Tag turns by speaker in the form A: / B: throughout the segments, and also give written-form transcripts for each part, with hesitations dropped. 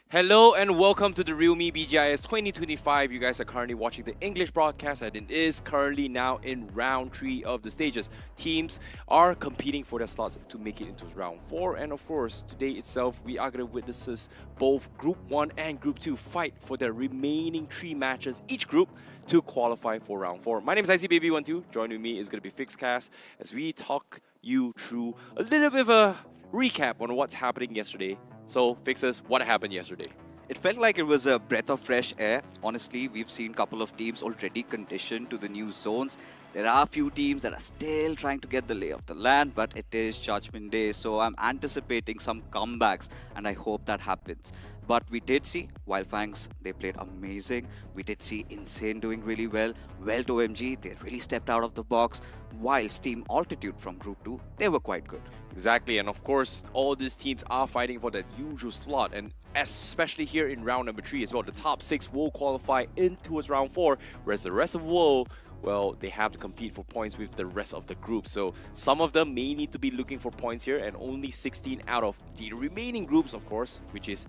A: Hello and welcome to the realme BGIS 2025. You guys are currently watching the English broadcast and it is currently now in round 3 of the stages. Teams are competing for their slots to make it into round 4, and of course today itself we are going to witness both Group 1 and Group 2 fight for their remaining 3 matches each group to qualify for round 4. My name is ICBaby12. Joining me is going to be Fixcast as we talk you through a little bit of a recap on what's happening yesterday. So, Fixers, what happened yesterday?
B: It felt like it was a breath of fresh air. Honestly, we've seen a couple of teams already conditioned to the new zones. There are a few teams that are still trying to get the lay of the land, but it is Judgment Day, so I'm anticipating some comebacks, and I hope that happens. But we did see Wildfangs, they played amazing. We did see Insane doing really well. Welt OMG, they really stepped out of the box. Whilst Team Altitude from Group 2, they were quite good.
A: Exactly, and of course, all these teams are fighting for that usual slot, and especially here in round number 3 as well. The top 6 will qualify in towards round 4, whereas the rest of the world, well, they have to compete for points with the rest of the group. So some of them may need to be looking for points here, and only 16 out of the remaining groups, of course, which is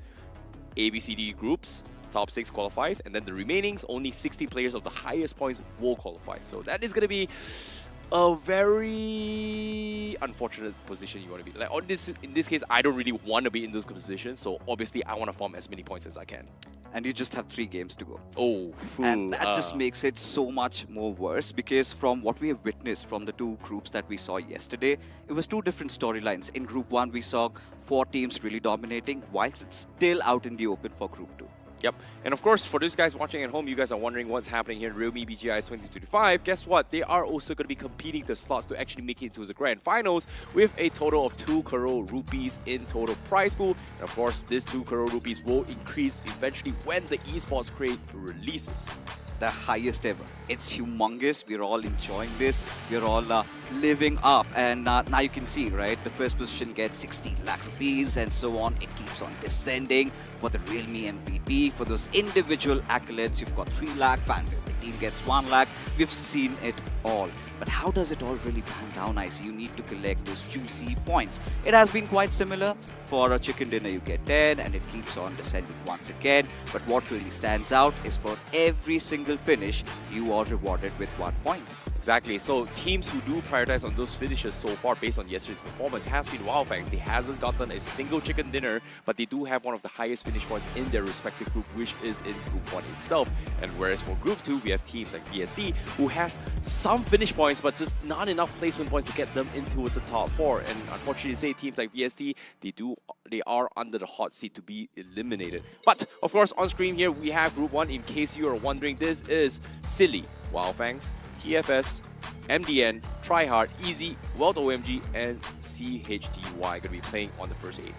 A: ABCD groups, top 6 qualifies, and then the remainings, only 16 players of the highest points will qualify. So that is going to be a very unfortunate position you want to be. Like in this case, I don't really want to be in those positions, so obviously I want to farm as many points as I can.
B: And you just have 3 games to go.
A: Oh,
B: and that just makes it so much more worse, because from what we have witnessed from the 2 groups that we saw yesterday, it was 2 different storylines. In Group 1, we saw 4 teams really dominating, whilst it's still out in the open for Group 2.
A: Yep, and of course, for those guys watching at home, you guys are wondering what's happening here in realme BGIS 2025. Guess what? They are also going to be competing the slots to actually make it to the grand finals with a total of 2 crore rupees in total prize pool. And of course, this 2 crore rupees will increase eventually when the esports crate releases.
B: The highest ever. It's humongous. We're all enjoying this. We're all living up. And now you can see, right? The first position gets 16 lakh rupees and so on. It keeps on descending. For the realme MVP, for those individual accolades, you've got 3 lakh. The team gets 1 lakh. We've seen it all. But how does it all really pan down, Icy? You need to collect those juicy points. It has been quite similar. For a chicken dinner, you get 10, and it keeps on descending once again. But what really stands out is for every single finish, you are rewarded with 1 point.
A: Exactly. So teams who do prioritize on those finishes so far based on yesterday's performance has been Wildfangs. They hasn't gotten a single chicken dinner, but they do have one of the highest finish points in their respective group, which is in Group 1 itself. And whereas for Group 2, we have teams like VST who has some finish points, but just not enough placement points to get them into the top 4. And unfortunately, say teams like VST, they are under the hot seat to be eliminated. But of course, on screen here we have Group 1. In case you are wondering, this is Silly, Wildfangs, TFS, MDN, Tryhard, Easy, Welt OMG, and CHDY going to be playing on the first 8.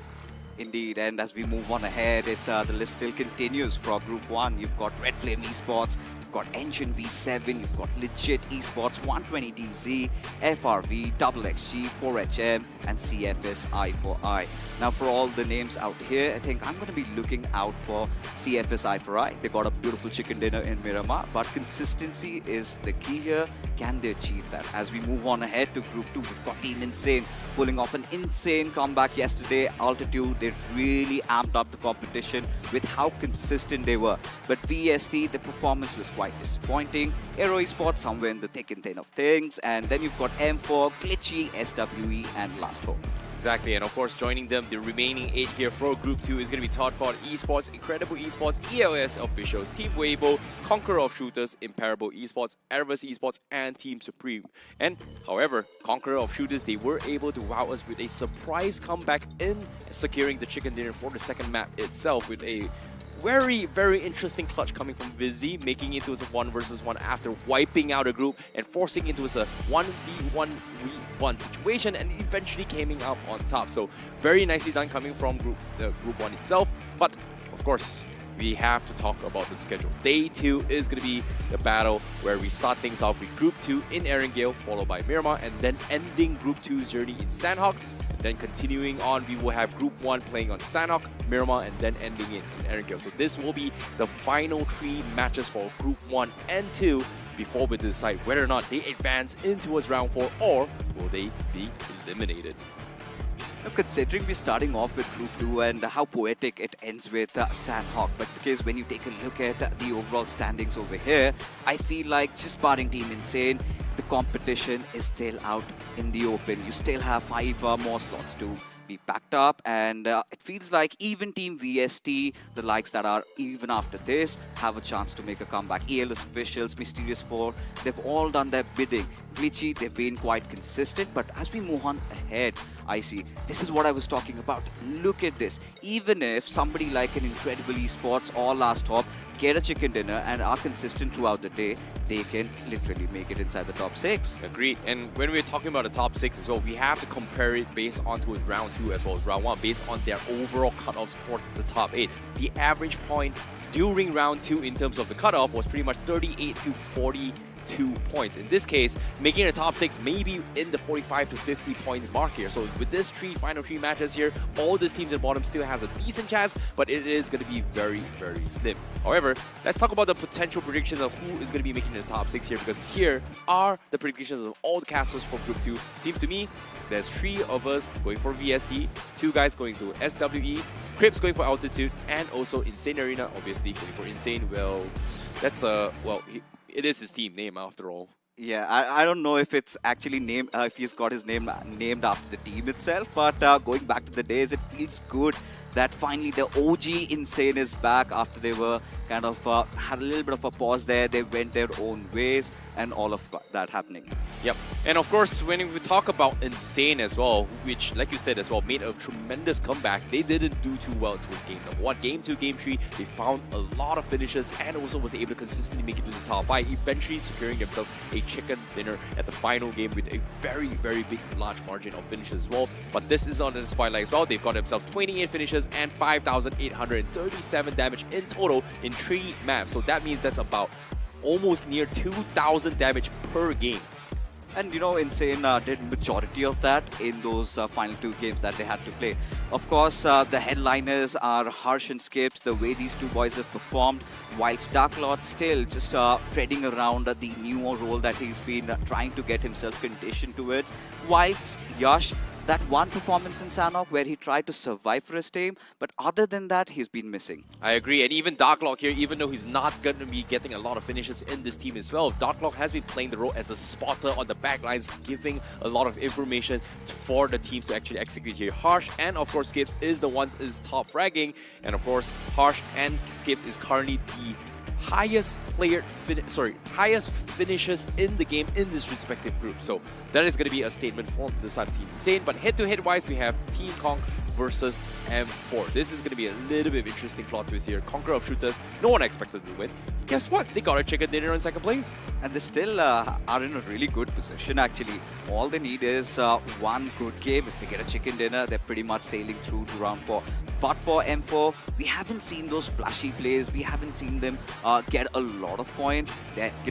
B: Indeed, and as we move on ahead, the list still continues from Group 1. You've got Red Flame Esports, you've got Engine V7, you've got Legit Esports, 120DZ, FRV, Double XG, 4HM, and CFS I4I. Now, for all the names out here, I think I'm going to be looking out for CFS I4I. They got a beautiful chicken dinner in Miramar, but consistency is the key here. Can they achieve that? As we move on ahead to Group 2, we've got Team Insane pulling off an insane comeback yesterday. Altitude, they really amped up the competition with how consistent they were. But VST, the performance was quite disappointing. Aero Esports, somewhere in the thick and thin of things. And then you've got M4, Glitchy, SWE, and Last Hope.
A: Exactly, and of course, joining them, the remaining 8 here for Group 2 is going to be Todd Ford Esports, Incredible Esports, ELS Officials, Team Weibo, Conqueror of Shooters, Imparable Esports, Erebus Esports, and Team Supreme. And however, Conqueror of Shooters, they were able to wow us with a surprise comeback in securing the chicken dinner for the second map itself with a very, very interesting clutch coming from Vizzy, making it to a 1 versus 1 after wiping out a group and forcing it into a 1v1 situation, and eventually coming out on top. So very nicely done coming from Group 1 itself. But of course, we have to talk about the schedule. Day 2 is going to be the battle where we start things off with Group 2 in Erangel, followed by Miramar, and then ending Group 2's journey in Sanhok. And then continuing on, we will have Group 1 playing on Sanhok, Miramar, and then ending it in Erangel. So this will be the final 3 matches for Group 1 and 2 before we decide whether or not they advance in towards round 4 or will they be eliminated.
B: Now, considering we're starting off with Group 2 and how poetic it ends with Sanhok, but because when you take a look at the overall standings over here, I feel like just barring Team Insane, the competition is still out in the open. You still have 5 more slots to be packed up, and it feels like even Team VST, the likes that are even after this, have a chance to make a comeback. ELS officials, Mysterious 4, they've all done their bidding. Glitchy, they've been quite consistent, but as we move on ahead, I see, this is what I was talking about. Look at this. Even if somebody like an Incredible Esports or Last Hop get a chicken dinner and are consistent throughout the day, they can literally make it inside the top 6.
A: Agreed. And when we're talking about the top 6 as well, we have to compare it based on to round 2 as well as round 1, based on their overall cutoffs for the top 8. The average point during round 2 in terms of the cutoff was pretty much 38 to 42 points. In this case, making the top 6 maybe in the 45 to 50 point mark here. So with this final 3 matches here, all these teams at the bottom still has a decent chance, but it is going to be very, very slim. However, let's talk about the potential predictions of who is going to be making the top 6 here, because here are the predictions of all the casters for Group 2. Seems to me there's 3 of us going for VST, 2 guys going to SWE, Crips going for Altitude, and also Insane Arena, obviously going for Insane. Well, that's it is his team name after all.
B: Yeah, I don't know if it's actually named, if he's got his name named after the team itself, but going back to the days, it feels good that finally the OG Insane is back after they were kind of had a little bit of a pause there. They went their own ways and all of that happening.
A: Yep. And of course, when we talk about Insane as well, which, like you said as well, made a tremendous comeback, they didn't do too well towards game number 1. Game 2, Game 3, they found a lot of finishes and also was able to consistently make it to the top 5, eventually securing themselves a chicken dinner at the final game with a very, very big, large margin of finishes as well. But this is on the spotlight as well. They've got themselves 28 finishes and 5,837 damage in total in 3 maps. So that means that's about almost near 2,000 damage per game.
B: And you know, Insane did majority of that in those final 2 games that they had to play. Of course, the headliners are Harsh and Skips, the way these 2 boys have performed, whilst Darklord still just treading around the newer role that he's been trying to get himself conditioned towards, whilst Yash, that one performance in Sanhok where he tried to survive for his team, but other than that, he's been missing.
A: I agree, and even Darklord here, even though he's not going to be getting a lot of finishes in this team as well, Darklord has been playing the role as a spotter on the backlines, giving a lot of information for the teams to actually execute here. Harsh and of course Skips is the ones is top fragging, and of course Harsh and Skips is currently the highest highest finishes in the game in this respective group. So that is going to be a statement from the side of Team Insane. But head-to-head wise, we have Team Conk versus M4. This is going to be a little bit of interesting plot twist here. Conqueror of Shooters, no one expected to win. Guess what? They got a chicken dinner in second place.
B: And they still are in a really good position actually. All they need is one good game. If they get a chicken dinner, they're pretty much sailing through to round 4. But for M4, we haven't seen those flashy plays. We haven't seen them get a lot of points.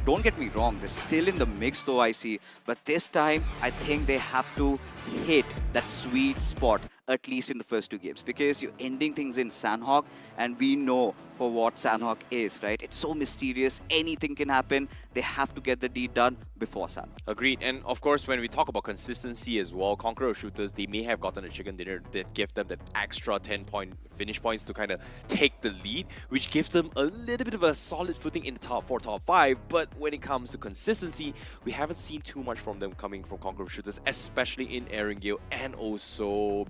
B: Don't get me wrong, they're still in the mix though, I see. But this time, I think they have to hit that sweet spot, at least in the first 2 games, because you're ending things in Sanhok, and we know for what Sanhok is, right? It's so mysterious, anything can happen. They have to get the deed done before Sanhok.
A: Agreed. And of course, when we talk about consistency as well, Conqueror of Shooters, they may have gotten a chicken dinner that give them that extra 10-point finish points to kind of take the lead, which gives them a little bit of a solid footing in the top 4, top 5. But when it comes to consistency, we haven't seen too much from them coming from Conqueror of Shooters, especially in Erangel and also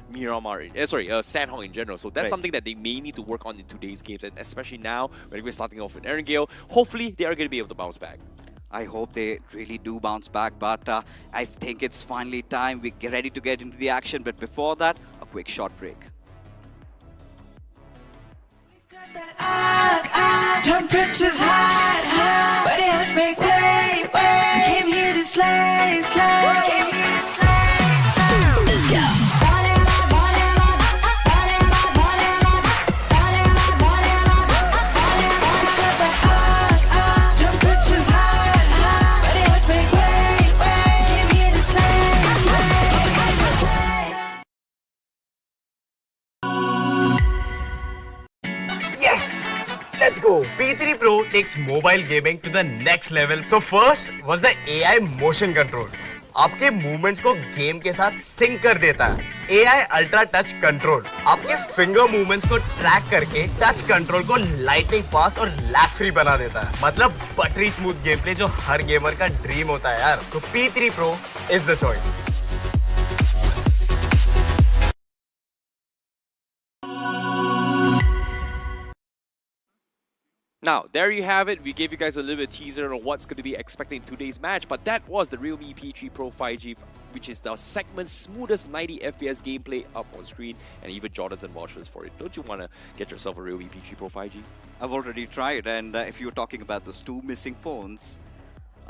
A: Miramar, Sanhok in general. So that's something that they may need to work on in today's games, and especially now when we're starting off with Erangel, hopefully they are going to be able to bounce back.
B: I hope they really do bounce back, but I think it's finally time we get ready to get into the action. But before that, a quick short break.
C: Temperatures high, but it make way. We came here to slay,
D: Let's go! P3 Pro takes mobile gaming to the next level. So first was the AI motion control. आपके movements को game के साथ sink कर देता है। AI ultra touch control आपके finger movements को track करके टच कंट्रोल को लाइटनिंग फास्ट और लैग फ्री बना देता है। मतलब बटरी स्मूथ गेम प्ले जो हर गेमर का ड्रीम होता है यार। तो P3 Pro is the choice.
A: Now, there you have it. We gave you guys a little bit of teaser on what's going to be expected in today's match, but that was the realme P3 Pro 5G, which is the segment's smoothest 90 FPS gameplay up on screen, and even Jonathan vouches for it. Don't you want to get yourself a realme P3 Pro 5G?
B: I've already tried, and if you're talking about those two missing phones,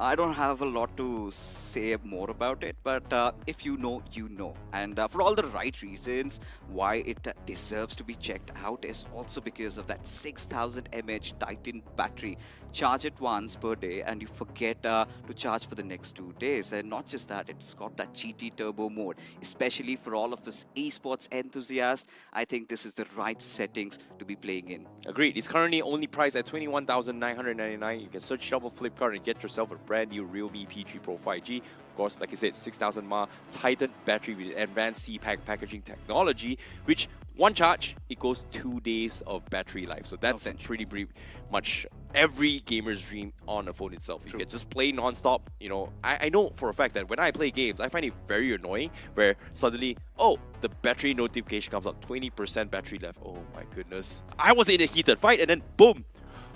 B: I don't have a lot to say more about it, but if you know, you know. And for all the right reasons, why it deserves to be checked out is also because of that 6000 mAh Titan battery. Charge it once per day and you forget to charge for the next 2 days. And not just that, it's got that GT turbo mode. Especially for all of us esports enthusiasts, I think this is the right settings to be playing in.
A: Agreed. It's currently only priced at 21,999. You can search it up on Flipkart and get yourself a brand new realme P3 Pro 5G. Of course, like I said, 6000 mAh Titan battery with advanced C-Pack packaging technology, which one charge equals 2 days of battery life. So that's pretty much every gamer's dream on a phone itself. You can just play non-stop. You know, I know for a fact that when I play games, I find it very annoying where suddenly, oh, the battery notification comes up, 20% battery left. Oh my goodness. I was in a heated fight and then boom.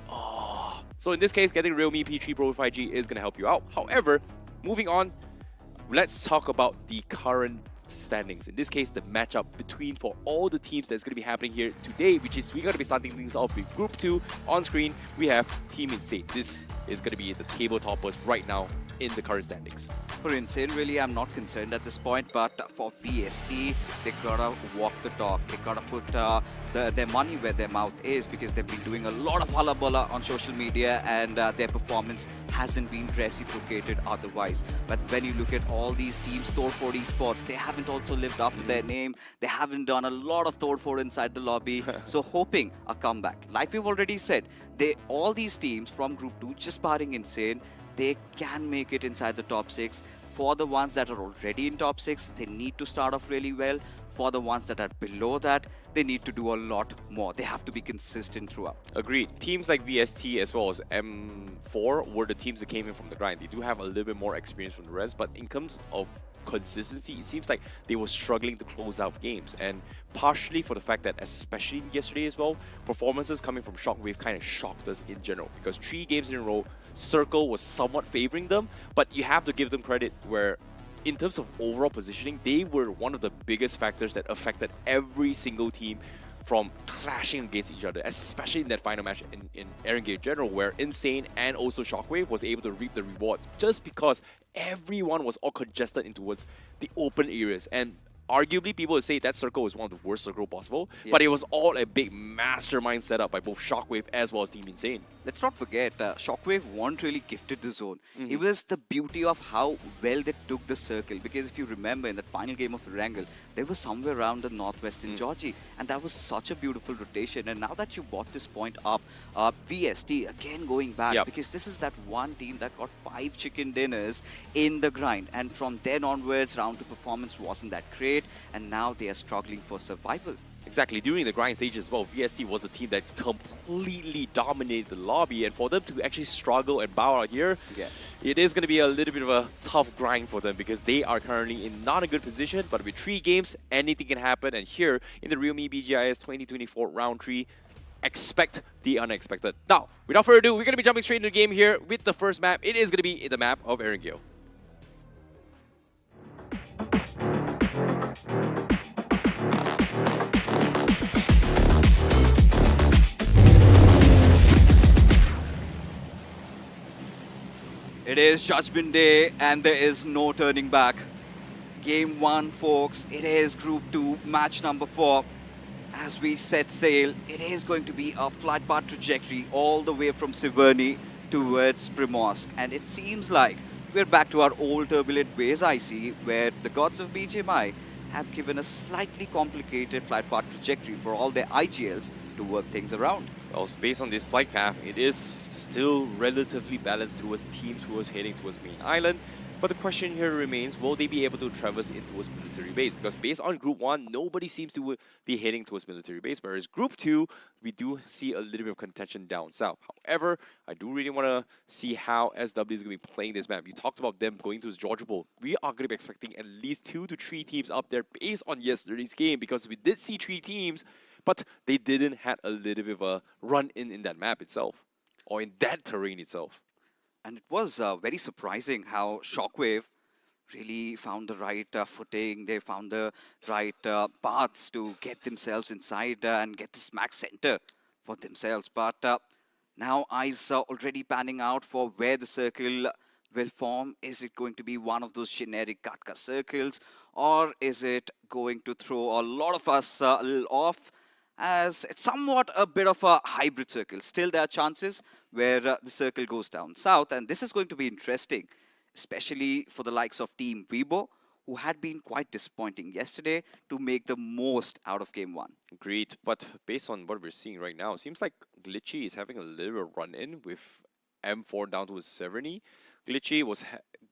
A: Oh. So in this case, getting realme P3 Pro 5G is going to help you out. However, moving on, let's talk about the current standings. In this case, the matchup between for all the teams that's going to be happening here today, which is we're going to be starting things off with Group 2. On screen, we have Team Insane. This is going to be the table toppers right now in the current standings.
B: For Insane, really, I'm not concerned at this point, but for VST, they gotta walk the talk. They gotta put their money where their mouth is, because they've been doing a lot of halabola on social media, and their performance hasn't been reciprocated otherwise. But when you look at all these teams, Thor4 Esports, they haven't also lived up to their name. They haven't done a lot of Thor4 inside the lobby. So hoping a comeback. Like we've already said, all these teams from Group 2, just barring Insane, they can make it inside the top 6. For the ones that are already in top 6, they need to start off really well. For the ones that are below that, they need to do a lot more. They have to be consistent throughout.
A: Agreed. Teams like VST as well as M4 were the teams that came in from the grind. They do have a little bit more experience from the rest, but in terms of consistency, it seems like they were struggling to close out games, and partially for the fact that, especially yesterday as well, performances coming from Shockwave kind of shocked us in general, because 3 games in a row, Circle was somewhat favoring them, but you have to give them credit where, in terms of overall positioning, they were one of the biggest factors that affected every single team from clashing against each other, especially in that final match in Erangel in general, where Insane and also Shockwave was able to reap the rewards just because everyone was all congested in towards the open areas. And arguably, people would say that circle was one of the worst circle possible, but it was all a big mastermind setup by both Shockwave as well as Team Insane.
B: Let's not forget, Shockwave weren't really gifted the zone. It was the beauty of how well they took the circle, because if you remember in that final game of Erangel, they were somewhere around the northwestern Georgie, and that was such a beautiful rotation. And now that you brought this point up, VST again going back, because this is that one team that got 5 chicken dinners in the grind, and from then onwards, round 2 performance wasn't that great, and now they are struggling for survival.
A: Exactly. During the grind stage as well, VST was the team that completely dominated the lobby, and for them to actually struggle and bow out here, it is going to be a little bit of a tough grind for them, because they are currently in not a good position, but with 3 games, anything can happen. And here in the realme BGIS 2024 round 3, expect the unexpected. Now, without further ado, we're going to be jumping straight into the game here with the first map. It is going to be the map of Erangel.
B: It is Judgment Day, and there is no turning back. Game 1, folks. It is Group 2, match number 4. As we set sail, it is going to be a flight path trajectory all the way from Siverny towards Primorsk. And it seems like we're back to our old turbulent ways, I see, where the gods of BGMI have given a slightly complicated flight path trajectory for all their IGLs to work things around.
A: Well, based on this flight path, it is still relatively balanced towards teams who was heading towards main island. But the question here remains, will they be able to traverse in towards military base? Because based on Group 1, nobody seems to be heading towards military base, whereas Group 2, we do see a little bit of contention down south. However, I do really want to see how SW is going to be playing this map. You talked about them going to Georgia Bowl. We are going to be expecting at least 2 to 3 teams up there based on yesterday's game, because we did see 3 teams, but they didn't have a little bit of a run-in that map itself, or in that terrain itself.
B: And it was very surprising how Shockwave really found the right footing. They found the right paths to get themselves inside and get the smack center for themselves. But now eyes are already panning out for where the circle will form. Is it going to be one of those generic Katka circles, or is it going to throw a lot of us a little off, as it's somewhat a bit of a hybrid circle? Still, there are chances where the circle goes down south, and this is going to be interesting, especially for the likes of Team Weibo, who had been quite disappointing yesterday, to make the most out of Game 1.
A: Agreed, but based on what we're seeing right now, it seems like Glitchy is having a little run-in with M4 down to his 70. Glitchy was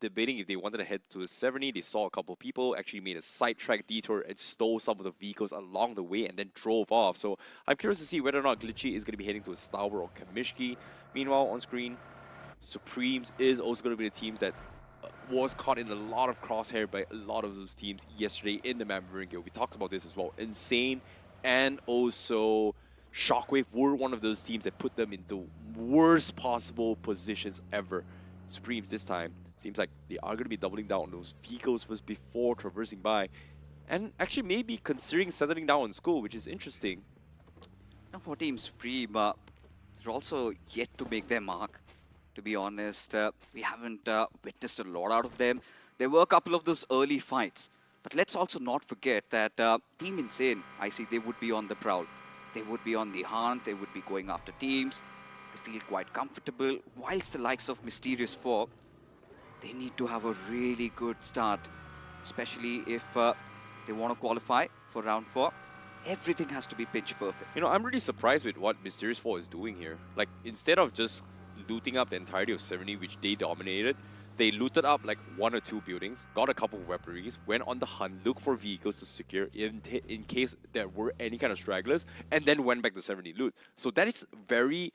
A: debating if they wanted to head to the 70. They saw a couple of people, actually made a sidetrack detour and stole some of the vehicles along the way and then drove off. So I'm curious to see whether or not Glitchy is going to be heading to a Stauber or Kamishki. Meanwhile, on screen, Supremes is also going to be the teams that was caught in a lot of crosshair by a lot of those teams yesterday in the map Erangel. We talked about this as well. Insane and also Shockwave were one of those teams that put them into worst possible positions ever. Supremes this time seems like they are going to be doubling down on those vehicles first before traversing by, and actually maybe considering settling down on school, which is interesting.
B: Now for Team Supreme, they're also yet to make their mark. To be honest, we haven't witnessed a lot out of them. There were a couple of those early fights, but let's also not forget that Team Insane, I see they would be on the prowl. They would be on the hunt, they would be going after teams. They feel quite comfortable, whilst the likes of Mysterious 4, they need to have a really good start, especially if they want to qualify for round 4. Everything has to be pitch perfect.
A: You know, I'm really surprised with what Mysterious 4 is doing here. Like, instead of just looting up the entirety of 70, which they dominated, they looted up like 1 or 2 buildings, got a couple of weaponries, went on the hunt, looked for vehicles to secure in case there were any kind of stragglers, and then went back to 70 loot. So that is very,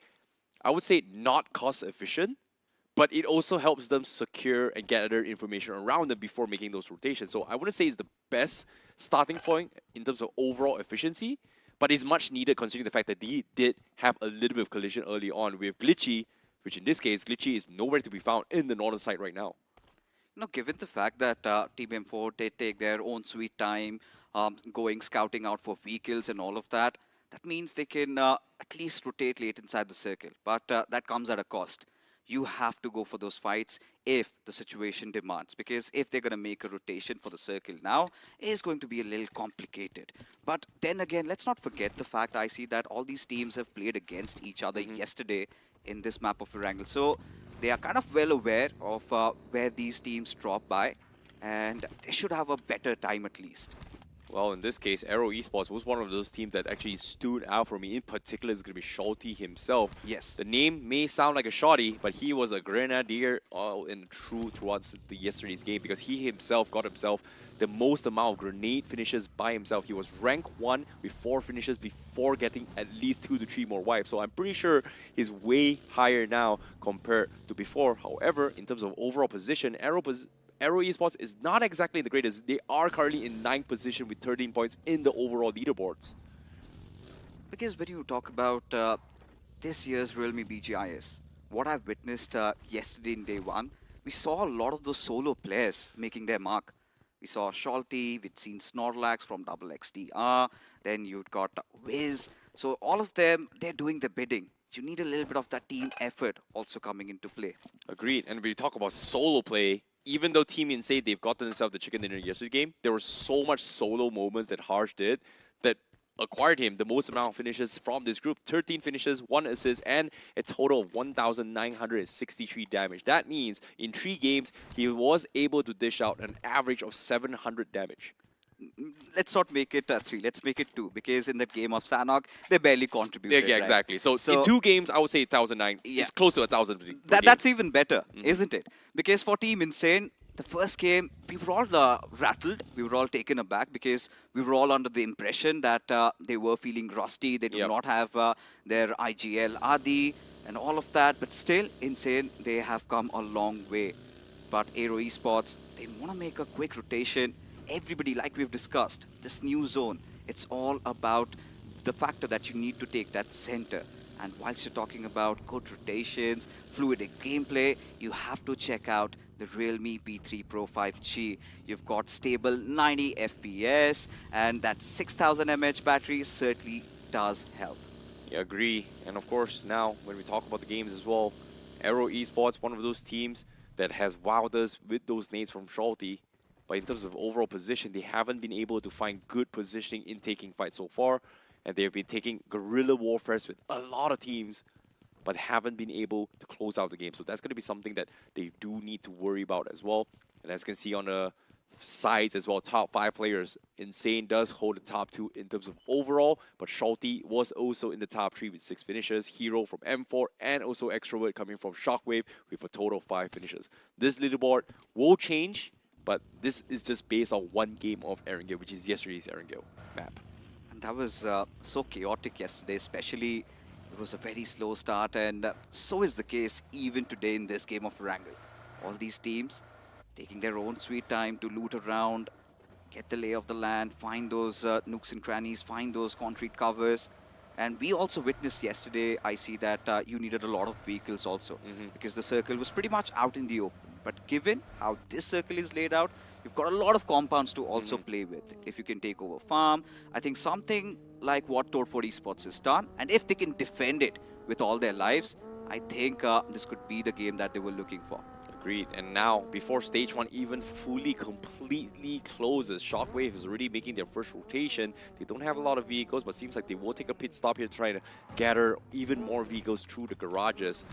A: I would say, not cost efficient, but it also helps them secure and gather information around them before making those rotations. So I wouldn't say it's the best starting point in terms of overall efficiency, but it's much needed considering the fact that they did have a little bit of collision early on with Glitchy, which in this case, Glitchy is nowhere to be found in the northern side right now.
B: You know, given the fact that Team M4, they take their own sweet time, going scouting out for vehicles and all of that, that means they can at least rotate late inside the circle. But that comes at a cost. You have to go for those fights if the situation demands, because if they're going to make a rotation for the circle now, it is going to be a little complicated. But then again, let's not forget the fact, I see that all these teams have played against each other yesterday in this map of Erangel. So they are kind of well aware of where these teams drop by, and they should have a better time at least.
A: Well, in this case, Aero Esports was one of those teams that actually stood out for me. In particular, it's going to be Sholty himself.
B: Yes.
A: The name may sound like a shoddy, but he was a grenadier throughout yesterday's game, because he himself got himself the most amount of grenade finishes by himself. He was rank 1 with 4 finishes before getting at least 2 to 3 more wipes. So I'm pretty sure he's way higher now compared to before. However, in terms of overall position, Aero Esports is not exactly the greatest. They are currently in 9th position with 13 points in the overall leaderboards.
B: Because when you talk about this year's realme BGIS, what I've witnessed yesterday in day 1, we saw a lot of those solo players making their mark. We saw Sholty, we'd seen Snorlax from XXXTR, then you'd got Wiz. So all of them, they're doing the bidding. You need a little bit of that team effort also coming into play.
A: Agreed. And when we talk about solo play, even though Team Insane, they've gotten themselves the chicken dinner yesterday's game, there were so much solo moments that Harsh did that acquired him the most amount of finishes from this group. 13 finishes, 1 assist, and a total of 1,963 damage. That means in 3 games, he was able to dish out an average of 700 damage.
B: Let's not make it 3, let's make it 2, because in that game of Sanhok, they barely contributed.
A: Yeah,
B: right?
A: exactly. So in 2 games, I would say 1,009.
B: Yeah.
A: It's close to 1,000.
B: That's even better, isn't it? Because for Team Insane, The first game, we were all rattled. We were all taken aback because we were all under the impression that they were feeling rusty. They do
A: Yep.
B: not have their IGL Adi and all of that. But still, insane. They have come a long way. But Aero Esports, they want to make a quick rotation. Everybody, like we've discussed, this new zone, it's all about the factor that you need to take that center. And whilst you're talking about good rotations, fluidic gameplay, you have to check out the Realme P3 Pro 5G. You've got stable 90 FPS, and that 6000 mAh battery certainly does help.
A: Yeah, agree. And of course, now when we talk about the games as well, Aero Esports, one of those teams that has wowed us with those nades from Shalty. But in terms of overall position, they haven't been able to find good positioning in taking fights so far. And they've been taking guerrilla warfares with a lot of teams, but haven't been able to close out the game. So that's going to be something that they do need to worry about as well. And as you can see on the sides as well, top 5 players, Insane does hold the top 2 in terms of overall, but Shalty was also in the top 3 with 6 finishes, Hero from M4, and also Extrovert coming from Shockwave with a total of 5 finishes. This leaderboard will change, but this is just based on one game of Erangel, which is yesterday's Erangel map.
B: And that was so chaotic yesterday, especially it was a very slow start, and so is the case even today in this game of Erangel. All these teams taking their own sweet time to loot around, get the lay of the land, find those nooks and crannies, find those concrete covers. And we also witnessed yesterday, I see that you needed a lot of vehicles also, because the circle was pretty much out in the open. But given how this circle is laid out, you've got a lot of compounds to also play with. If you can take over farm, I think something like what Torford Esports has done, and if they can defend it with all their lives, I think this could be the game that they were looking for.
A: Agreed. And now, before stage 1 even fully, completely closes, Shockwave is already making their first rotation. They don't have a lot of vehicles, but seems like they will take a pit stop here to try to gather even more vehicles through the garages.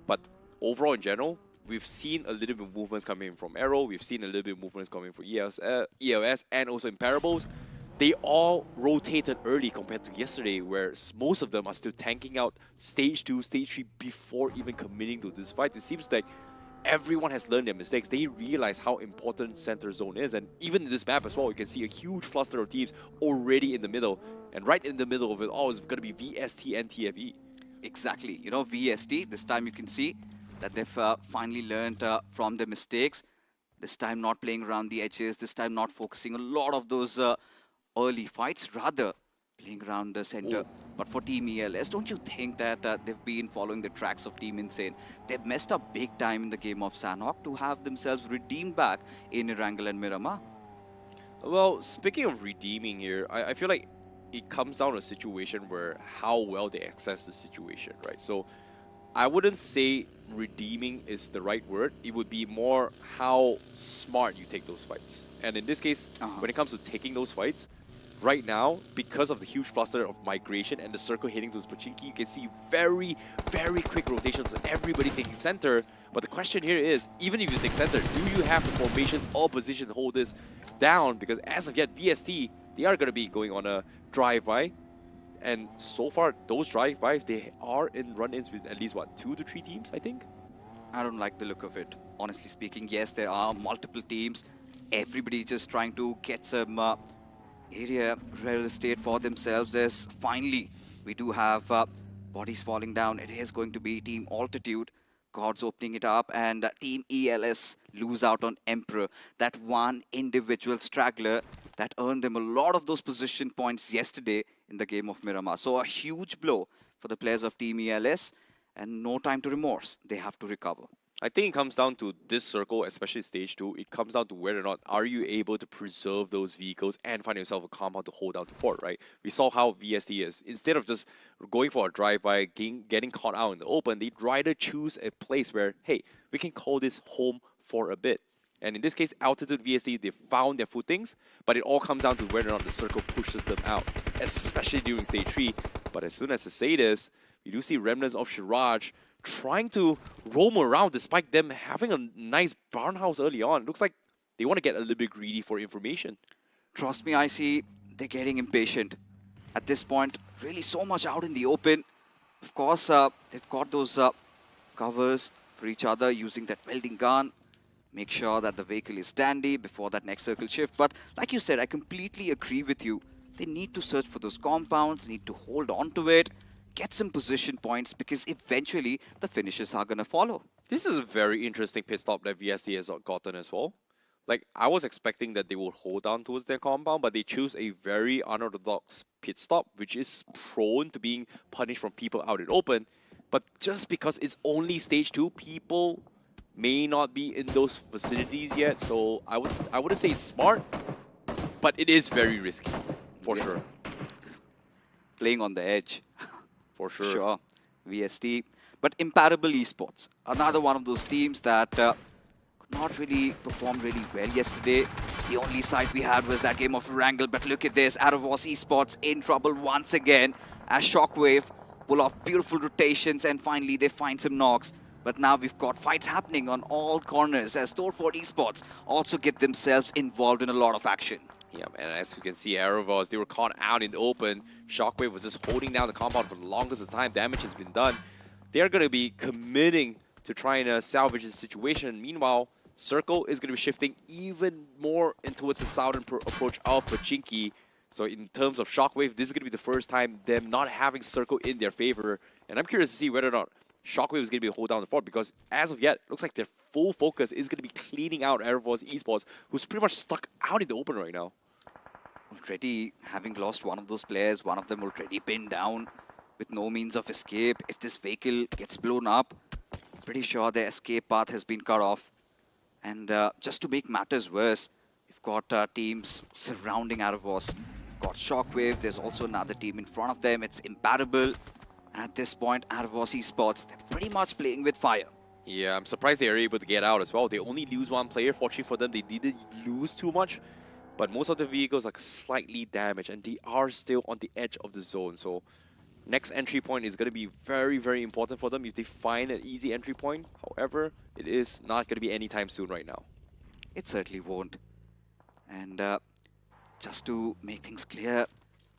A: But overall, in general, we've seen a little bit of movements coming from Aero. We've seen a little bit of movements coming from ELS and also Imparables. They all rotated early compared to yesterday, where most of them are still tanking out stage 2, stage 3 before even committing to this fight. It seems like everyone has learned their mistakes. They realize how important center zone is, and even in this map as well, you can see a huge cluster of teams already in the middle, and right in the middle of it all is going to be VST and TFE.
B: Exactly. You know, VST, this time you can see that they've finally learned from their mistakes. This time not playing around the edges, this time not focusing a lot of those early fights, rather playing around the center. But for Team ELS, don't you think that they've been following the tracks of Team Insane? They've messed up big time in the game of Sanhok to have themselves redeemed back in Erangel and Miramar.
A: Well, speaking of redeeming here, I feel like it comes down to a situation where how well they access the situation, right? So I wouldn't say redeeming is the right word. It would be more how smart you take those fights. And in this case, when it comes to taking those fights, right now, because of the huge cluster of migration and the circle hitting those Pachinki, you can see very, very quick rotations with everybody taking center. But the question here is, even if you take center, do you have the formations or position to hold this down? Because as of yet, VST, they are going to be going on a drive-by. And so far, those drive-bys, they are in run-ins with at least, what, 2 to 3 teams, I think?
B: I don't like the look of it. Honestly speaking, yes, there are multiple teams. Everybody just trying to get some area real estate for themselves. As finally we do have bodies falling down. It is going to be Team Altitude, Gods opening it up, and Team ELS lose out on Emperor, that one individual straggler that earned them a lot of those position points yesterday in the game of Miramar. So a huge blow for the players of Team ELS, and no time to remorse. They have to recover.
A: I think it comes down to this circle, especially stage 2. It comes down to whether or not are you able to preserve those vehicles and find yourself a compound to hold down the fort, right? We saw how VST is. Instead of just going for a drive-by, getting caught out in the open, they'd rather choose a place where, hey, we can call this home for a bit. And in this case, Altitude VST, they found their footings, but it all comes down to whether or not the circle pushes them out, especially during stage 3. But as soon as I say this, we do see remnants of Shiraj trying to roam around despite them having a nice barn house early on. Looks like they want to get a little bit greedy for information.
B: Trust me, I see they're getting impatient. At this point, really so much out in the open. Of course, they've got those covers for each other using that welding gun. make sure that the vehicle is dandy before that next circle shift. But like you said, I completely agree with you. They need to search for those compounds, need to hold on to it, get some position points, because eventually the finishes are going to follow.
A: This is a very interesting pit stop that VSD has gotten as well. Like, I was expecting that they would hold down towards their compound, but they choose a very unorthodox pit stop, which is prone to being punished from people out in open. But just because it's only stage 2, people may not be in those facilities yet. So I wouldn't say it's smart, but it is very risky, for sure.
B: Playing on the edge.
A: For sure.
B: Sure. VST. But Imparable Esports, another one of those teams that could not really perform really well yesterday. The only side we had was that game of Erangel, but look at this, Aravos Esports in trouble once again as Shockwave pull off beautiful rotations and finally they find some knocks. But now we've got fights happening on all corners as Storefort Esports also get themselves involved in a lot of action.
A: Yeah, and as you can see, Aravos, they were caught out in the open. Shockwave was just holding down the compound for the longest of time. Damage has been done. They're going to be committing to trying to salvage the situation. Meanwhile, Circle is going to be shifting even more in towards the southern approach of Pachinki. So in terms of Shockwave, this is going to be the first time them not having Circle in their favor. And I'm curious to see whether or not Shockwave is going to be able to hold down the fort, because as of yet, it looks like their full focus is going to be cleaning out Aravos Esports, who's pretty much stuck out in the open right now.
B: Already having lost one of those players, one of them already pinned down with no means of escape. If this vehicle gets blown up, I'm pretty sure their escape path has been cut off. And just to make matters worse, we've got teams surrounding Aravos. We've got Shockwave, there's also another team in front of them, it's Imparable. And at this point, Aravos Esports, they're pretty much playing with fire.
A: Yeah, I'm surprised they are able to get out as well. They only lose one player. Fortunately for them, they didn't lose too much. But most of the vehicles are slightly damaged, and they are still on the edge of the zone. So next entry point is going to be very, very important for them if they find an easy entry point. However, it is not going to be anytime soon right now.
B: It certainly won't. And just to make things clear,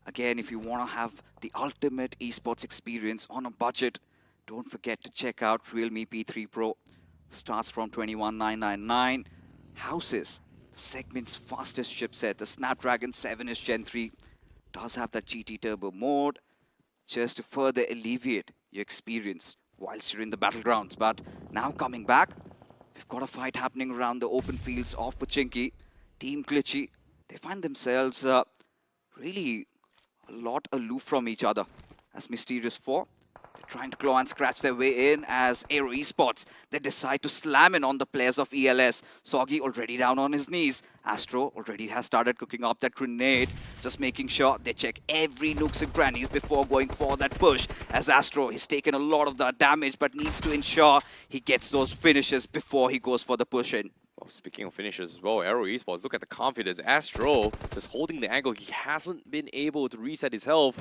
B: again, if you want to have the ultimate esports experience on a budget, don't forget to check out Realme P3 Pro. Starts from 21,999. Houses the segment's fastest chipset. The Snapdragon 7-ish Gen 3 does have that GT Turbo mode, just to further alleviate your experience whilst you're in the battlegrounds. But now coming back, we've got a fight happening around the open fields of Pachinki. Team Glitchy, they find themselves really a lot aloof from each other. As Mysterious 4, they're trying to claw and scratch their way in. As Aero Esports, they decide to slam in on the players of ELS. Soggy already down on his knees. Astro already has started cooking up that grenade, just making sure they check every nooks and crannies before going for that push. As Astro has taken a lot of that damage, but needs to ensure he gets those finishes before he goes for the push in.
A: Well, speaking of finishes as well, Aero Esports, look at the confidence. Astro just holding the angle. He hasn't been able to reset his health.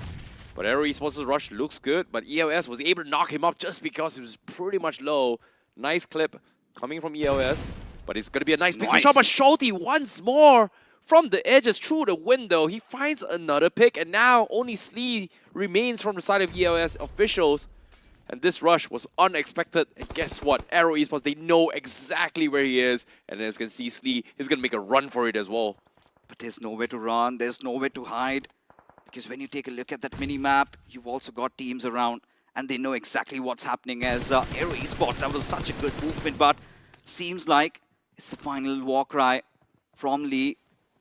A: But Aero Esports' rush looks good, but ELS was able to knock him up just because he was pretty much low. Nice clip coming from ELS, but it's going to be a nice pixel shot. But Schulte once more from the edges through the window. He finds another pick, and now only Slee remains from the side of ELS officials. And this rush was unexpected. And guess what? Aero Esports, they know exactly where he is. And as you can see, Slee is going to make a run for it as well.
B: But there's nowhere to run. There's nowhere to hide. Because when you take a look at that mini-map, you've also got teams around. And they know exactly what's happening as Aero Esports. That was such a good movement. But seems like it's the final war cry from Lee.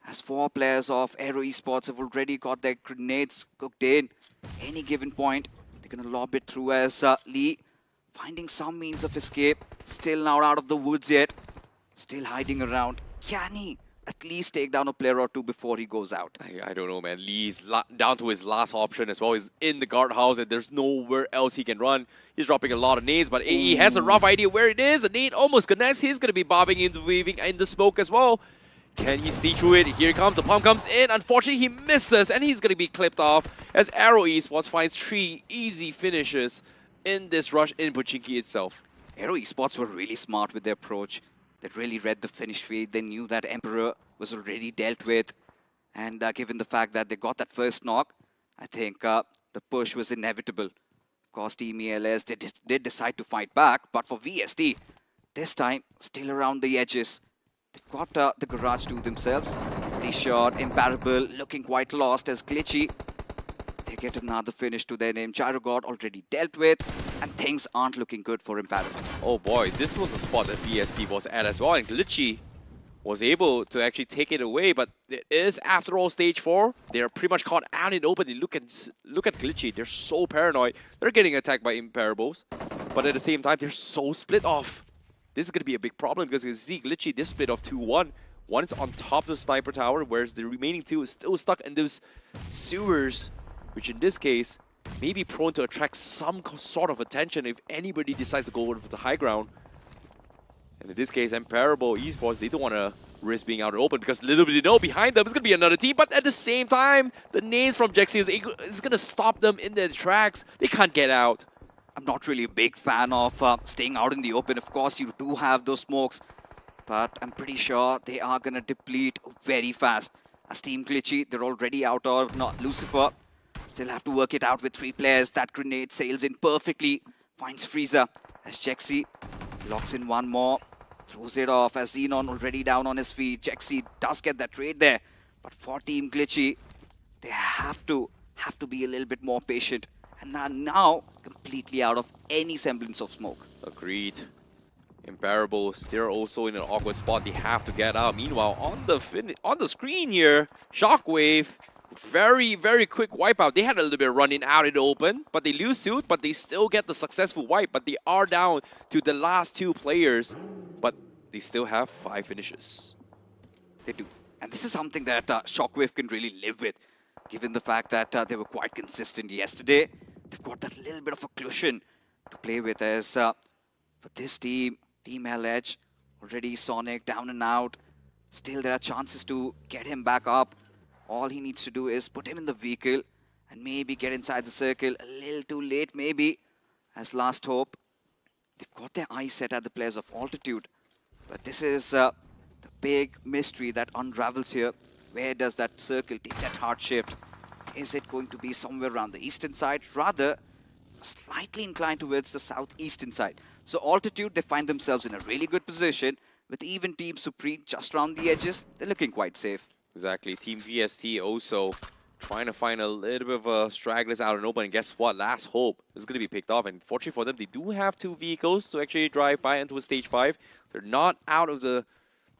B: As 4 players of Aero Esports have already got their grenades cooked in. Any given point, they're going to lob it through as Lee finding some means of escape. Still not out of the woods yet. Still hiding around. Can he at least take down a player or two before he goes out?
A: I don't know, man. Lee's down to his last option as well. He's in the guardhouse and there's nowhere else he can run. He's dropping a lot of nades, but AE has a rough idea where it is. A nade almost connects. He's going to be bobbing into weaving in the smoke as well. Can he see through it? Here comes, the pump comes in. Unfortunately, he misses, and he's going to be clipped off as Aero Esports finds 3 easy finishes in this rush in Pachinki itself.
B: Aero Esports were really smart with their approach. They really read the finish fade. They knew that Emperor was already dealt with. And given the fact that they got that first knock, I think the push was inevitable. Of course, Team ELS, they did decide to fight back, but for VST, this time, still around the edges. They've got the garage to themselves. They shot Imparable, looking quite lost as Glitchy. They get another finish to their name. Gyro God already dealt with, and things aren't looking good for Imparable.
A: Oh boy, this was the spot that VST was at as well, and Glitchy was able to actually take it away, but it is, after all, stage 4. They're pretty much caught out in open. They look at Glitchy. They're so paranoid. They're getting attacked by Imparables, but at the same time, they're so split off. This is going to be a big problem because you see Glitchy, they're split off 2-1. One is on top of the sniper tower, whereas the remaining 2 is still stuck in those sewers, which in this case may be prone to attract some sort of attention if anybody decides to go over the high ground. And in this case, Imparable Esports, they don't want to risk being out in open because little bit they know behind them is going to be another team. But at the same time, the nades from Jexi is going to stop them in their tracks. They can't get out.
B: I'm not really a big fan of staying out in the open. Of course, you do have those smokes, but I'm pretty sure they are going to deplete very fast. As Team Glitchy, they're already out of Lucifer. Still have to work it out with 3 players. That grenade sails in perfectly. Finds Frieza as Jexi locks in one more. Throws it off as Xenon already down on his feet. Jexi does get that trade there. But for Team Glitchy, they have to be a little bit more patient. And now completely out of any semblance of smoke.
A: Agreed. Imparables, they're also in an awkward spot. They have to get out. Meanwhile, on the screen here, Shockwave, very, very quick wipeout. They had a little bit of running out in the open, but they lose suit, but they still get the successful wipe. But they are down to the last 2 players, but they still have 5 finishes.
B: They do. And this is something that Shockwave can really live with, given the fact that they were quite consistent yesterday. They've got that little bit of a cushion to play with as for this team, Team LH, already Sonic down and out. Still, there are chances to get him back up. All he needs to do is put him in the vehicle and maybe get inside the circle. A little too late, maybe, as last hope. They've got their eyes set at the players of altitude. But this is the big mystery that unravels here. Where does that circle take that hard shift? Is it going to be somewhere around the eastern side? Rather, slightly inclined towards the southeastern side. So altitude, they find themselves in a really good position. With even Team Supreme just around the edges, they're looking quite safe.
A: Exactly. Team VST also trying to find a little bit of a stragglers out and open. And guess what? Last hope is going to be picked off. And fortunately for them, they do have 2 vehicles to actually drive by into a stage 5. They're not out of the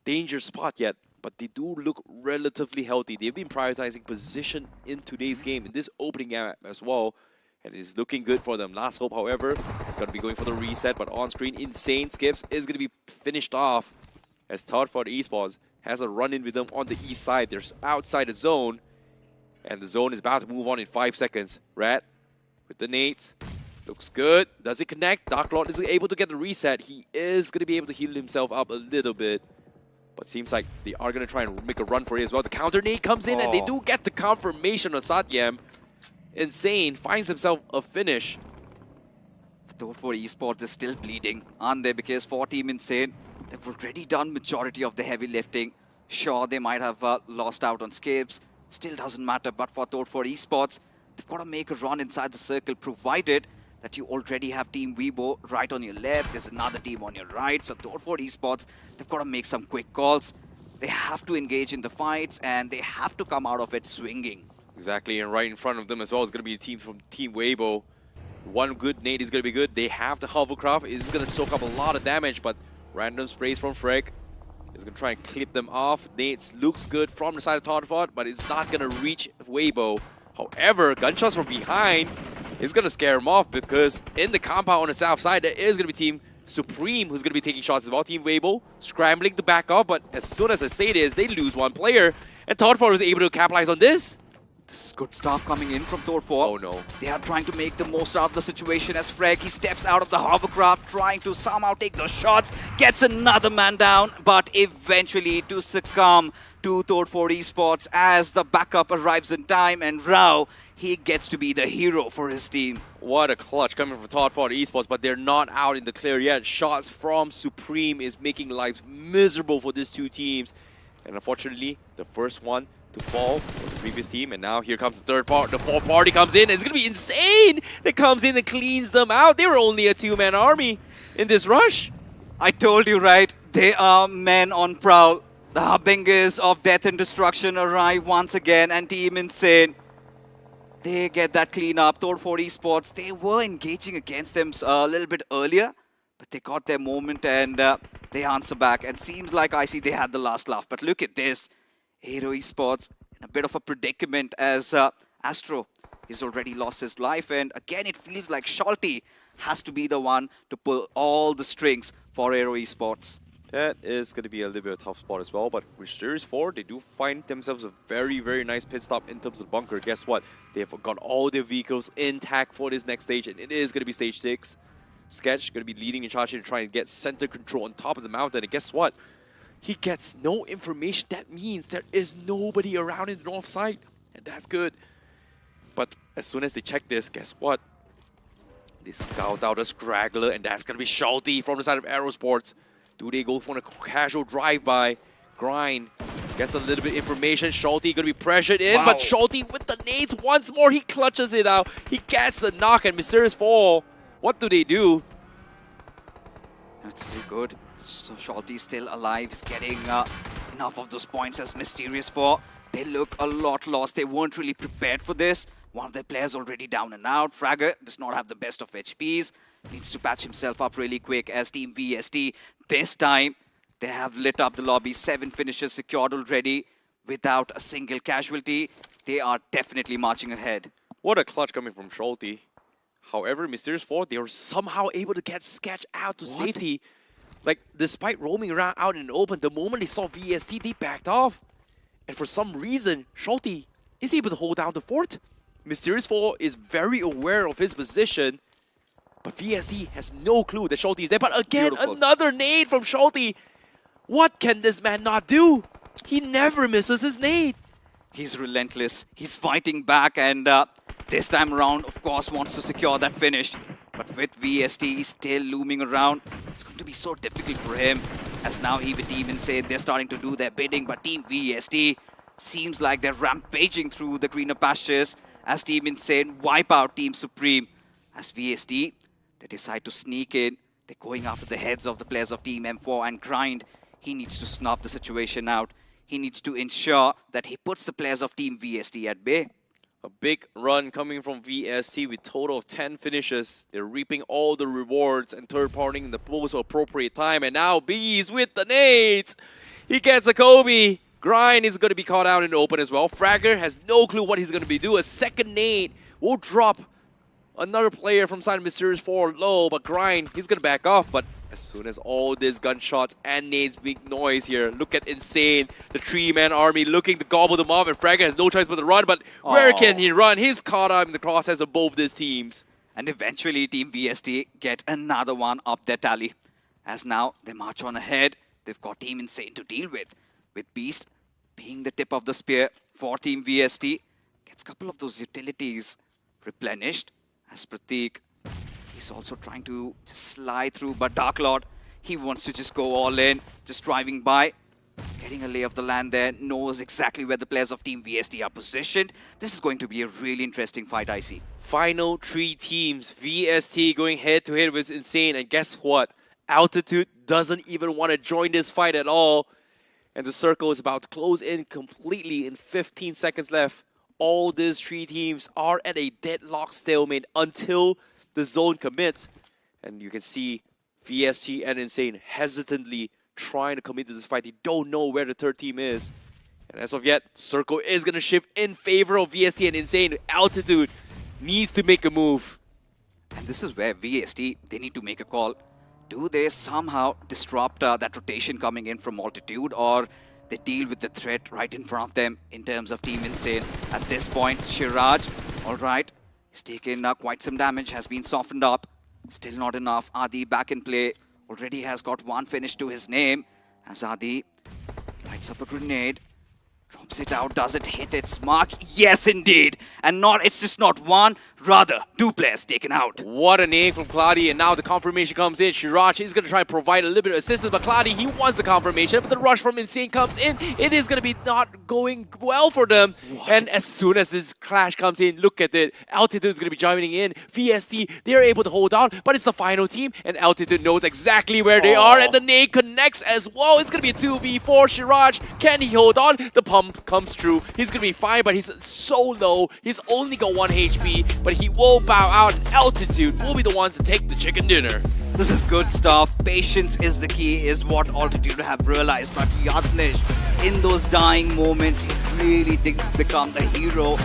A: danger spot yet, but they do look relatively healthy. They've been prioritizing position in today's game, in this opening map as well. And it's looking good for them. Last hope, however, is going to be going for the reset. But on screen, Insane Skips is going to be finished off as Todd for the Esports has a run-in with them on the east side. They're outside the zone. And the zone is about to move on in 5 seconds. Rat with the nades. Looks good. Does it connect? Dark Lord is able to get the reset. He is going to be able to heal himself up a little bit. But seems like they are going to try and make a run for it as well. The counter nade comes in and they do get the confirmation of Satyam. Insane finds himself a finish.
B: Though for esports, they're still bleeding, aren't they? Because for Team Insane, they've already done majority of the heavy lifting. Sure, they might have lost out on skips. Still doesn't matter. But for Thor for esports, they've got to make a run inside the circle, provided that you already have Team Weibo right on your left. There's another team on your right. So Thor for esports, they've got to make some quick calls. They have to engage in the fights, and they have to come out of it swinging.
A: Exactly, and right in front of them as well is going to be a team from Team Weibo. One good nade is going to be good. They have the hovercraft. It's going to soak up a lot of damage, but random sprays from Freg is going to try and clip them off. Nades looks good from the side of Todford, but it's not going to reach Weibo. However, gunshots from behind is going to scare him off because in the compound on the south side, there is going to be Team Supreme who's going to be taking shots as well. Team Weibo scrambling to back off, but as soon as I say this, they lose 1 player, and Todford was able to capitalize on this.
B: This is good stuff coming in from Thor 4.
A: Oh no.
B: They are trying to make the most out of the situation as Freg, he steps out of the hovercraft, trying to somehow take those shots, gets another man down, but eventually to succumb to Thor 4 esports as the backup arrives in time, and Rao, he gets to be the hero for his team.
A: What a clutch coming from Todd for Esports, but they're not out in the clear yet. Shots from Supreme is making lives miserable for these 2 teams. And unfortunately, the first one to fall was the previous team, and now here comes the third part. The 4th party comes in. It's going to be Insane that comes in and cleans them out. They were only a 2-man army in this rush.
B: I told you, right? They are men on prowl. The harbingers of death and destruction arrive once again, and Team Insane, they get that clean up. Thor 4 Esports, they were engaging against them a little bit earlier, but they got their moment and they answer back. And seems like I see they had the last laugh. But look at this. Aero Esports in a bit of a predicament as Astro, he's already lost his life. And again, it feels like Shalty has to be the one to pull all the strings for Aero Esports.
A: That is going to be a little bit of a tough spot as well, but with Series 4, they do find themselves a very, very nice pit stop in terms of the bunker. Guess what? They've got all their vehicles intact for this next stage, and it is going to be stage 6. Sketch going to be leading in charge here to try and get center control on top of the mountain, and guess what? He gets no information. That means there is nobody around in the north side, and that's good. But as soon as they check this, guess what? They scout out a straggler, and that's going to be Shalty from the side of Aerosports. Do they go for a casual drive-by? Grind gets a little bit information. Shalty going to be pressured in, but Shalty with the nades once more. He clutches it out. He gets the knock and Mysterious Fall. What do they do?
B: That's still good. So Shalty's still alive. He's getting enough of those points as Mysterious Fall. They look a lot lost. They weren't really prepared for this. One of their players already down and out. Fragger does not have the best of HPs. Needs to patch himself up really quick as Team VST. This time, they have lit up the lobby. 7 finishes secured already without a single casualty. They are definitely marching ahead.
A: What a clutch coming from Shalty. However, Mysterious 4, they were somehow able to get Sketch out to safety. Like, despite roaming around out in the open, the moment they saw VST, they backed off. And for some reason, Shalty is able to hold down the fort. Mysterious 4 is very aware of his position. But VST has no clue that Shalty is there. But again, another nade from Shalty. What can this man not do? He never misses his nade.
B: He's relentless. He's fighting back, and this time around, of course, wants to secure that finish. But with VST still looming around, it's going to be so difficult for him. As now even Team Insane, they're starting to do their bidding. But Team VST seems like they're rampaging through the greener pastures as Team Insane wipe out Team Supreme. As VST, they decide to sneak in. They're going after the heads of the players of Team M4 and Grind. He needs to snuff the situation out. He needs to ensure that he puts the players of Team VST at bay.
A: A big run coming from VST with total of 10 finishes. They're reaping all the rewards and third-partying in the most appropriate time. And now Bees with the nades. He gets a Kobe. Grind is going to be caught out in the open as well. Fragger has no clue what he's going to be doing. A second nade will drop another player from side of Mysterious 4 low, but Grind, he's going to back off. But as soon as all these gunshots and nades make noise here, look at Insane, the 3-man army looking to gobble them off, and Fragger has no choice but to run. But where can he run? He's caught up in the crosshairs of both these teams.
B: And eventually Team VST get another one up their tally. As now they march on ahead, they've got Team Insane to deal with Beast being the tip of the spear for Team VST. Gets a couple of those utilities replenished. As Prateek, he's also trying to just slide through, but Dark Lord, he wants to just go all in, just driving by, getting a lay of the land there, knows exactly where the players of Team VST are positioned. This is going to be a really interesting fight, I see.
A: Final 3 teams, VST going head-to-head with Insane, and guess what? Altitude doesn't even want to join this fight at all, and the circle is about to close in completely in 15 seconds left. All these 3 teams are at a deadlock stalemate until the zone commits. And you can see VST and Insane hesitantly trying to commit to this fight. They don't know where the third team is. And as of yet, circle is going to shift in favor of VST and Insane. Altitude needs to make a move.
B: And this is where VST, they need to make a call. Do they somehow disrupt that rotation coming in from altitude, or they deal with the threat right in front of them in terms of Team Insane? At this point, Shiraj, all right, he's taken quite some damage, has been softened up. Still not enough. Adi back in play. Already has got 1 finish to his name. As Adi lights up a grenade. Drops it out. Does it hit its mark? Yes, indeed. And it's just not one, rather two players taken out.
A: What a name from Claudia, and now the confirmation comes in. Shiraj is going to try and provide a little bit of assistance, but Claudia, he wants the confirmation, but the rush from Insane comes in. It is going to be not going well for them. And as soon as this clash comes in, look at it. Altitude is going to be joining in. VST, they're able to hold on, but it's the final team, and Altitude knows exactly where they are, and the nade connects as well. It's going to be a 2v4. Shiraj, can he hold on? The pump comes through. He's going to be fine, but he's so low. He's only got 1 HP, but he will bow out, and Altitude will be the ones to take the chicken dinner.
B: This is good stuff. Patience is the key, is what Altitude have realized. But Yadnish, in those dying moments, he really did become the hero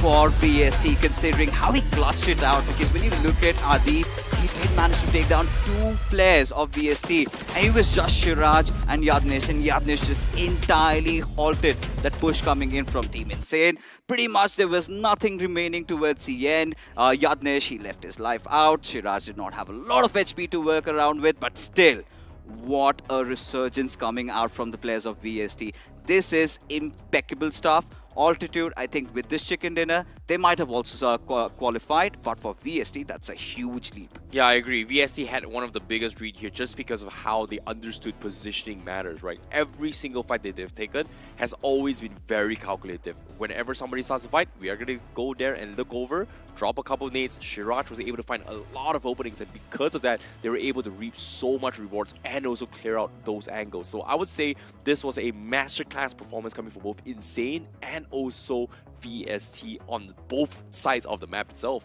B: for VST, considering how he clutched it out. Because when you look at Adi, he did manage to take down 2 players of VST, and it was just Shiraj and Yadnish just entirely halted that push coming in from Team Insane. Pretty much there was nothing remaining towards the end. Yadnish, he left his life out. Shiraj did not have a lot of HP to work around with, but still, what a resurgence coming out from the players of VST. This is impeccable stuff. Altitude, I think with this chicken dinner, they might have also qualified, but for VST, that's a huge leap.
A: Yeah, I agree. VST had one of the biggest read here just because of how they understood positioning matters, right? Every single fight that they've taken has always been very calculative. Whenever somebody starts a fight, we are going to go there and look over, drop a couple of nades. Shiraj was able to find a lot of openings, and because of that, they were able to reap so much rewards and also clear out those angles. So I would say this was a masterclass performance coming from both Insane and also VST on both sides of the map itself.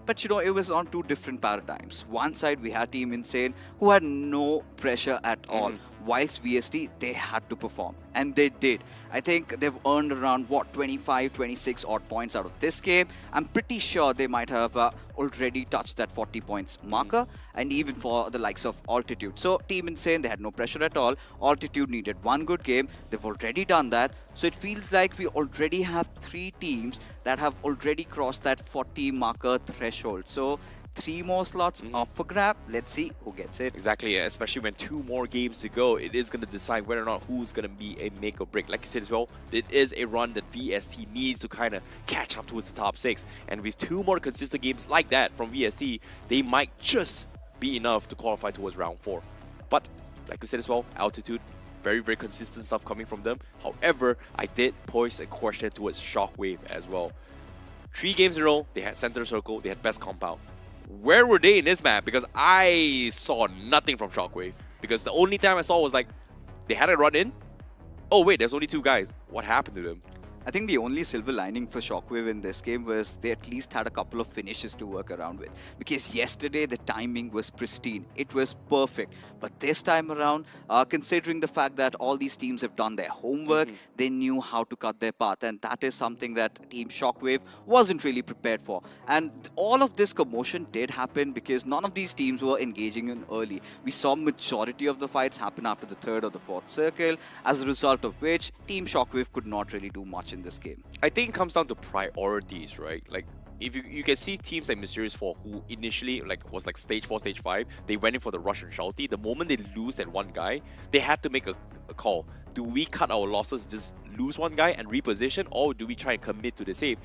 B: But you know, it was on 2 different paradigms. One side, we had Team Insane, who had no pressure at all. Whilst VST, they had to perform. And they did. I think they've earned around, 25, 26 odd points out of this game. I'm pretty sure they might have already touched that 40 points marker. And even for the likes of Altitude. So, Team Insane, they had no pressure at all. Altitude needed 1 good game. They've already done that. So, it feels like we already have 3 teams that have already crossed that 40 marker threshold. So, 3 more slots up for grab. Let's see who gets it.
A: Exactly, especially when 2 more games to go, it is going to decide whether or not who's going to be a make or break. Like you said as well, it is a run that VST needs to kind of catch up towards the top 6. And with 2 more consistent games like that from VST, they might just be enough to qualify towards round 4. But like you said as well, Altitude, very, very consistent stuff coming from them. However, I did pose a question towards Shockwave as well. 3 games in a row, they had Center Circle, they had Best Compound. Where were they in this map? Because I saw nothing from Shockwave. Because the only time I saw was like, they had a run in. Oh wait, there's only 2 guys. What happened to them?
B: I think the only silver lining for Shockwave in this game was they at least had a couple of finishes to work around with. Because yesterday the timing was pristine. It was perfect. But this time around, considering the fact that all these teams have done their homework, they knew how to cut their path. And that is something that Team Shockwave wasn't really prepared for. And all of this commotion did happen because none of these teams were engaging in early. We saw majority of the fights happen after the 3rd or the 4th circle, as a result of which Team Shockwave could not really do much in this game.
A: I think it comes down to priorities, right? Like, if you can see teams like Mysterious 4 who initially was like stage 4, stage 5, they went in for the Russian Shouty. The moment they lose that one guy, they had to make a call. Do we cut our losses, just lose one guy and reposition, or do we try and commit to the save?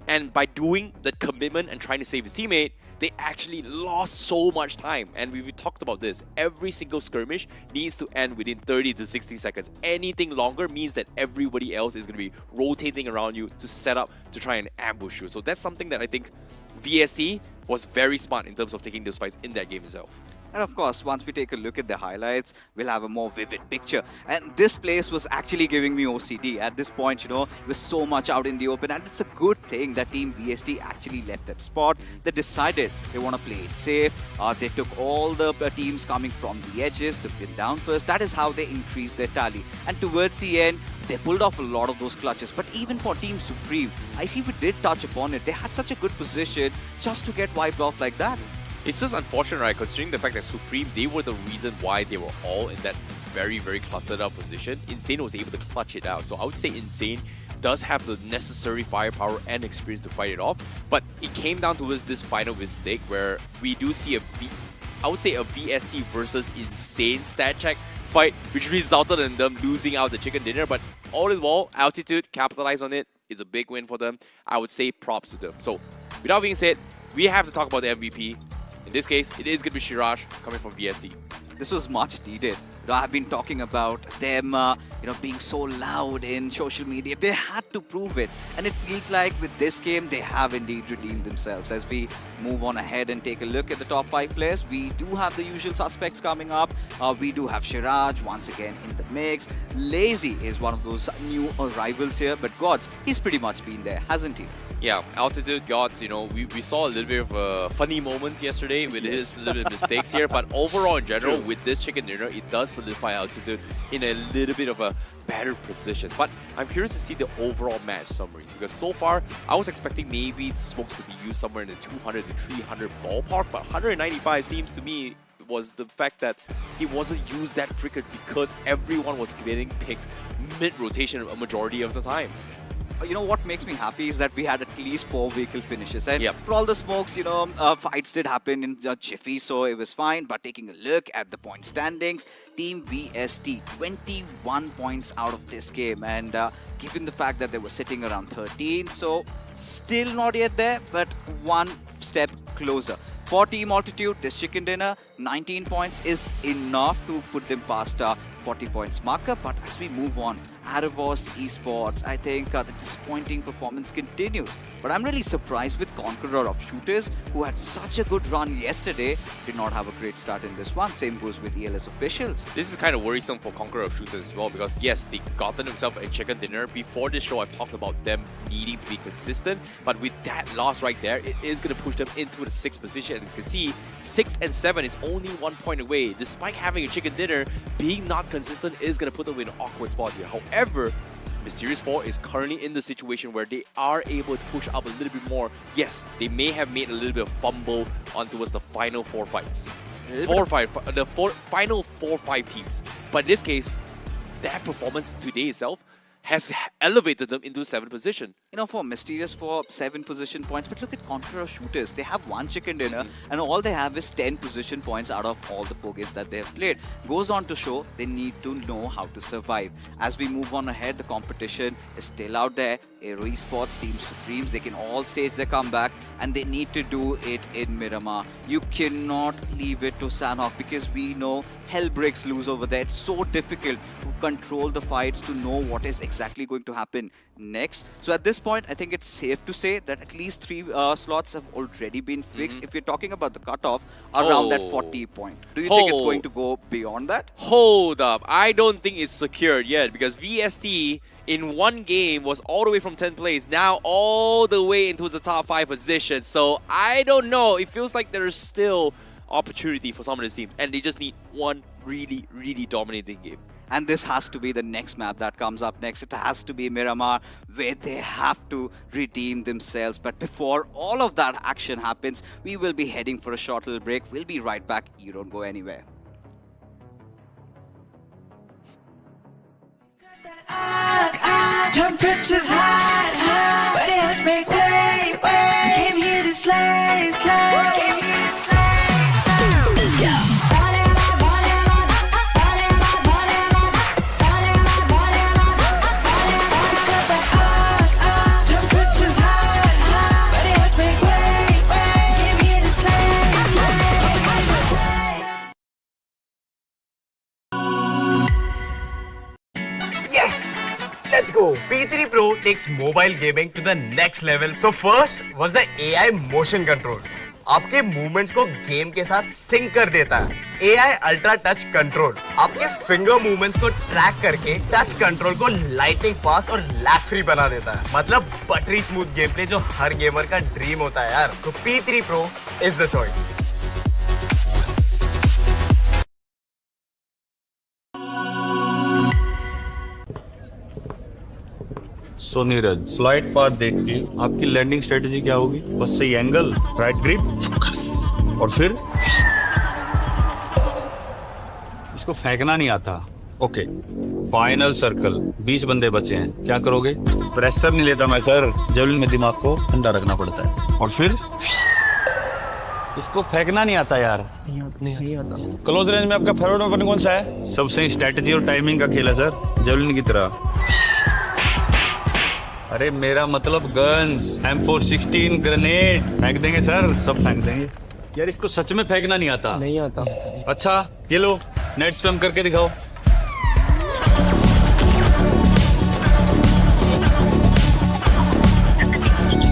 A: And by doing that commitment and trying to save his teammate, they actually lost so much time. And we talked about this. Every single skirmish needs to end within 30 to 60 seconds. Anything longer means that everybody else is going to be rotating around you to set up to try and ambush you. So that's something that I think VST was very smart in terms of taking those fights in that game itself.
B: And of course, once we take a look at the highlights, we'll have a more vivid picture. And this place was actually giving me OCD. At this point, you know, it was so much out in the open. And it's a good thing that Team VST actually left that spot. They decided they want to play it safe. They took all the teams coming from the edges, took them down first. That is how they increased their tally. And towards the end, they pulled off a lot of those clutches. But even for Team Supreme, I see we did touch upon it. They had such a good position just to get wiped off like that.
A: It's just unfortunate, right, considering the fact that Supreme, they were the reason why they were all in that very, very clustered up position. Insane was able to clutch it out. So I would say Insane does have the necessary firepower and experience to fight it off. But it came down towards this final mistake where we do see I would say a VST versus Insane stat check fight, which resulted in them losing out the chicken dinner. But all in all, Altitude capitalized on it. It's a big win for them. I would say props to them. So, without being said, we have to talk about the MVP. In this case, it is going to be Shiraj coming from VSC.
B: This was much needed. I've been talking about them, being so loud in social media. They had to prove it. And it feels like with this game, they have indeed redeemed themselves. As we move on ahead and take a look at the top 5 players, we do have the usual suspects coming up. We do have Shiraj once again in the mix. Lazy is one of those new arrivals here. But Gods, he's pretty much been there, hasn't he?
A: Yeah, Altitude Gods, we saw a little bit of funny moments yesterday with his little mistakes here. But overall, in general, with this chicken dinner, it does solidify Altitude in a little bit of a better position. But I'm curious to see the overall match summaries, because so far I was expecting maybe the smokes to be used somewhere in the 200 to 300 ballpark, but 195 seems to me was the fact that it wasn't used that frequent because everyone was getting picked mid-rotation a majority of the time.
B: You know what makes me happy is that we had at least 4 vehicle finishes, and
A: Yep.
B: for all the smokes, fights did happen in jiffy, so it was fine. But taking a look at the point standings, Team VST 21 points out of this game, and given the fact that they were sitting around 13, so still not yet there, but one step closer. For Team Altitude, this chicken dinner, 19 points is enough to put them past 40 points marker. But as we move on, Aravos Esports, I think the disappointing performance continues. But I'm really surprised with Conqueror of Shooters, who had such a good run yesterday, did not have a great start in this one. Same goes with ELS officials.
A: This is kind of worrisome for Conqueror of Shooters as well, because yes, they gotten themselves a chicken dinner. Before this show, I've talked about them needing to be consistent, but with that loss right there, it is going to push them into the 6th position. And you can see 6 and 7 is only 1 point away. Despite having a chicken dinner, being not consistent is going to put them in an awkward spot here. However, Mysterious 4 is currently in the situation where they are able to push up a little bit more. Yes, they may have made a little bit of fumble on towards the final 4 fights. Final 4-5 teams. But in this case, that performance today itself has elevated them into 7th position.
B: For Mysterious for 7 position points, but look at Conqueror Shooters. They have 1 chicken dinner, and all they have is 10 position points out of all the 4 games that they have played. Goes on to show they need to know how to survive. As we move on ahead, the competition is still out there. Aero Esports, Team Supremes, they can all stage their comeback, and they need to do it in Miramar. You cannot leave it to Sanhok, because we know hell breaks loose over there. It's so difficult to control the fights, to know what is exactly going to happen next. So at this point, I think it's safe to say that at least 3 slots have already been fixed. If you're talking about the cutoff around that 40 point, do you think it's going to go beyond that?
A: Hold up, I don't think it's secured yet, because VST in one game was all the way from 10th place, now all the way into the top 5 position. So I don't know, it feels like there's still opportunity for some of this team, and they just need one really, really dominating game.
B: And this has to be the next map that comes up next. It has to be Miramar, where they have to redeem themselves. But before all of that action happens, we will be heading for a short little break. We'll be right back. You don't go anywhere.
C: Temperatures hot, but it make way. We came here to slay, slay. Let's go.
D: Let's go! P3 Pro takes mobile gaming to the next level. So first was the AI motion control. आपके movements को game के साथ sink कर देता है. AI ultra touch control आपके finger movements को track करके टच कंट्रोल को लाइटिंग फास्ट और लैग फ्री बना देता है. मतलब बटरी स्मूथ गेम प्ले जो हर गेमर का ड्रीम होता है यार. तो P3 Pro is the choice.
E: So Neeraj, flight path देख के आपकी लैंडिंग स्ट्रेटेजी क्या होगी? बस सही एंगल, राइट ग्रिप, फोकस, और फिर इसको फेंकना नहीं आता. ओके, फाइनल सर्कल, 20 बंदे बचे हैं, क्या करोगे? प्रेशर नहीं लेता मैं सर, जेवलिन में दिमाग को ठंडा रखना पड़ता है. और फिर इसको फेंकना नहीं आता यार।
F: नहीं आता।
E: क्लोज रेंज में आपका फेवरेट वेपन कौन सा है? सबसे स्ट्रेटजी और टाइमिंग का खेल है सर, जेवलिन की तरह। अरे मेरा मतलब गन्स, M416 ग्रेनेड फेंक देंगे सर, सब फेंक देंगे। यार इसको सच में फेंकना नहीं आता।
F: नहीं आता।
E: अच्छा ये लो, नेट स्पैम करके दिखाओ।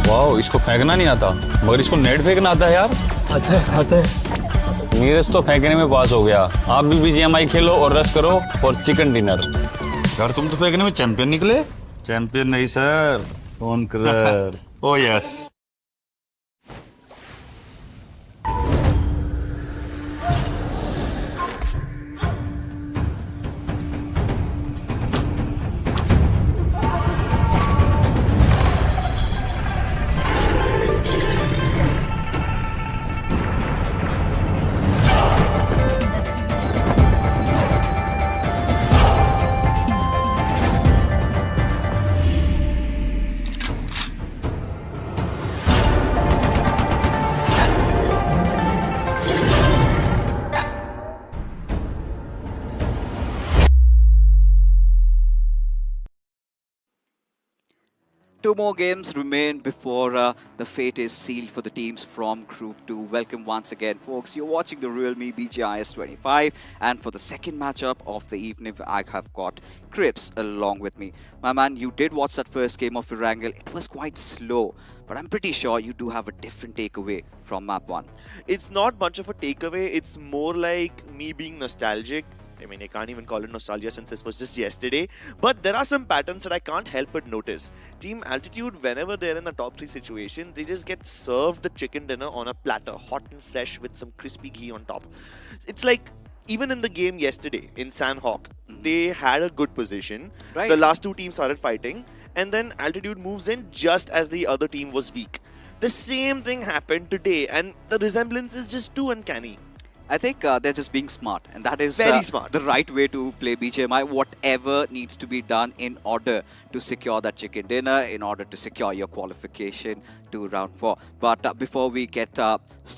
E: वाओ, इसको फेंकना नहीं आता मगर इसको नेट फेंकना आता है यार।
F: आता है।
E: नीरज तो फेंकने में पास हो गया। आप भी BGMI खेलो और रश करो और चिकन डिनर। यार तुम तो फेंकने में चैंपियन निकले। चैंपियन नहीं sir, conqueror. O yes.
B: Two more games remain before the fate is sealed for the teams from Group 2. Welcome once again, folks. You're watching the realme BGIS 25, and for the second matchup of the evening, I have got Crips along with me. My man, you did watch that first game of Erangel. It was quite slow, but I'm pretty sure you do have a different takeaway from map 1.
G: It's not much of a takeaway, it's more like me being nostalgic. I mean, I can't even call it nostalgia since this was just yesterday. But there are some patterns that I can't help but notice. Team Altitude, whenever they're in the top 3 situation, they just get served the chicken dinner on a platter, hot and fresh with some crispy ghee on top. It's like, even in the game yesterday, in Sanhok, they had a good position.
B: Right.
G: The last two teams started fighting. And then Altitude moves in just as the other team was weak. The same thing happened today. And the resemblance is just too uncanny.
B: I think they're just being smart, and that is
G: Very smart.
B: the right way to play BGMI. Whatever needs to be done in order to secure that chicken dinner, in order to secure your qualification to round 4. But before we get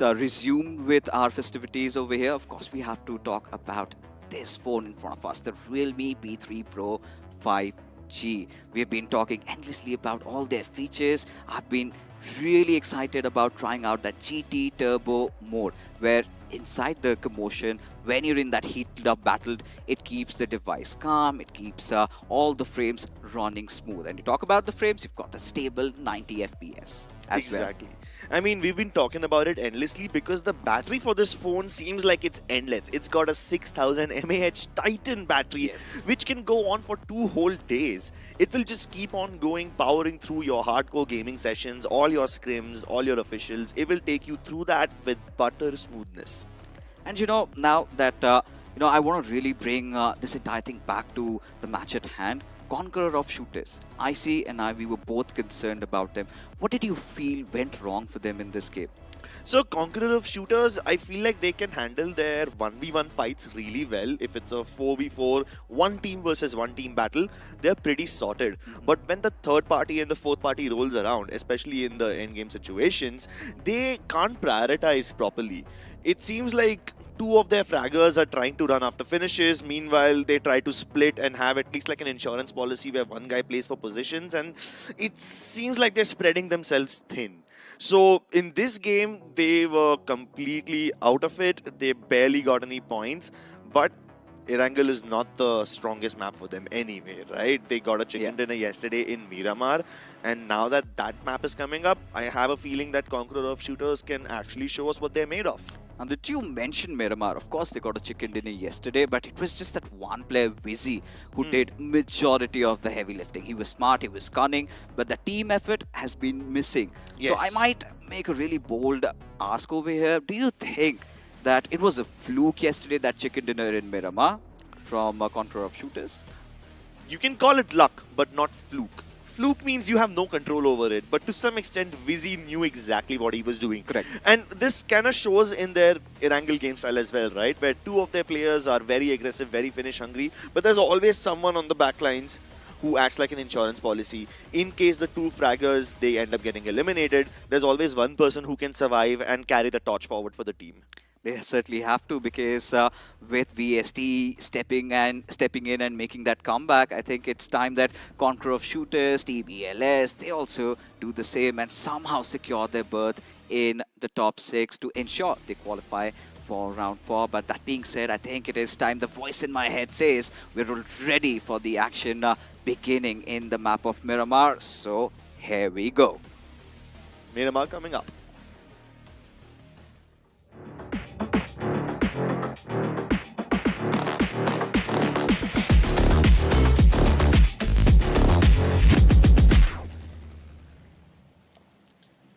B: resumed with our festivities over here, of course, we have to talk about this phone in front of us, the Realme B3 Pro 5G. We have been talking endlessly about all their features. I've been really excited about trying out that GT Turbo mode, where inside the commotion, when you're in that heated up battle, it keeps the device calm, it keeps all the frames running smooth. And you talk about the frames, you've got the stable 90 FPS as
G: Exactly. I mean, we've been talking about it endlessly because the battery for this phone seems like it's endless. It's got a 6000 mAh Titan battery, which can go on for 2 whole days. It will just keep on going, powering through your hardcore gaming sessions, all your scrims, all your officials. It will take you through that with butter smoothness.
B: And you know, now that I want to really bring this entire thing back to the match at hand. Conqueror of shooters, IC and I, we were both concerned about them. What did you feel went wrong for them in this game?
G: So, Conqueror of shooters, I feel like they can handle their 1v1 fights really well. If it's a 4v4, one team versus one team battle, they're pretty sorted. But when the third party and the fourth party rolls around, especially in the endgame situations, they can't prioritize properly. It seems like 2 of their fraggers are trying to run after finishes. Meanwhile, they try to split and have at least like an insurance policy where one guy plays for positions, and it seems like they're spreading themselves thin. So in this game, they were completely out of it. They barely got any points, but Erangel is not the strongest map for them anyway, right? They got a chicken dinner yesterday in Miramar, and now that that map is coming up, I have a feeling that Conqueror of Shooters can actually show us what they're made of.
B: And did you mention Miramar? Of course, they got a chicken dinner yesterday, but it was just that one player, Vizzy, who did majority of the heavy lifting. He was smart, he was cunning, but the team effort has been missing.
G: Yes.
B: So I might make a really bold ask over here. Do you think that it was a fluke yesterday, that chicken dinner in Miramar from Conqueror of Shooters?
G: You can call it luck, but not fluke. Fluke means you have no control over it, but to some extent, Vizzy knew exactly what he was doing.
B: Correct.
G: And this kind of shows in their Erangel game style as well, right? Where 2 of their players are very aggressive, very finish hungry, but there's always someone on the back lines who acts like an insurance policy. In case the two fraggers, they end up getting eliminated, there's always one person who can survive and carry the torch forward for the team.
B: They certainly have to, because with VST stepping in and making that comeback, I think it's time that Conqueror of Shooters, TBLS, they also do the same and somehow secure their berth in the top 6 to ensure they qualify for round 4. But that being said, I think it is time. The voice in my head says we're all ready for the action beginning in the map of Miramar. So here we go.
G: Miramar coming up.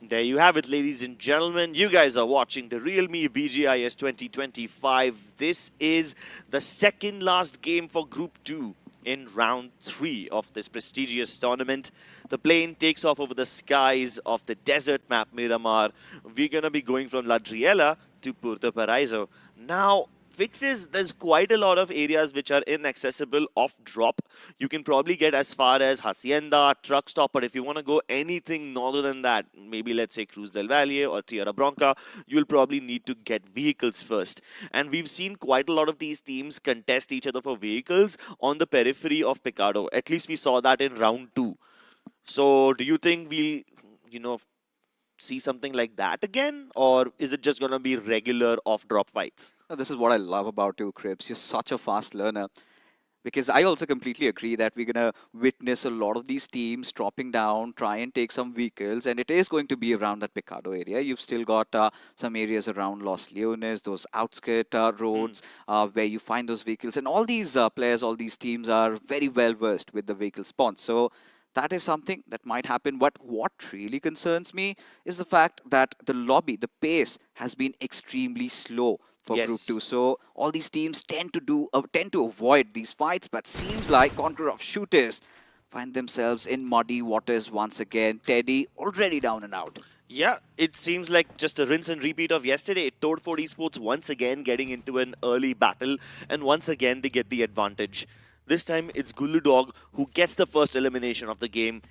G: There you have it, ladies and gentlemen. You guys are watching the realme BGIS 2025. This is the second last game for Group 2 in round 3 of this prestigious tournament. The plane takes off over the skies of the desert map Miramar. We're going to be going from La Driela to Puerto Paraiso. Now, fixes, there's quite a lot of areas which are inaccessible off drop. You can probably get as far as Hacienda, Truck Stop, but if you want to go anything northern than that, maybe let's say Cruz del Valle or Tierra Bronca, you'll probably need to get vehicles first. And we've seen quite a lot of these teams contest each other for vehicles on the periphery of Picado. At least we saw that in round 2. So do you think we'll, see something like that again? Or is it just going to be regular off-drop fights?
B: Now, this is what I love about you, Cripps. You're such a fast learner. Because I also completely agree that we're going to witness a lot of these teams dropping down, try and take some vehicles, and it is going to be around that Picado area. You've still got some areas around Los Leones, those outskirt roads where you find those vehicles. And all these players, all these teams are very well versed with the vehicle spawns. So that is something that might happen. But what really concerns me is the fact that the lobby, the pace has been extremely slow for Group 2. So all these teams tend to avoid these fights, but seems like Conqueror of Shooters find themselves in muddy waters once again. Teddy already down and out.
G: Yeah, it seems like just a rinse and repeat of yesterday. Toadford Esports once again getting into an early battle, and once again they get the advantage. This time it's Gulu Dog who gets the first elimination of the game,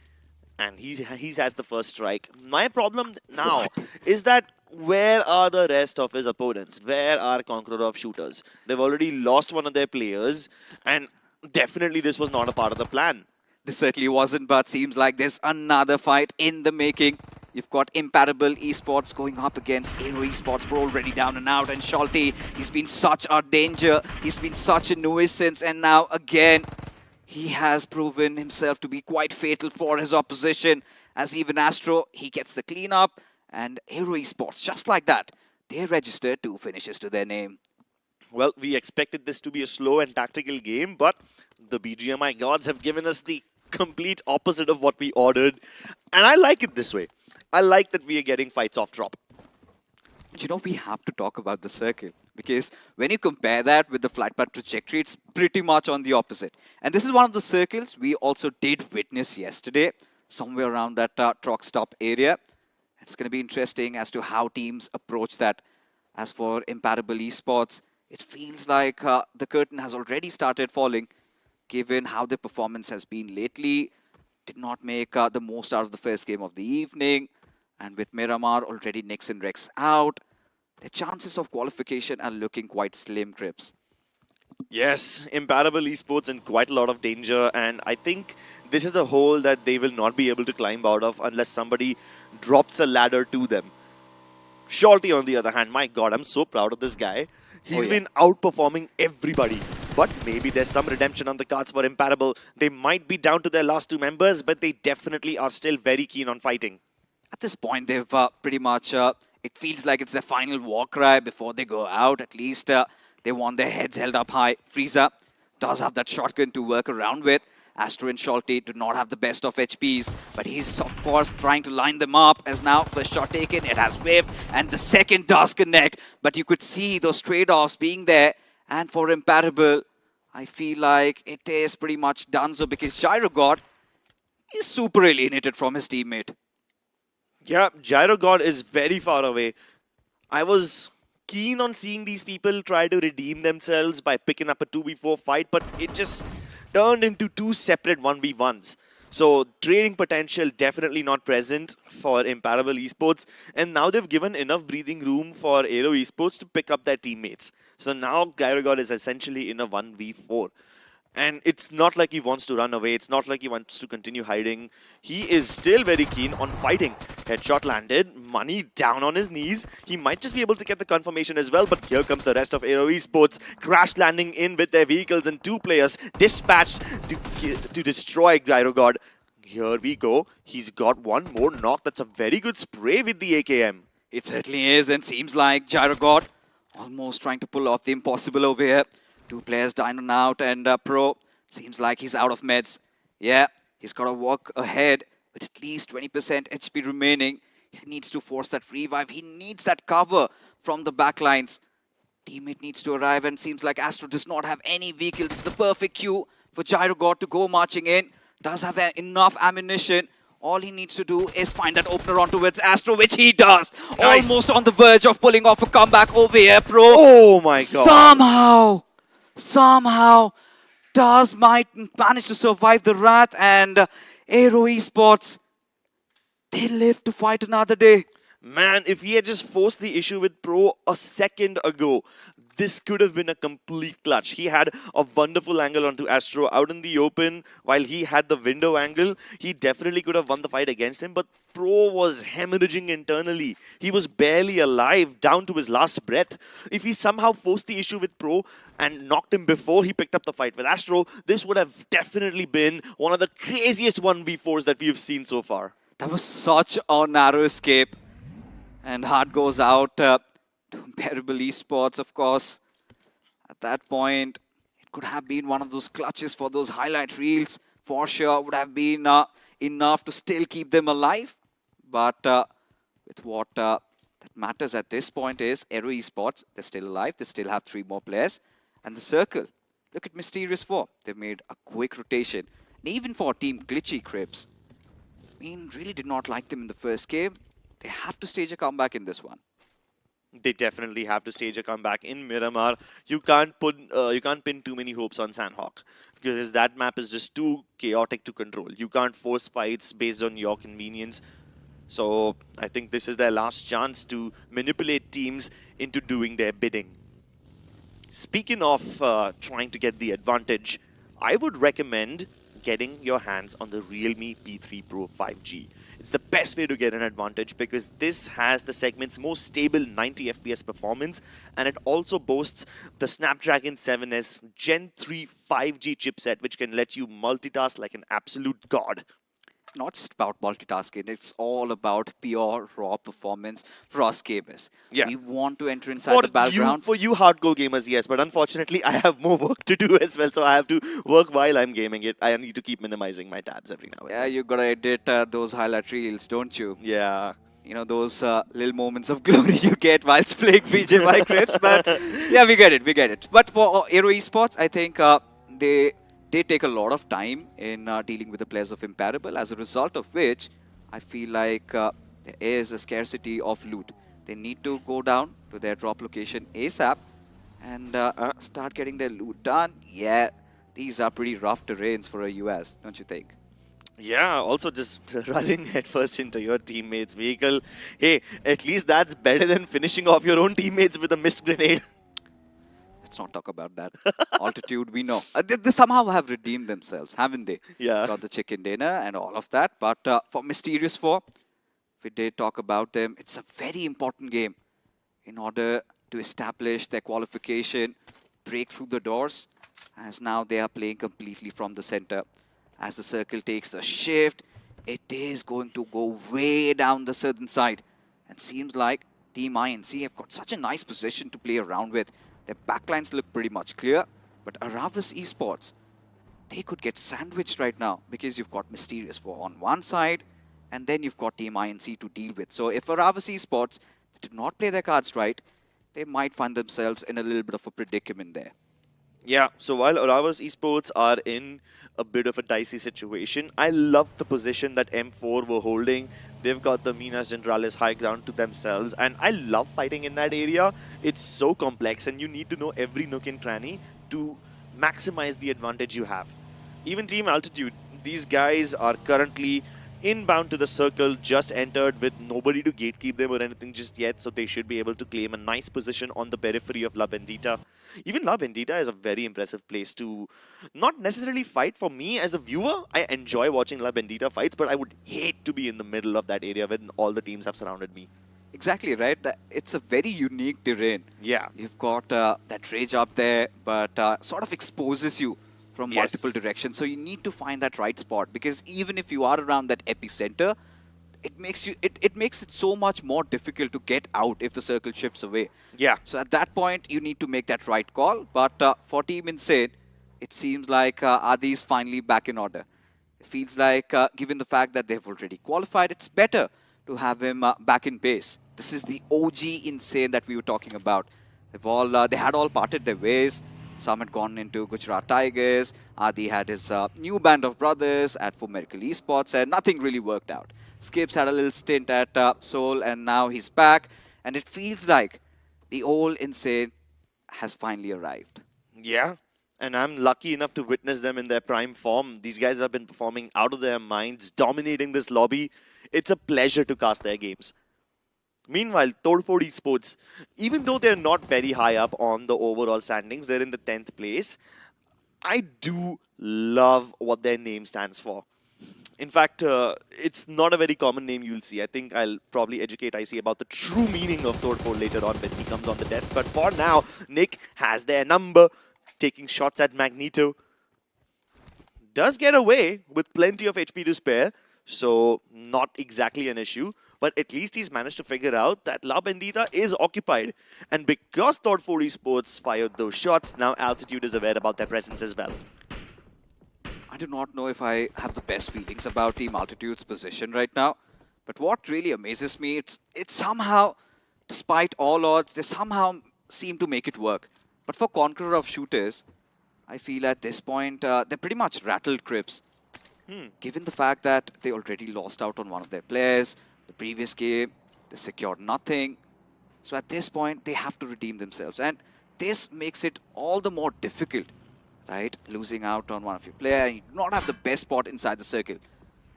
G: and he has the first strike. My problem now is that where are the rest of his opponents? Where are Conqueror of Shooters? They've already lost one of their players, and definitely this was not a part of the plan.
B: This certainly wasn't, but seems like there's another fight in the making. You've got Imparable Esports going up against Aero Esports. We're already down and out. And Shalty, he's been such a danger. He's been such a nuisance. And now again, he has proven himself to be quite fatal for his opposition. As even Astro, he gets the cleanup. And Aero Esports, just like that, they registered 2 finishes to their name.
G: Well, we expected this to be a slow and tactical game, but the BGMI gods have given us the complete opposite of what we ordered. And I like it this way. I like that we are getting fights off drop.
B: But we have to talk about the circle. Because when you compare that with the flight path trajectory, it's pretty much on the opposite. And this is one of the circles we also did witness yesterday, somewhere around that truck stop area. It's going to be interesting as to how teams approach that. As for Imparable Esports, it feels like the curtain has already started falling, given how their performance has been lately. Did not make the most out of the first game of the evening. And with Miramar already Nix and Rex out, the chances of qualification are looking quite slim, Crips.
G: Yes, Imparable Esports in quite a lot of danger, and I think this is a hole that they will not be able to climb out of unless somebody drops a ladder to them. Shalty, on the other hand, my god, I'm so proud of this guy. He's been outperforming everybody. But maybe there's some redemption on the cards for Imparable. They might be down to their last 2 members, but they definitely are still very keen on fighting.
B: At this point, they've pretty much, it feels like it's their final war cry before they go out. At least they want their heads held up high. Frieza does have that shotgun to work around with. Astro and Shalty do not have the best of HPs, but he's, of course, trying to line them up. As now, first shot taken, it has whiffed, and the second does connect. But you could see those trade-offs being there. And for Imparable, I feel like it is pretty much done so, because Gyro God is super alienated from his teammate.
G: Yeah, Gyro God is very far away. I was keen on seeing these people try to redeem themselves by picking up a 2v4 fight, but it just turned into two separate 1v1s. So trading potential definitely not present for Imparable Esports, and now they've given enough breathing room for Aero Esports to pick up their teammates. So now Gyrogod is essentially in a 1v4. And it's not like he wants to run away. It's not like he wants to continue hiding. He is still very keen on fighting. Headshot landed. Money down on his knees. He might just be able to get the confirmation as well. But here comes the rest of Aero Esports. Crash landing in with their vehicles and two players dispatched to destroy Gyrogod. Here we go. He's got one more knock. That's a very good spray with the AKM.
B: It certainly is, and seems like Gyrogod almost trying to pull off the impossible over here. Two players down out, and Pro seems like he's out of meds. Yeah, he's got to walk ahead with at least 20% HP remaining. He needs to force that revive. He needs that cover from the backlines. Teammate needs to arrive, and seems like Astro does not have any vehicles. It's the perfect cue for Gyrogod to go marching in. Does have enough ammunition. All he needs to do is find that opener onto its Astro, which he does.
G: Nice.
B: Almost on the verge of pulling off a comeback over here, Pro.
G: Oh my god.
B: Somehow does might manage to survive the wrath, and Aero Esports, they live to fight another day.
G: Man, if he had just forced the issue with Pro a second ago, this could have been a complete clutch. He had a wonderful angle onto Astro out in the open while he had the window angle. He definitely could have won the fight against him, but Pro was hemorrhaging internally. He was barely alive, down to his last breath. If he somehow forced the issue with Pro and knocked him before he picked up the fight with Astro, this would have definitely been one of the craziest 1v4s that we've seen so far.
B: That was such a narrow escape. And heart goes out to Imparable Esports, of course. At that point, it could have been one of those clutches for those highlight reels. For sure, would have been enough to still keep them alive. But with what that matters at this point is Aero Esports, they're still alive. They still have 3 more players. And the circle, look at Mysterious 4. They've made a quick rotation. And even for Team Glitchy Cribs, I mean, really did not like them in the first game. They have to stage a comeback in this one.
G: They definitely have to stage a comeback in Miramar. You can't pin too many hopes on Sanhok because that map is just too chaotic to control. You can't force fights based on your convenience. So I think this is their last chance to manipulate teams into doing their bidding. Speaking of trying to get the advantage, I would recommend getting your hands on the Realme P3 Pro 5G. It's the best way to get an advantage because this has the segment's most stable 90 FPS performance, and it also boasts the Snapdragon 7S Gen 3 5G chipset, which can let you multitask like an absolute god.
B: Not just about multitasking, it's all about pure raw performance for us gamers.
G: Yeah.
B: We want to enter inside the battleground.
G: For you hardcore gamers, yes, but unfortunately I have more work to do as well, so I have to work while I'm gaming it. I need to keep minimizing my tabs every now and
B: Yeah,
G: then.
B: you gotta edit those highlight reels, don't you?
G: Yeah.
B: You know, those little moments of glory you get whilst playing BGMI Crips, but yeah, we get it. But for Aero Esports, I think they take a lot of time in dealing with the players of Imparable, as a result of which I feel like there is a scarcity of loot. They need to go down to their drop location ASAP and start getting their loot done. Yeah, these are pretty rough terrains for a US, don't you think?
G: Yeah, also just running headfirst into your teammate's vehicle. Hey, at least that's better than finishing off your own teammates with a missed grenade.
B: Let's not talk about that. Altitude, we know. They somehow have redeemed themselves, haven't they?
G: Yeah.
B: Got the chicken dinner and all of that. But for Mysterious 4, if we did talk about them, it's a very important game in order to establish their qualification, break through the doors, as now they are playing completely from the center. As the circle takes the shift, it is going to go way down the southern side. And seems like Team INC have got such a nice position to play around with. Their backlines look pretty much clear, but Aravis Esports, they could get sandwiched right now because you've got Mysterious 4 on one side, and then you've got Team INC to deal with. So if Aravis Esports did not play their cards right, they might find themselves in a little bit of a predicament there.
G: Yeah, so while Aravis Esports are in a bit of a dicey situation, I love the position that M4 were holding. They've got the Minas Generalis high ground to themselves, and I love fighting in that area. It's so complex, and you need to know every nook and cranny to maximize the advantage you have. even Team Altitude, these guys are currently inbound to the circle, just entered with nobody to gatekeep them or anything just yet, so they should be able to claim a nice position on the periphery of La Bendita. Even La Bendita is a very impressive place to not necessarily fight. For me as a viewer, I enjoy watching La Bendita fights, but I would hate to be in the middle of that area when all the teams have surrounded me.
B: Exactly, right? It's a very unique terrain.
G: Yeah.
B: You've got that ridge up there, but sort of exposes you from
G: Yes.
B: multiple directions. So you need to find that right spot, because even if you are around that epicenter, it makes it so much more difficult to get out if the circle shifts away.
G: Yeah.
B: So at that point, you need to make that right call. But for Team Insane, it seems like Adi is finally back in order. It feels like, given the fact that they've already qualified, it's better to have him back in base. This is the OG Insane that we were talking about. They had all parted their ways. Some had gone into Gujarat Tigers. Adi had his new band of brothers at For Miracle Esports, and nothing really worked out. Skips had a little stint at Seoul, and now he's back. And it feels like the old Insane has finally arrived.
G: Yeah, and I'm lucky enough to witness them in their prime form. These guys have been performing out of their minds, dominating this lobby. It's a pleasure to cast their games. Meanwhile, Todford Esports, even though they're not very high up on the overall standings, they're in the 10th place. I do love what their name stands for. In fact, it's not a very common name you'll see. I think I'll probably educate IC about the true meaning of Todford later on when he comes on the desk. But for now, Nick has their number, taking shots at Magneto. Does get away with plenty of HP to spare, so not exactly an issue. But at least he's managed to figure out that La Bendita is occupied. And because Todford Esports fired those shots, now Altitude is aware about their presence as well.
B: I do not know if I have the best feelings about Team Altitude's position right now. But what really amazes me, it's somehow, despite all odds, they somehow seem to make it work. But for Conqueror of Shooters, I feel at this point, they're pretty much rattled Crips. Given the fact that they already lost out on one of their players, the previous game, they secured nothing. So at this point, they have to redeem themselves. And this makes it all the more difficult, right? Losing out on one of your players, and you do not have the best spot inside the circle.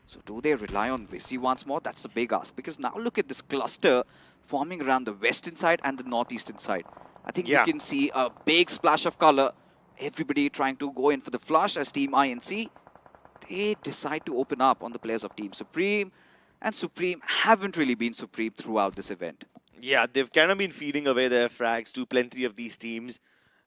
B: So do they rely on Visi once more? That's the big ask. Because now look at this cluster forming around the western side and the northeastern side. I think you can see a big splash of color. Everybody trying to go in for the flush as Team INC. They decide to open up on the players of Team Supreme. And Supreme haven't really been Supreme throughout this event.
G: Yeah, they've kind of been feeding away their frags to plenty of these teams.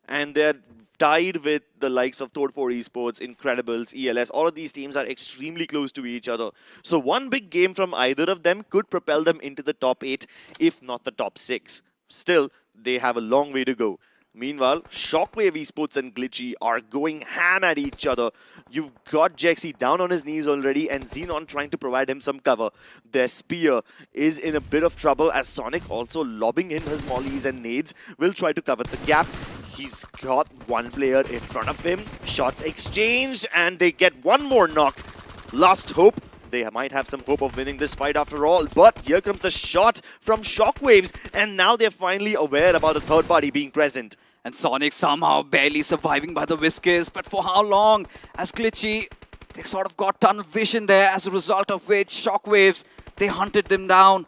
G: And they're tied with the likes of Todford Esports, Incredibles, ELS. All of these teams are extremely close to each other. So one big game from either of them could propel them into the top 8, if not the top 6. Still, they have a long way to go. Meanwhile, Shockwave Esports and Glitchy are going ham at each other. You've got Jexy down on his knees already and Xenon trying to provide him some cover. Their spear is in a bit of trouble as Sonic, also lobbing in his mollies and nades, will try to cover the gap. He's got one player in front of him. Shots exchanged and they get one more knock. Last hope. They might have some hope of winning this fight after all, but here comes the shot from Shockwaves, and now they're finally aware about a third party being present.
B: And Sonic somehow barely surviving by the whiskers, but for how long? As Glitchy, they sort of got tunnel vision there, as a result of which Shockwaves, they hunted them down.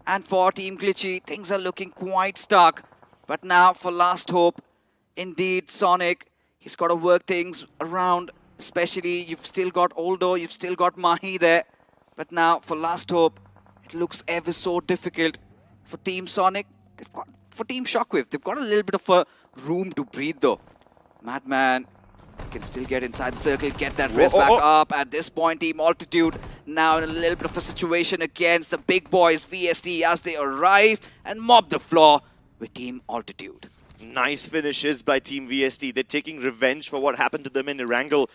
B: And for Team Glitchy, things are looking quite stuck. But now for last hope, indeed Sonic, he's got to work things around. Especially, you've still got Oldo, you've still got Mahi there. But now, for last hope, it looks ever so difficult. For Team Sonic, for Team Shockwave, they've got a little bit of a room to breathe though. Madman can still get inside the circle, get that res back up. At this point, Team Altitude now in a little bit of a situation against the big boys, VST, as they arrive and mob the floor with Team Altitude.
G: Nice finishes by Team VST. They're taking revenge for what happened to them in Erangel.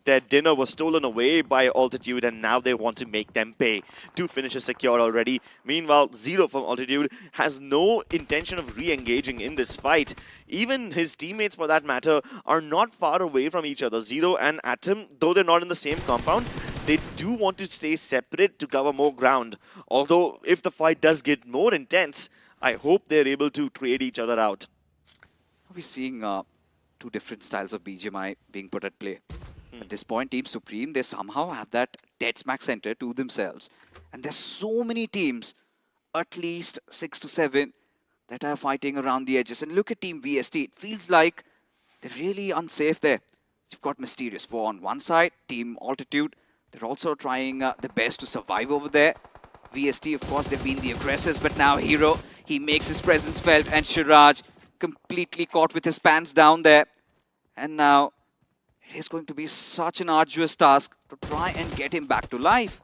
G: Their dinner was stolen away by Altitude, and now they want to make them pay. 2 finishes secured already. Meanwhile, Zero from Altitude has no intention of re-engaging in this fight. Even his teammates, for that matter, are not far away from each other. Zero and Atom, though they're not in the same compound, they do want to stay separate to cover more ground. Although, if the fight does get more intense, I hope they're able to trade each other out.
B: We're seeing two different styles of BGMI being put at play. At this point, Team Supreme, they somehow have that dead smack center to themselves. And there's so many teams, at least 6 to 7, that are fighting around the edges. And look at Team VST. It feels like they're really unsafe there. You've got Mysterious 4 on one side, Team Altitude. They're also trying their best to survive over there. VST, of course, they've been the aggressors, but now Hero, he makes his presence felt, and Shiraj completely caught with his pants down there. And now it is going to be such an arduous task to try and get him back to life.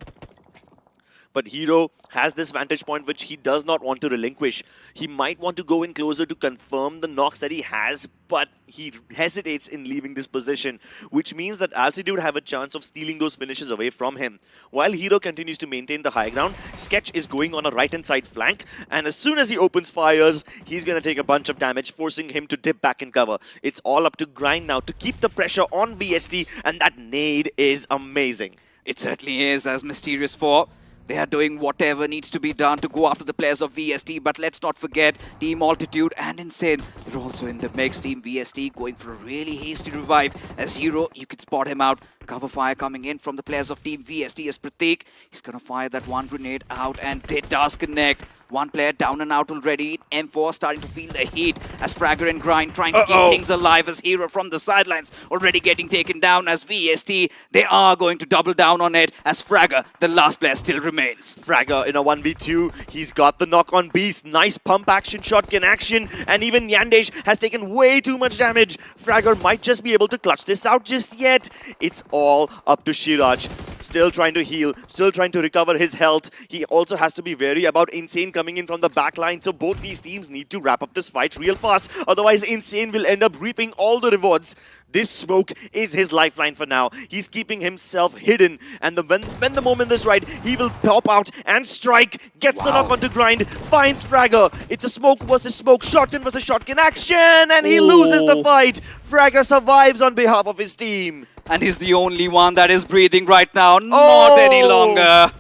G: But Hero has this vantage point which he does not want to relinquish. He might want to go in closer to confirm the knocks that he has, but he hesitates in leaving this position, which means that Altitude have a chance of stealing those finishes away from him. While Hero continues to maintain the high ground, Sketch is going on a right-hand side flank, and as soon as he opens fires, he's going to take a bunch of damage, forcing him to dip back in cover. It's all up to Grind now to keep the pressure on VST, and that nade is amazing.
B: It certainly is, as Mysterious 4. They are doing whatever needs to be done to go after the players of VST, but let's not forget Team Altitude and Insane. They're also in the mix. Team VST going for a really hasty revive. As Hero, you can spot him out. Cover fire coming in from the players of Team VST as Prateek. He's going to fire that one grenade out, and it does connect. One player down and out already. M4 starting to feel the heat as Fragger and Grind trying to keep things alive, as Hero from the sidelines already getting taken down. As VST, they are going to double down on it, as Fragger, the last player, still remains.
G: Fragger in a 1v2. He's got the knock on Beast. Nice pump action, shotgun action. And even Yandesh has taken way too much damage. Fragger might just be able to clutch this out just yet. It's all up to Shiraj. Still trying to heal. Still trying to recover his health. He also has to be wary about Insane coming in from the back line. So both these teams need to wrap up this fight real fast. Otherwise, Insane will end up reaping all the rewards. This smoke is his lifeline for now. He's keeping himself hidden, and when the moment is right, he will pop out and strike. Gets the knock onto Grind, finds Fragger. It's a smoke versus smoke, shotgun versus shotgun action, and he loses the fight. Fragger survives on behalf of his team.
B: And he's the only one that is breathing right now, not any longer.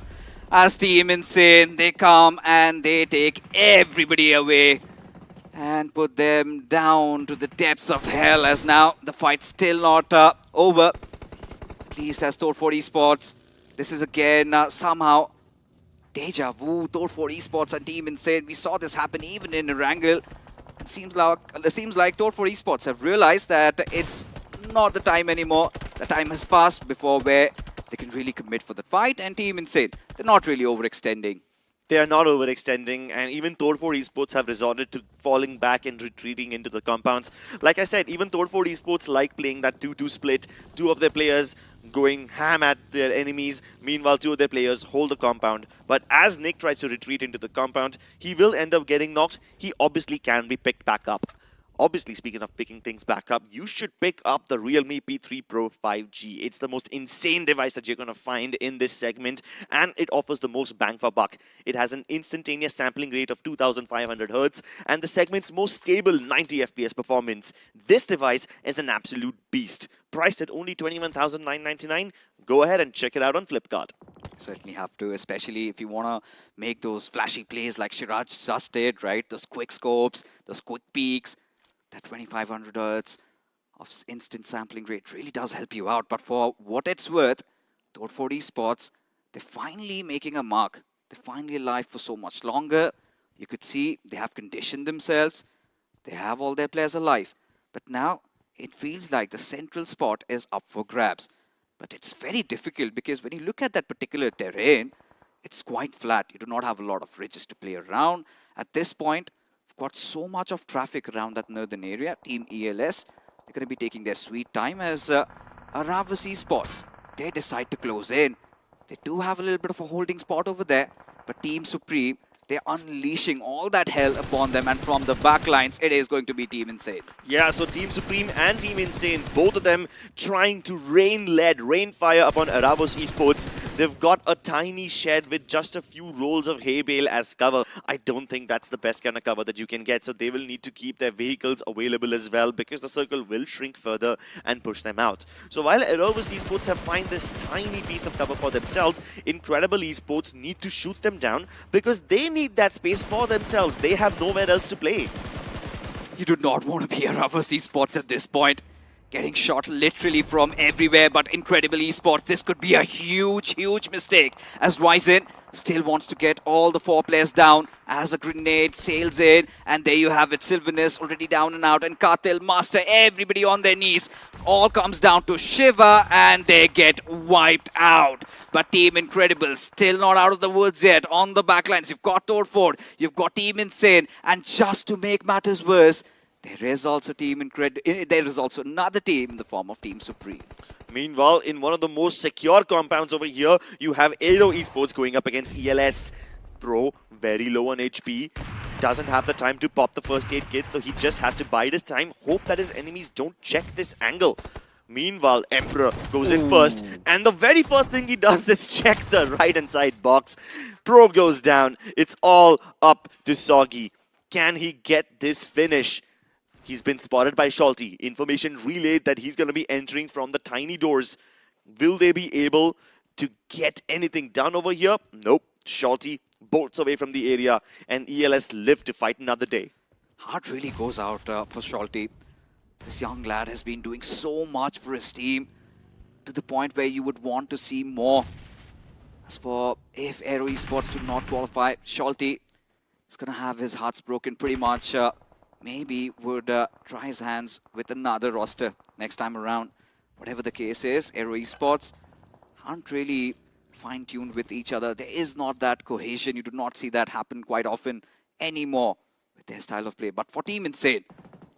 B: As Team Insane, they come and they take everybody away and put them down to the depths of hell, as now the fight's still not over. At least as Thor4 Esports, this is again somehow deja vu. Thor4 Esports and Team Insane, we saw this happen even in Erangel. It seems like Thor4 Esports have realized that it's not the time anymore. The time has passed before where they can really commit for the fight, and Team Insane, they're not really overextending.
G: They are not overextending, and even Thor4 Esports have resorted to falling back and retreating into the compounds. Like I said, even Thor4 Esports like playing that 2-2 split. Two of their players going ham at their enemies. Meanwhile, two of their players hold the compound. But as Nick tries to retreat into the compound, he will end up getting knocked. He obviously can be picked back up. Obviously, speaking of picking things back up, you should pick up the Realme P3 Pro 5G. It's the most insane device that you're going to find in this segment, and it offers the most bang for buck. It has an instantaneous sampling rate of 2500 Hz and the segment's most stable 90 FPS performance. This device is an absolute beast. Priced at only $21,999, go ahead and check it out on Flipkart.
B: Certainly have to, especially if you want to make those flashy plays like Shiraj just did, right? Those quick scopes, those quick peaks. That 2500 Hz of instant sampling rate really does help you out. But for what it's worth, Thor4 Esports, they're finally making a mark. They're finally alive for so much longer. You could see they have conditioned themselves. They have all their players alive. But now it feels like the central spot is up for grabs. But it's very difficult because when you look at that particular terrain, it's quite flat. You do not have a lot of ridges to play around. At this point, got so much of traffic around that northern area. Team ELS, they're going to be taking their sweet time as Erangel Esports, they decide to close in. They do have a little bit of a holding spot over there, but Team Supreme, they're unleashing all that hell upon them, and from the back lines, it is going to be Team Insane.
G: Yeah, so Team Supreme and Team Insane, both of them trying to rain fire upon Erangel Esports. They've got a tiny shed with just a few rolls of hay bale as cover. I don't think that's the best kind of cover that you can get, so they will need to keep their vehicles available as well, because the circle will shrink further and push them out. So while Erangel Esports have found this tiny piece of cover for themselves, Incredible Esports need to shoot them down because they need that space for themselves. They have nowhere else to play.
B: You do not want to be Erangel Esports at this point. getting shot literally from everywhere, but incredible esports. This could be a huge, huge mistake as Ryzen still wants to get all the 4 players down as a grenade sails in, and there you have it. Sylvanus already down and out, and Karthil, Master, everybody on their knees. All comes down to Shiva, and they get wiped out. But Team Incredible still not out of the woods yet. On the backlines, you've got Torford, you've got Team Insane, and just to make matters worse, there is also there is also another team in the form of Team Supreme.
G: Meanwhile, in one of the most secure compounds over here, you have Aero Esports going up against ELS. Pro, very low on HP, doesn't have the time to pop the first aid kit, so he just has to bide his time, hope that his enemies don't check this angle. Meanwhile, Emperor goes in first, and the very first thing he does is check the right-hand side box. Pro goes down. It's all up to Soggy. Can he get this finish? He's been spotted by Shalty. Information relayed that he's going to be entering from the tiny doors. Will they be able to get anything done over here? Nope. Shalty bolts away from the area, and ELS live to fight another day.
B: Heart really goes out for Shalty. This young lad has been doing so much for his team to the point where you would want to see more. As for if Aero Esports do not qualify, Shalty is going to have his hearts broken pretty much. Maybe would try his hands with another roster next time around. Whatever the case is, Aero Esports aren't really fine-tuned with each other. There is not that cohesion. You do not see that happen quite often anymore with their style of play. But for Team Insane,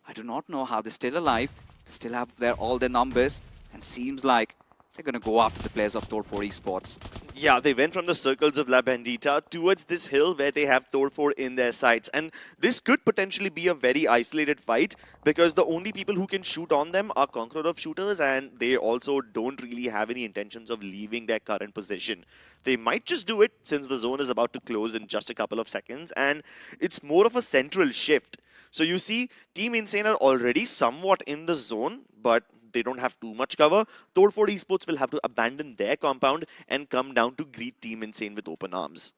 B: I do not know how they're still alive. They still have all their numbers, and seems like they're going to go after the players of Thor4 Esports.
G: Yeah, they went from the circles of La Bandita towards this hill where they have Thor4 in their sights. And this could potentially be a very isolated fight because the only people who can shoot on them are Conqueror of Shooters, and they also don't really have any intentions of leaving their current position. They might just do it since the zone is about to close in just a couple of seconds, and it's more of a central shift. So you see, Team Insane are already somewhat in the zone, but they don't have too much cover. Thor4 Esports will have to abandon their compound and come down to greet Team Insane with open arms.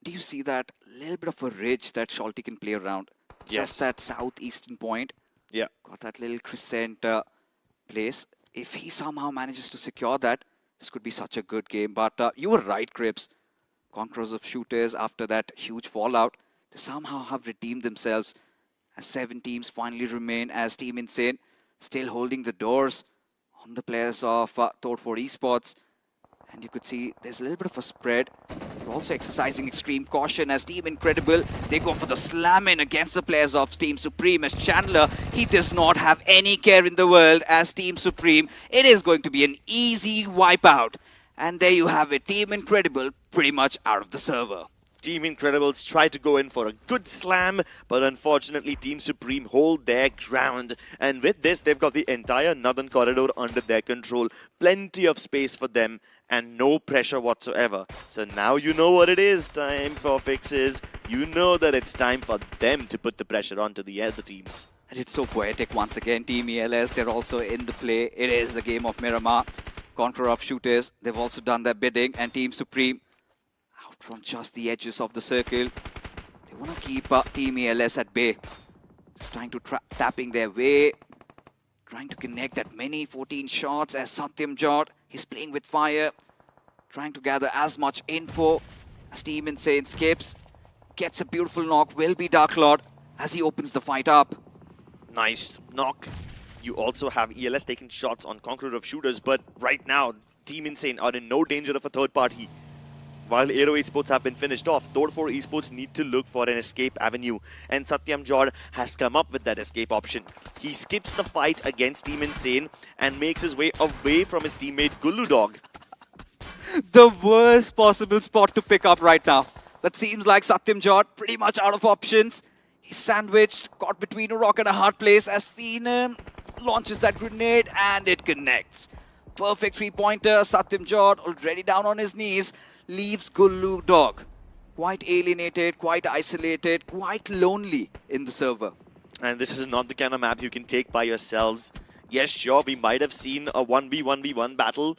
B: Do you see that little bit of a ridge that Shalty can play around?
G: Yes.
B: Just that southeastern point.
G: Yeah.
B: Got that little crescent place. If he somehow manages to secure that, this could be such a good game. But you were right, Cribs. Conquerors of Shooters, after that huge fallout, they somehow have redeemed themselves as 7 teams finally remain as Team Insane, still holding the doors on the players of Thor4 Esports. And you could see there's a little bit of a spread. They're also exercising extreme caution as Team Incredible. They go for the slam in against the players of Team Supreme as Chandler. He does not have any care in the world as Team Supreme. It is going to be an easy wipeout. And there you have it. Team Incredible pretty much out of the server.
G: Team Incredibles try to go in for a good slam, but unfortunately Team Supreme hold their ground. And with this, they've got the entire northern corridor under their control. Plenty of space for them and no pressure whatsoever. So now you know what it is time for fixes. You know that it's time for them to put the pressure onto the other teams.
B: And it's so poetic once again. Team ELS, they're also in the play. It is the game of Miramar. Conqueror of Shooters, they've also done their bidding. And Team Supreme, from just the edges of the circle. They want to keep Team ELS at bay. Just trying to tapping their way. Trying to connect that many 14 shots as Satyam Jot. He's playing with fire. Trying to gather as much info as Team Insane skips. Gets a beautiful knock. Will be Dark Lord as he opens the fight up.
G: Nice knock. You also have ELS taking shots on Conqueror of Shooters, but right now Team Insane are in no danger of a third party. While Aero Esports have been finished off, Thor4 Esports need to look for an escape avenue, and Satyam Jod has come up with that escape option. He skips the fight against Team Insane and makes his way away from his teammate Gullu Dog.
B: The worst possible spot to pick up right now. But seems like Satyam Jod pretty much out of options. He's sandwiched, caught between a rock and a hard place as Phenom launches that grenade and it connects. Perfect three-pointer. Satyam Jod already down on his knees. Leaves Gullu Dog quite alienated, quite isolated, quite lonely in the server.
G: And this is not the kind of map you can take by yourselves. Yes, sure, we might have seen a 1v1v1 battle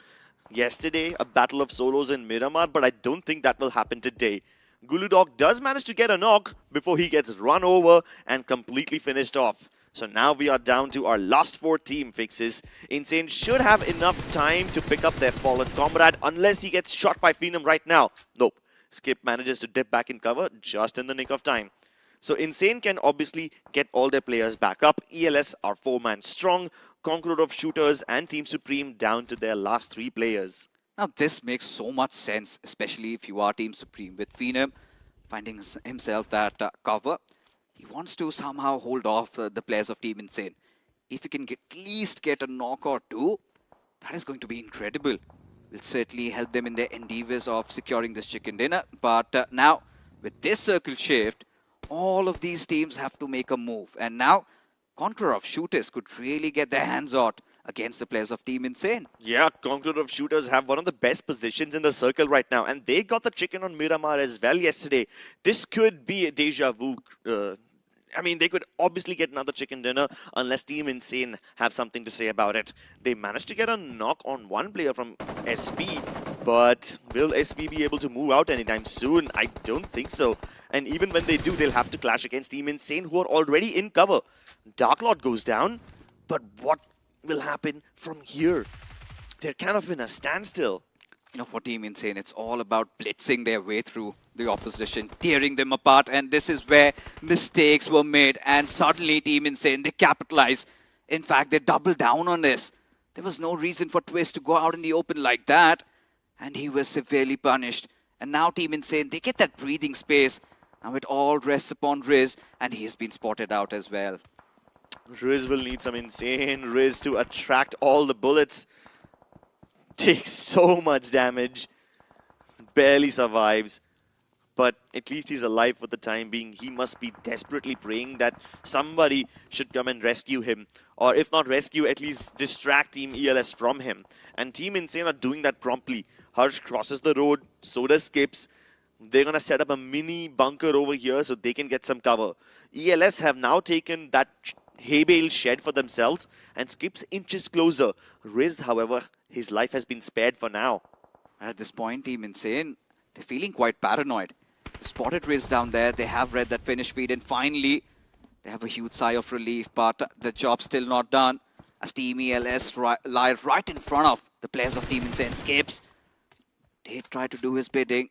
G: yesterday, a battle of solos in Miramar, but I don't think that will happen today. Gullu Dog does manage to get a knock before he gets run over and completely finished off. So now we are down to our last 4 team fixes. Insane should have enough time to pick up their fallen comrade unless he gets shot by Phenom right now. Nope. Skip manages to dip back in cover just in the nick of time. So Insane can obviously get all their players back up. ELS are 4-man strong. Conqueror of Shooters and Team Supreme down to their last 3 players.
B: Now this makes so much sense, especially if you are Team Supreme. With Phenom finding himself that cover, he wants to somehow hold off the players of Team Insane. If he can at least get a knock or 2, that is going to be incredible. Will certainly help them in their endeavors of securing this chicken dinner. But now, with this circle shift, all of these teams have to make a move. And now, Conqueror of Shooters could really get their hands out against the players of Team Insane.
G: Yeah, Conqueror of Shooters have one of the best positions in the circle right now. And they got the chicken on Miramar as well yesterday. This could be a deja vu. I mean, they could obviously get another chicken dinner unless Team Insane have something to say about it. They managed to get a knock on one player from SP, but will SP be able to move out anytime soon? I don't think so. And even when they do, they'll have to clash against Team Insane, who are already in cover. Dark Lord goes down, but what will happen from here? They're kind of in a standstill.
B: You know, for Team Insane, it's all about blitzing their way through the opposition, tearing them apart, and this is where mistakes were made, and suddenly Team Insane, they capitalize. In fact, they double down on this. There was no reason for Twist to go out in the open like that, and he was severely punished. And now Team Insane, they get that breathing space. Now it all rests upon Riz, and he's been spotted out as well.
G: Riz will need some insane Riz to attract all the bullets. Takes so much damage, barely survives, but at least he's alive for the time being. He must be desperately praying that somebody should come and rescue him, or if not rescue, at least distract Team ELS from him. And Team Insane are doing that promptly. Harsh crosses the road, so does Skips. They're going to set up a mini bunker over here so they can get some cover. ELS have now taken that hay bale shed for themselves, and Skips inches closer. Riz, however, his life has been spared for now.
B: At this point, Team Insane, they're feeling quite paranoid. They spotted Riz down there, they have read that finish feed, and finally, they have a huge sigh of relief, but the job's still not done. As Team ELS lie right in front of the players of Team Insane. Skips did try to do his bidding,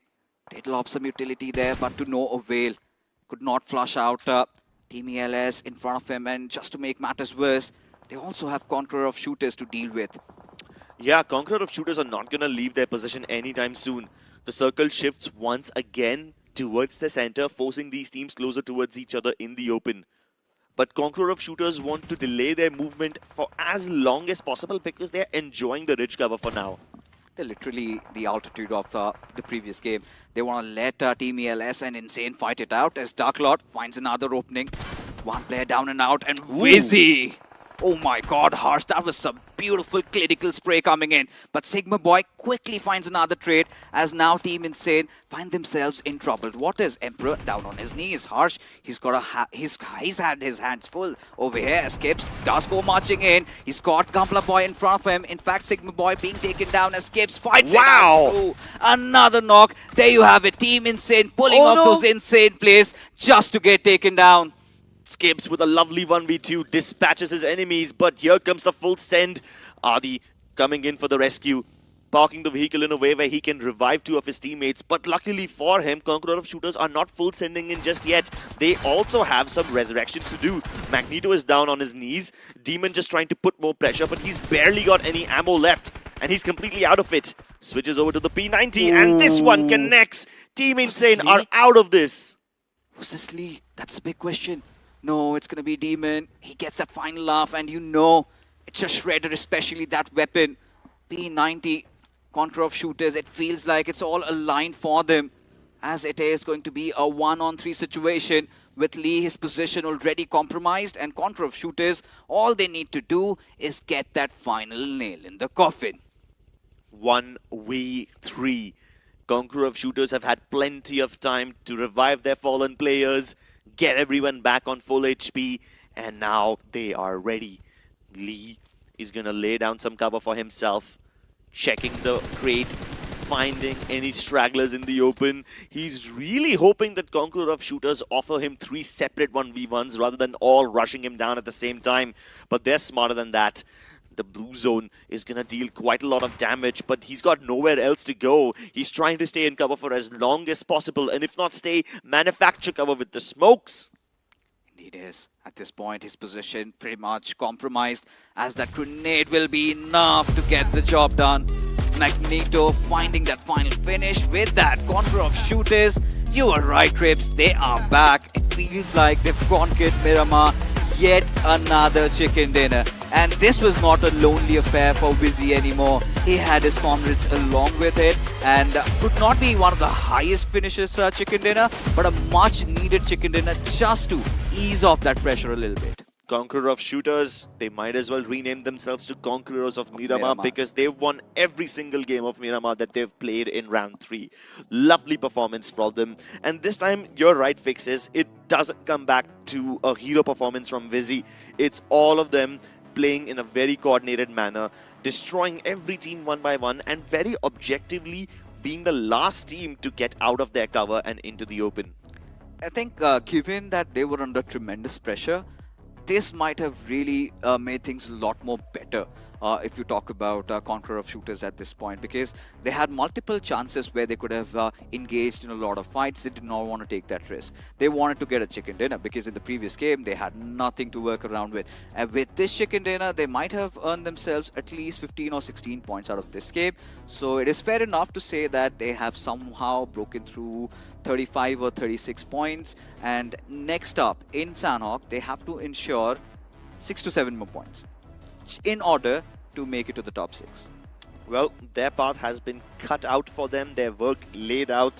B: did lob some utility there, but to no avail. Could not flush out Team ELS in front of him, and just to make matters worse, they also have Conqueror of Shooters to deal with.
G: Yeah, Conqueror of Shooters are not going to leave their position anytime soon. The circle shifts once again towards the center, forcing these teams closer towards each other in the open. But Conqueror of Shooters want to delay their movement for as long as possible because they're enjoying the ridge cover for now.
B: They're literally the altitude of the previous game. They want to let Team ELS and Insane fight it out as Dark Lord finds another opening. One player down and out, and Wizzy! Oh my god, Harsh, that was some beautiful clinical spray coming in. But Sigma Boy quickly finds another trade as now Team Insane find themselves in trouble. What is Emperor down on his knees? Harsh, he's got he's had his hands full over here. Skips does go marching in. He's got Gampla Boy in front of him. In fact, Sigma Boy being taken down as Skips fights it out through. Another knock. There you have it. Team Insane pulling off those insane plays just to get taken down.
G: Skips with a lovely 1v2 dispatches his enemies, but here comes the full send. Adi coming in for the rescue, parking the vehicle in a way where he can revive 2 of his teammates. But luckily for him, Conqueror of Shooters are not full sending in just yet. They also have some resurrections to do. Magneto is down on his knees. Demon just trying to put more pressure, but he's barely got any ammo left. And he's completely out of it. Switches over to the P90, and this one connects. Team Insane are out of this.
B: Was this Lee? That's a big question. No, it's going to be Demon. He gets that final laugh, and you know, it's a shredder, especially that weapon. P90, Conqueror of Shooters, it feels like it's all aligned for them, as it is going to be a 1-on-3 situation with Lee, his position already compromised, and Conqueror of Shooters, all they need to do is get that final nail in the coffin.
G: 1v3. Conqueror of Shooters have had plenty of time to revive their fallen players, get everyone back on full HP, and now they are ready. Lee is going to lay down some cover for himself, checking the crate. finding any stragglers in the open. He's really hoping that Conqueror of Shooters offer him 3 separate 1v1s rather than all rushing him down at the same time. But they're smarter than that. The blue zone is going to deal quite a lot of damage, but he's got nowhere else to go. He's trying to stay in cover for as long as possible, and if not stay, manufacture cover with the smokes.
B: Indeed is. At this point, his position pretty much compromised, as that grenade will be enough to get the job done. Magneto finding that final finish with that Conqueror of Shooters. You are right, Crips. They are back. It feels like they've conquered Miramar. Yet another chicken dinner. And this was not a lonely affair for Wizzy anymore. He had his comrades along with it, and could not be one of the highest finishes chicken dinner, but a much needed chicken dinner just to ease off that pressure a little bit.
G: Conqueror of Shooters, they might as well rename themselves to Conquerors of Miramar because they've won every single game of Miramar that they've played in round 3. Lovely performance from them. And this time, you're right, Fixes, it doesn't come back to a hero performance from Wizzy. It's all of them playing in a very coordinated manner, destroying every team one by one, and very objectively being the last team to get out of their cover and into the open.
B: I think given that they were under tremendous pressure, this might have really made things a lot more better if you talk about Conqueror of Shooters at this point, because they had multiple chances where they could have engaged in a lot of fights. They did not want to take that risk. They wanted to get a chicken dinner because in the previous game they had nothing to work around with. And with this chicken dinner, they might have earned themselves at least 15 or 16 points out of this game. So it is fair enough to say that they have somehow broken through 35 or 36 points. And next up in Sanhok, they have to ensure 6 to 7 more points in order to make it to the top 6.
G: Well, their path has been cut out for them, their work laid out.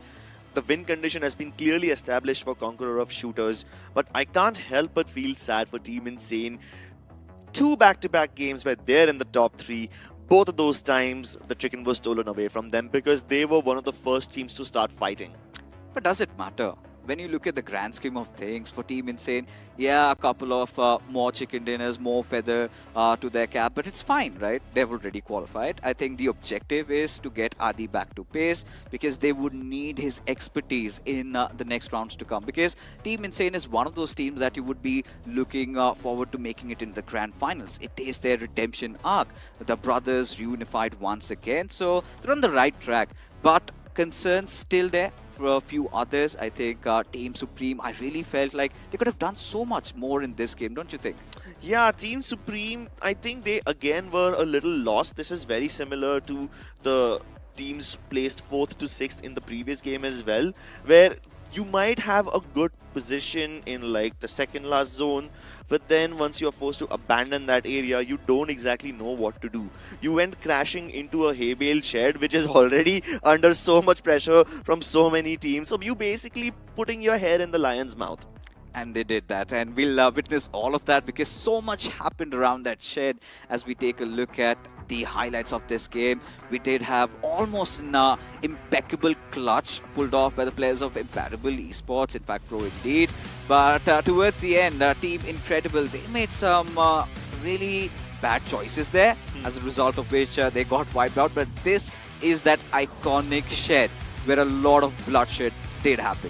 G: The win condition has been clearly established for Conqueror of Shooters, but I can't help but feel sad for Team Insane. 2 back-to-back games where they're in the top 3. Both of those times, the chicken was stolen away from them because they were one of the first teams to start fighting.
B: But does it matter? When you look at the grand scheme of things for Team Insane, yeah, a couple of more chicken dinners, more feather to their cap, but it's fine, right? They've already qualified. I think the objective is to get Adi back to pace because they would need his expertise in the next rounds to come, because Team Insane is one of those teams that you would be looking forward to making it in the grand finals. It is their redemption arc. The brothers reunified once again, so they're on the right track, but concerns still there. For a few others, I think Team Supreme, I really felt like they could have done so much more in this game, don't you think?
G: Yeah, Team Supreme, I think they again were a little lost. This is very similar to the teams placed 4th to 6th in the previous game as well, where you might have a good position in like the second last zone, but then once you're forced to abandon that area, you don't exactly know what to do. You went crashing into a hay bale shed, which is already under so much pressure from so many teams. So you basically putting your head in the lion's mouth.
B: And they did that, and we'll witness all of that because so much happened around that shed. As we take a look at the highlights of this game, we did have almost an impeccable clutch pulled off by the players of Imparable Esports, in fact Pro indeed. But towards the end, Team Incredible, they made some really bad choices there, as a result of which they got wiped out. But this is that iconic shed where a lot of bloodshed did happen.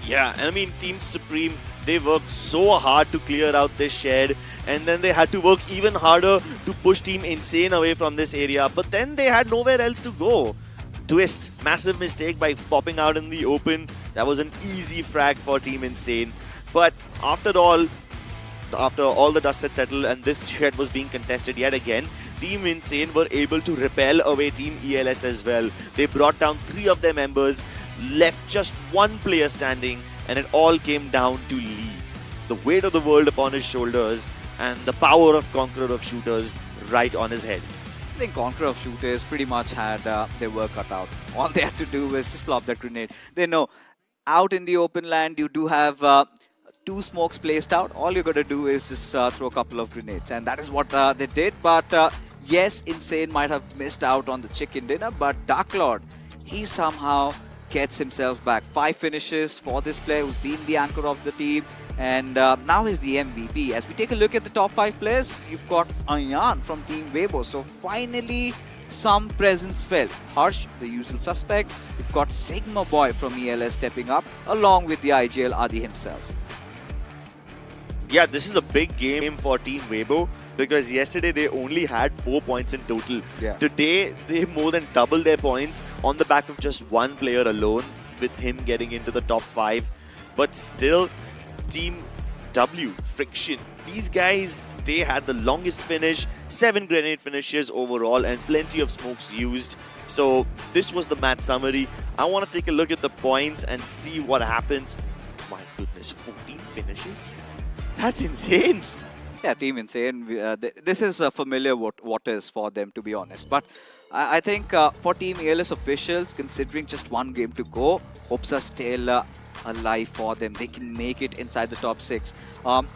G: Yeah, and I mean, Team Supreme, they worked so hard to clear out this shed, and then they had to work even harder to push Team Insane away from this area, but then they had nowhere else to go. Twist, massive mistake by popping out in the open. That was an easy frag for Team Insane. But after all the dust had settled and this shed was being contested yet again, Team Insane were able to repel away Team ELS as well. They brought down 3 of their members, left just 1 player standing, and it all came down to Lee. The weight of the world upon his shoulders and the power of Conqueror of Shooters right on his head.
B: I think Conqueror of Shooters pretty much had their work cut out. All they had to do was just lob that grenade. They know out in the open land you do have 2 smokes placed out. All you got to do is just throw a couple of grenades, and that is what they did. But yes, Insane might have missed out on the chicken dinner, but Dark Lord, he somehow gets himself back. 5 finishes for this player who's been the anchor of the team, and now he's the MVP. As we take a look at the top 5 players, you've got Ayan from Team Weibo. So finally, some presence felt. Harsh, the usual suspect. You've got Sigma Boy from ELS stepping up, along with the IGL Adi himself.
G: Yeah, this is a big game for Team Weibo because yesterday they only had 4 points in total.
B: Yeah.
G: Today, they more than double their points on the back of just one player alone, with him getting into the top 5. But still, Team W, Friction, these guys, they had the longest finish, 7 grenade finishes overall and plenty of smokes used. So this was the match summary. I want to take a look at the points and see what happens. My goodness, 14 finishes? That's insane.
B: Yeah, Team Insane. This is familiar what is for them, to be honest. But I think for Team ELS officials, considering just one game to go, hopes are still alive for them. They can make it inside the top 6.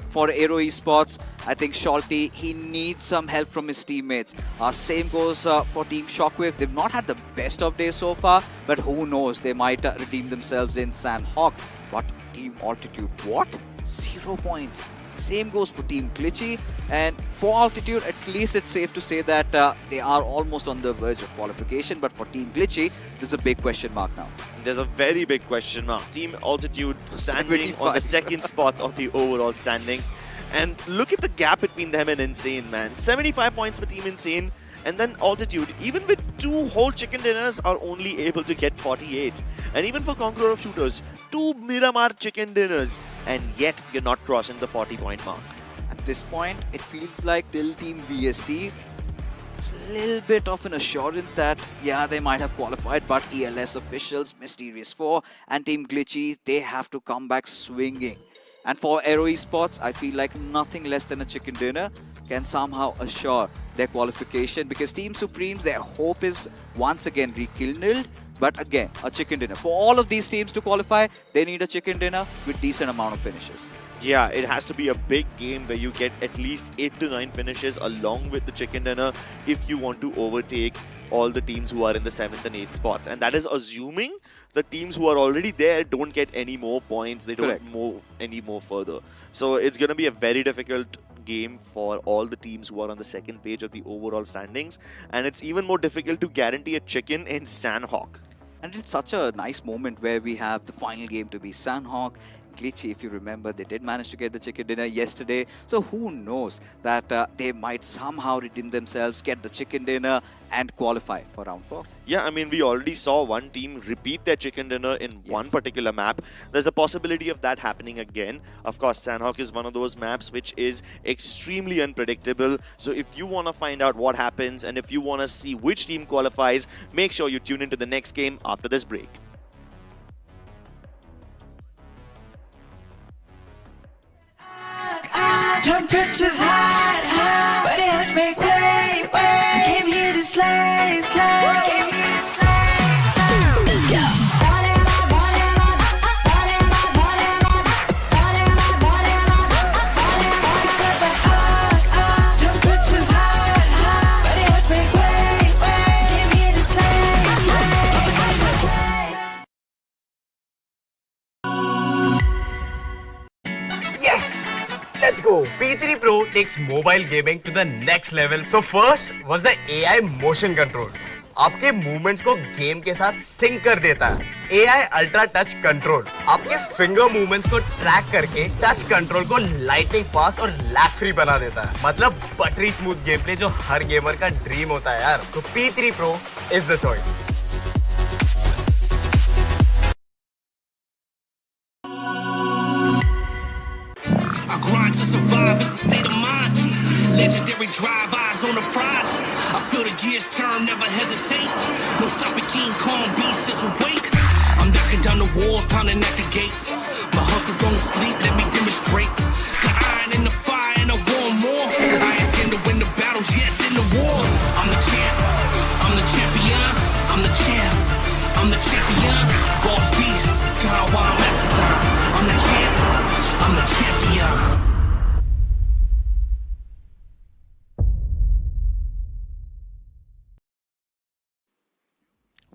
B: For Aero Esports, I think Shalty, he needs some help from his teammates. Same goes for Team Shockwave. They've not had the best of days so far, but who knows, they might redeem themselves in Sanhok. But Team Altitude, what? 0 points. Same goes for Team Glitchy, and for Altitude, at least it's safe to say that they are almost on the verge of qualification. But for Team Glitchy, there's a big question mark now.
G: There's a very big question mark. Team Altitude standing
B: 75.
G: on the second spot of the overall standings. And look at the gap between them and Insane, man. 75 points for Team Insane. And then Altitude, even with 2 whole chicken dinners, are only able to get 48. And even for Conqueror of Shooters, 2 Miramar chicken dinners. And yet, you're not crossing the 40-point mark.
B: At this point, it feels like till Team VST, it's a little bit of an assurance that, yeah, they might have qualified, but ELS officials, Mysterious 4, and Team Glitchy, they have to come back swinging. And for Aero Esports, I feel like nothing less than a chicken dinner can somehow assure their qualification, because Team Supremes, their hope is once again rekindled. But again, a chicken dinner. For all of these teams to qualify, they need a chicken dinner with decent amount of finishes.
G: Yeah, it has to be a big game where you get at least 8 to 9 finishes along with the chicken dinner if you want to overtake all the teams who are in the 7th and 8th spots. And that is assuming the teams who are already there don't get any more points. They don't move any more further. So it's going to be a very difficult game for all the teams who are on the second page of the overall standings. And it's even more difficult to guarantee a chicken in Sanhok.
B: And it's such a nice moment where we have the final game to be Sanhok. Glitchy, if you remember, they did manage to get the chicken dinner yesterday. So who knows that they might somehow redeem themselves, get the chicken dinner and qualify for round 4.
G: Yeah, I mean, we already saw one team repeat their chicken dinner in one particular map. There's a possibility of that happening again. Of course, Sanhok is one of those maps which is extremely unpredictable. So if you want to find out what happens and if you want to see which team qualifies, make sure you tune into the next game after this break.
C: Temperatures high, but it make way. I came here to slay. Let's go. Temperatures high, but it make way. I came here to slay.
D: Yes! Let's go! P3 Pro takes mobile gaming to the next level. So first was the AI motion control. आपके movements को game के साथ sink कर देता है. AI ultra touch control आपके finger movements को track करके टच कंट्रोल को लाइटिंग फास्ट और लैग फ्री बना देता है. मतलब बटरी स्मूथ गेम प्ले जो हर गेमर का ड्रीम होता है यार. तो P3 Pro is the choice.
H: I grind to survive, it's a state of mind. Legendary drive, eyes on the prize. I feel the gears turn, never hesitate. No stopping King Kong, beast is awake. I'm knocking down the walls, pounding at the gates. My hustle don't sleep, let me demonstrate. Got iron in the fire and I want more. I intend to win the battles, yes, in the war. I'm the champ, I'm the champion, I'm the champ, I'm the champion. Boss beast, God, why I'm at the time. I'm the champ, I'm the champion.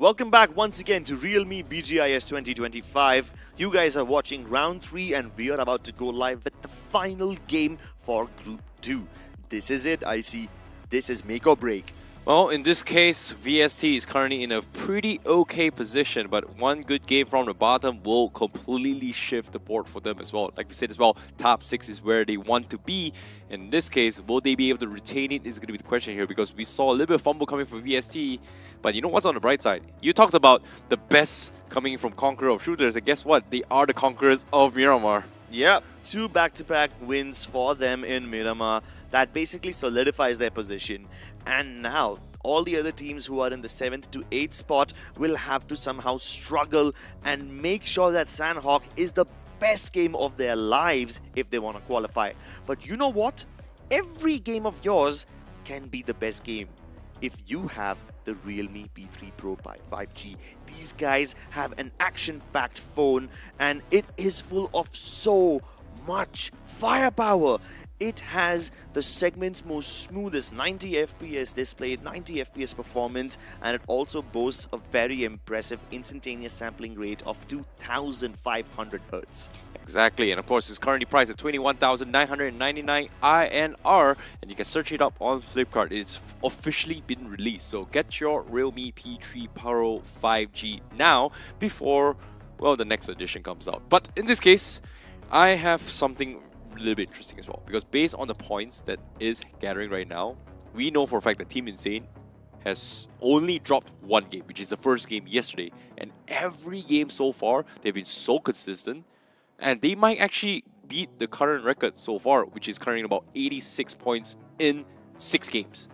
G: Welcome back once again to realme BGIS 2025. You guys are watching round 3 and we are about to go live with the final game for Group 2. This is it, I see. This is make or break.
A: Well, in this case, VST is currently in a pretty okay position, but one good game from the bottom will completely shift the board for them as well. Like we said as well, top 6 is where they want to be. In this case, will they be able to retain it is going to be the question here, because we saw a little bit of fumble coming from VST, but you know what's on the bright side? You talked about the best coming from Conqueror of Shooters, and guess what? They are the conquerors of Miramar.
G: Yeah, 2 back-to-back wins for them in Miramar. That basically solidifies their position. And now, all the other teams who are in the 7th to 8th spot will have to somehow struggle and make sure that Sanhok is the best game of their lives if they want to qualify. But you know what? Every game of yours can be the best game if you have the realme P3 Pro 5G. These guys have an action-packed phone and it is full of so much firepower. It has the segment's most smoothest 90 FPS display, 90 FPS performance, and it also boasts a very impressive instantaneous sampling rate of 2500 Hz.
A: Exactly, and of course it's currently priced at 21,999 INR, and you can search it up on Flipkart. It's officially been released, so get your realme P3 Pro 5G now before, well, the next edition comes out. But in this case, I have something a little bit interesting as well, because based on the points that is gathering right now, we know for a fact that Team Insane has only dropped one game, which is the first game yesterday, and every game so far they've been so consistent, and they might actually beat the current record so far, which is currently about 86 points in 6 games.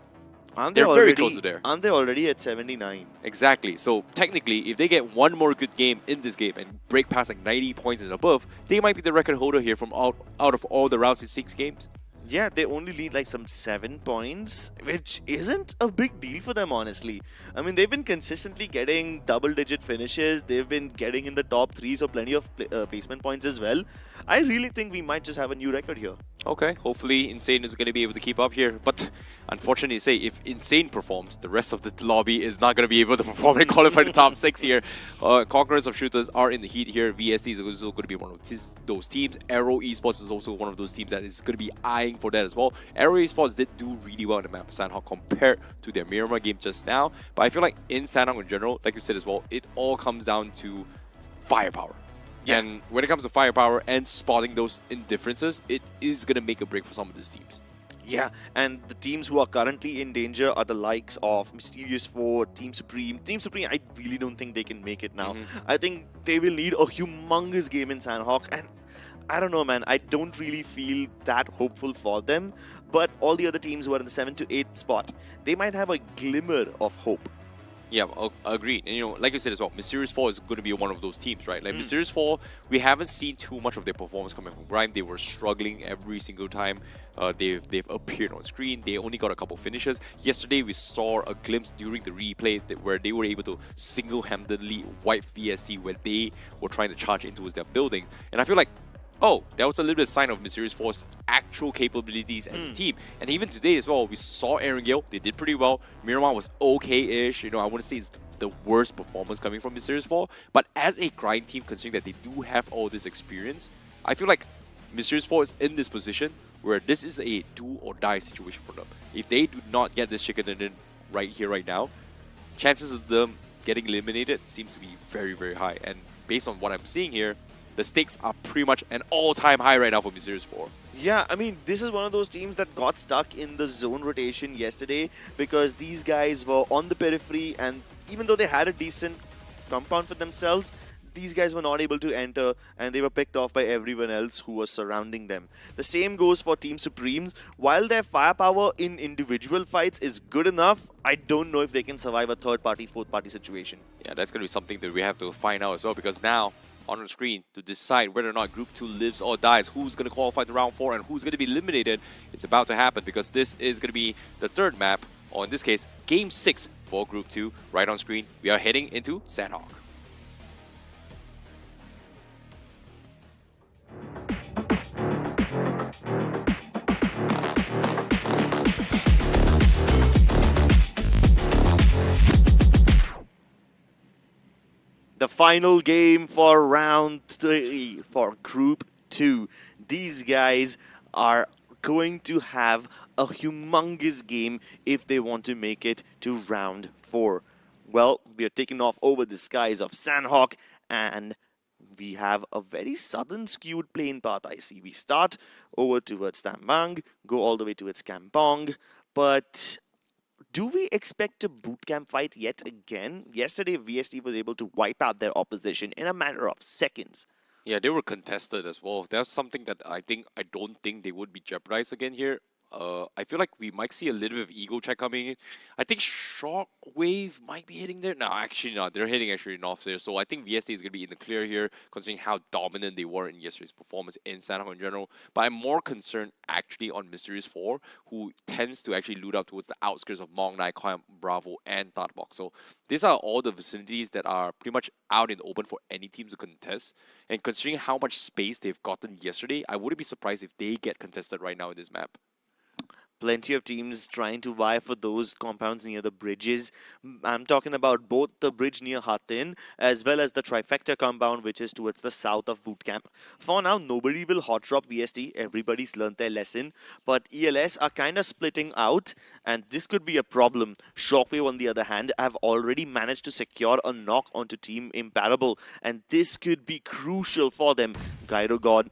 A: They're very close to there.
G: Aren't they already at 79?
A: Exactly. So technically, if they get one more good game in this game and break past like 90 points and above, they might be the record holder here from out of all the rounds in 6 games.
G: Yeah, they only lead like some 7 points, which isn't a big deal for them, honestly. I mean, they've been consistently getting double-digit finishes. They've been getting in the top 3, so plenty of placement points as well. I really think we might just have a new record here.
A: Okay, hopefully Insane is going to be able to keep up here. But unfortunately, say if Insane performs, the rest of the lobby is not going to be able to perform and qualify the top 6 here. Conquerors of Shooters are in the heat here. VST is also going to be one of those teams. Aero Esports is also one of those teams that is going to be eyeing for that as well. Aero Esports did do really well in the map of Sanhok compared to their Miramar game just now. But I feel like in Sanhok in general, like you said as well, it all comes down to firepower. Yeah. And when it comes to firepower and spotting those indifferences, it is going to make a break for some of these teams.
G: Yeah, and the teams who are currently in danger are the likes of Mysterious 4, Team Supreme. Team Supreme, I really don't think they can make it now. I think they will need a humongous game in Sanhok, and I don't know, man. I don't really feel that hopeful for them. But all the other teams who are in the 7th to 8th spot, they might have a glimmer of hope.
A: Yeah, agreed. And you know, like you said as well, Mysterious 4 is going to be one of those teams, right? Like Mysterious 4, we haven't seen too much of their performance coming from Grime. They were struggling every single time they've appeared on screen. They only got a couple finishes. Yesterday, we saw a glimpse during the replay where they were able to single-handedly wipe VSC when they were trying to charge into their building. And I feel like, oh, that was a little bit of sign of Mysterious 4's actual capabilities as a team. And even today as well, we saw Erangel. They did pretty well. Miramar was okay-ish. You know, I wouldn't say it's the worst performance coming from Mysterious 4. But as a grind team, considering that they do have all this experience, I feel like Mysterious 4 is in this position where this is a do-or-die situation for them. If they do not get this chicken dinner right here, right now, chances of them getting eliminated seems to be very, very high. And based on what I'm seeing here, the stakes are pretty much an all-time high right now for Mysterious 4.
G: Yeah, I mean, this is one of those teams that got stuck in the zone rotation yesterday because these guys were on the periphery, and even though they had a decent compound for themselves, these guys were not able to enter and they were picked off by everyone else who was surrounding them. The same goes for Team Supremes. While their firepower in individual fights is good enough, I don't know if they can survive a third-party, fourth-party situation.
A: Yeah, that's going to be something that we have to find out as well, because now on the screen to decide whether or not Group 2 lives or dies, who's going to qualify to Round 4 and who's going to be eliminated. It's about to happen because this is going to be the third map, or in this case, Game 6 for Group 2. Right on screen, we are heading into Sanhok.
G: The final game for round 3 for Group 2. These guys are going to have a humongous game if they want to make it to round 4. Well, we are taking off over the skies of Sanhok, and we have a very southern skewed plane path. I see we start over towards Tambang, go all the way towards Kampong, but do we expect a boot camp fight yet again? Yesterday, VST was able to wipe out their opposition in a matter of seconds.
A: Yeah, they were contested as well. That's something that I don't think they would be jeopardized again here. I feel like we might see a little bit of ego check coming in. I think Shockwave might be hitting there. No, actually not. They're hitting actually off there. So I think VST is going to be in the clear here, considering how dominant they were in yesterday's performance in Sanhok in general. But I'm more concerned actually on Mysterious 4, who tends to actually loot up towards the outskirts of Mong Nai, Camp Bravo, and Tatbok. So these are all the vicinities that are pretty much out in the open for any team to contest. And considering how much space they've gotten yesterday, I wouldn't be surprised if they get contested right now in this map.
G: Plenty of teams trying to vie for those compounds near the bridges. I'm talking about both the bridge near Hatin as well as the trifecta compound, which is towards the south of bootcamp. For now, nobody will hot drop VST. Everybody's learned their lesson. But ELS are kind of splitting out, and this could be a problem. Shockwave, on the other hand, have already managed to secure a knock onto Team Imparable, and this could be crucial for them. Gyro God,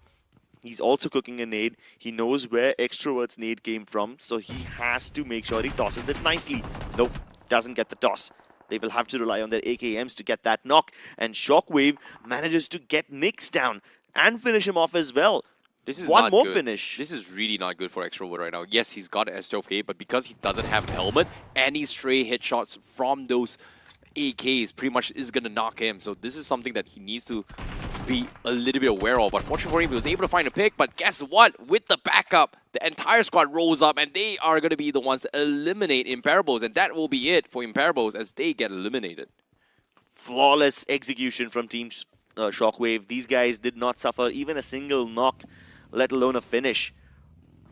G: he's also cooking a nade. He knows where Extrovert's nade came from, so he has to make sure he tosses it nicely. Nope, doesn't get the toss. They will have to rely on their AKMs to get that knock, and Shockwave manages to get Nyx down and finish him off as well.
A: This is
G: one
A: not
G: more
A: good.
G: finish.
A: This is really not good for Extrovert right now. Yes, he's got S12K, but because he doesn't have an helmet, any stray headshots from those AKs pretty much is going to knock him. So this is something that he needs to be a little bit aware of. But fortunately for him, he was able to find a pick. But guess what? With the backup, the entire squad rolls up, and they are going to be the ones to eliminate Imparables. And that will be it for Imparables as they get eliminated.
G: Flawless execution from Team Shockwave. These guys did not suffer even a single knock, let alone a finish.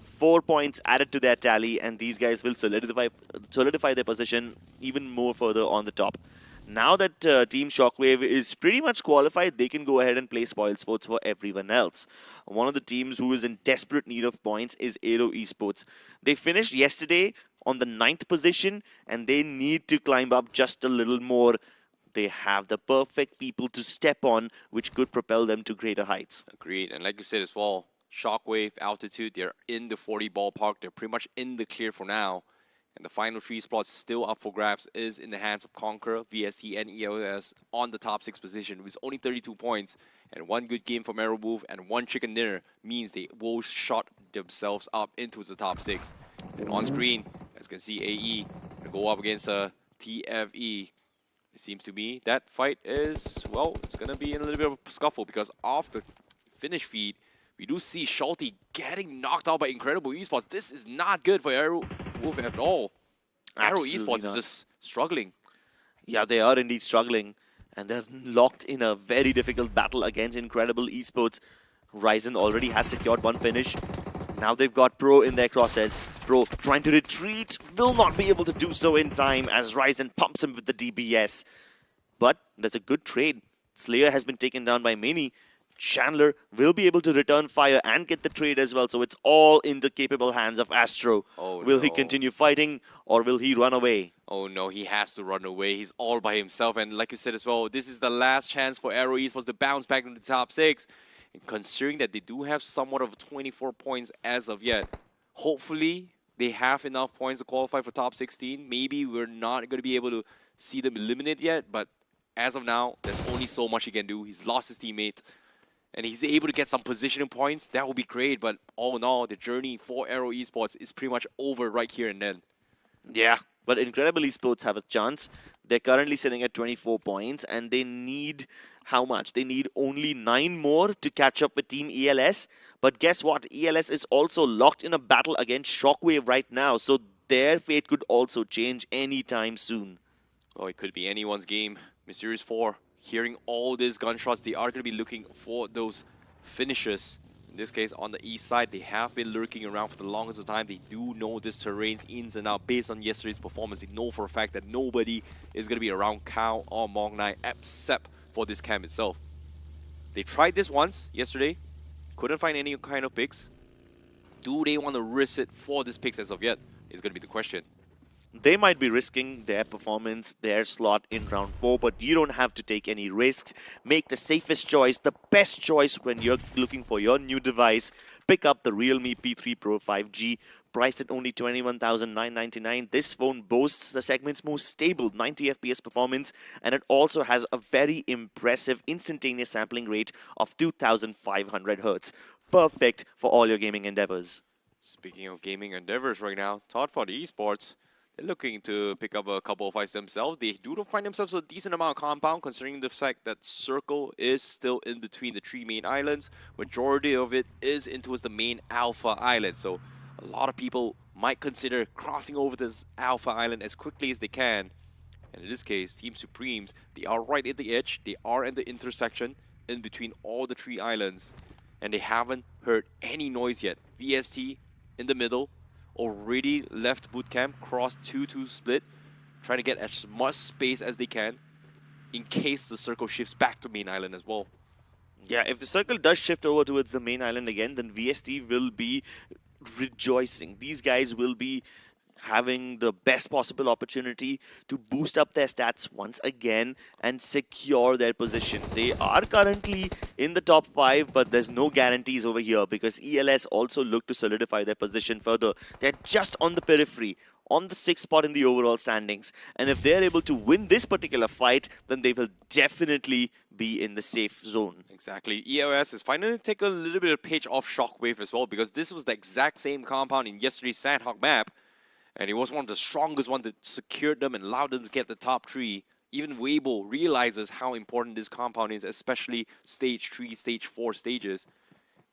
G: 4 points added to their tally, and these guys will solidify their position even more further on the top. Now that Team Shockwave is pretty much qualified, they can go ahead and play spoil sports for everyone else. One of the teams who is in desperate need of points is Aero Esports. They finished yesterday on the 9th position, and they need to climb up just a little more. They have the perfect people to step on, which could propel them to greater heights.
A: Agreed. And like you said as well, Shockwave, Altitude, they're in the 40 ballpark. They're pretty much in the clear for now. And the final 3 spots still up for grabs is in the hands of Conqueror, VST, and EOS on the top 6 position with only 32 points. And one good game from Arrow Move and one chicken dinner means they will shot themselves up into the top 6. And on screen, as you can see, AE to go up against TFE. It seems to me that fight is, well, it's going to be in a little bit of a scuffle because of the finish feed, we do see Schulte getting knocked out by Incredible Esports. This is not good for Arrow Wolf at all. Arrow Esports is just struggling.
G: Yeah, they are indeed struggling. And they're locked in a very difficult battle against Incredible Esports. Ryzen already has secured one finish. Now they've got Pro in their crosshairs. Pro trying to retreat, will not be able to do so in time as Ryzen pumps him with the DBS. But there's a good trade. Slayer has been taken down by Mini. Chandler will be able to return fire and get the trade as well. So it's all in the capable hands of Astro. Will he continue fighting or will he run away?
A: Oh no, he has to run away. He's all by himself. And like you said as well, this is the last chance for Arrow Esports to bounce back into the top 6. And considering that they do have somewhat of 24 points as of yet, hopefully they have enough points to qualify for top 16. Maybe we're not going to be able to see them eliminate yet, but as of now, there's only so much he can do. He's lost his teammate, and he's able to get some positioning points. That would be great, but all in all, the journey for Arrow Esports is pretty much over right here and then.
G: Yeah, but Incredible Esports have a chance. They're currently sitting at 24 points, and they need how much? They need only 9 more to catch up with Team ELS. But guess what? ELS is also locked in a battle against Shockwave right now, so their fate could also change anytime soon.
A: Oh, it could be anyone's game. Mysterious 4, hearing all these gunshots, they are going to be looking for those finishes. In this case, on the east side, they have been lurking around for the longest of time. They do know this terrain's ins and out based on yesterday's performance. They know for a fact that nobody is going to be around Kao or Mong Nai except for this camp itself. They tried this once yesterday, couldn't find any kind of picks. Do they want to risk it for this picks as of yet? Is going to be the question.
G: They might be risking their performance, their slot in round 4, but you don't have to take any risks. Make the safest choice, the best choice when you're looking for your new device. Pick up the realme P3 Pro 5G, priced at only $21,999. This phone boasts the segment's most stable 90 FPS performance, and it also has a very impressive instantaneous sampling rate of 2,500 Hz. Perfect for all your gaming endeavors.
A: Speaking of gaming endeavors right now, Todd for the esports, they're looking to pick up a couple of fights themselves. They do find themselves a decent amount of compound, considering the fact that Circle is still in between the 3 main islands. Majority of it is in towards the main Alpha Island, so a lot of people might consider crossing over this Alpha Island as quickly as they can. And in this case, Team Supremes, they are right at the edge. They are at the intersection in between all the 3 islands, and they haven't heard any noise yet. VST in the middle, already left boot camp, crossed 2-2 split, trying to get as much space as they can in case the circle shifts back to main island as well.
G: Yeah, if the circle does shift over towards the main island again, then VST will be rejoicing. These guys will be having the best possible opportunity to boost up their stats once again and secure their position. They are currently in the top 5, but there's no guarantees over here because ELS also look to solidify their position further. They're just on the periphery, on the 6th spot in the overall standings, and if they're able to win this particular fight, then they will definitely be in the safe zone.
A: Exactly. ELS is finally taking a little bit of page off Shockwave as well, because this was the exact same compound in yesterday's Sanhok map, and it was one of the strongest ones that secured them and allowed them to get the top 3. Even Weibo realizes how important this compound is, especially stage 3, stage 4 stages.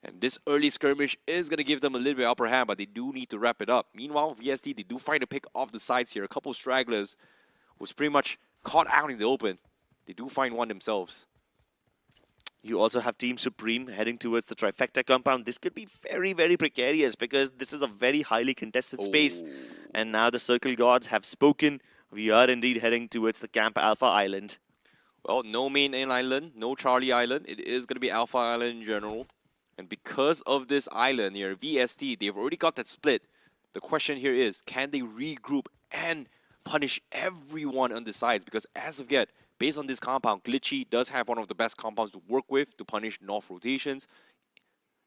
A: And this early skirmish is going to give them a little bit upper hand, but they do need to wrap it up. Meanwhile, VST, they do find a pick off the sides here. A couple of stragglers was pretty much caught out in the open. They do find one themselves.
G: You also have Team Supreme heading towards the trifecta compound. This could be very, very precarious because this is a very highly contested space. And now the Circle Gods have spoken. We are indeed heading towards the Camp Alpha Island.
A: Well, no main island, no Charlie Island. It is going to be Alpha Island in general. And because of this island here, VST, they've already got that split. The question here is, can they regroup and punish everyone on the sides? Because as of yet, based on this compound, Glitchy does have one of the best compounds to work with to punish north rotations.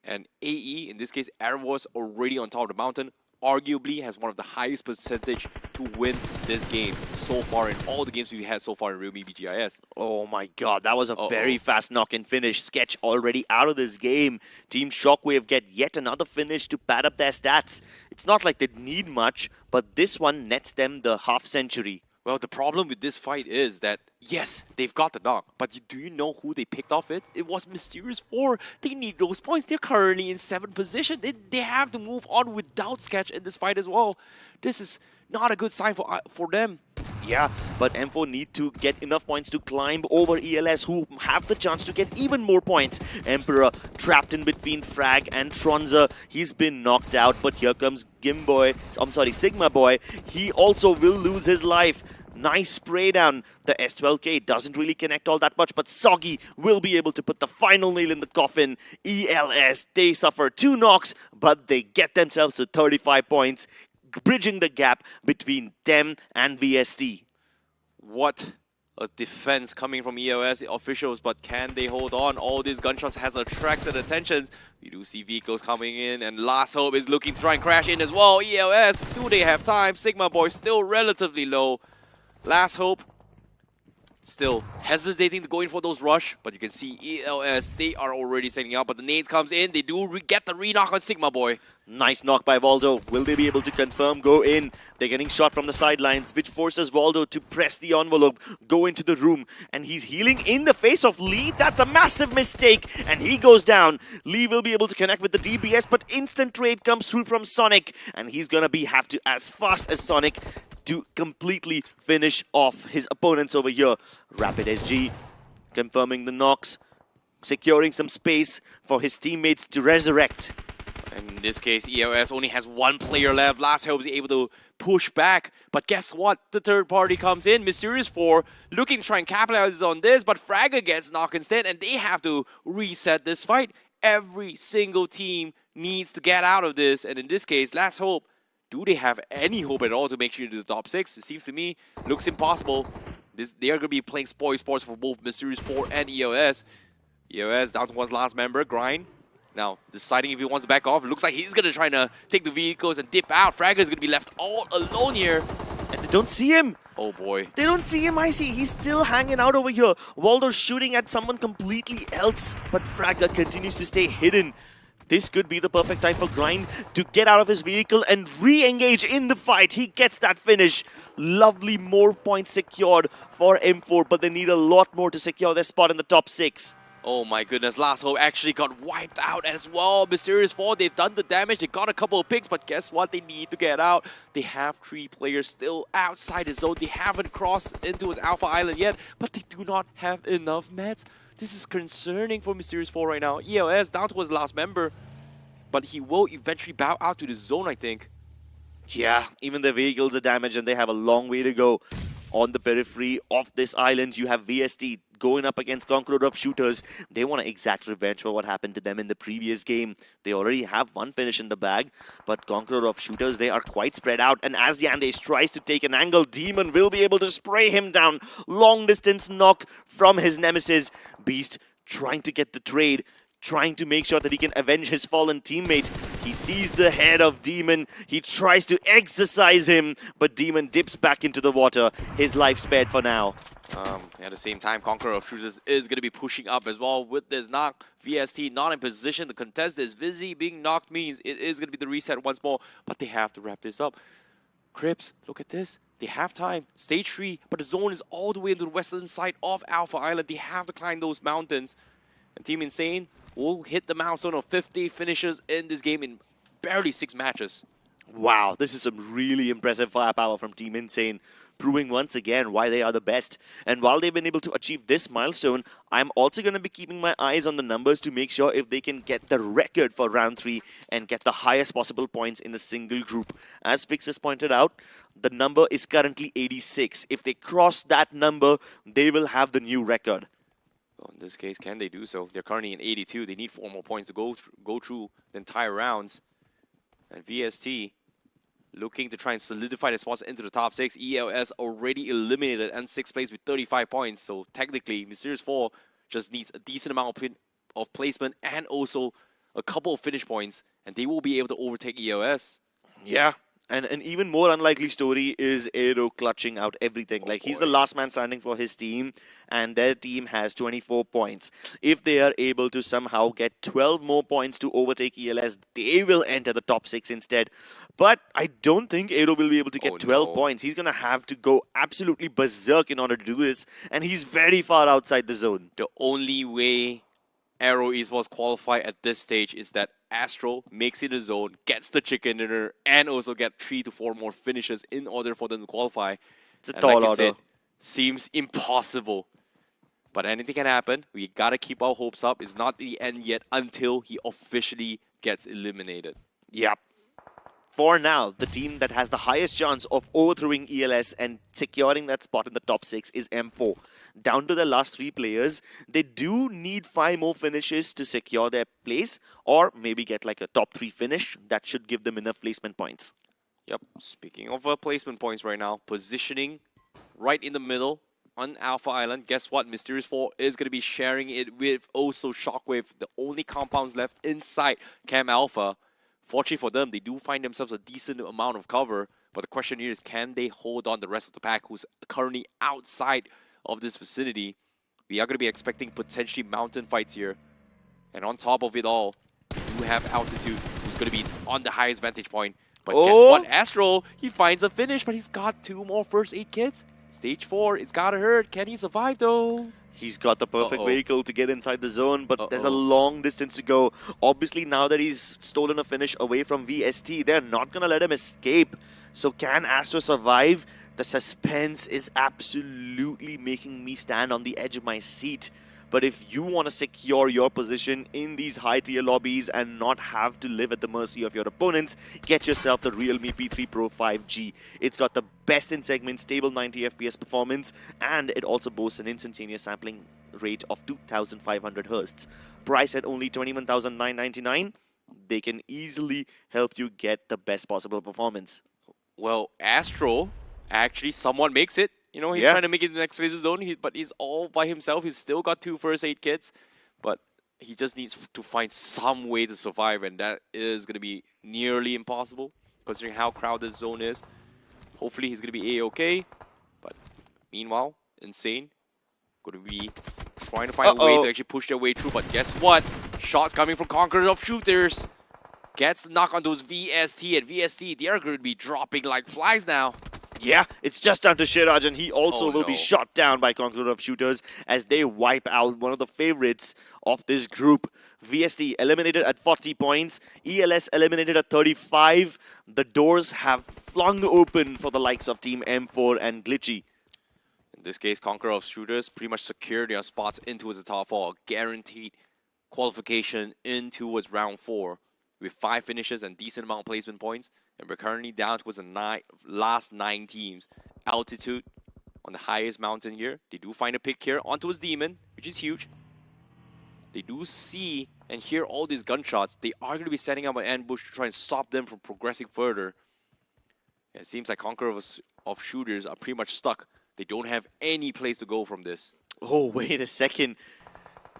A: And AE, in this case, Arrows already on top of the mountain, arguably has one of the highest percentage to win this game so far in all the games we've had so far in realme BGIS.
G: Oh my god, that was a very fast knock and finish. Sketch already out of this game. Team Shockwave get yet another finish to pad up their stats. It's not like they need much, but this one nets them the half century.
A: Well, the problem with this fight is that, yes, they've got the knock, but do you know who they picked off it? It was Mysterious 4. They need those points. They're currently in 7th position. They have to move on without Sketch in this fight as well. This is not a good sign for them.
G: Yeah, but M4 need to get enough points to climb over ELS, who have the chance to get even more points. Emperor trapped in between Frag and Tronza. He's been knocked out, but here comes Sigma Boy. He also will lose his life. Nice spray down. The S12K doesn't really connect all that much, but Soggy will be able to put the final nail in the coffin. ELS, they suffer 2 knocks, but they get themselves to 35 points, bridging the gap between them and VST.
A: What a defense coming from EOS officials, but can they hold on? All these gunshots has attracted attention. We do see vehicles coming in, and Last Hope is looking to try and crash in as well. EOS, do they have time? Sigma Boy still relatively low. Last Hope still hesitating to go in for those rush, but you can see ELS, they are already setting up, but the nades comes in. They do get the re-knock on Sigma Boy.
G: Nice knock by Waldo. Will they be able to confirm, go in? They're getting shot from the sidelines, which forces Waldo to press the envelope, go into the room, and he's healing in the face of Lee. That's a massive mistake, and he goes down. Lee will be able to connect with the DBS, but instant trade comes through from Sonic, and he's gonna have to, as fast as Sonic, to completely finish off his opponents over here. Rapid SG confirming the knocks, securing some space for his teammates to resurrect.
A: In this case, EOS only has 1 player left. Last Hope is able to push back, but guess what? The third party comes in. Mysterious 4 looking to try and capitalize on this, but Fragger gets knocked instead, and they have to reset this fight. Every single team needs to get out of this, and in this case, last hope. Do they have any hope at all to make sure to the top 6? It seems to me, looks impossible. They are going to be playing spoil sports for both Mysterious 4 and EOS. EOS down to one's last member, Grind. Now, deciding if he wants to back off. It looks like he's going to try to take the vehicles and dip out. Fragger is going to be left all alone here.
G: And they don't see him.
A: Oh boy.
G: They don't see him, I see. He's still hanging out over here. Waldo's shooting at someone completely else. But Fragger continues to stay hidden. This could be the perfect time for Grind to get out of his vehicle and re-engage in the fight. He gets that finish. Lovely, more points secured for M4, but they need a lot more to secure their spot in the top 6.
A: Oh my goodness, Last Hope actually got wiped out as well. Mysterious 4, they've done the damage, they got a couple of picks, but guess what? They need to get out. They have 3 players still outside the zone. They haven't crossed into his Alpha Island yet, but they do not have enough meds. This is concerning for Mysterious 4 right now. EOS down to his last member, but he will eventually bow out to the zone, I think.
G: Yeah, even their vehicles are damaged and they have a long way to go. On the periphery of this island, you have VST going up against Conqueror of Shooters. They want to exact revenge for what happened to them in the previous game. They already have one finish in the bag, but Conqueror of Shooters, they are quite spread out. And as Yandesh tries to take an angle, Demon will be able to spray him down. Long distance knock from his nemesis. Beast trying to get the trade, trying to make sure that he can avenge his fallen teammate. He sees the head of Demon. He tries to exercise him, but Demon dips back into the water. His life spared for now.
A: At the same time, Conqueror of Shooters is going to be pushing up as well with this knock. VST not in position. The contest is busy. Being knocked means it is going to be the reset once more, but they have to wrap this up. Crips, look at this. They have time. Stage 3, but the zone is all the way to the western side of Alpha Island. They have to climb those mountains. And Team Insane will hit the milestone of 50 finishes in this game in barely 6 matches.
G: Wow, this is some really impressive firepower from Team Insane, proving once again why they are the best. And while they've been able to achieve this milestone, I'm also going to be keeping my eyes on the numbers to make sure if they can get the record for round 3 and get the highest possible points in a single group. As Fix has pointed out, the number is currently 86. If they cross that number, they will have the new record.
A: Well, in this case, can they do so? They're currently in 82. They need 4 more points to go through the entire rounds. And VST looking to try and solidify their spots into the top 6. ELS already eliminated and 6th place with 35 points. So technically, Mysterious 4 just needs a decent amount of placement and also a couple of finish points, and they will be able to overtake ELS.
G: Yeah. And an even more unlikely story is Aero clutching out everything. Like, he's the last man standing for his team, and their team has 24 points. If they are able to somehow get 12 more points to overtake ELS, they will enter the top 6 instead. But I don't think Aero will be able to get 12 points. He's going to have to go absolutely berserk in order to do this, and he's very far outside the zone.
A: The only way Aero Esports qualify at this stage is that Astro makes it a zone, gets the chicken dinner, and also get 3 to 4 more finishes in order for them to qualify.
G: It's a
A: and
G: tall
A: like
G: order.
A: Said, seems impossible. But anything can happen. We gotta keep our hopes up. It's not the end yet until he officially gets eliminated.
G: Yep. For now, the team that has the highest chance of overthrowing ELS and securing that spot in the top 6 is M4. Down to the last 3 players, they do need 5 more finishes to secure their place, or maybe get like a top 3 finish. That should give them enough placement points.
A: Yep, speaking of placement points right now, positioning right in the middle on Alpha Island. Guess what? Mysterious 4 is going to be sharing it with also Shockwave, the only compounds left inside Cam Alpha. Fortunately for them, they do find themselves a decent amount of cover, but the question here is, can they hold on the rest of the pack who's currently outside of this vicinity? We are going to be expecting potentially mountain fights here. And on top of it all, we do have Altitude, who's going to be on the highest vantage point. But guess what? Astro, he finds a finish, but he's got 2 more first aid kits. Stage 4, it's gotta hurt. Can he survive though?
G: He's got the perfect vehicle to get inside the zone, but there's a long distance to go. Obviously, now that he's stolen a finish away from VST, they're not going to let him escape. So can Astro survive? The suspense is absolutely making me stand on the edge of my seat. But if you want to secure your position in these high-tier lobbies and not have to live at the mercy of your opponents, get yourself the Realme P3 Pro 5G. It's got the best in segment, stable 90 FPS performance, and it also boasts an instantaneous sampling rate of 2,500 hertz. Price at only 21,999. They can easily help you get the best possible performance.
A: Well, Astro actually somewhat makes it. You know, he's
G: Yeah.
A: trying to make it in the next phase zone, but he's all by himself. He's still got 2 first aid kits, but he just needs to find some way to survive, and that is going to be nearly impossible, considering how crowded the zone is. Hopefully he's going to be A-okay, but meanwhile, Insane going to be trying to find a way to actually push their way through, but guess what? Shots coming from Conqueror of Shooters. Gets the knock on those VST, and VST, they are going to be dropping like flies now.
G: Yeah, it's just down to Shiraj, and he also will be
A: no.
G: shot down by Conqueror of Shooters as they wipe out one of the favorites of this group. VST eliminated at 40 points, ELS eliminated at 35. The doors have flung open for the likes of Team M4 and Glitchy.
A: In this case, Conqueror of Shooters pretty much secured their spots into the top 4, guaranteed qualification in towards round 4 with 5 finishes and decent amount of placement points. And we're currently down towards the last 9 teams. Altitude on the highest mountain here. They do find a pick here onto his Demon, which is huge. They do see and hear all these gunshots. They are going to be setting up an ambush to try and stop them from progressing further. It seems like Conqueror of Shooters are pretty much stuck. They don't have any place to go from this.
G: Oh, wait a second.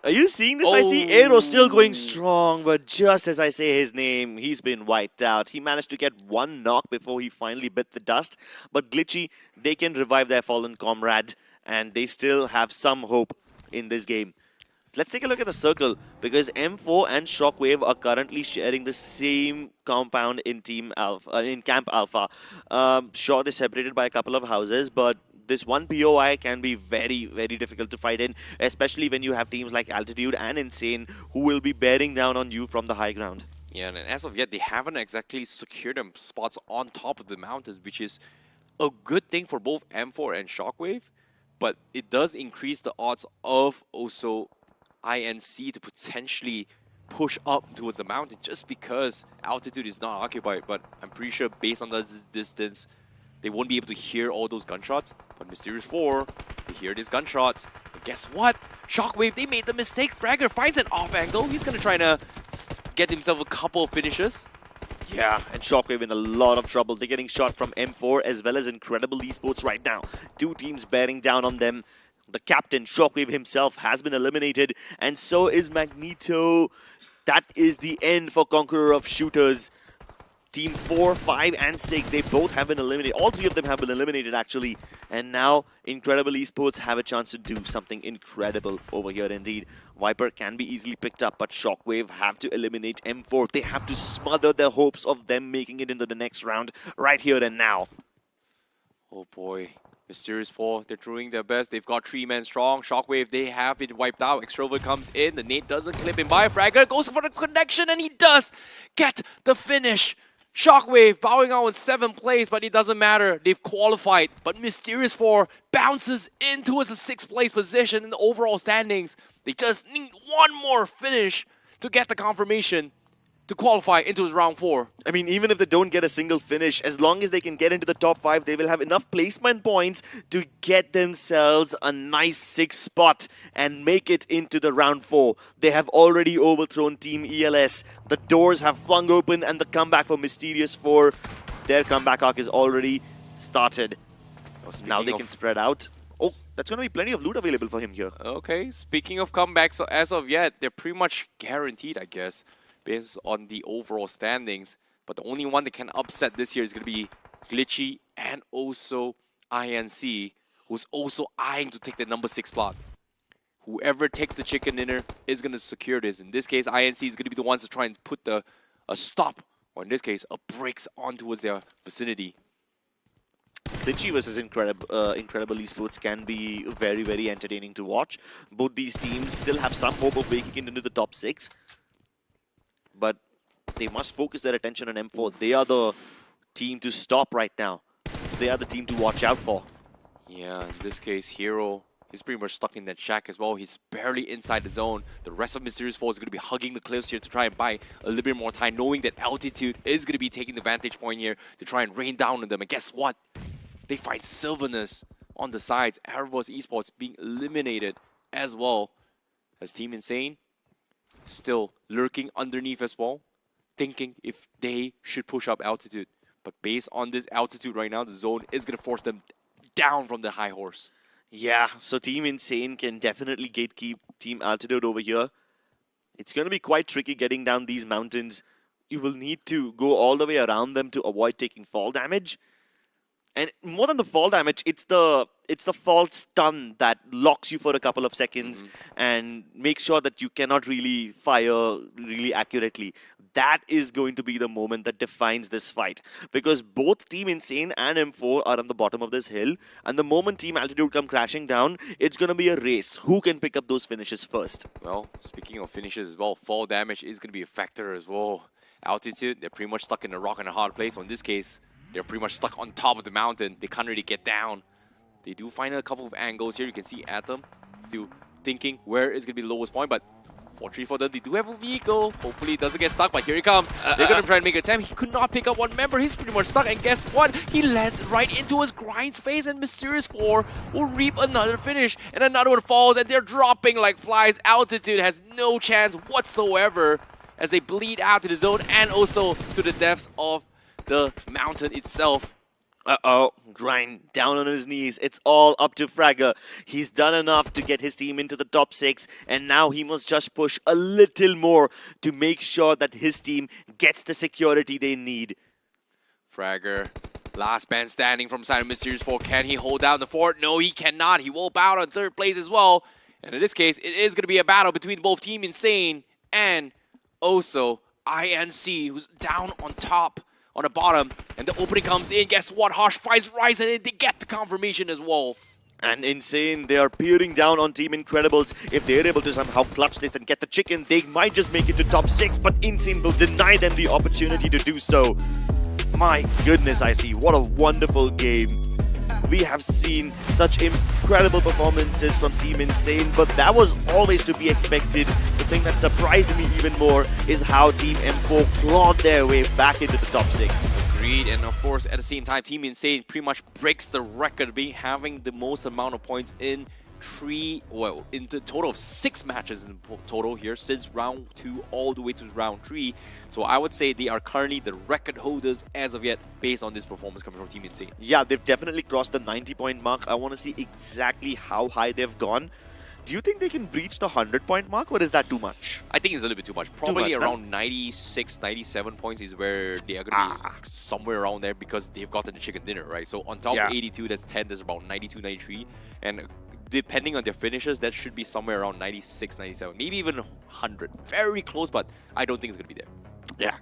G: Are you seeing this? I see Aero still going strong, but just as I say his name, he's been wiped out. He managed to get 1 knock before he finally bit the dust. But Glitchy, they can revive their fallen comrade, and they still have some hope in this game. Let's take a look at the circle, because M4 and Shockwave are currently sharing the same compound in Camp Alpha. Sure, they're separated by a couple of houses, but this one POI can be very, very difficult to fight in, especially when you have teams like Altitude and Insane who will be bearing down on you from the high ground.
A: Yeah, and as of yet, they haven't exactly secured them spots on top of the mountains, which is a good thing for both M4 and Shockwave, but it does increase the odds of also INC to potentially push up towards the mountain just because Altitude is not occupied, but I'm pretty sure based on the distance, they won't be able to hear all those gunshots. But Mysterious 4, they hear these gunshots. And guess what? Shockwave, they made the mistake. Fragger finds an off angle. He's going to try to get himself a couple of finishes.
G: Yeah, and Shockwave in a lot of trouble. They're getting shot from M4 as well as Incredible Esports right now. 2 teams bearing down on them. The captain, Shockwave himself, has been eliminated. And so is Magneto. That is the end for Conqueror of Shooters. Team 4, 5, and 6, they both have been eliminated. All 3 of them have been eliminated, actually. And now, Incredible Esports have a chance to do something incredible over here indeed. Viper can be easily picked up, but Shockwave have to eliminate M4. They have to smother their hopes of them making it into the next round right here and now.
A: Oh boy. Mysterious 4, they're doing their best. They've got 3 men strong. Shockwave, they have been wiped out. Extrovert comes in. The nade doesn't clip him by. Fragger goes for the connection, and he does get the finish. Shockwave bowing out in 7th place, but it doesn't matter. They've qualified. But Mysterious 4 bounces in towards the 6th place position in the overall standings. They just need 1 more finish to get the confirmation to qualify into round 4.
G: I mean, even if they don't get a single finish, as long as they can get into the top 5, they will have enough placement points to get themselves a nice 6th spot and make it into the round 4. They have already overthrown Team ELS. The doors have flung open, and the comeback for Mysterious 4, their comeback arc is already started. Now they can spread out. Oh, that's going to be plenty of loot available for him here.
A: Okay, speaking of comebacks, so as of yet, they're pretty much guaranteed, I guess, based on the overall standings. But the only one that can upset this year is going to be Glitchy and also INC, who's also eyeing to take the number 6 spot. Whoever takes the chicken dinner is going to secure this. In this case, INC is going to be the ones to try and put a stop, or in this case, a brakes on towards their vicinity.
G: Glitchy versus Incredible Esports can be very, very entertaining to watch. Both these teams still have some hope of making it into the top 6. But they must focus their attention on M4. They are the team to stop right now. They are the team to watch out for.
A: Yeah, in this case, Hero is pretty much stuck in that shack as well. He's barely inside the zone. The rest of Mysterious 4 is going to be hugging the cliffs here to try and buy a little bit more time, knowing that Altitude is going to be taking the vantage point here to try and rain down on them. And guess what? They find Sylvanus on the sides. Eravos Esports being eliminated. as well as Team Insane still lurking underneath as well, thinking if they should push up altitude. But based on this altitude right now, the zone is going to force them down from the high horse.
G: Yeah, so Team Insane can definitely gatekeep Team Altitude over here. It's going to be quite tricky getting down these mountains. You will need to go all the way around them to avoid taking fall damage. And more than the fall damage, it's the fall stun that locks you for a couple of seconds and makes sure that you cannot really fire really accurately. That is going to be the moment that defines this fight, because both Team Insane and M4 are on the bottom of this hill, and the moment Team Altitude come crashing down, it's going to be a race. Who can pick up those finishes first?
A: Well, speaking of finishes as well, fall damage is going to be a factor as well. Altitude, they're pretty much stuck in a rock and a hard place. So in this case, they're pretty much stuck on top of the mountain. They can't really get down. They do find a couple of angles here. You can see Atom still thinking where is going to be the lowest point, but fortunately for them, they do have a vehicle. Hopefully it doesn't get stuck, but here he comes. They're going to try and make an attempt. He could not pick up one member. He's pretty much stuck, and guess what? He lands right into his grind's face, and Mysterious 4 will reap another finish, and another one falls, and they're dropping like flies. Altitude has no chance whatsoever as they bleed out to the zone and also to the depths of the mountain itself.
G: Uh-oh, Grind down on his knees. It's all up to Fragger. He's done enough to get his team into the top 6, and now he must just push a little more to make sure that his team gets the security they need.
A: Fragger, last man standing from side of Mysterious 4. Can he hold down the fort? No, he cannot. He will bow on third place as well. And in this case, it is going to be a battle between both Team Insane and also INC, who's down on top. On the bottom, and the opening comes in. Guess what? Harsh finds Rise, and they get the confirmation as well.
G: And Insane, they are peering down on Team Incredibles. If they're able to somehow clutch this and get the chicken, they might just make it to top 6, but Insane will deny them the opportunity to do so. My goodness, I see. What a wonderful game. We have seen such incredible performances from Team Insane, but that was always to be expected. The thing that surprised me even more is how Team M4 clawed their way back into the top 6.
A: Agreed, and of course, at the same time, Team Insane pretty much breaks the record of having the most amount of points in in the total of 6 matches in total here since round 2 all the way to round 3. So I would say they are currently the record holders as of yet based on this performance coming from Team Insane.
G: Yeah, they've definitely crossed the 90-point mark. I want to see exactly how high they've gone. Do you think they can breach the 100-point mark, or is that too much?
A: I think it's a little bit too much. Probably around 96, 97 points is where they are going to be somewhere around there, because they've gotten the chicken dinner, right? So on top of 82, that's 10, there's about 92, 93. And depending on their finishes, that should be somewhere around 96, 97, maybe even 100. Very close, but I don't think it's going to be there.
G: Yeah.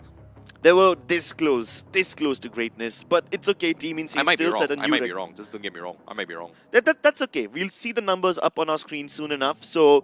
G: They were this close to greatness, but it's okay. Team Insane still set a new record.
A: I might be wrong. Just don't get me wrong. I might be wrong.
G: That's okay. We'll see the numbers up on our screen soon enough. So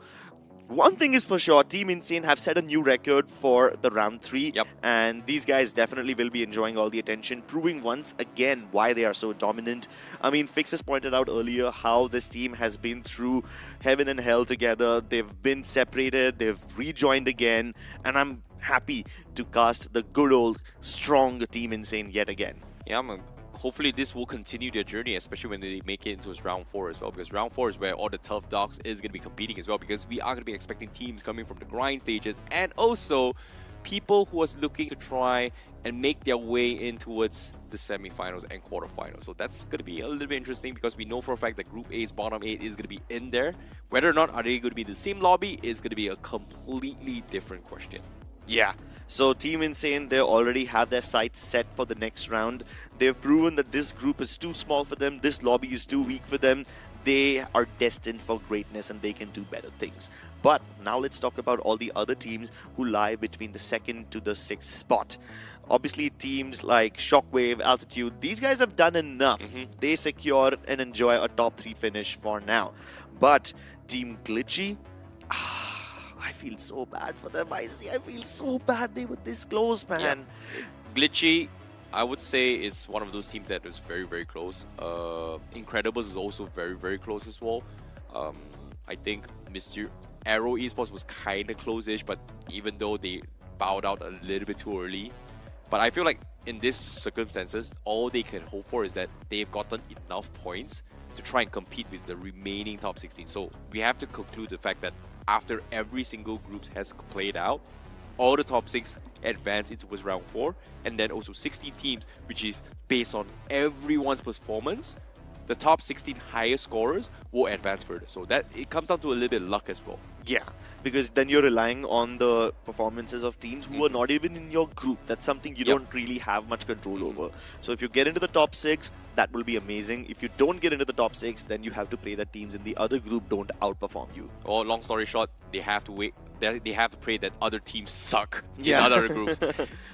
G: one thing is for sure, Team Insane have set a new record for the round 3.
A: Yep.
G: And these guys definitely will be enjoying all the attention, proving once again why they are so dominant. I mean, Fix has pointed out earlier how this team has been through heaven and hell together. They've been separated, they've rejoined again, and I'm happy to cast the good old strong Team Insane yet again.
A: Yeah, hopefully this will continue their journey, especially when they make it into round 4 as well, because round 4 is where all the tough dogs is going to be competing as well, because we are going to be expecting teams coming from the grind stages and also people who are looking to try and make their way in towards the semifinals and quarterfinals. So that's going to be a little bit interesting, because we know for a fact that Group A's bottom 8 is going to be in there. Whether or not are they going to be the same lobby is going to be a completely different question.
G: Yeah. So Team Insane, they already have their sights set for the next round. They've proven that this group is too small for them, this lobby is too weak for them. They are destined for greatness and they can do better things. But now let's talk about all the other teams who lie between the 2nd to the 6th spot. Obviously, teams like Shockwave, Altitude, these guys have done enough. They secure and enjoy a top 3 finish for now. But Team Glitchy, I feel so bad for them. I feel so bad they were this close, man.
A: Yeah. Glitchy, I would say, is one of those teams that is very, very close. Incredibles is also very, very close as well. I think Mr. Arrow Esports was kind of close-ish, but even though they bowed out a little bit too early. But I feel like in these circumstances, all they can hope for is that they've gotten enough points to try and compete with the remaining top 16. So we have to conclude the fact that after every single group has played out, all the top 6 advance into was round 4, and then also 16 teams, which is based on everyone's performance. The top 16 highest scorers will advance further. So that it comes down to a little bit of luck as well.
G: Yeah, because then you're relying on the performances of teams who are not even in your group. That's something you don't really have much control over. So if you get into the top 6, that will be amazing. If you don't get into the top 6, then you have to pray that teams in the other group don't outperform you.
A: Or long story short, they have to wait. They have to pray that other teams suck in
G: Yeah.
A: other groups.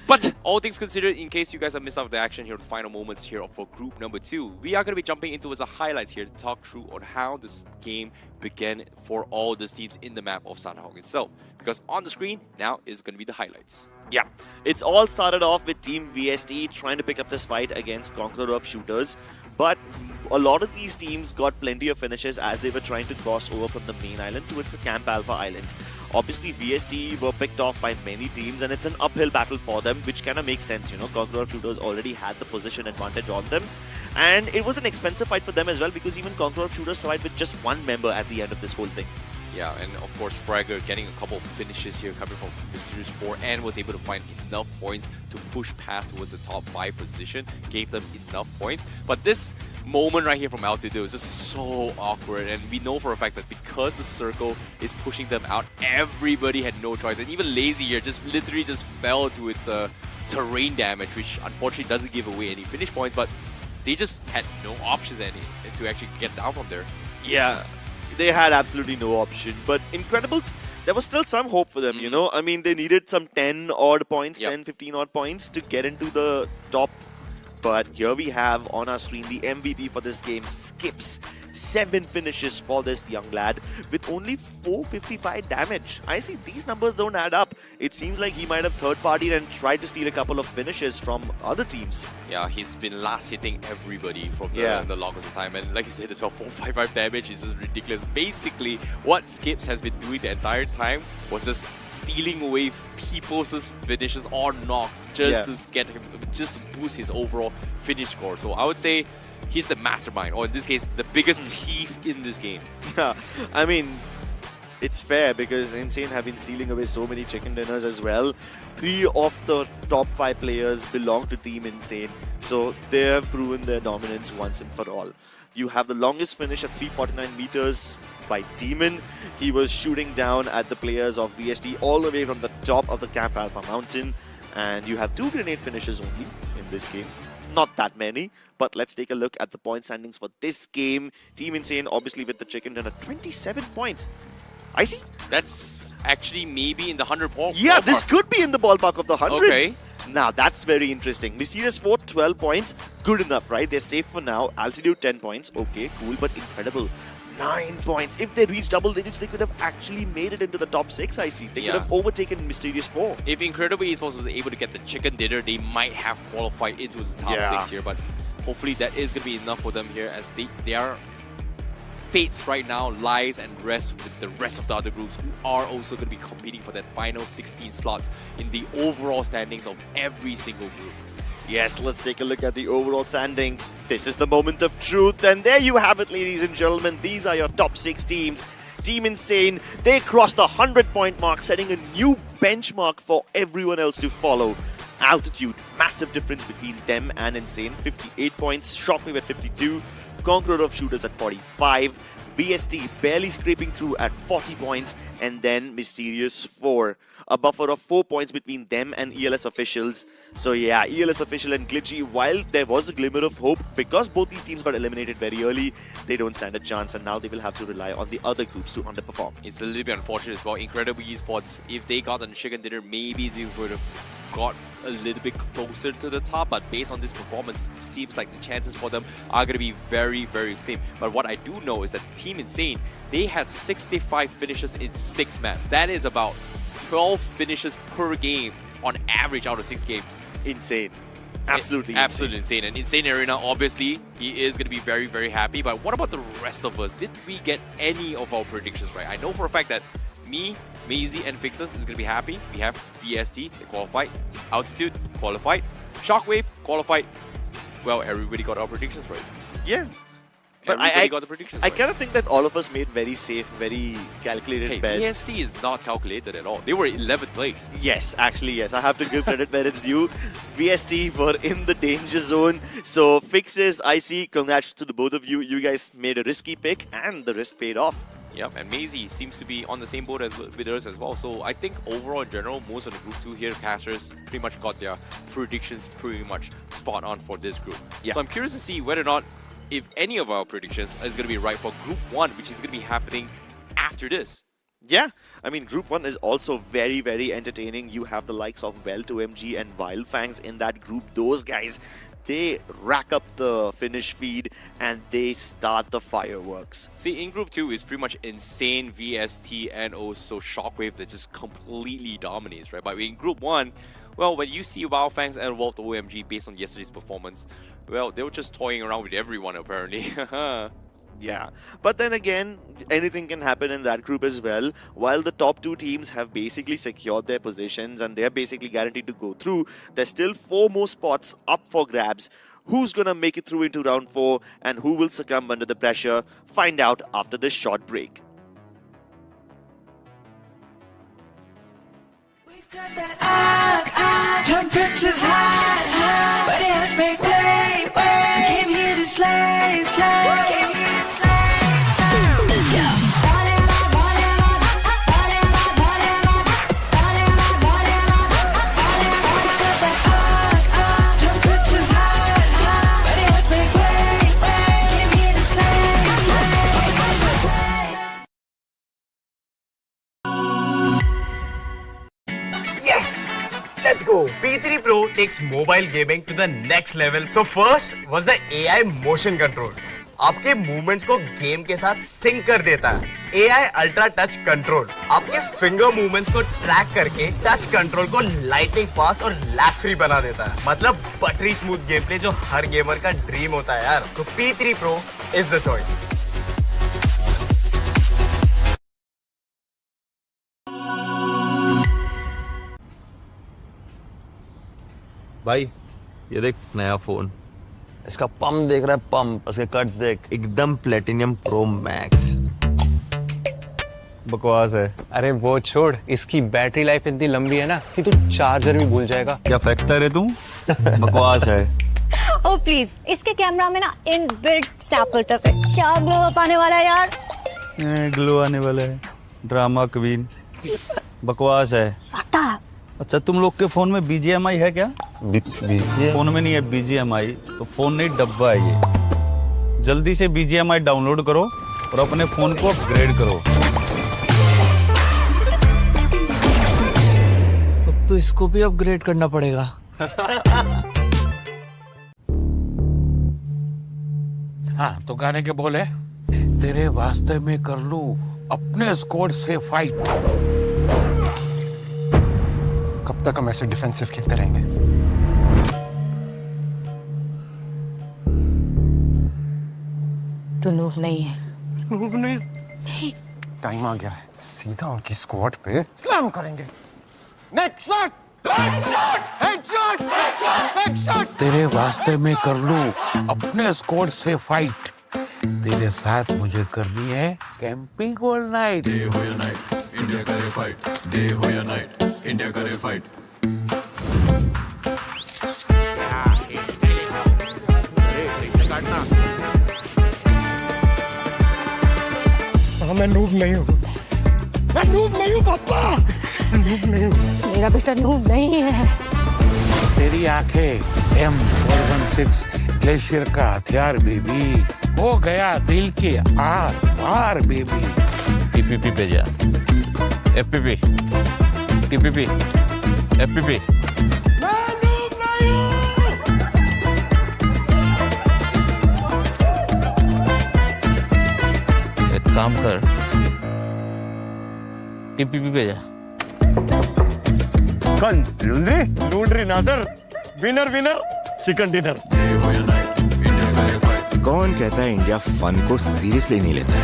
A: But all things considered, in case you guys have missed out the action here, the final moments here for group number 2, we are going to be jumping into the highlights here to talk through on how this game began for all these teams in the map of Sanhok itself. Because on the screen now is going to be the highlights.
G: Yeah, it's all started off with Team VST trying to pick up this fight against Conqueror of Shooters. But a lot of these teams got plenty of finishes as they were trying to cross over from the main island towards the Camp Alpha Island. Obviously, VST were picked off by many teams and it's an uphill battle for them, which kind of makes sense, you know. Conqueror of Shooters already had the position advantage on them. And it was an expensive fight for them as well because even Conqueror of Shooters survived with just one member at the end of this whole thing.
A: Yeah, and of course Fragger getting a couple of finishes here coming from Mysterious 4 and was able to find enough points to push past towards the top 5 position, gave them enough points. But this moment right here from Altitude is just so awkward, and we know for a fact that because the circle is pushing them out, everybody had no choice. And even Lazy here just literally just fell to its terrain damage, which unfortunately doesn't give away any finish points, but they just had no options to actually get down from there.
G: Yeah, they had absolutely no option. But Incredibles, there was still some hope for them, you know. I mean, they needed some 10 odd points, 10, 15 odd points to get into the top. But here we have on our screen the MVP for this game, Skips. 7 finishes for this young lad with only 455 damage. I see these numbers don't add up. It seems like he might have third-partied and tried to steal a couple of finishes from other teams.
A: Yeah, he's been last hitting everybody from the longest time. And like you said as well, 455 damage is just ridiculous. Basically, what Skips has been doing the entire time was just stealing away people's finishes or knocks just to get him, just to boost his overall finish score. So I would say he's the mastermind, or in this case, the biggest thief in this game.
G: Yeah, I mean, it's fair because Insane have been stealing away so many chicken dinners as well. 3 of the top 5 players belong to Team Insane, so they have proven their dominance once and for all. You have the longest finish at 349 meters by Demon. He was shooting down at the players of VST all the way from the top of the Camp Alpha Mountain. And you have 2 grenade finishes only in this game. Not that many, but let's take a look at the point standings for this game. Team Insane, obviously with the chicken dinner, 27 points. I see.
A: That's actually maybe in the 100 point.
G: Yeah, this could be in the ballpark of the 100.
A: Okay.
G: Now, that's very interesting. Mysterious 4, 12 points. Good enough, right? They're safe for now. Altitude, 10 points. Okay, cool, but Incredible. 9 points. If they reach double digits, they could have actually made it into the top 6, I see. They could have overtaken Mysterious 4.
A: If Incredible Esports was able to get the chicken dinner, they might have qualified into the top 6 here, but hopefully that is going to be enough for them here, as their fates right now lies and rest with the rest of the other groups who are also going to be competing for that final 16 slots in the overall standings of every single group.
G: Yes, let's take a look at the overall standings. This is the moment of truth, and there you have it, ladies and gentlemen. These are your top 6 teams. Team Insane, they crossed the 100-point mark, setting a new benchmark for everyone else to follow. Altitude, massive difference between them and Insane, 58 points, Shockwave at 52, Conqueror of Shooters at 45, VST barely scraping through at 40 points, and then Mysterious 4. A buffer of 4 points between them and ELS officials. So yeah, ELS official and Glitchy, while there was a glimmer of hope, because both these teams got eliminated very early, they don't stand a chance, and now they will have to rely on the other groups to underperform.
A: It's a little bit unfortunate as well. Incredible Esports, if they got on chicken dinner, maybe they would have got a little bit closer to the top, but based on this performance, seems like the chances for them are going to be very, very slim. But what I do know is that Team Insane, they had 65 finishes in 6 maps. That is about 12 finishes per game on average out of 6 games.
G: Insane. Absolutely
A: Absolutely insane. And Insane Arena, obviously, he is going to be very, very happy. But what about the rest of us? Did we get any of our predictions right? I know for a fact that me, Maisie, and Fixers is going to be happy. We have VST, they qualified. Altitude, qualified. Shockwave, qualified. Well, everybody got our predictions right.
G: Yeah. But
A: Everybody got the predictions
G: I
A: right.
G: kind of think that all of us made very safe, very calculated
A: Hey,
G: bets.
A: VST is not calculated at all. They were 11th place.
G: Yes, actually, yes. I have to give credit where it's due. VST were in the danger zone. So, fixes, I see. Congrats to the both of you. You guys made a risky pick, and the risk paid off.
A: Yep, and Maisie seems to be on the same boat as with us as well. So I think overall, in general, most of the Group 2 here casters pretty much got their predictions pretty much spot on for this group.
G: Yeah.
A: So I'm curious to see whether or not if any of our predictions is going to be right for Group 1, which is going to be happening after this.
G: Yeah, I mean, Group 1 is also very, very entertaining. You have the likes of Well2MG and Wildfangs in that group. Those guys, they rack up the finish feed and they start the fireworks.
A: See, in Group 2 is pretty much insane VST and also Shockwave that just completely dominates, right? But in Group 1, well, when you see Wildfangs and Well2MG based on yesterday's performance, well, they were just toying around with everyone apparently.
G: Yeah, but then again, anything can happen in that group as well. While the top two teams have basically secured their positions and they're basically guaranteed to go through, there's still 4 more spots up for grabs. Who's gonna make it through into round 4 and who will succumb under the pressure? Find out after this short break.
C: We've got that temperatures high, but it make way. We came here to slay, slay. Temperatures high, but it make way. Came here to slay, slay.
D: Yes! Let's go! P3 Pro takes mobile gaming to the next level. So first was the AI motion control. आपके movements को game के साथ sink कर देता है. AI ultra touch control आपके finger movements को track करके टच कंट्रोल को लाइटनिंग फास्ट और लैग फ्री बना देता है. मतलब बटरी स्मूथ गेम प्ले जो हर गेमर का ड्रीम होता है यार. तो P3 Pro is the choice.
I: भाई ये देख नया फोन.
F: इसका पंप देख रहा है, पंप. उसके कट्स देख.
I: एकदम प्लेटिनियम प्रो मैक्स. बकवास है.
J: अरे वो छोड़, इसकी बैटरी लाइफ इतनी लंबी है ना कि तू चार्जर भी भूल जाएगा.
I: क्या फेंकता रे तू? बकवास है.
K: ओ प्लीज, इसके कैमरा में ना इनबिल्ट स्नैप फिल्टर्स है. क्या ग्लो अप आने वाला है यार.
I: ग्लो आने वाला है. Drama queen. बकवास है. अच्छा तुम लोग के फोन में BGMI है क्या? फोन में नहीं है BGMI, तो फोन नहीं डब्बा है ये. जल्दी से BGMI डाउनलोड करो और अपने फोन को अपग्रेड करो.
J: अब तो इसको भी अपग्रेड करना पड़ेगा.
L: हाँ तो गाने के बोले, तेरे वास्ते में कर लूं अपने स्क्वाड से फाइट.
J: कब तक हम ऐसे डिफेंसिव खेलते रहेंगे?
K: तो नूब नहीं है.
L: नूब नहीं.
J: टाइम आ गया है, सीधा उनकी स्क्वाड पे स्लैम करेंगे. Next shot. हेडशॉट.
L: तेरे वास्ते में कर लूं अपने स्क्वाड से फाइट. तेरे साथ मुझे करनी है कैंपिंग ऑल नाइट. डे हो या नाइट, इंडिया करे फाइट. डे हो या नाइट, इंडिया करे फाइट.
J: मैं नूब नहीं हूँ. मैं नूब नहीं हूँ पापा. नूब नहीं हूँ.
K: मेरा बेटा नूब नहीं है.
L: तेरी आंखें M416 ग्लेशियर का हथियार बेबी. हो गया दिल के आर पार बेबी.
E: टीपीपी पे जा. FPP. टीपीपी. FPP.
J: मैं नूब नहीं हूँ.
E: एक काम कर, टीपीपी पे जा.
F: कौन? लूंड्री ना sir. Winner winner chicken dinner.
I: कौन कहता है इंडिया फन को सीरियसली नहीं लेता है?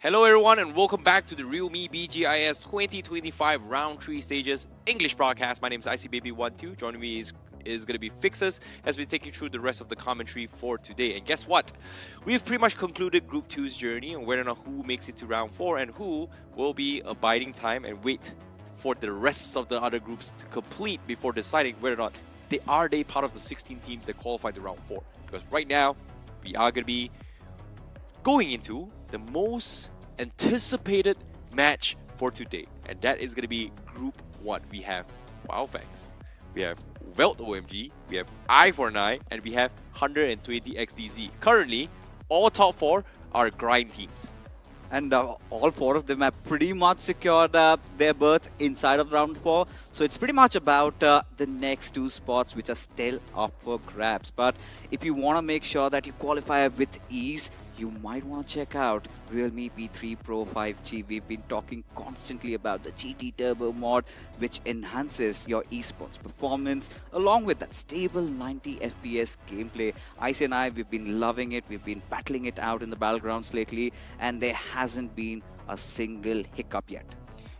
A: Hello everyone and welcome back to the realme BGIS 2025 round 3 stages English broadcast. My name is ICBaby12. Joining me is going to be Fixers as we take you through the rest of the commentary for today. And guess what? We've pretty much concluded Group 2's journey on whether or not who makes it to round 4 and who will be abiding time and wait for the rest of the other groups to complete before deciding whether or not they are part of the 16 teams that qualify to round 4. Because right now, we are going to be going into the most anticipated match for today, and that is going to be Group 1. We have Wildfangs, we have Welt OMG, we have I49, and we have 120 XDZ. Currently, all top 4 are grind teams.
B: And all 4 of them have pretty much secured their berth inside of round 4. So it's pretty much about the next 2 spots which are still up for grabs. But if you want to make sure that you qualify with ease, you might want to check out Realme P3 Pro 5G. We've been talking constantly about the GT Turbo mod, which enhances your esports performance along with that stable 90 FPS gameplay. Ice and I, we've been loving it. We've been battling it out in the battlegrounds lately, and there hasn't been a single hiccup yet.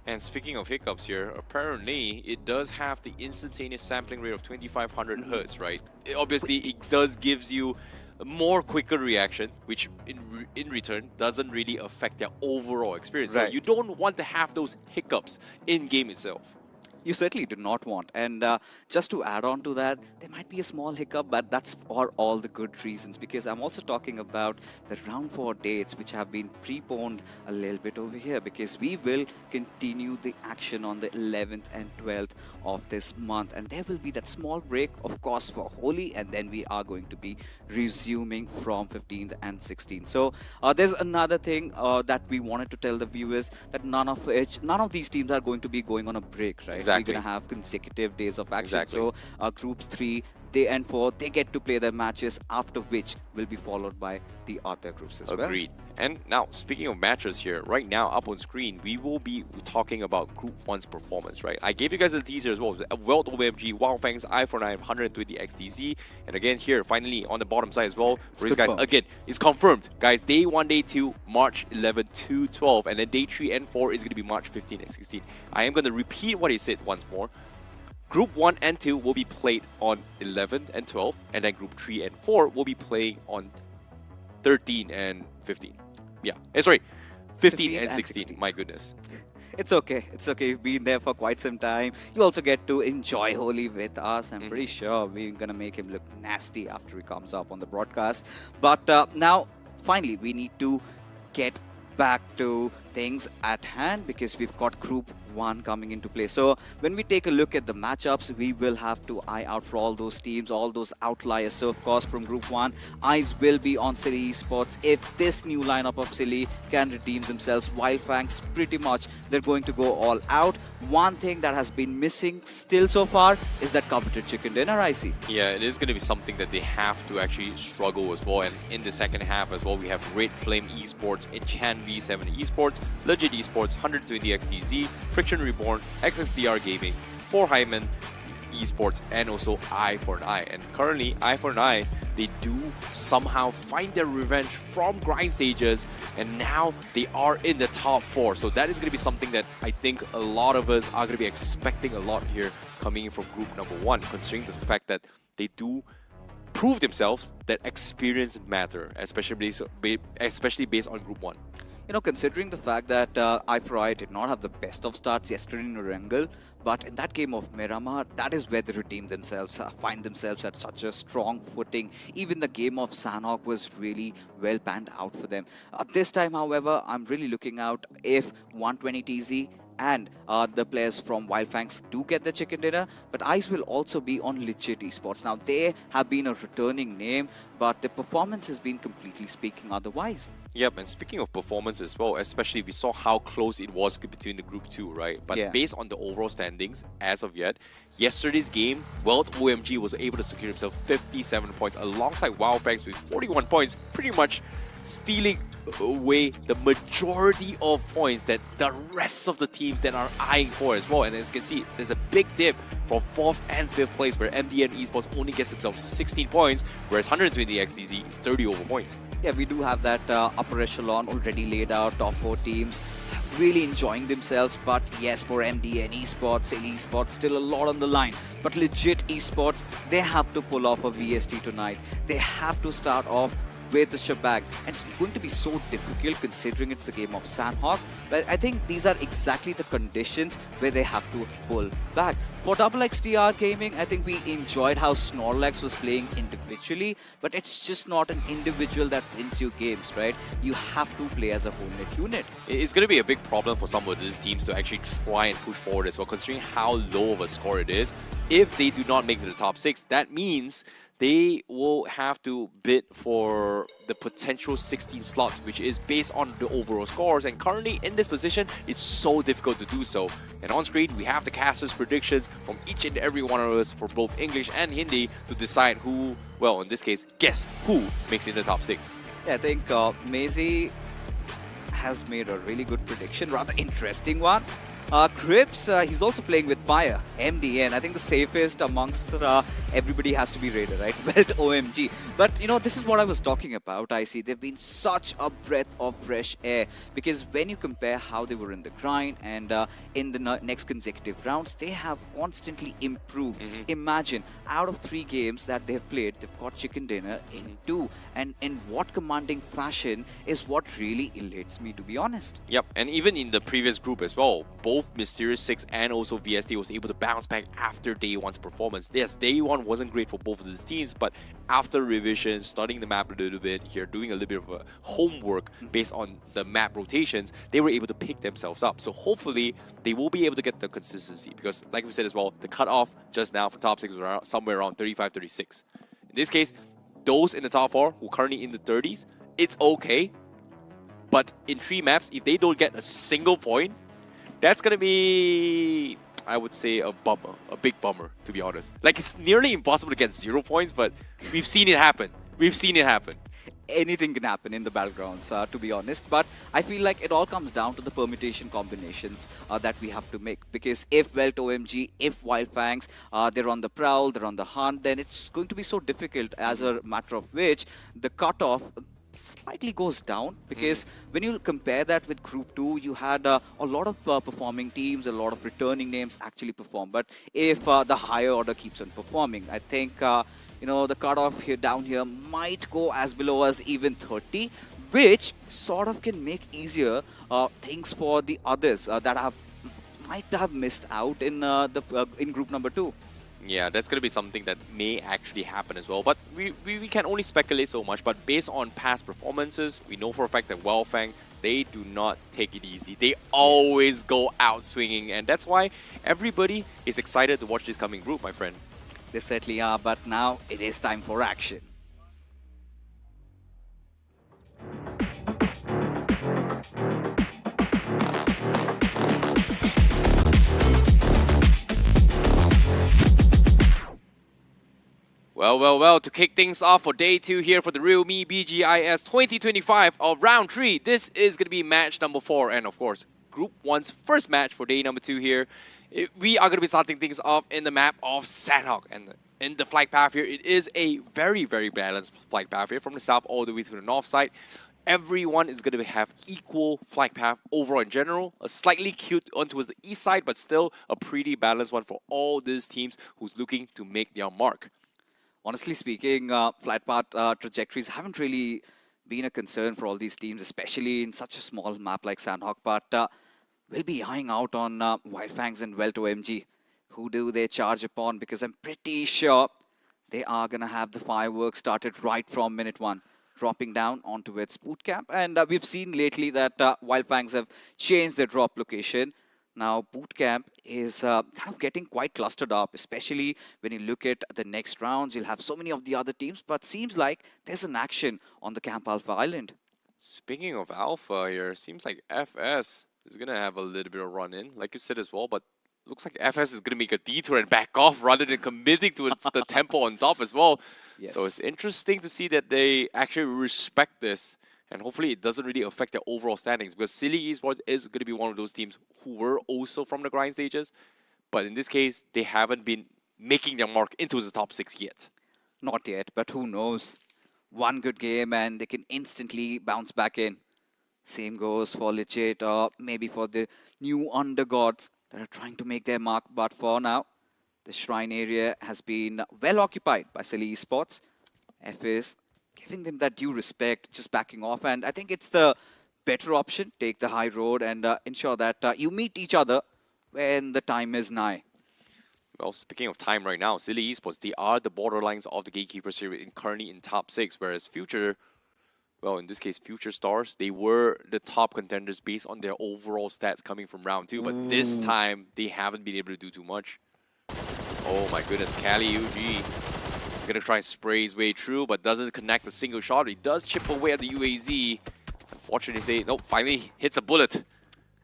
A: And speaking of hiccups here, apparently it does have the instantaneous sampling rate of 2500 Hz, right? Obviously, it does gives you a more quicker reaction, which in return doesn't really affect their overall experience.
B: Right.
A: So you don't want to have those hiccups in game itself.
B: You certainly do not want. And just to add on to that, there might be a small hiccup, but that's for all the good reasons, because I'm also talking about the round 4 dates which have been preponed a little bit over here, because we will continue the action on the 11th and 12th of this month, and there will be that small break, of course, for Holi, and then we are going to be resuming from 15th and 16th. So there's another thing that we wanted to tell the viewers, that none of these teams are going to be going on a break, right?
A: Exactly.
B: We're going to have consecutive days of action.
A: Exactly.
B: So groups 3 and 4, they get to play their matches, after which will be followed by the other groups as well.
A: Agreed. And now, speaking of matches here, right now up on screen, we will be talking about Group 1's performance, right? I gave you guys a teaser as well. Welt OMG, Wildfangs, I49, 120 XDZ. And again here, finally, on the bottom side as well, for these guys, again, it's confirmed. Guys, day 1, day 2, March 11 to 12. And then day 3 and 4 is going to be March 15 and 16. I am going to repeat what he said once more. Group 1 and 2 will be played on 11 and 12, and then Group 3 and 4 will be playing on 13 and 15. Yeah, sorry, 15 and 16. My goodness.
B: It's okay. It's okay. You've been there for quite some time. You also get to enjoy Holi with us. I'm pretty sure we're going to make him look nasty after he comes up on the broadcast. But now, finally, we need to get back to things at hand, because we've got Group 1 coming into play. So when we take a look at the matchups, we will have to eye out for all those teams, all those outliers. So of course, from Group 1, eyes will be on Silly Esports. If this new lineup of Silly can redeem themselves, Wildfangs, pretty much they're going to go all out. One thing that has been missing still so far is that coveted chicken dinner, I see.
A: Yeah, it is going to be something that they have to actually struggle as well. And in the second half as well, we have Red Flame Esports, Enchant V7 Esports, Legit Esports, 120 XTZ, Friction Reborn, XXDR Gaming, 4 Hyman Esports, and also I4I. And currently, I4I, they do somehow find their revenge from grind stages, and now they are in the top 4. So that is going to be something that I think a lot of us are going to be expecting a lot here coming in from group number 1, considering the fact that they do prove themselves that experience matter, especially based on group 1.
B: You know, considering the fact that I4I did not have the best of starts yesterday in Erangel, but in that game of Miramar, that is where they redeemed themselves, find themselves at such a strong footing. Even the game of Sanhok was really well panned out for them. This time, however, I'm really looking out if 120 TZ and the players from Wildfangs do get the chicken dinner, but eyes will also be on Legit Esports. Now, they have been a returning name, but the performance has been completely speaking otherwise.
A: Yep, and speaking of performance as well, especially we saw how close it was between the group 2, right? But based on the overall standings as of yet, yesterday's game, Welt OMG was able to secure himself 57 points alongside Wildfangs with 41 points, pretty much stealing away the majority of points that the rest of the teams that are eyeing for as well. And as you can see, there's a big dip from 4th and 5th place, where MDN Esports only gets themselves 16 points, whereas 120 XTZ is 30 over points.
B: Yeah, we do have that upper echelon already laid out, top 4 teams really enjoying themselves. But yes, for MDN esports, Silly esports, still a lot on the line. But legit esports, they have to pull off a VST tonight. They have to start off with the shebang. And it's going to be so difficult considering it's a game of Sanhok. But I think these are exactly the conditions where they have to pull back. For XXTR Gaming, I think we enjoyed how Snorlax was playing individually, but it's just not an individual that wins you games, right? You have to play as a whole net unit.
A: It's going to be a big problem for some of these teams to actually try and push forward as well, considering how low of a score it is. If they do not make it to the top 6, that means they will have to bid for the potential 16 slots, which is based on the overall scores. And currently in this position, it's so difficult to do so. And on screen, we have the casters' predictions from each and every one of us for both English and Hindi to decide who, well, in this case, guess who makes it in the top 6.
B: Yeah, I think Maisie has made a really good prediction, rather interesting one. Crips, he's also playing with fire. MDN, I think the safest amongst everybody has to be Raider, right? Welt OMG. But, you know, this is what I was talking about. I see they've been such a breath of fresh air. Because when you compare how they were in the grind and in the next consecutive rounds, they have constantly improved. Imagine, out of 3 games that they've played, they've got chicken dinner in 2. And in what commanding fashion is what really elates me, to be honest.
A: Yep, and even in the previous group as well, both Mysterious 6 and also VST was able to bounce back after day 1's performance. Yes, day 1 wasn't great for both of these teams, but after revision, studying the map a little bit here, doing a little bit of a homework based on the map rotations, they were able to pick themselves up. So hopefully, they will be able to get the consistency because, like we said as well, the cutoff just now for top 6 was around, somewhere around 35-36. In this case, those in the top 4 who are currently in the 30s, it's okay. But in 3 maps, if they don't get a single point, that's going to be, I would say, a bummer. A big bummer, to be honest. Like, it's nearly impossible to get 0 points, but we've seen it happen. We've seen it happen.
B: Anything can happen in the battlegrounds, to be honest. But I feel like it all comes down to the permutation combinations that we have to make. Because if Welt OMG, if Wildfangs, they're on the prowl, they're on the hunt, then it's going to be so difficult, as a matter of which the cutoff slightly goes down, because when you compare that with Group 2, you had a lot of performing teams, a lot of returning names actually perform. But if the higher order keeps on performing, I think you know, the cutoff here down here might go as below as even 30, which sort of can make easier things for the others that might have missed out in in Group number 2.
A: Yeah, that's going to be something that may actually happen as well. But we can only speculate so much. But based on past performances, we know for a fact that Wildfang, they do not take it easy. They always go out swinging. And that's why everybody is excited to watch this coming group, my friend.
B: They certainly are. But now it is time for action.
A: Well, to kick things off for day 2 here for the realme BGIS 2025 of round 3, this is going to be match number 4, and of course, Group 1's first match for day number 2 here. We are going to be starting things off in the map of Sanhok, and in the flight path here, it is a very, very balanced flight path here from the south all the way to the north side. Everyone is going to have equal flight path overall in general, a slightly cute one towards the east side, but still a pretty balanced one for all these teams who's looking to make their mark.
B: Honestly speaking, flight path trajectories haven't really been a concern for all these teams, especially in such a small map like Sanhok. But we'll be eyeing out on Wildfangs and Welt OMG. Who do they charge upon? Because I'm pretty sure they are going to have the fireworks started right from minute 1, dropping down onto its boot camp. And we've seen lately that Wildfangs have changed their drop location. Now, boot camp is kind of getting quite clustered up, especially when you look at the next rounds. You'll have so many of the other teams, but seems like there's an action on the Camp Alpha Island.
A: Speaking of Alpha here, seems like FS is going to have a little bit of run-in, like you said as well, but looks like FS is going to make a detour and back off rather than committing to the tempo on top as well.
B: Yes.
A: So it's interesting to see that they actually respect this. And hopefully it doesn't really affect their overall standings, because Silly Esports is going to be one of those teams who were also from the grind stages. But in this case, they haven't been making their mark into the top 6 yet.
B: Not yet, but who knows? one good game and they can instantly bounce back in. Same goes for Legit or maybe for the new undergods that are trying to make their mark. But for now, the shrine area has been well occupied by Silly Esports. F is giving them that due respect, just backing off. And I think it's the better option. Take the high road and ensure that you meet each other when the time is nigh.
A: Well, speaking of time right now, Silly Esports, they are the borderlines of the Gatekeeper series currently in top 6, whereas Future, well, in this case, Future Stars, they were the top contenders based on their overall stats coming from round 2, but this time, they haven't been able to do too much. Oh my goodness, Kali UG is going to try and spray his way through, but doesn't connect a single shot. He does chip away at the UAZ. Unfortunately, nope, finally hits a bullet,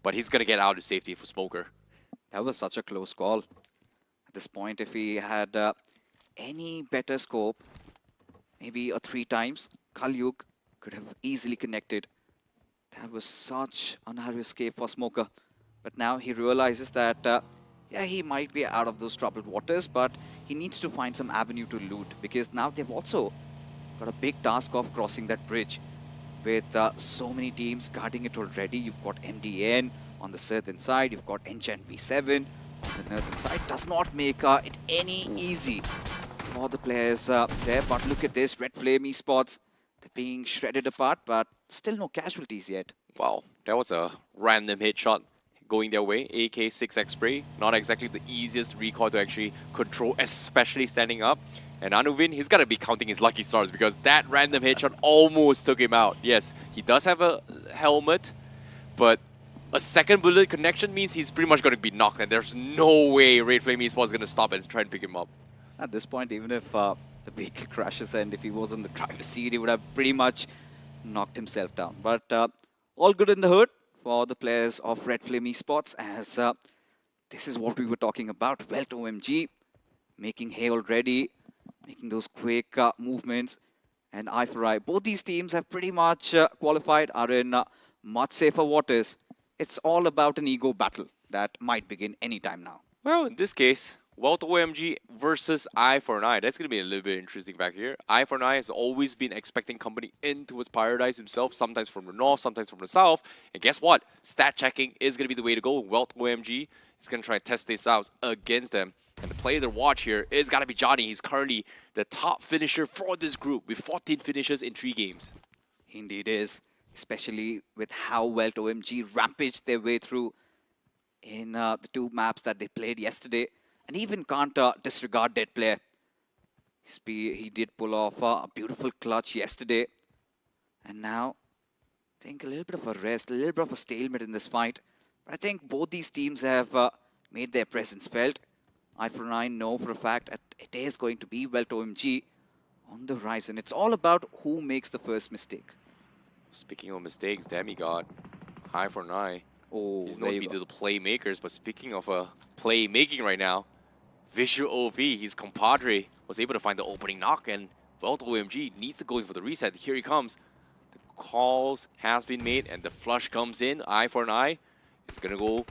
A: but he's going to get out of safety for Smoker.
B: That was such a close call. At this point, if he had any better scope, maybe a 3 times, Kalyug could have easily connected. That was such a narrow escape for Smoker. But now he realizes that, yeah, he might be out of those troubled waters, but he needs to find some avenue to loot, because now they've also got a big task of crossing that bridge. With so many teams guarding it already, you've got MDN on the southern side, you've got ENG V7 on the northern side. Does not make it any easy for the players there. But look at this, Red Flame Esports, they're being shredded apart, but still no casualties yet.
A: Wow, that was a random headshot going their way. AK-6X spray, not exactly the easiest recoil to actually control, especially standing up. And Anuvin, he's got to be counting his lucky stars because that random headshot almost took him out. Yes, he does have a helmet, but a second bullet connection means he's pretty much going to be knocked, and there's no way Red Flame Esports is going to stop and try and pick him up.
B: At this point, even if the vehicle crashes and if he was in the driver's seat, he would have pretty much knocked himself down. But all good in the hood for the players of Red Flame Esports, as this is what we were talking about. Welt OMG making hay already, making those quick movements, and eye for eye. Both these teams have pretty much qualified, are in much safer waters. It's all about an ego battle that might begin anytime now.
A: Well, in this case, Welt OMG versus Eye for an Eye. That's going to be a little bit interesting back here. Eye for an Eye has always been expecting company in towards Paradise himself, sometimes from the north, sometimes from the south. And guess what? Stat checking is going to be the way to go. Welt OMG is going to try and test this out against them. And the player to watch here is got to be Johnny. He's currently the top finisher for this group with 14 finishes in 3 games.
B: He indeed is, especially with how Welt OMG rampaged their way through in the 2 maps that they played yesterday. And even can't disregard that player. He did pull off a beautiful clutch yesterday. And now, I think a little bit of a rest, a little bit of a stalemate in this fight. But I think both these teams have made their presence felt. Eye for an Eye know for a fact that it is going to be Welt OMG on the rise. And it's all about who makes the first mistake.
A: Speaking of mistakes, Demigod, Eye for an Eye.
B: Oh,
A: he's known to be the playmakers, but speaking of playmaking right now, Visual OV, his compadre, was able to find the opening knock, and Welt OMG needs to go in for the reset. Here he comes. The calls has been made, and the flush comes in. Eye for an Eye. It's going to go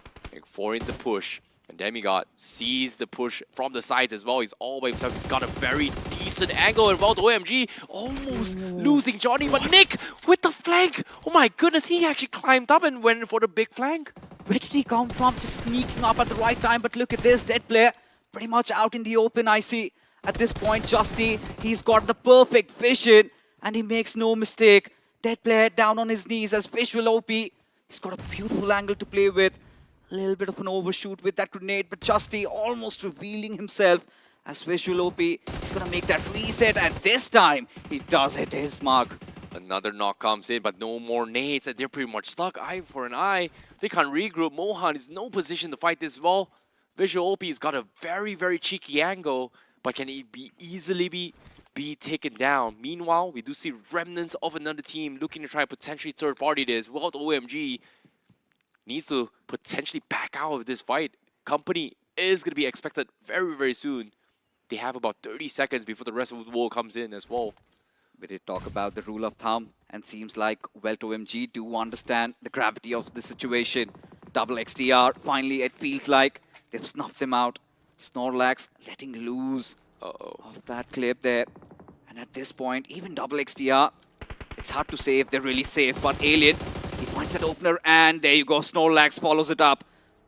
A: for in the push. And Demigod sees the push from the sides as well. He's all by himself. He's got a very decent angle, and Welt OMG almost losing Johnny. But Nick with the flank. Oh my goodness, he actually climbed up and went for the big flank.
B: Where did he come from? Just sneaking up at the right time. But look at this, dead player. Pretty much out in the open, I see. At this point, Justy, he's got the perfect vision, and he makes no mistake. Dead player down on his knees as Visual OP. He's got a beautiful angle to play with. A little bit of an overshoot with that grenade, but Justy almost revealing himself as Visual OP. He's going to make that reset, and this time, he does hit his mark.
A: Another knock comes in, but no more nades, and they're pretty much stuck. Eye for an Eye. They can't regroup. Mohan is no position to fight this well. Visual OP's got a very, very cheeky angle, but can he easily be taken down? Meanwhile, we do see remnants of another team looking to try and potentially third-party this. Welt OMG needs to potentially back out of this fight. Company is going to be expected very, very soon. They have about 30 seconds before the rest of the world comes in as well.
B: We did talk about the rule of thumb, and seems like Welt OMG do understand the gravity of the situation. Double XTR, finally it feels like they've snuffed them out. Snorlax letting loose of that clip there. And at this point, even double XDR, it's hard to say if they're really safe, but Alien, he finds that opener, and there you go, Snorlax follows it up.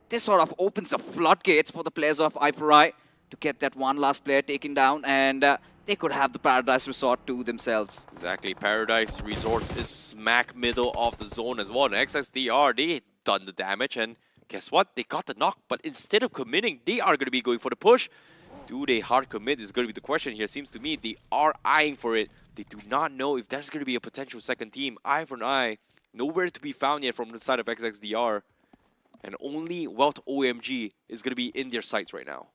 B: This sort of opens the floodgates for the players of Eye for Eye to get that one last player taken down, and they could have the Paradise Resort to themselves.
A: Exactly. Paradise Resorts is smack middle of the zone as well. And XXDR, they done the damage, and guess what? They got the knock, but instead of committing, they are going to be going for the push. Do they hard commit is going to be the question here. Seems to me they are eyeing for it. They do not know if there's going to be a potential second team. Eye for an eye. Nowhere to be found yet from the side of XXDR. And only Welt OMG is going to be in their sights right now.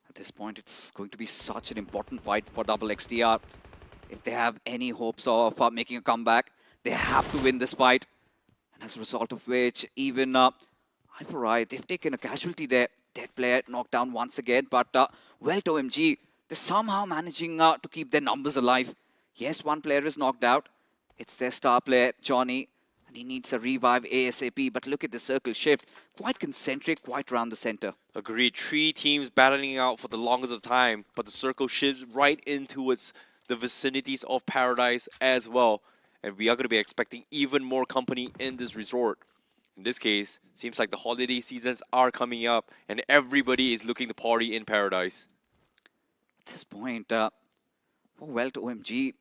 B: At this point, it's going to be such an important fight for double XDR. If they have any hopes of making a comeback, they have to win this fight. And as a result of which, even Eye for Eye, they've taken a casualty there. Dead player knocked down once again, but Welt OMG, they're somehow managing to keep their numbers alive. Yes, one player is knocked out. It's their star player, Johnny, and he needs a revive ASAP. But look at the circle shift. Quite concentric, quite around the center.
A: Agreed. 3 teams battling out for the longest of time, but the circle shifts right into the vicinities of Paradise as well. And we are going to be expecting even more company in this resort. In this case, seems like the holiday seasons are coming up and everybody is looking to party in Paradise.
B: At this point, for Welt OMG,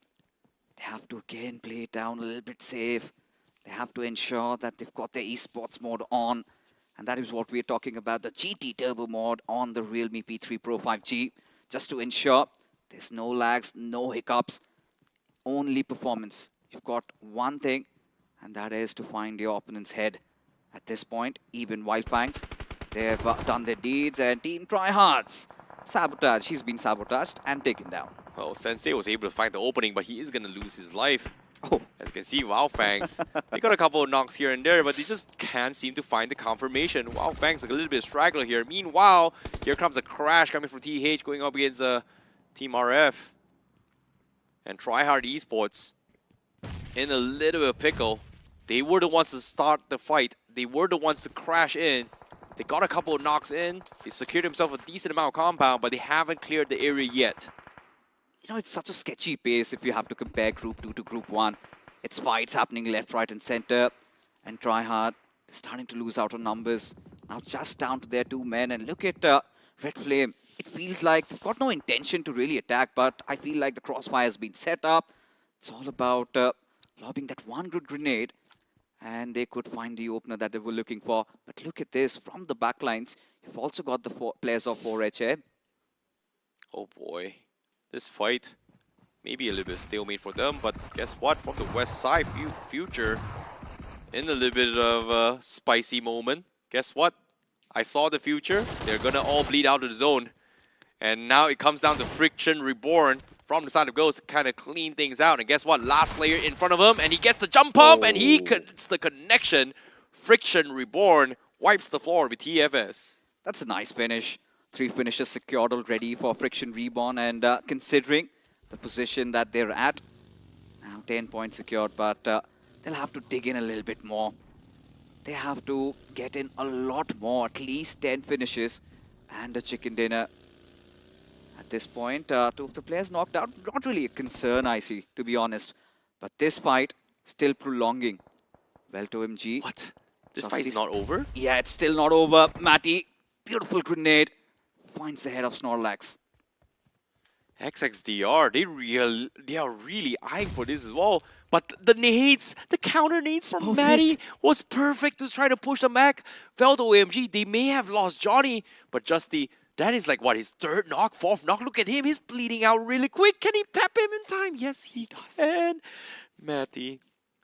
B: they have to again play it down a little bit safe. They have to ensure that they've got their esports mode on. And that is what we're talking about, the GT Turbo mode on the Realme P3 Pro 5G. Just to ensure there's no lags, no hiccups, only performance. You've got one thing, and that is to find your opponent's head. At this point, even Wildfangs, they've done their deeds, and Team Tryhards sabotage. He's been sabotaged and taken down.
A: Well, Sensei was able to find the opening, but he is going to lose his life.
B: Oh.
A: As you can see, Wildfangs, they got a couple of knocks here and there, but they just can't seem to find the confirmation. Wildfangs like a little bit of straggler here. Meanwhile, here comes a crash coming from TH going up against Team RF. And Tryhard Esports in a little bit of pickle. They were the ones to start the fight. They were the ones to crash in. They got a couple of knocks in. They secured themselves a decent amount of compound, but they haven't cleared the area yet.
B: You know, it's such a sketchy pace if you have to compare Group 2 to Group 1. It's fights happening left, right, and center. And Tryhard, they're starting to lose out on numbers. Now just down to their 2 men. And look at Red Flame. It feels like they've got no intention to really attack, but I feel like the crossfire has been set up. It's all about lobbing that one good grenade. And they could find the opener that they were looking for. But look at this. From the backlines, you've also got the players of 4HA.
A: Oh boy. This fight, maybe a little bit of stalemate for them. But guess what? From the west side, Future, in a little bit of a spicy moment. Guess what? I saw the Future. They're going to all bleed out of the zone. And now it comes down to Friction Reborn from the side of Ghost to kind of clean things out. And guess what? Last player in front of him, and he gets the jump up, and he gets the connection. Friction Reborn wipes the floor with TFS.
B: That's a nice finish. 3 finishes secured already for Friction Reborn, and considering the position that they're at, now 10 points secured, but they'll have to dig in a little bit more. They have to get in a lot more, at least 10 finishes and a chicken dinner. At this point, 2 of the players knocked out. Not really a concern, I see, to be honest. But this fight, still prolonging. Welt OMG.
A: What? This fight is not over?
B: Yeah, it's still not over. Matty, beautiful grenade. Finds the head of Snorlax.
A: XXDR, they are really eyeing for this as well. But the nades, the counter nades from Matty was perfect to try to push them back. Welt OMG, they may have lost Johnny, but that is like what, his 3rd knock, 4th knock. Look at him, he's bleeding out really quick. Can he tap him in time? Yes, he does. And Matty,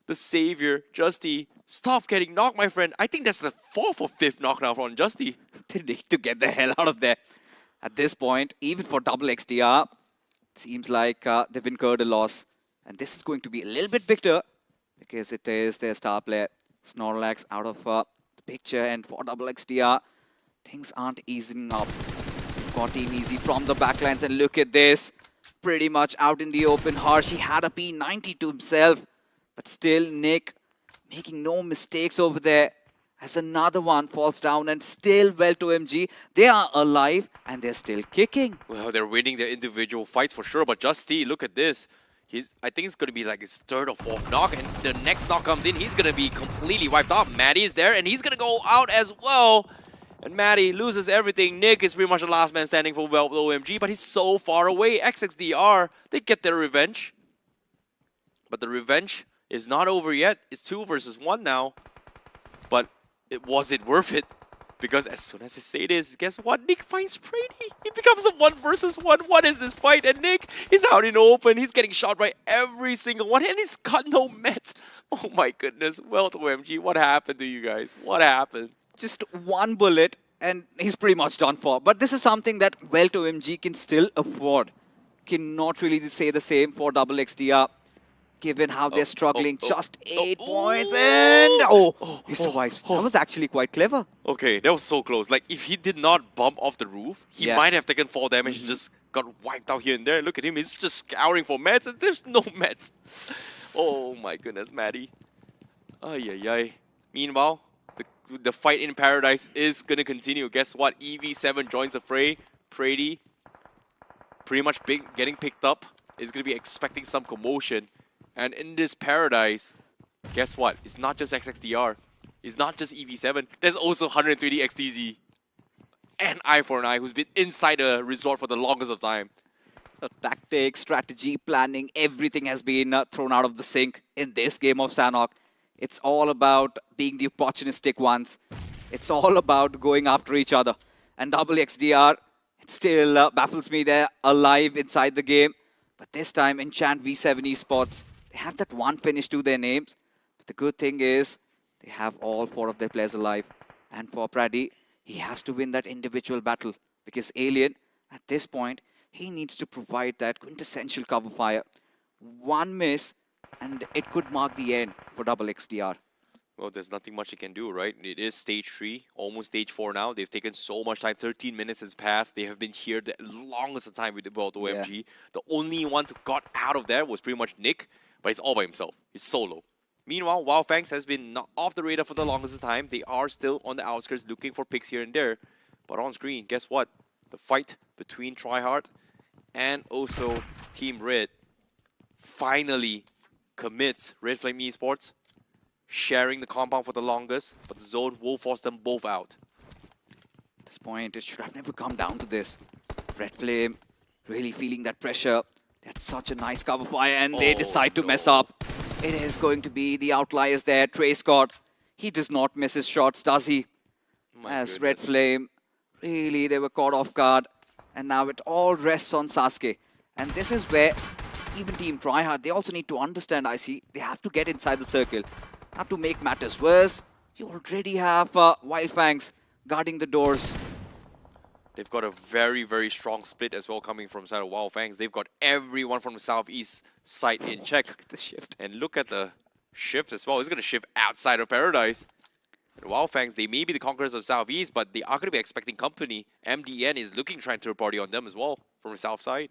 A: the savior, Justy, stop getting knocked, my friend. I think that's the 4th or 5th knock now from Justy.
B: They need to get the hell out of there. At this point, even for double XDR, seems like they've incurred a loss. And this is going to be a little bit bitter because it is their star player, Snorlax, out of the picture. And for double XDR, things aren't easing up. Got Team Easy from the backlines, and look at this. Pretty much out in the open. Harsh, he had a P90 to himself. But still, Nick making no mistakes over there. As another one falls down, and still Welt OMG. They are alive and they're still kicking.
A: Well, they're winning their individual fights for sure, but Justy, look at this. I think it's going to be like his third or fourth knock, and the next knock comes in, he's going to be completely wiped out. Maddie is there, and he's going to go out as well. And Maddie loses everything. Nick is pretty much the last man standing for OMG, but he's so far away. XXDR, they get their revenge. But the revenge is not over yet. It's 2 versus 1 now. But was it worth it? Because as soon as I say this, guess what? Nick finds Brady. It becomes a 1 versus 1. What is this fight? And Nick is out in the open. He's getting shot by every single one. And he's got no meds. Oh my goodness. Well, OMG, what happened to you guys? What happened?
B: Just one bullet and he's pretty much done for. But this is something that Welt OMG can still afford. Cannot really say the same for Double XDR. Given how they're struggling, just 8 points and he survives. That was actually quite clever.
A: Okay, that was so close. Like, if he did not bump off the roof, he might have taken 4 damage and just got wiped out here and there. Look at him, he's just scouring for meds and there's no meds. Oh my goodness, Maddie. Ay, ay, ay. Meanwhile, the fight in paradise is gonna continue. Guess what? EV7 joins the fray. Brady, pretty much getting picked up, is gonna be expecting some commotion. And in this paradise, guess what? It's not just XXDR. It's not just EV7. There's also 120 XTZ. And I4I, who's been inside the resort for the longest of time.
B: The tactics, strategy, planning, everything has been thrown out of the sink in this game of Sanhok. It's all about being the opportunistic ones. It's all about going after each other. And Double XDR, it still baffles me. They're alive inside the game. But this time, Enchant V7 Esports, they have that one finish to their names. But the good thing is, they have all 4 of their players alive. And for Brady, he has to win that individual battle. Because Alien, at this point, he needs to provide that quintessential cover fire. One miss, and it could mark the end for Double XDR.
A: Well, there's nothing much he can do, right? It is stage 3, almost stage 4 now. They've taken so much time. 13 minutes has passed. They have been here the longest time with the OMG. Yeah. The only one who got out of there was pretty much Nick, but he's all by himself. He's solo. Meanwhile, Wildfangs has been not off the radar for the longest time. They are still on the outskirts looking for picks here and there. But on screen, guess what? The fight between Tryhard and also Team Red finally commits Red Flame Esports, sharing the compound for the longest, but the zone will force them both out.
B: At this point, it should have never come down to this. Red Flame really feeling that pressure. That's such a nice cover fire, and they decide to mess up. It is going to be the outliers there. Trey Scott, he does not miss his shots, does he? As Red Flame, really, they were caught off guard. And now it all rests on Sasuke. And this is where even Team Tryhard, they also need to understand, I see, they have to get inside the circle. Now to make matters worse, you already have Wildfangs guarding the doors.
A: They've got a very, very strong split as well coming from side of Wildfangs. They've got everyone from the southeast side in check.
B: Look at the shift.
A: And look at the shift as well. It's going to shift outside of Paradise. And Wildfangs, they may be the conquerors of southeast, but they are going to be expecting company. MDN is looking to try and throw a party on them as well from the south side.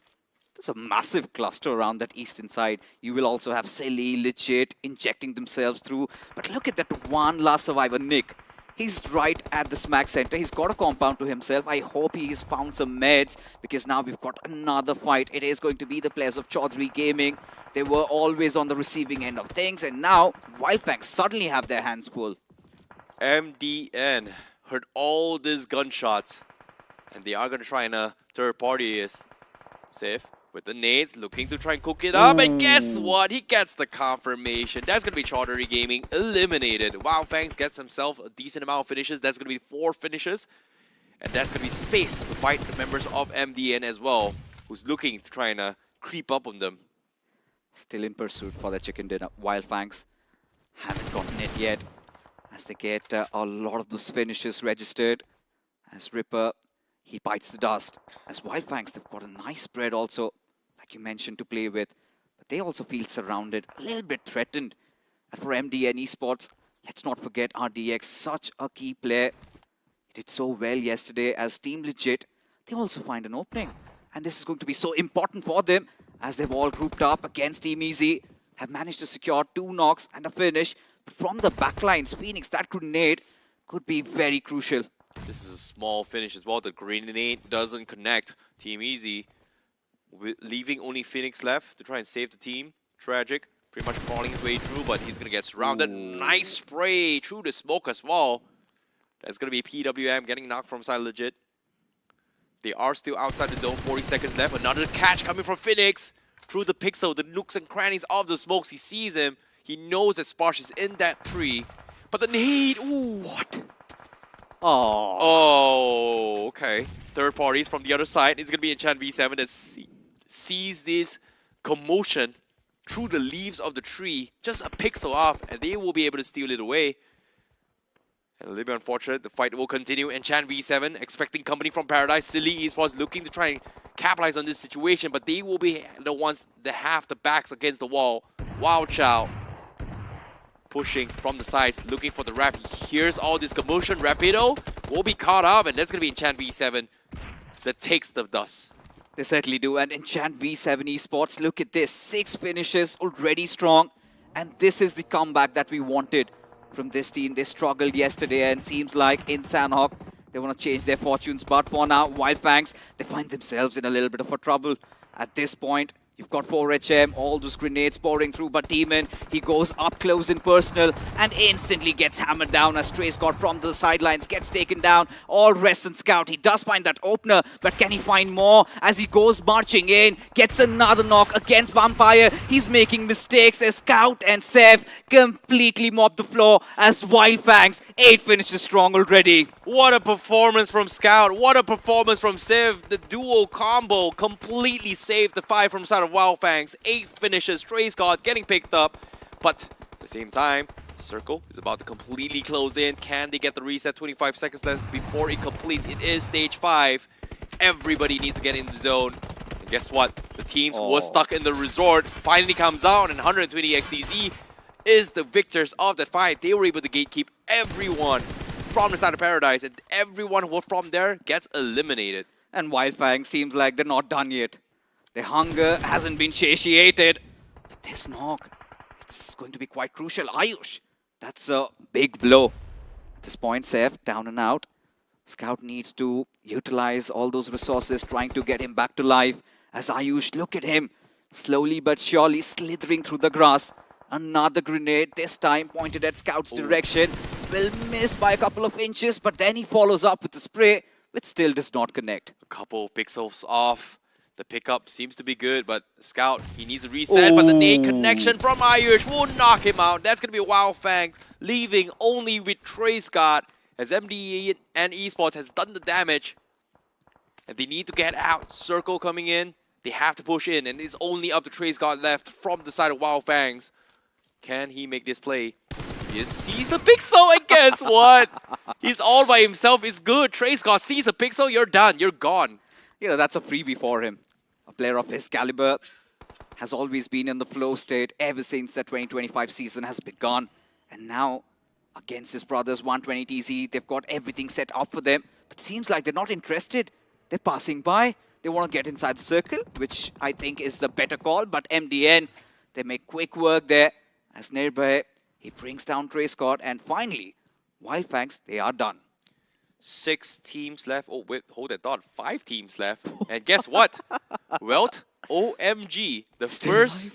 B: There's a massive cluster around that eastern side. You will also have Silly, Legit injecting themselves through. But look at that one last survivor, Nick. He's right at the smack center. He's got a compound to himself. I hope he's found some meds, because now we've got another fight. It is going to be the players of Chaudhary Gaming. They were always on the receiving end of things, and now Wildfangs suddenly have their hands full.
A: MDN heard all these gunshots, and they are going to try and third party is safe with the nades, looking to try and cook it up. And guess what? He gets the confirmation. That's going to be Chaudhary Gaming eliminated. Wildfangs gets himself a decent amount of finishes. That's going to be 4 finishes. And that's going to be space to fight the members of MDN as well, who's looking to try and creep up on them.
B: Still in pursuit for the chicken dinner. Wildfangs haven't gotten it yet, as they get a lot of those finishes registered. As Ripper, he bites the dust. As Wildfangs, they've got a nice spread also, like you mentioned, to play with. But they also feel surrounded, a little bit threatened. And for MDN Esports, let's not forget RDX, such a key player. He did so well yesterday as Team Legit. They also find an opening. And this is going to be so important for them, as they've all grouped up against Team Easy, have managed to secure 2 knocks and a finish. But from the backlines, Phoenix, that grenade could be very crucial.
A: This is a small finish as well. The grenade doesn't connect. Team Easy leaving only Phoenix left to try and save the team. Tragic. Pretty much crawling his way through, but he's going to get surrounded. Nice spray through the smoke as well. That's going to be PWM getting knocked from side legit. They are still outside the zone. 40 seconds left. Another catch coming from Phoenix. Through the pixel, the nooks and crannies of the smokes. He sees him. He knows that Sparsh is in that tree. But the nade, ooh. What? Oh, okay. Third parties from the other side. It's going to be Enchant V7 that sees this commotion through the leaves of the tree, just a pixel off, and they will be able to steal it away. And a little bit unfortunate, the fight will continue. Enchant V7 expecting company from Paradise. Silly Esports looking to try and capitalize on this situation, but they will be the ones that have the backs against the wall. Wow Chow pushing from the sides, looking for the rap. He hears all this commotion. Rapido will be caught up, and that's going to be Enchant V7 that takes the dust.
B: They certainly do. And Enchant V7 Esports, look at this. 6 finishes, already strong. And this is the comeback that we wanted from this team. They struggled yesterday, and seems like in Sanhok, they want to change their fortunes. But for now, Wildfangs, they find themselves in a little bit of a trouble. At this point, you've got 4HM, all those grenades pouring through, but Demon, he goes up close and personal and instantly gets hammered down as Stray Scott from the sidelines gets taken down. All rests on Scout. He does find that opener, but can he find more as he goes marching in? Gets another knock against Vampire. He's making mistakes as Scout and Sev completely mop the floor as Wildfangs, 8 finishes strong already.
A: What a performance from Scout. What a performance from Sev. The duo combo completely saved the 5 from side of Wildfangs. 8 finishes. Stray Scott getting picked up. But at the same time, Circle is about to completely close in. Can they get the reset? 25 seconds left before it completes. It is stage 5. Everybody needs to get in the zone. And guess what? The teams who were stuck in the resort finally comes out, and 120 XTZ is the victors of that fight. They were able to gatekeep everyone from the side of Paradise, and everyone who was from there gets eliminated.
B: And Wildfang seems like they're not done yet. Their hunger hasn't been satiated. But this knock, it's going to be quite crucial. Ayush, that's a big blow. At this point, Seth down and out. Scout needs to utilize all those resources, trying to get him back to life. As Ayush, look at him, slowly but surely slithering through the grass. Another grenade, this time pointed at Scout's direction. Will miss by a couple of inches, but then he follows up with the spray, which still does not connect.
A: A couple pixels off. The pickup seems to be good, but Scout, he needs a reset, but the nade connection from Ayush will knock him out. That's going to be Wildfang, leaving only with Stray Scott, as MDE and Esports has done the damage. And they need to get out. Circle coming in. They have to push in, and it's only up to Stray Scott left from the side of Wildfangs. Can he make this play? He sees a pixel, and guess what? He's all by himself. It's good. Stray Scott sees a pixel, you're done. You're gone.
B: You know, that's a freebie for him. A player of his caliber has always been in the flow state ever since the 2025 season has begun. And now, against his brothers, 120 TZ, they've got everything set up for them. But seems like they're not interested. They're passing by. They want to get inside the circle, which I think is the better call. But MDN, they make quick work there. As nearby, he brings down Stray Scott. And finally, Wildfangs, they are done.
A: 6 teams left. Oh, wait, hold that thought. 5 teams left. And guess what? Welt, OMG, the first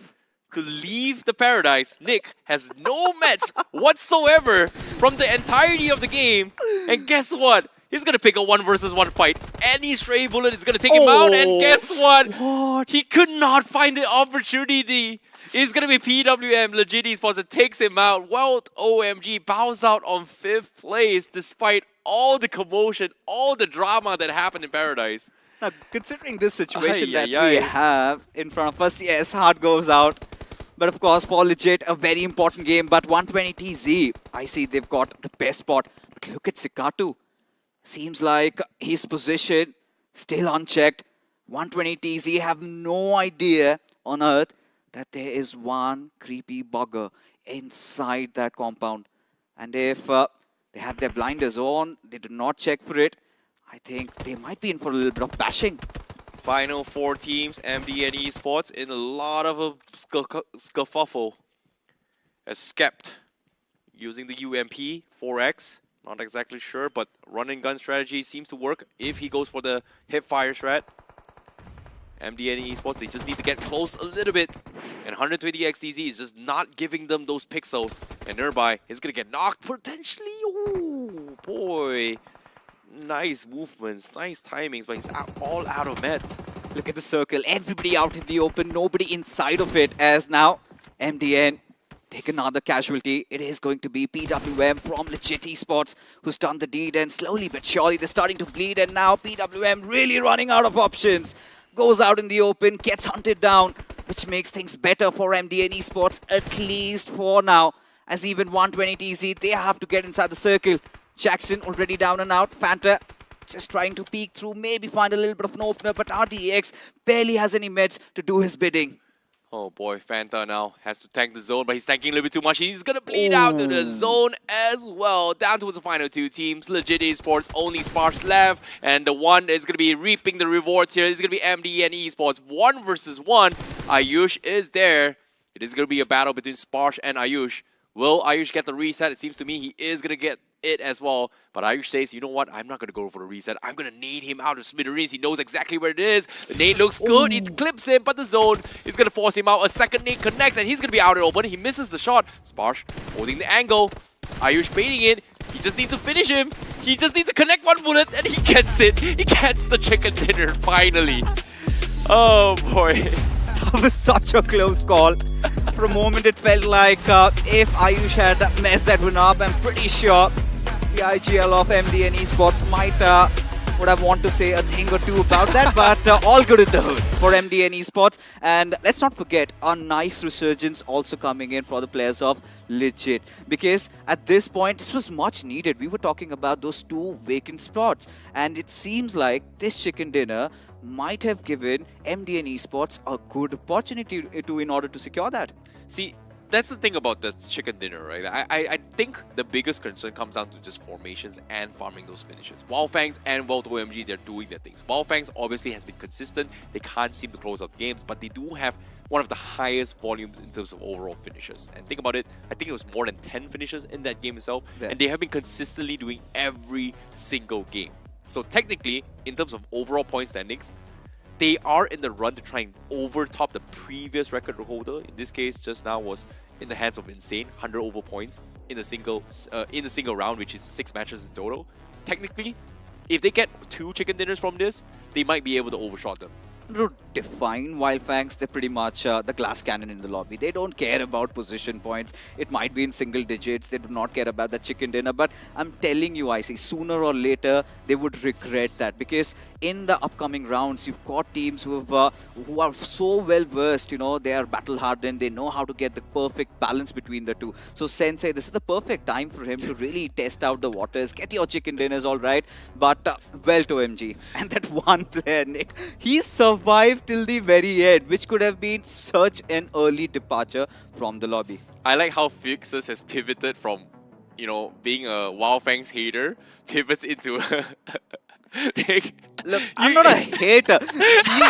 A: to leave the Paradise. Nick has no mets whatsoever from the entirety of the game. And guess what? He's going to pick a 1 versus 1 fight. Any stray bullet is going to take him out. And guess what? He could not find the opportunity. It's going to be PWM, legit esports, that takes him out. Welt, OMG, bows out on 5th place despite all the commotion, all the drama that happened in Paradise.
B: Now, considering this situation we have in front of us, yes, heart goes out. But of course, for legit, a very important game. But 120 TZ, I see they've got the best spot. But look at Sikatu. Seems like his position still unchecked. 120 TZ have no idea on Earth that there is one creepy bugger inside that compound. And if they have their blinders on, they do not check for it, I think they might be in for a little bit of bashing.
A: Final 4 teams, MD and Esports, in a lot of a scuffle. As Skept, using the UMP 4X, not exactly sure, but run and gun strategy seems to work if he goes for the hip fire strat. MDN Esports, they just need to get close a little bit. And 120 XTZ is just not giving them those pixels. And nearby is going to get knocked potentially. Oh, boy. Nice movements, nice timings, but he's all out of meds.
B: Look at the circle. Everybody out in the open. Nobody inside of it. As now, MDN take another casualty. It is going to be PWM from Legit Esports who's done the deed. And slowly but surely, they're starting to bleed. And now PWM really running out of options. Goes out in the open, gets hunted down, which makes things better for MDN Esports, at least for now. As even 120 TZ, they have to get inside the circle. Jackson already down and out. Fanta just trying to peek through, maybe find a little bit of an opener, but RTX barely has any meds to do his bidding.
A: Oh boy, Fanta now has to tank the zone, but he's tanking a little bit too much. He's going to bleed out to the zone as well. Down towards the final two teams. Legit Esports, only Sparks left. And the one is going to be reaping the rewards here. This is going to be MDN Esports. 1 versus 1. Ayush is there. It is going to be a battle between Sparsh and Ayush. Will Ayush get the reset? It seems to me he is going to get it as well. But Ayush says, you know what? I'm not going to go for the reset. I'm going to nade him out of smithereens. He knows exactly where it is. The nade looks good. It clips him, but the zone is going to force him out. A second nade connects, and he's going to be out and open. He misses the shot. Sparsh holding the angle. Ayush baiting it. He just needs to finish him. He just needs to connect one bullet, and he gets it. He gets the chicken dinner, finally. Oh, boy.
B: That was such a close call. For a moment, it felt like if Ayush had messed that one up, I'm pretty sure the IGL of MDN Esports might would have wanted to say a thing or two about that, but all good in the hood for MDN Esports. And let's not forget a nice resurgence also coming in for the players of Legit, because at this point this was much needed. We were talking about those 2 vacant spots, and it seems like this chicken dinner might have given MDN Esports a good opportunity in order to secure that.
A: See, that's the thing about the chicken dinner, right? I think the biggest concern comes down to just formations and farming those finishes. Wildfangs and World OMG, they're doing their things. Wildfangs obviously has been consistent. They can't seem to close out games, but they do have one of the highest volumes in terms of overall finishes. And think about it, I think it was more than 10 finishes in that game itself, and they have been consistently doing every single game. So technically, in terms of overall point standings, they are in the run to try and overtop the previous record holder. In this case, just now was in the hands of Insane, 100 over points in a single round, which is 6 matches in total. Technically, if they get 2 chicken dinners from this, they might be able to overshot them.
B: To define Wildfangs, they're pretty much the glass cannon in the lobby. They don't care about position points. It might be in single digits. They do not care about the chicken dinner. But I'm telling you, I see sooner or later they would regret that, because in the upcoming rounds, you've got teams who are so well versed. You know, they are battle hardened. They know how to get the perfect balance between the two. So Sensei, this is the perfect time for him to really test out the waters. Get your chicken dinners, all right. But well to MG. And that one player, Nick, he survived till the very end, which could have been such an early departure from the lobby.
A: I like how Fixus has pivoted from, you know, being a Wildfangs hater, pivots into
B: Look, I'm not a hater.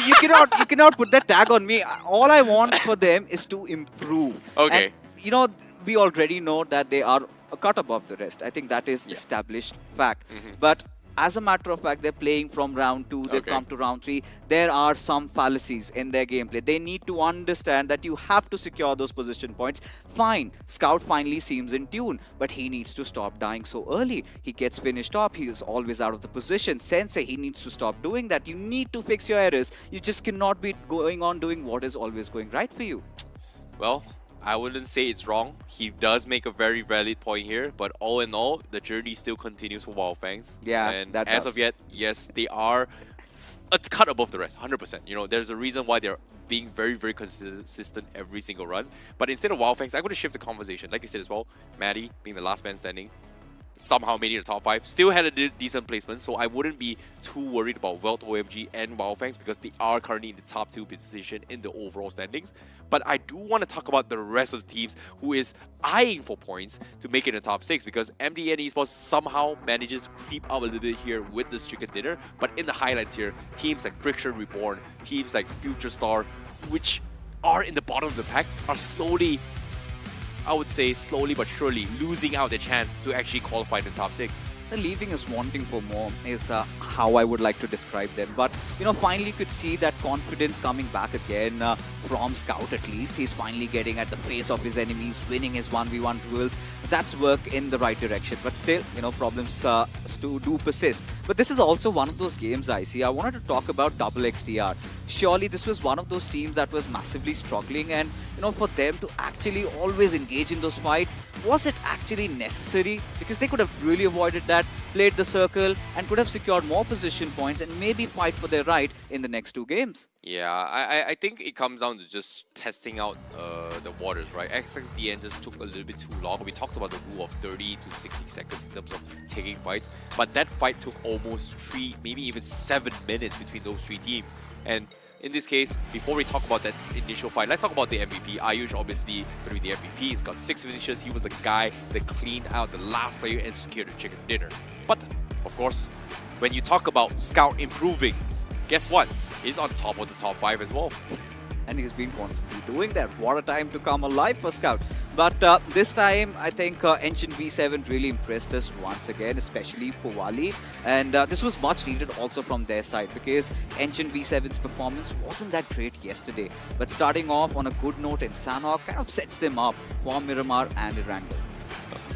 B: You cannot put that tag on me. All I want for them is to improve.
A: Okay.
B: And, you know, we already know that they are a cut above the rest. I think that is established fact. But as a matter of fact, they're playing from round 2, they've come to round 3. There are some fallacies in their gameplay. They need to understand that you have to secure those position points. Fine, Scout finally seems in tune, but he needs to stop dying so early. He gets finished up, he is always out of the position. Sensei, he needs to stop doing that. You need to fix your errors. You just cannot be going on doing what is always going right for you.
A: Well, I wouldn't say it's wrong. He does make a very valid point here, but all in all, the journey still continues for Wildfangs.
B: Yeah,
A: and
B: that
A: as
B: does.
A: of yet, yes, they are a cut above the rest, 100%. You know, there's a reason why they're being very, very consistent every single run. But instead of Wildfangs, I'm going to shift the conversation. Like you said as well, Maddie being the last man standing, somehow made it in the top 5, still had a decent placement, so I wouldn't be too worried about Welt OMG and Wildfangs because they are currently in the top 2 position in the overall standings. But I do want to talk about the rest of the teams who is eyeing for points to make it in the top 6, because MDN Esports somehow manages to creep up a little bit here with this chicken dinner. But in the highlights here, teams like Friction Reborn, teams like Future Star, which are in the bottom of the pack, are slowly, I would say slowly but surely, losing out their chance to actually qualify in the top 6.
B: they're leaving us wanting for more is how I would like to describe them. But, finally could see that confidence coming back again from Scout at least. He's finally getting at the face of his enemies, winning his 1v1 duels. That's work in the right direction. But still, problems do persist. But this is also one of those games I see. I wanted to talk about Double XTR. Surely this was one of those teams that was massively struggling, and for them to actually always engage in those fights, was it actually necessary? Because they could have really avoided that, played the circle, and could have secured more position points and maybe fight for their right in the next 2 games.
A: Yeah, I think it comes down to just testing out the waters, right? XXDN just took a little bit too long. We talked about the rule of 30 to 60 seconds in terms of taking fights, but that fight took almost 3, maybe even 7 minutes between those 3 teams. And in this case, before we talk about that initial fight, let's talk about the MVP. Ayush obviously going to be the MVP. He's got 6 finishes. He was the guy that cleaned out the last player and secured the chicken dinner. But, of course, when you talk about Scout improving, guess what? He's on top of the top 5 as well.
B: And he's been constantly doing that. What a time to come alive for Scout. But this time, I think Engine V7 really impressed us once again, especially Powali. And this was much needed also from their side, because Engine V7's performance wasn't that great yesterday. But starting off on a good note in Sanhok kind of sets them up for Miramar and Erangel.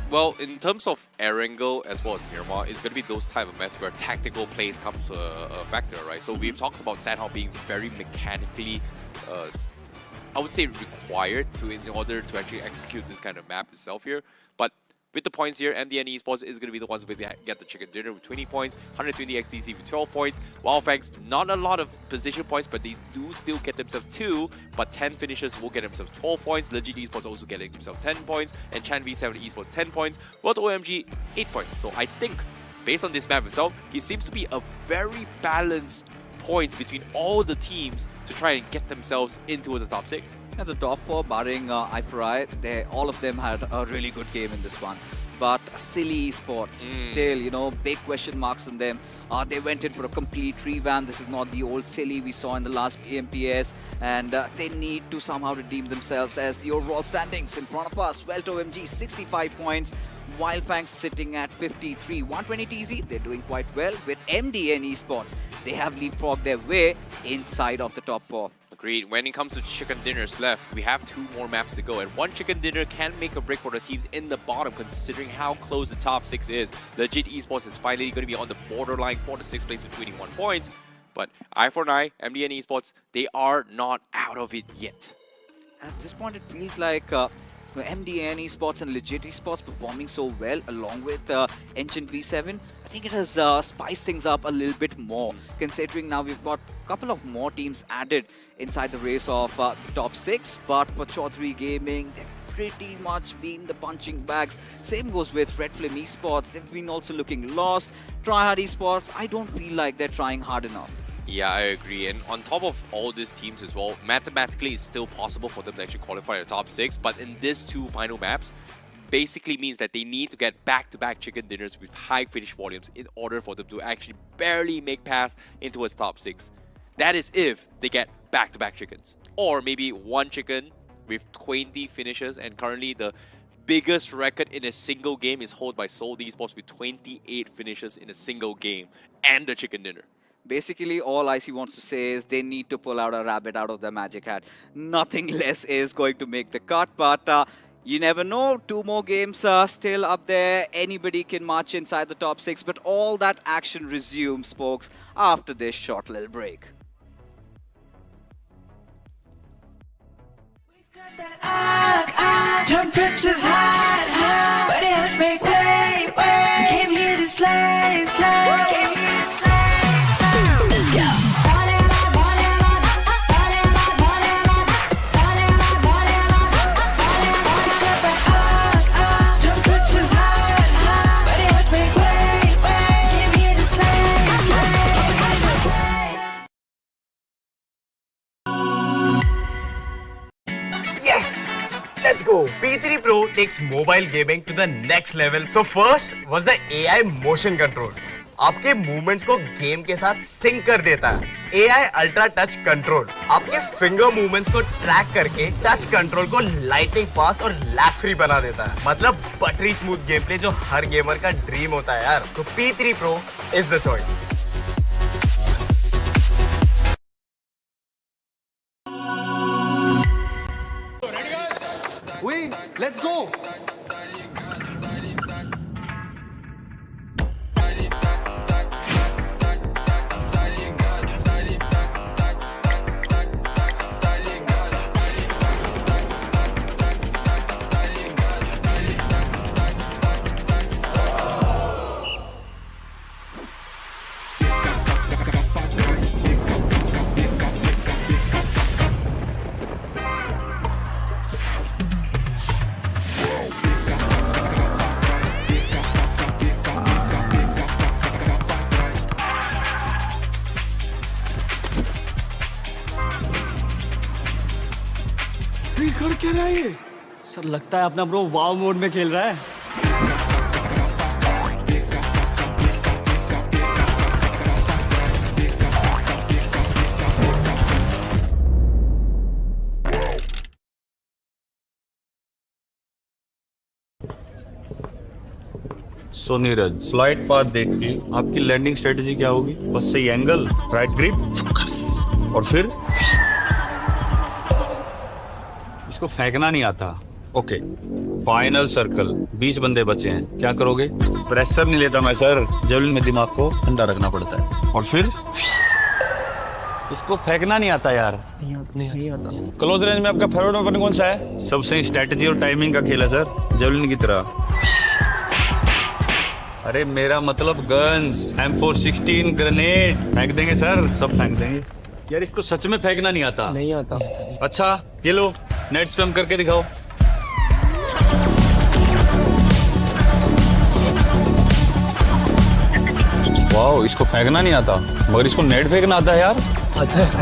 A: Well, in terms of Erangel as well as Miramar, it's going to be those type of matches where tactical plays comes to a factor, right? So we've talked about Sanhok being very mechanically, I would say, required in order to actually execute this kind of map itself here. But with the points here, MDN Esports is going to be the ones who get the chicken dinner with 20 points, 120 XTC with 12 points. Wildfangs, not a lot of position points, but they do still get themselves 2, but 10 finishers will get themselves 12 points. Legit Esports also getting themselves 10 points, and Chan V7 Esports 10 points. World OMG 8 points. So I think, based on this map itself, it seems to be a very balanced points between all the teams to try and get themselves into the top 6.
B: And the top 4, barring I4I, all of them had a really good game in this one. But Silly Esports, still, big question marks on them. They went in for a complete revamp. This is not the old Silly we saw in the last EMPS. And they need to somehow redeem themselves as the overall standings in front of us. Welt OMG, 65 points. Wildfangs sitting at 53. 120 TZ, they're doing quite well. With MDN Esports, they have leapfrogged their way inside of the top 4.
A: Agreed. When it comes to chicken dinners left, we have 2 more maps to go, and one chicken dinner can make a break for the teams in the bottom, considering how close the top 6 is. Legit Esports is finally going to be on the borderline for the 6th place with 21 points, but I4I, MDN Esports, they are not out of it yet.
B: At this point, it feels like MDN Esports and Legit Esports performing so well along with Engine V7. I think it has spiced things up a little bit more, considering now we've got a couple of more teams added inside the race of the top 6. But for Chaudhary Gaming, they've pretty much been the punching bags. Same goes with Red Flame Esports. They've been also looking lost. Tryhard Esports, I don't feel like they're trying hard enough.
A: Yeah, I agree. And on top of all these teams as well, mathematically it's still possible for them to actually qualify the top 6. But in these 2 final maps, basically means that they need to get back-to-back chicken dinners with high finish volumes in order for them to actually barely make pass into its top 6. That is if they get back-to-back chickens. Or maybe one chicken with 20 finishes, and currently the biggest record in a single game is held by Seoul Esports with 28 finishes in a single game and the chicken dinner.
B: Basically, all IC wants to say is they need to pull out a rabbit out of their magic hat. Nothing less is going to make the cut, but you never know. 2 more games are still up there. Anybody can march inside the top 6, but all that action resumes, folks, after this short little break.
C: Temperatures hot, but it make way. Came here to slay, Came here to slay. Let's go. Temperatures hot, but it make way. Came here to slay.
D: Yes! Let's go! P3 Pro takes mobile gaming to the next level. So first was the AI motion control. आपके movements को game के साथ sink कर देता है। AI ultra touch control आपके finger movements को track करके टच कंट्रोल को लाइटिंग फास्ट और लैग फ्री बना देता है। मतलब बटरी स्मूथ गेम प्ले जो हर गेमर का ड्रीम होता है यार। तो P3 Pro is the choice.
J: Let's go.
F: कर क्या रहा है ये? सर लगता है अपना ब्रो वाव मोड में खेल रहा है।
E: सो नीरज, स्लाइड पाथ देख के आपकी लैंडिंग स्ट्रेटेजी क्या होगी? बस सही एंगल, राइट ग्रिप, फोकस, और फिर इसको फेंकना नहीं आता। ओके, फाइनल सर्कल, 20 बंदे बचे हैं, क्या करोगे? प्रेशर नहीं लेता मैं सर, जेवलिन में दिमाग को ठंडा रखना पड़ता है। और फिर इसको फेंकना नहीं आता यार। नहीं आता। क्लोज रेंज में आपका फेवरेट वेपन कौन सा है? सबसे स्ट्रेटेजी और टाइमिंग का खेल है सर, जेवलिन की तरह। अरे मेरा मतलब गन्स, M416 ग्रेनेड फेंक देंगे सर, सब फेंक देंगे। यार इसको सच में फेंकना नहीं आता।
F: नहीं आता।
E: अच्छा ये लो, नेट स्पैम करके दिखाओ। वाओ, इसको फेंकना नहीं आता मगर इसको नेट फेंकना आता है यार।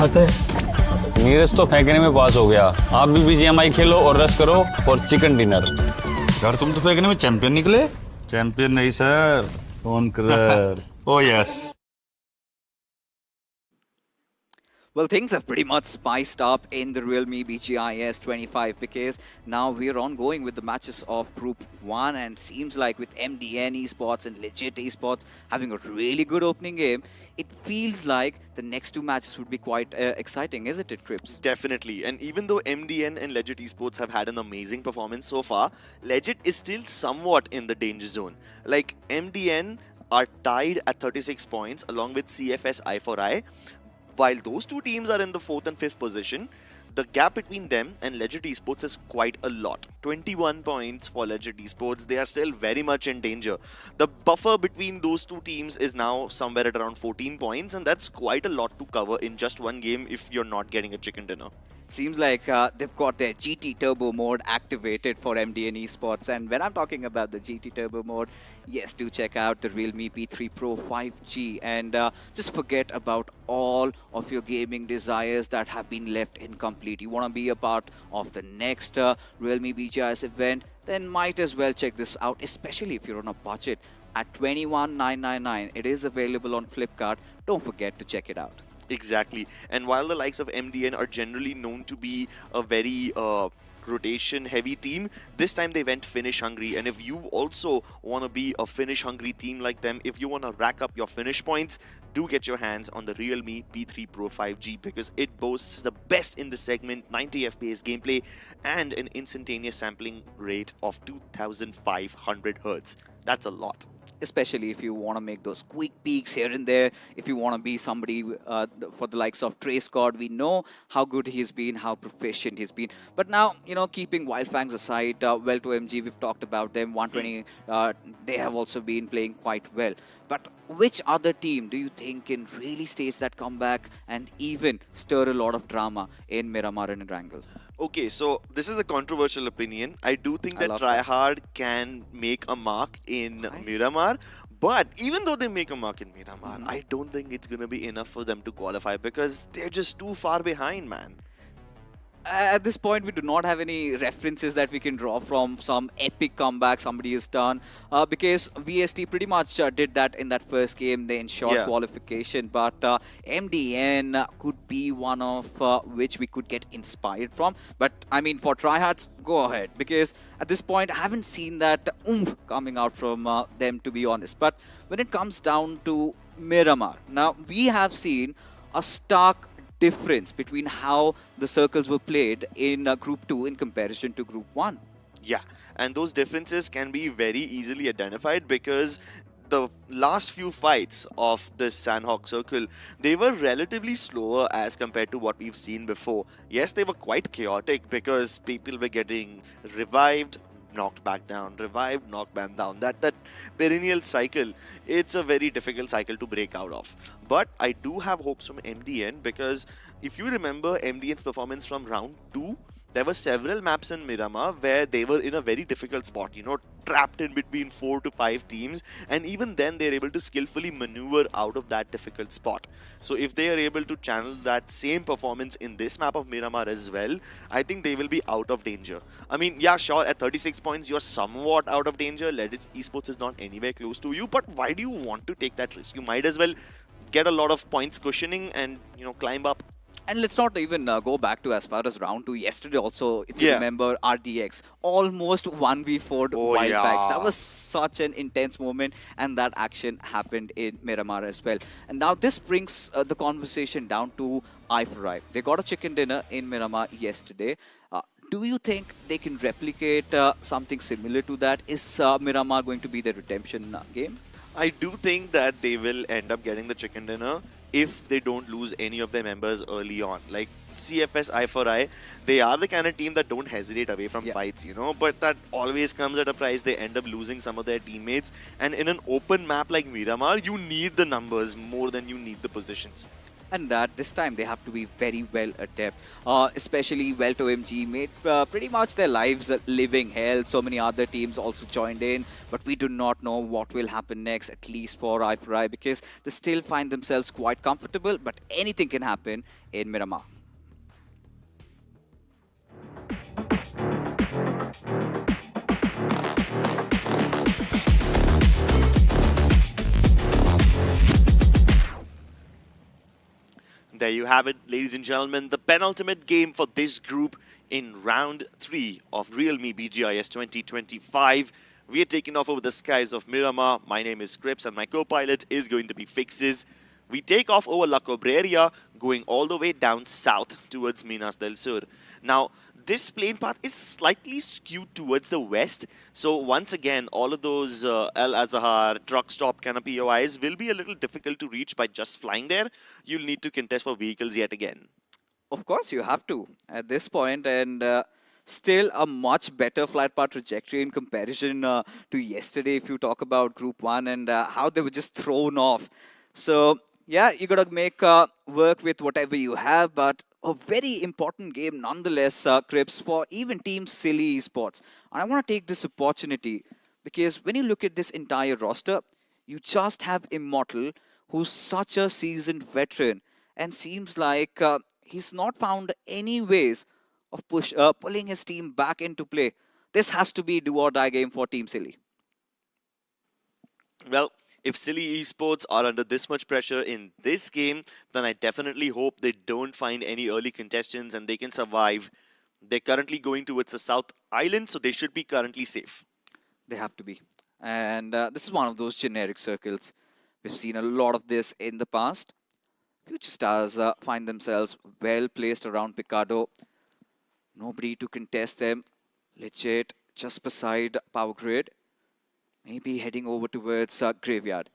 F: आता है।
E: नीरज तो फेंकने में पास हो गया। आप भी BGMI खेलो और रश करो फॉर चिकन डिनर। यार तुम तो फेंकने में चैंपियन निकले। चैंपियन नहीं sir, conqueror. Oh yes.
B: Well, things have pretty much spiced up in the realme BGIS 25 because now we're ongoing with the matches of Group 1 and seems like with MDN esports and legit esports having a really good opening game, it feels like the next two matches would be quite exciting, isn't it, Crips?
G: Definitely. And even though MDN and Legit Esports have had an amazing performance so far, Legit is still somewhat in the danger zone. Like MDN are tied at 36 points along with CFS I4I. While those two teams are in the 4th and 5th position, the gap between them and Legit Esports is quite a lot. 21 points for Legit Esports. They are still very much in danger. The buffer between those two teams is now somewhere at around 14 points, and that's quite a lot to cover in just one game if you're not getting a chicken dinner.
B: Seems like they've got their GT Turbo mode activated for MDN Esports. And when I'm talking about the GT Turbo mode, yes, do check out the realme P3 Pro 5G. And just forget about all of your gaming desires that have been left incomplete. You want to be a part of the next realme BGIS event, then might as well check this out, especially if you're on a budget. At 21,999, it is available on Flipkart. Don't forget to check it out.
G: Exactly. And while the likes of MDN are generally known to be a very rotation heavy team, this time they went finish hungry. And if you also want to be a finish hungry team like them, if you want to rack up your finish points, do get your hands on the realme P3 Pro 5G because it boasts the best in the segment, 90 FPS gameplay and an instantaneous sampling rate of 2500 Hz. That's a lot.
B: Especially if you want to make those quick peaks here and there, if you want to be somebody for the likes of Trace God. We know how good he's been, how proficient he's been. But now, you know, keeping Wildfangs aside, well to MG, we've talked about them, 120, they have also been playing quite well. But which other team do you think can really stage that comeback and even stir a lot of drama in Miramar and Erangel?
G: Okay, so this is a controversial opinion. I do think that Tryhard can make a mark in Miramar, but even though they make a mark in Miramar, I don't think it's going to be enough for them to qualify because they're just too far behind, man.
B: At this point, we do not have any references that we can draw from some epic comeback somebody has done, because VST pretty much did that in that first game. They ensured
G: Yeah.
B: qualification, but MDN could be one of which we could get inspired from. But I mean, for tryhards, go ahead, because at this point, I haven't seen that oomph coming out from them, to be honest. But when it comes down to Miramar, now we have seen a stark difference between how the circles were played in Group 2 in comparison to Group 1.
G: Yeah, and those differences can be very easily identified because the last few fights of this Sanhok circle, they were relatively slower as compared to what we've seen before. Yes, they were quite chaotic because people were getting revived, knocked back down, revived, knocked back down. That perennial cycle, it's a very difficult cycle to break out of. But I do have hopes from MDN because if you remember MDN's performance from round 2, there were several maps in Miramar where they were in a very difficult spot, you know, trapped in between 4 to 5 teams, and even then they're able to skillfully maneuver out of that difficult spot. So if they are able to channel that same performance in this map of Miramar as well, I think they will be out of danger. I mean, yeah, sure, at 36 points you're somewhat out of danger. Legit Esports is not anywhere close to you, but why do you want to take that risk? You might as well get a lot of points cushioning and, you know, climb up.
B: And let's not even go back to as far as round 2 yesterday also. If you remember RDX, almost 1v4'd Wildfags. That was such an intense moment, and that action happened in Miramar as well. And now this brings the conversation down to eye for eye. They got a chicken dinner in Miramar yesterday. Do you think they can replicate something similar to that? Is Miramar going to be the redemption game?
G: I do think that they will end up getting the chicken dinner if they don't lose any of their members early on. Like CFS Eye for Eye, they are the kind of team that don't hesitate away from fights, you know, but that always comes at a price. They end up losing some of their teammates, and in an open map like Miramar, you need the numbers more than you need the positions.
B: And that this time they have to be very well adept, especially Welto MG made pretty much their lives a living hell. So many other teams also joined in, but we do not know what will happen next, at least for Eye for Eye, because they still find themselves quite comfortable, but anything can happen in Miramar.
G: There you have it, ladies and gentlemen, the penultimate game for this group in round 3 of realme BGIS 2025. We are taking off over the skies of Miramar. My name is Crips and my co-pilot is going to be Fixes. We take off over La Cobreria, going all the way down south towards Minas del Sur. Now, this plane path is slightly skewed towards the west, so once again, all of those El Azahar, truck stop kind of POIs will be a little difficult to reach by just flying there. You'll need to contest for vehicles yet again.
B: Of course, you have to at this point, and still a much better flight path trajectory in comparison to yesterday. If you talk about Group 1 and how they were just thrown off. So, yeah, you got to make work with whatever you have, but a very important game nonetheless, Crips, for even Team Silly Esports. I want to take this opportunity because when you look at this entire roster, you just have Immortal, who's such a seasoned veteran, and seems like he's not found any ways of pulling his team back into play. This has to be do or die game for Team Silly.
G: Well, if Silly Esports are under this much pressure in this game, then I definitely hope they don't find any early contestants and they can survive. They're currently going towards the South Island, so they should be currently safe.
B: They have to be. And this is one of those generic circles. We've seen a lot of this in the past. Future Stars find themselves well placed around Picado. Nobody to contest them. Legit, just beside Power Grid. Maybe heading over towards Graveyard.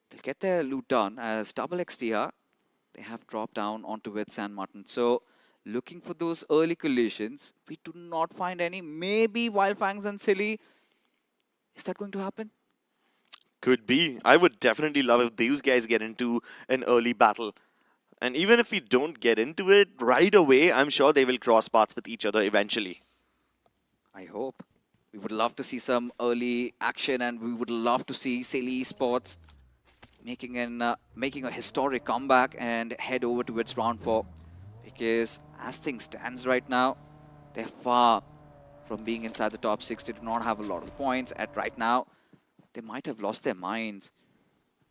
B: They'll get their loot done as double XTR. They have dropped down onto with San Martin. So, looking for those early collisions. We do not find any. Maybe Wildfangs and Silly. Is that going to happen?
G: Could be. I would definitely love if these guys get into an early battle. And even if we don't get into it right away, I'm sure they will cross paths with each other eventually.
B: I hope. We would love to see some early action, and we would love to see Silly Esports making a historic comeback and head over towards round 4. Because as things stands right now, they're far from being inside the top 6. They do not have a lot of points. At right now, they might have lost their minds.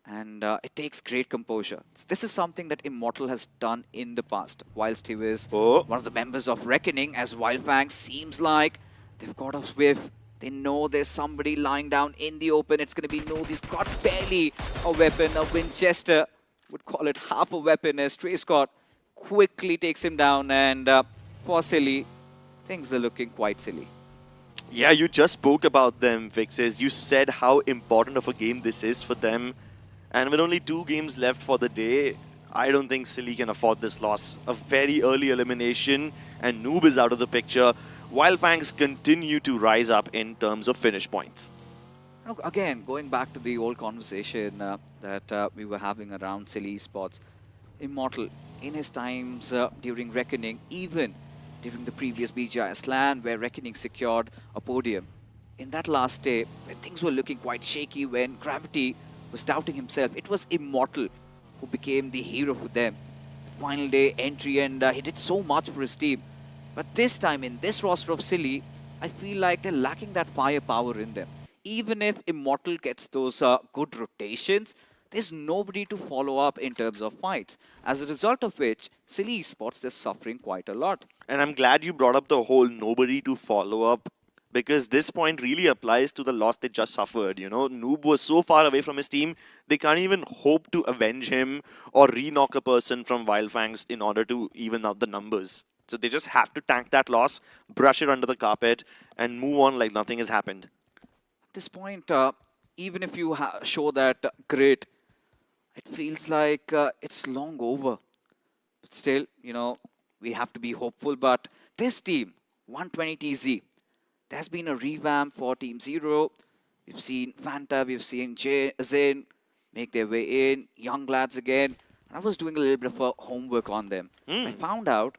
B: And it takes great composure. This is something that Immortal has done in the past. Whilst he was one of the members of Reckoning, as Wildfang seems like they've got a whiff. They know there's somebody lying down in the open. It's going to be Noob. He's got barely a weapon. A Winchester would call it half a weapon as Trey Scott quickly takes him down. And for Silly, things are looking quite silly.
G: Yeah, you just spoke about them, Vixes. You said how important of a game this is for them. And with only 2 games left for the day, I don't think Silly can afford this loss. A very early elimination, and Noob is out of the picture. Wildfangs continue to rise up in terms of finish points.
B: Again, going back to the old conversation that we were having around Silly Esports, Immortal, in his times during Reckoning, even during the previous BGIS LAN where Reckoning secured a podium, in that last day, when things were looking quite shaky, when Gravity was doubting himself, it was Immortal who became the hero for them. Final day entry, and he did so much for his team. But this time, in this roster of Silly, I feel like they're lacking that firepower in them. Even if Immortal gets those good rotations, there's nobody to follow up in terms of fights. As a result of which, Silly Esports is suffering quite a lot.
G: And I'm glad you brought up the whole nobody to follow up, because this point really applies to the loss they just suffered. You know, Noob was so far away from his team, they can't even hope to avenge him or re-knock a person from Wildfangs in order to even out the numbers. So they just have to tank that loss, brush it under the carpet, and move on like nothing has happened.
B: At this point, even if you show that grit, it feels like it's long over. But still, you know, we have to be hopeful. But this team, 120TZ, there's been a revamp for Team Zero. We've seen Fanta, we've seen Zin make their way in, young lads again. And I was doing a little bit of homework on them. I found out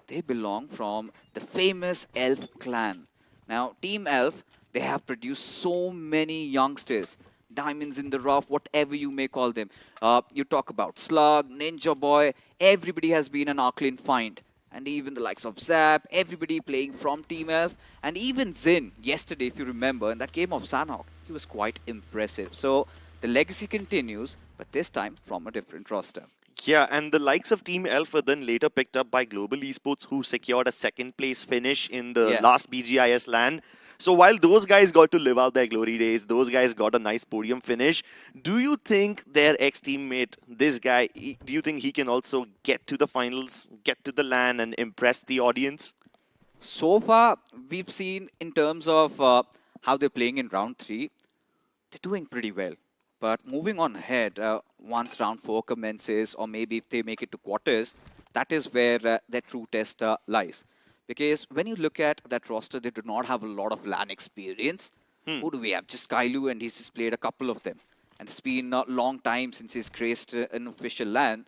B: they belong from the famous Elf clan. Now, Team Elf, they have produced so many youngsters. Diamonds in the rough, whatever you may call them. You talk about Slug, Ninja Boy, everybody has been an Arclean find. And even the likes of Zap, everybody playing from Team Elf. And even Zin, yesterday, if you remember, in that game of Sanhok, he was quite impressive. So the legacy continues, but this time from a different roster.
G: Yeah, and the likes of Team Elf were then later picked up by Global Esports, who secured a 2nd place finish in the last BGIS LAN. So while those guys got to live out their glory days, those guys got a nice podium finish. Do you think their ex-teammate, this guy, do you think he can also get to the finals, get to the LAN and impress the audience?
B: So far, we've seen in terms of how they're playing in round 3, they're doing pretty well. But moving on ahead, once round 4 commences, or maybe if they make it to quarters, that is where their true test lies. Because when you look at that roster, they do not have a lot of LAN experience. Who do we have? Just Kailu, and he's just played a couple of them. And it's been a long time since he's graced an official LAN.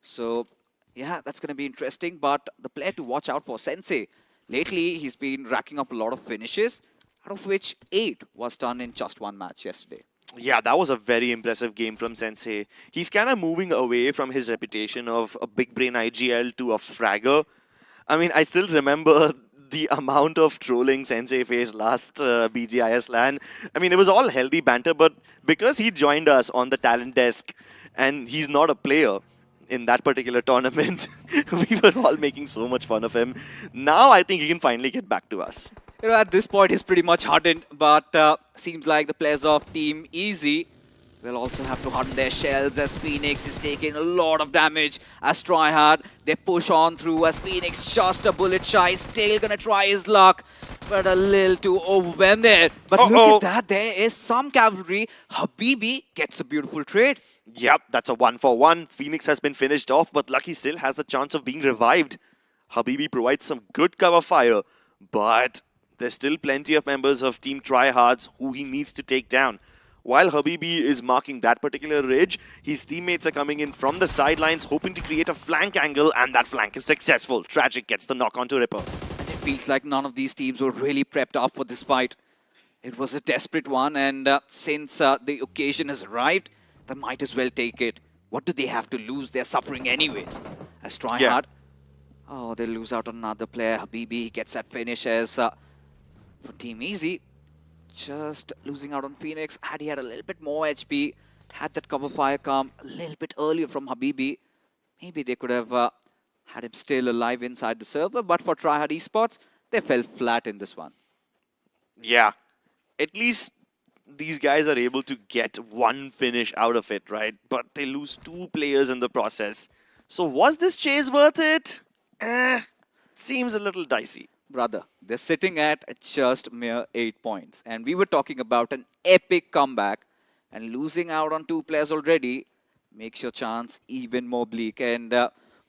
B: So, yeah, that's going to be interesting. But the player to watch out for, Sensei. Lately, he's been racking up a lot of finishes, out of which 8 was done in just 1 match yesterday.
G: Yeah, that was a very impressive game from Sensei. He's kind of moving away from his reputation of a big brain IGL to a fragger. I mean, I still remember the amount of trolling Sensei faced last BGIS LAN. I mean, it was all healthy banter, but because he joined us on the talent desk and he's not a player in that particular tournament, we were all making so much fun of him. Now I think he can finally get back to us.
B: You know, at this point, he's pretty much hardened, but seems like the players of Team Easy will also have to harden their shells as Phoenix is taking a lot of damage as Tryhard. They push on through as Phoenix just a bullet shy, still gonna try his luck, but a little too overwhelmed there. But look at that, there is some cavalry. Habibi gets a beautiful trade.
G: Yep, that's a 1-for-1. Phoenix has been finished off, but Lucky still has the chance of being revived. Habibi provides some good cover fire, but there's still plenty of members of Team Tryhards who he needs to take down. While Habibi is marking that particular ridge, his teammates are coming in from the sidelines, hoping to create a flank angle, and that flank is successful. Tragic gets the knock onto Ripper.
B: And it feels like none of these teams were really prepped up for this fight. It was a desperate one, and since the occasion has arrived, they might as well take it. What do they have to lose? They're suffering anyways. As Tryhard Oh, they lose out on another player. Habibi gets that finish as for Team Easy. Just losing out on Phoenix. Had he had a little bit more HP, had that cover fire come a little bit earlier from Habibi, maybe they could have had him still alive inside the server. But for Tryhard Esports, they fell flat in this one.
G: Yeah, at least these guys are able to get one finish out of it, right? But they lose 2 players in the process. So was this chase worth it? Seems a little dicey.
B: Brother, they're sitting at just mere 8 points. And we were talking about an epic comeback. And losing out on 2 players already makes your chance even more bleak. And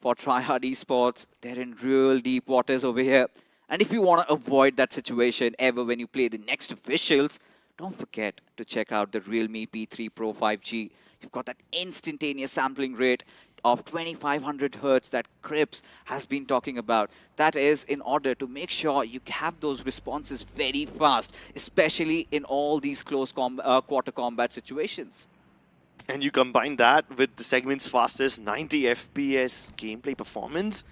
B: for Tryhard Esports, they're in real deep waters over here. And if you want to avoid that situation ever when you play the next officials, don't forget to check out the realme P3 Pro 5G. You've got that instantaneous sampling rate of 2500 hertz that Crips has been talking about. That is in order to make sure you have those responses very fast, especially in all these close quarter combat situations.
G: And you combine that with the segment's fastest 90 FPS gameplay performance,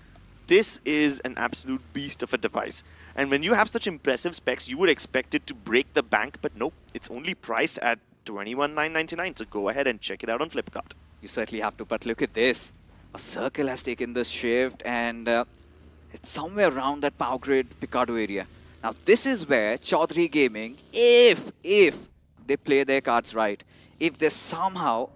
G: this is an absolute beast of a device. And when you have such impressive specs, you would expect it to break the bank, but nope, it's only priced at $21,999, so go ahead and check it out on Flipkart.
B: You certainly have to, but look at this. A circle has taken this shift and it's somewhere around that power grid Picardo area. Now this is where Chaudhary Gaming, if they play their cards right, if they somehow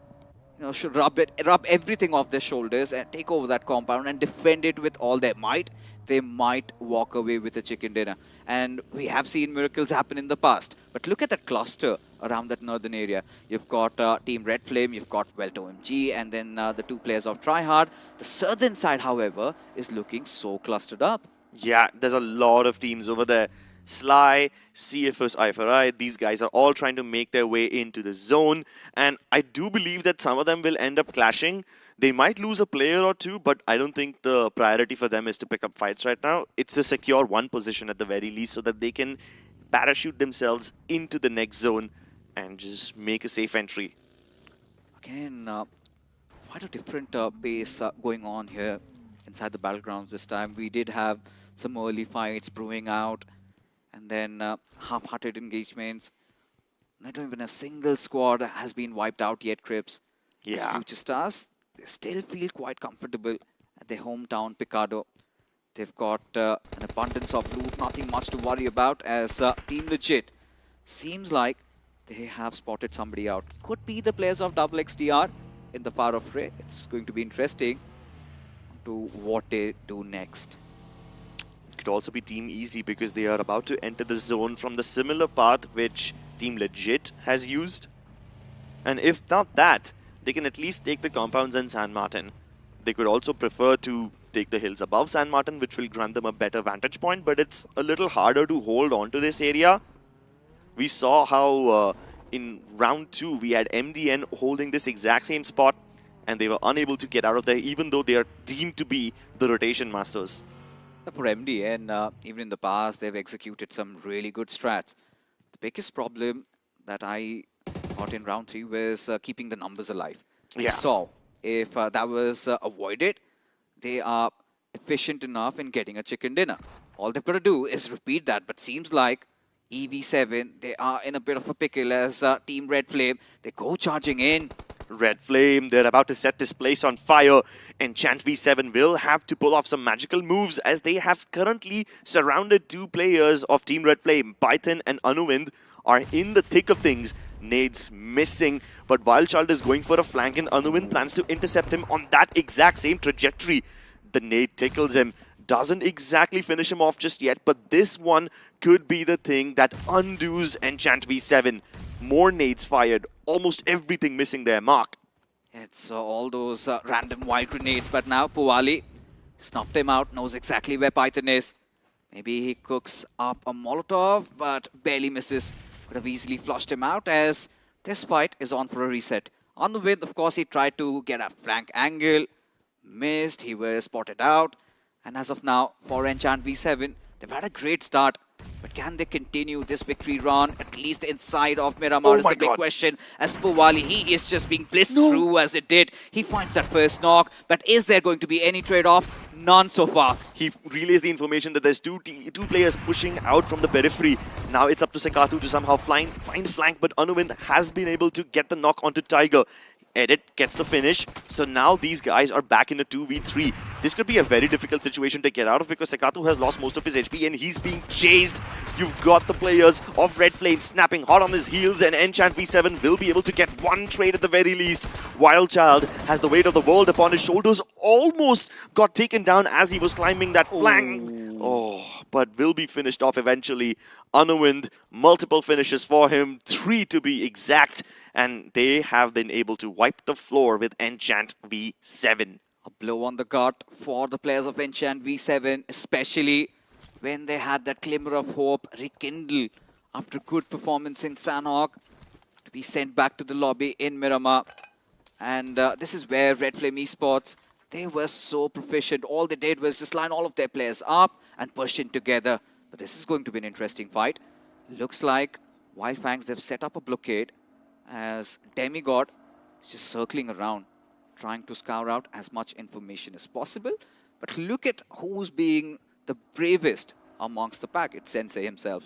B: should rub everything off their shoulders and take over that compound and defend it with all their might, they might walk away with a chicken dinner. And we have seen miracles happen in the past. But look at that cluster around that northern area. You've got Team Red Flame, you've got Welto MG, and then the 2 players of Tryhard. The southern side, however, is looking so clustered up.
G: Yeah, there's a lot of teams over there. Sly, CFS, I4I, these guys are all trying to make their way into the zone. And I do believe that some of them will end up clashing. They might lose a player or 2, but I don't think the priority for them is to pick up fights right now. It's to secure 1 position at the very least so that they can parachute themselves into the next zone and just make a safe entry.
B: Again, quite a different pace going on here inside the battlegrounds this time. We did have some early fights brewing out and then half-hearted engagements. Not even a single squad has been wiped out yet, Crips.
G: Yeah.
B: As Future Stars, they still feel quite comfortable at their hometown Picardo. They've got an abundance of loot, nothing much to worry about as Team Legit seems like they have spotted somebody out. Could be the players of XXDR in the far off fray. It's going to be interesting to what they do next.
G: It could also be Team Easy because they are about to enter the zone from the similar path which Team Legit has used. And if not that, they can at least take the compounds in San Martin. They could also prefer to take the hills above San Martin, which will grant them a better vantage point, but it's a little harder to hold on to this area. We saw how in round 2 we had MDN holding this exact same spot and they were unable to get out of there even though they are deemed to be the rotation masters.
B: For MDN, even in the past, they've executed some really good strats. The biggest problem that I got in round 3 was keeping the numbers alive.
G: Yeah.
B: So, if that was avoided, they are efficient enough in getting a chicken dinner. All they've got to do is repeat that, but seems like EV7, they are in a bit of a pickle as Team Red Flame, they go charging in.
G: Red Flame, they're about to set this place on fire, and Chant V7 will have to pull off some magical moves as they have currently surrounded 2 players of Team Red Flame. Python and Anuvind are in the thick of things. Nades missing, but Wildchild is going for a flank and Anuvind plans to intercept him on that exact same trajectory. The nade tickles him, doesn't exactly finish him off just yet, but this one could be the thing that undoes Enchant V7. More nades fired, almost everything missing their mark.
B: It's all those random wild grenades, but now Puwali snuffed him out, knows exactly where Python is. Maybe he cooks up a Molotov, but barely misses. Could have easily flushed him out as this fight is on for a reset. On the width, of course, he tried to get a flank angle, missed, he was spotted out. And as of now, for Enchant V7, they've had a great start. But can they continue this victory run, at least inside of Miramar is the big question. As Pawali, he is just being blitzed through as it did. He finds that first knock, but is there going to be any trade-off? None so far.
G: He relays the information that there's two players pushing out from the periphery. Now it's up to Sekatu to somehow find flank, but Anuvind has been able to get the knock onto Tiger. Edit gets the finish, so now these guys are back in a 2v3. This could be a very difficult situation to get out of because Sekatu has lost most of his HP and he's being chased. You've got the players of Red Flame snapping hot on his heels, and Enchant V7 will be able to get one trade at the very least. Wild Child has the weight of the world upon his shoulders, almost got taken down as he was climbing that flank. Oh, but will be finished off eventually. Anuvind, multiple finishes for him, 3 to be exact. And they have been able to wipe the floor with Enchant V7.
B: A blow on the gut for the players of Enchant V7, especially when they had that glimmer of hope rekindle after good performance in Sanhok to be sent back to the lobby in Miramar. And this is where Red Flame Esports, they were so proficient. All they did was just line all of their players up and push in together. But this is going to be an interesting fight. Looks like Wildfangs, they've set up a blockade as Demigod is just circling around, trying to scour out as much information as possible. But look at who's being the bravest amongst the pack. It's Sensei himself.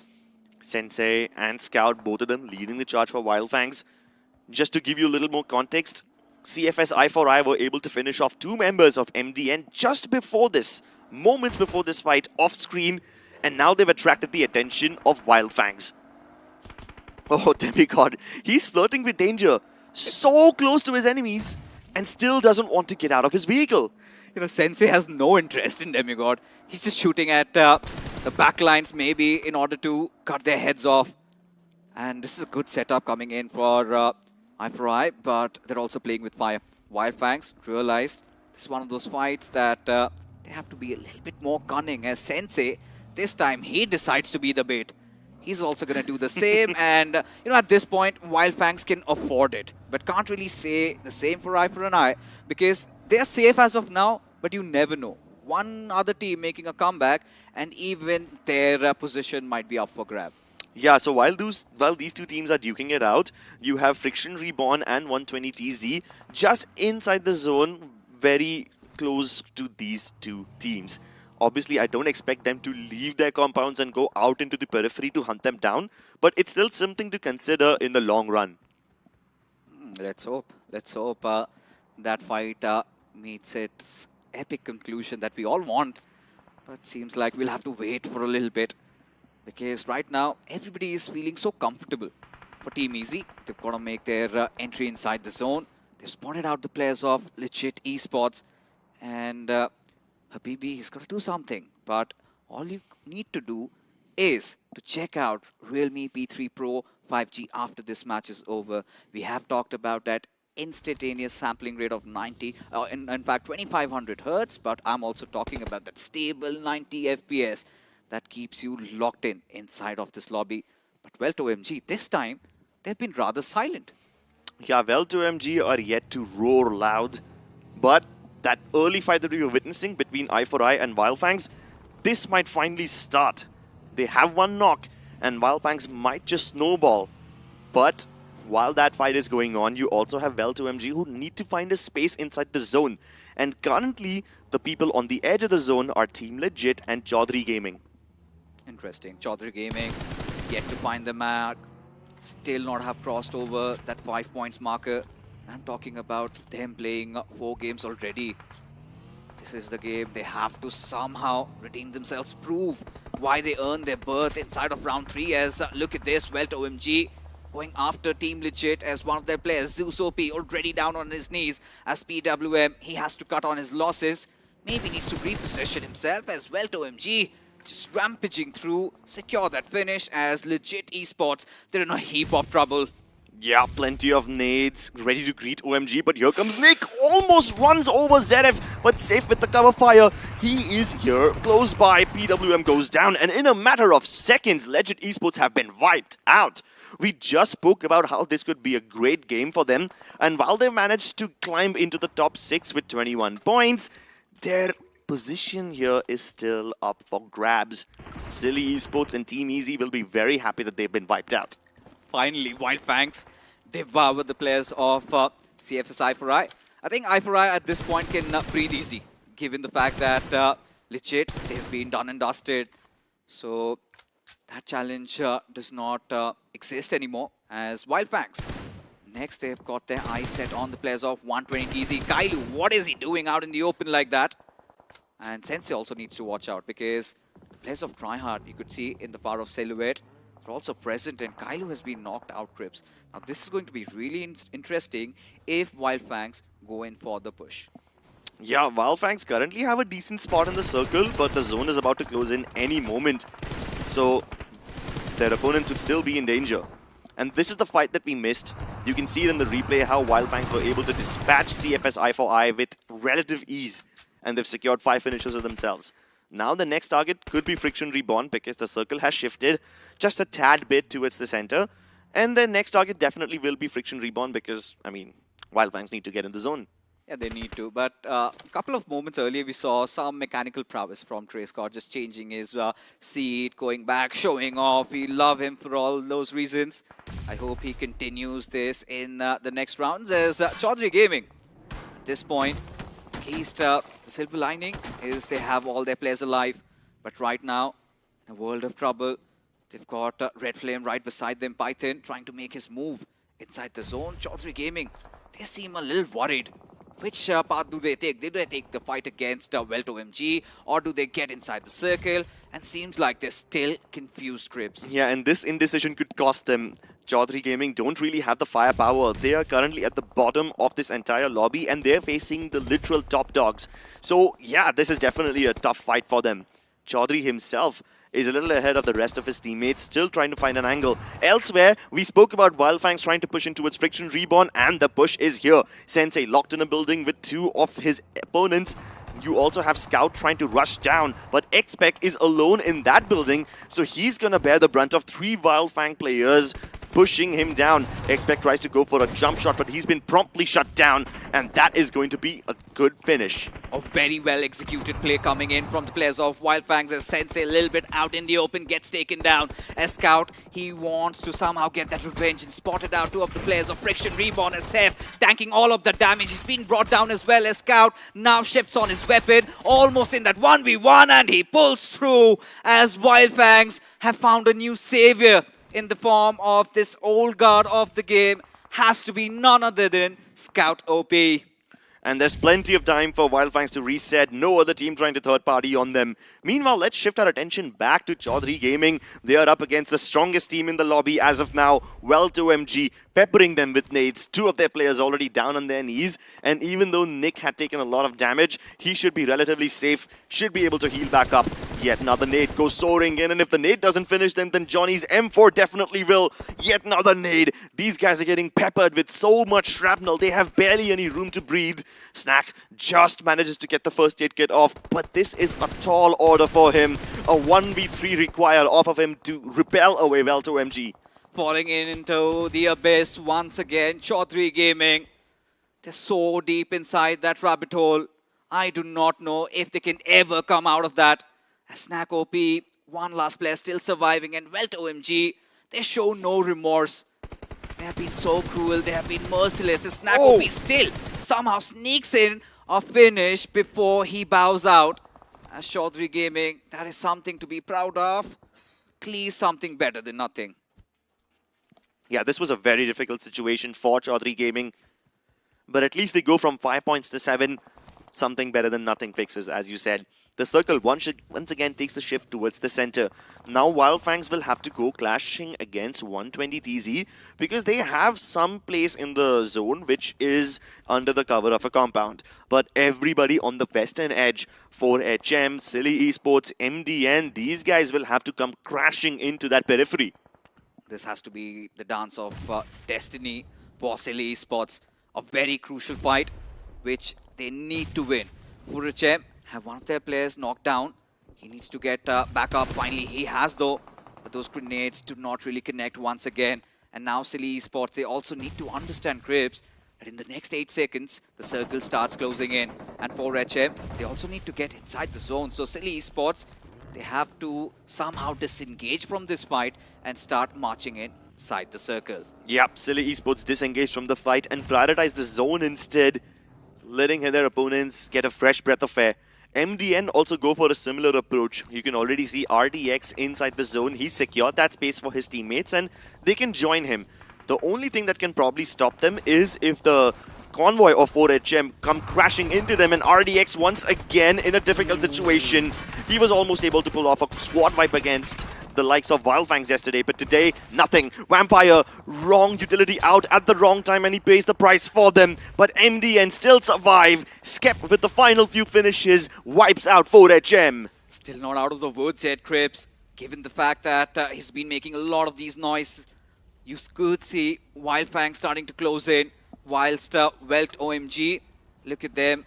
G: Sensei and Scout, both of them leading the charge for Wildfangs. Just to give you a little more context, CFS I4I were able to finish off 2 members of MDN just before this, moments before this fight, off screen, and now they've attracted the attention of Wildfangs. Oh, Demigod, he's flirting with danger, so close to his enemies, and still doesn't want to get out of his vehicle.
B: You know, Sensei has no interest in Demigod. He's just shooting at the backlines, maybe, in order to cut their heads off. And this is a good setup coming in for I4I, but they're also playing with fire. Wildfangs realized this is one of those fights that they have to be a little bit more cunning, as Sensei, this time, he decides to be the bait. He's also going to do the same, and you know, at this point, Wildfangs can afford it, but can't really say the same for Eye for an Eye because they're safe as of now, but you never know. One other team making a comeback, and even their position might be up for grab.
G: Yeah, so while these two teams are duking it out, you have Friction Reborn and 120TZ just inside the zone, very close to these two teams. Obviously, I don't expect them to leave their compounds and go out into the periphery to hunt them down, but it's still something to consider in the long run.
B: Let's hope. Let's hope that fight meets its epic conclusion that we all want. But seems like we'll have to wait for a little bit because right now, everybody is feeling so comfortable for Team Easy. They've got to make their entry inside the zone. They've spotted out the players of legit esports, and Habibi, he's got to do something, but all you need to do is to check out Realme P3 Pro 5G after this match is over. We have talked about that instantaneous sampling rate of 90, in fact 2500 Hertz, but I'm also talking about that stable 90 FPS that keeps you locked in inside of this lobby. But Well2MG, this time, they've been rather silent.
G: Yeah, Well2MG are yet to roar loud, but that early fight that we were witnessing between I4I and Wildfangs, this might finally start. They have one knock, and Wildfangs might just snowball. But while that fight is going on, you also have Well2MG who need to find a space inside the zone. And currently, the people on the edge of the zone are Team Legit and Chaudhary Gaming.
B: Interesting. Chaudhary Gaming yet to find the mark. Still not have crossed over that 5 points marker. I'm talking about them playing 4 games already. This is the game. They have to somehow redeem themselves, prove why they earned their berth inside of round 3. As look at this, Well2MG going after Team Legit as one of their players, Zeus OP, already down on his knees. As PWM, he has to cut on his losses. Maybe needs to reposition himself as Well2MG just rampaging through, secure that finish as Legit Esports. They're in a heap of trouble.
G: Yeah, plenty of nades ready to greet OMG, but here comes Nick. Almost runs over Zeref, but safe with the cover fire. He is here, close by. PWM goes down, and in a matter of seconds, Legit Esports have been wiped out. We just spoke about how this could be a great game for them, and while they managed to climb into the top 6 with 21 points, they're position here is still up for grabs. Silly Esports and Team Easy will be very happy that they've been wiped out.
B: Finally, Wild Fangs devour the players of CFS I4I. I think I4I at this point can breathe easy, given the fact that legit, they've been done and dusted. So that challenge does not exist anymore as Wild Fangs. Next, they've got their eyes set on the players of 120 TZ. Kailu, what is he doing out in the open like that? And Sensei also needs to watch out because the players of Tryhard, you could see in the far off silhouette, are also present and Kailu has been knocked out grips. Now this is going to be really interesting if Wild Fangs go in for the push.
G: Yeah, Wild Fangs currently have a decent spot in the circle, but the zone is about to close in any moment. So their opponents would still be in danger. And this is the fight that we missed. You can see it in the replay how Wild Fangs were able to dispatch CFS I4I with relative ease. And they've secured 5 finishes of themselves. Now the next target could be Friction Reborn because the circle has shifted just a tad bit towards the center. And the next target definitely will be Friction Reborn because, I mean, Wild Fangs need to get in the zone.
B: Yeah, they need to. But a couple of moments earlier, we saw some mechanical prowess from Trey Scott, just changing his seat, going back, showing off. We love him for all those reasons. I hope he continues this in the next rounds as Chaudhary Gaming. At this point, at least the silver lining is they have all their players alive. But right now, in a world of trouble, they've got Red Flame right beside them, Python, trying to make his move inside the zone. Chaudhary Gaming, they seem a little worried. Which path do they take? Do they take the fight against Welto MG, or do they get inside the circle? And seems like they're still confused, Cribs.
G: Yeah, and this indecision could cost them. Chaudhary Gaming don't really have the firepower. They are currently at the bottom of this entire lobby, and they're facing the literal top dogs. So, yeah, this is definitely a tough fight for them. Chaudhary himself is a little ahead of the rest of his teammates, still trying to find an angle. Elsewhere, we spoke about Wild Fangs trying to push in towards Friction Reborn, and the push is here. Sensei locked in a building with 2 of his opponents. You also have Scout trying to rush down, but X-Spec is alone in that building, so he's gonna bear the brunt of 3 Wild Fang players pushing him down. X-Spec tries to go for a jump shot, but he's been promptly shut down, and that is going to be a good finish.
B: A very well executed play coming in from the players of Wild Fangs as Sensei a little bit out in the open gets taken down. As Scout, he wants to somehow get that revenge and spotted out 2 of the players of Friction Reborn as Seth tanking all of the damage. He's been brought down as well as Scout now shifts on his weapon, almost in that 1v1, and he pulls through as Wild Fangs have found a new savior in the form of this old guard of the game. Has to be none other than Scout OP.
G: And there's plenty of time for Wild Fangs to reset. No other team trying to third party on them. Meanwhile, let's shift our attention back to Chaudhary Gaming. They are up against the strongest team in the lobby as of now, Welto MG, peppering them with nades. 2 of their players already down on their knees. And even though Nick had taken a lot of damage, he should be relatively safe, should be able to heal back up. Yet another nade goes soaring in, and if the nade doesn't finish them, then Johnny's M4 definitely will. Yet another nade. These guys are getting peppered with so much shrapnel, they have barely any room to breathe. Snack just manages to get the first aid kit off, but this is a tall order for him. A 1v3 required off of him to repel away Welto MG.
B: Falling into the abyss once again, Chaudhary Gaming. They're so deep inside that rabbit hole. I do not know if they can ever come out of that. As Snack OP, one last player still surviving, and Welto MG, they show no remorse. They have been so cruel, they have been merciless. As Snack OP still somehow sneaks in a finish before he bows out. As Chaudhary Gaming, that is something to be proud of. At least something better than nothing.
G: Yeah, this was a very difficult situation for Chaudhary Gaming. But at least they go from 5 points to 7. Something better than nothing fixes, as you said. The circle once again takes the shift towards the center. Now Wild Fangs will have to go clashing against 120 TZ because they have some place in the zone which is under the cover of a compound. But everybody on the western edge, 4HM, Silly Esports, MDN, these guys will have to come crashing into that periphery.
B: This has to be the dance of destiny for Silly Esports. A very crucial fight which they need to win. 4HM have one of their players knocked down. He needs to get back up. Finally, he has though. But those grenades do not really connect once again. And now Silly Esports, they also need to understand Cribs. And in the next 8 seconds, the circle starts closing in. And for HM, they also need to get inside the zone. So Silly Esports, they have to somehow disengage from this fight and start marching inside the circle.
G: Yep, Silly Esports disengage from the fight and prioritize the zone instead, letting their opponents get a fresh breath of air. MDN also go for a similar approach. You can already see RDX inside the zone. He's secured that space for his teammates and they can join him. The only thing that can probably stop them is if the convoy of 4HM come crashing into them, and RDX once again in a difficult situation. He was almost able to pull off a squad wipe against the likes of Wildfangs yesterday, but today, nothing. Vampire, wrong utility out at the wrong time, and he pays the price for them. But MDN still survive. Skep with the final few finishes wipes out 4HM.
B: Still not out of the woods yet, Crips. Given the fact that he's been making a lot of these noise, you could see Wildfang starting to close in, whilst Welt OMG, look at them,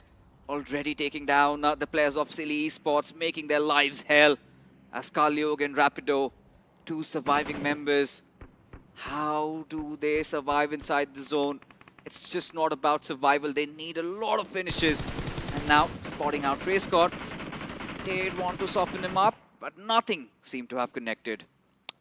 B: already taking down the players of Silly Esports, making their lives hell. As Kalyog and Rapido, 2 surviving members. How do they survive inside the zone? It's just not about survival. They need a lot of finishes. And now, spotting out Trey Scott, they'd want to soften him up, but nothing seemed to have connected.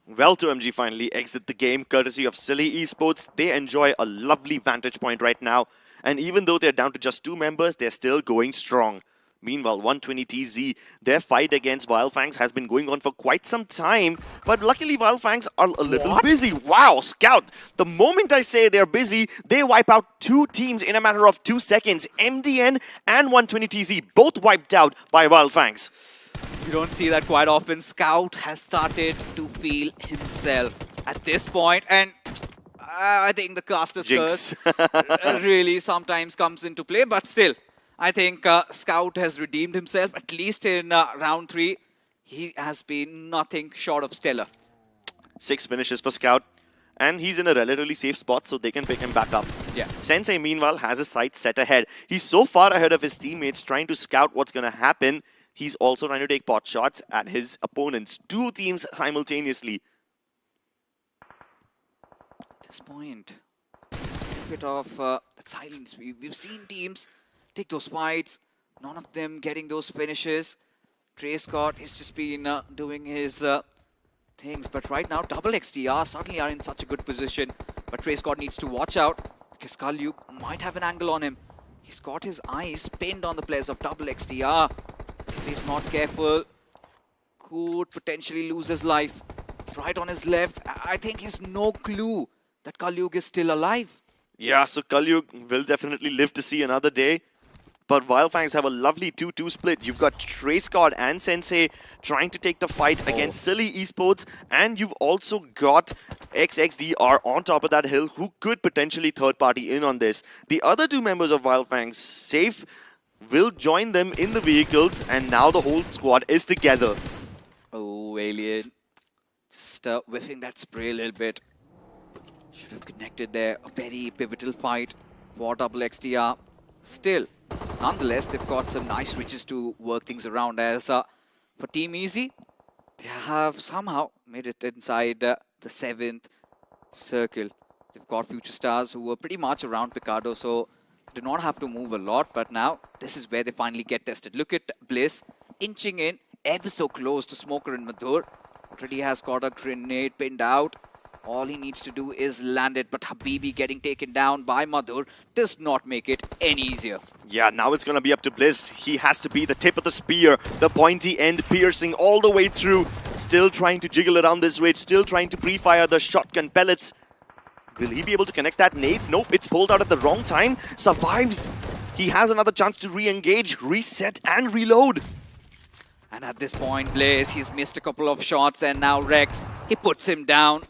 G: Well, 2MG finally exit the game courtesy of Silly Esports. They enjoy a lovely vantage point right now. And even though they're down to just 2 members, they're still going strong. Meanwhile, 120TZ, their fight against Wildfangs has been going on for quite some time. But luckily, Wildfangs are a little busy. Wow, Scout. The moment I say they're busy, they wipe out 2 teams in a matter of 2 seconds. MDN and 120TZ both wiped out by Wildfangs.
B: You don't see that quite often. Scout has started to feel himself at this point, and I think the caster's curse really sometimes comes into play, but still, I think Scout has redeemed himself, at least in round 3. He has been nothing short of stellar.
G: 6 finishes for Scout, and he's in a relatively safe spot, so they can pick him back up.
B: Yeah.
G: Sensei, meanwhile, has his sights set ahead. He's so far ahead of his teammates, trying to scout what's going to happen. He's also trying to take pot shots at his opponents. 2 teams simultaneously.
B: At this point, a bit of that silence. We've seen teams take those fights, none of them getting those finishes. Trey Scott has just been doing his things, but right now, double XDR certainly are in such a good position. But Trey Scott needs to watch out because Kalyuk might have an angle on him. He's got his eyes pinned on the players of double XDR. If he's not careful, could potentially lose his life. Right on his left, I think he's no clue that Kalyug is still alive.
G: Yeah, so Kalyug will definitely live to see another day. But Wildfangs have a lovely 2-2 split. You've got Trey Scott and Sensei trying to take the fight against Silly Esports. And you've also got XXDR on top of that hill who could potentially third party in on this. The other 2 members of Wildfangs, Safe, will join them in the vehicles. And now the whole squad is together.
B: Oh, Alien. Just whiffing that spray a little bit. Should have connected there. A very pivotal fight for double XDR. Still, nonetheless, they've got some nice switches to work things around. As for Team Easy, they have somehow made it inside the 7th circle. They've got Future Stars who were pretty much around Picardo, so do not have to move a lot. But now, this is where they finally get tested. Look at Bliss inching in ever so close to Smoker and Madhur. Already has got a grenade pinned out. All he needs to do is land it, but Habibi getting taken down by Madhur does not make it any easier.
G: Yeah, now it's going to be up to Bliss. He has to be the tip of the spear, the pointy end piercing all the way through. Still trying to jiggle around this ridge, still trying to pre-fire the shotgun pellets. Will he be able to connect that nade? Nope, it's pulled out at the wrong time. Survives. He has another chance to re-engage, reset and reload.
B: And at this point, Blaze, he's missed a couple of shots, and now Rex, he puts him down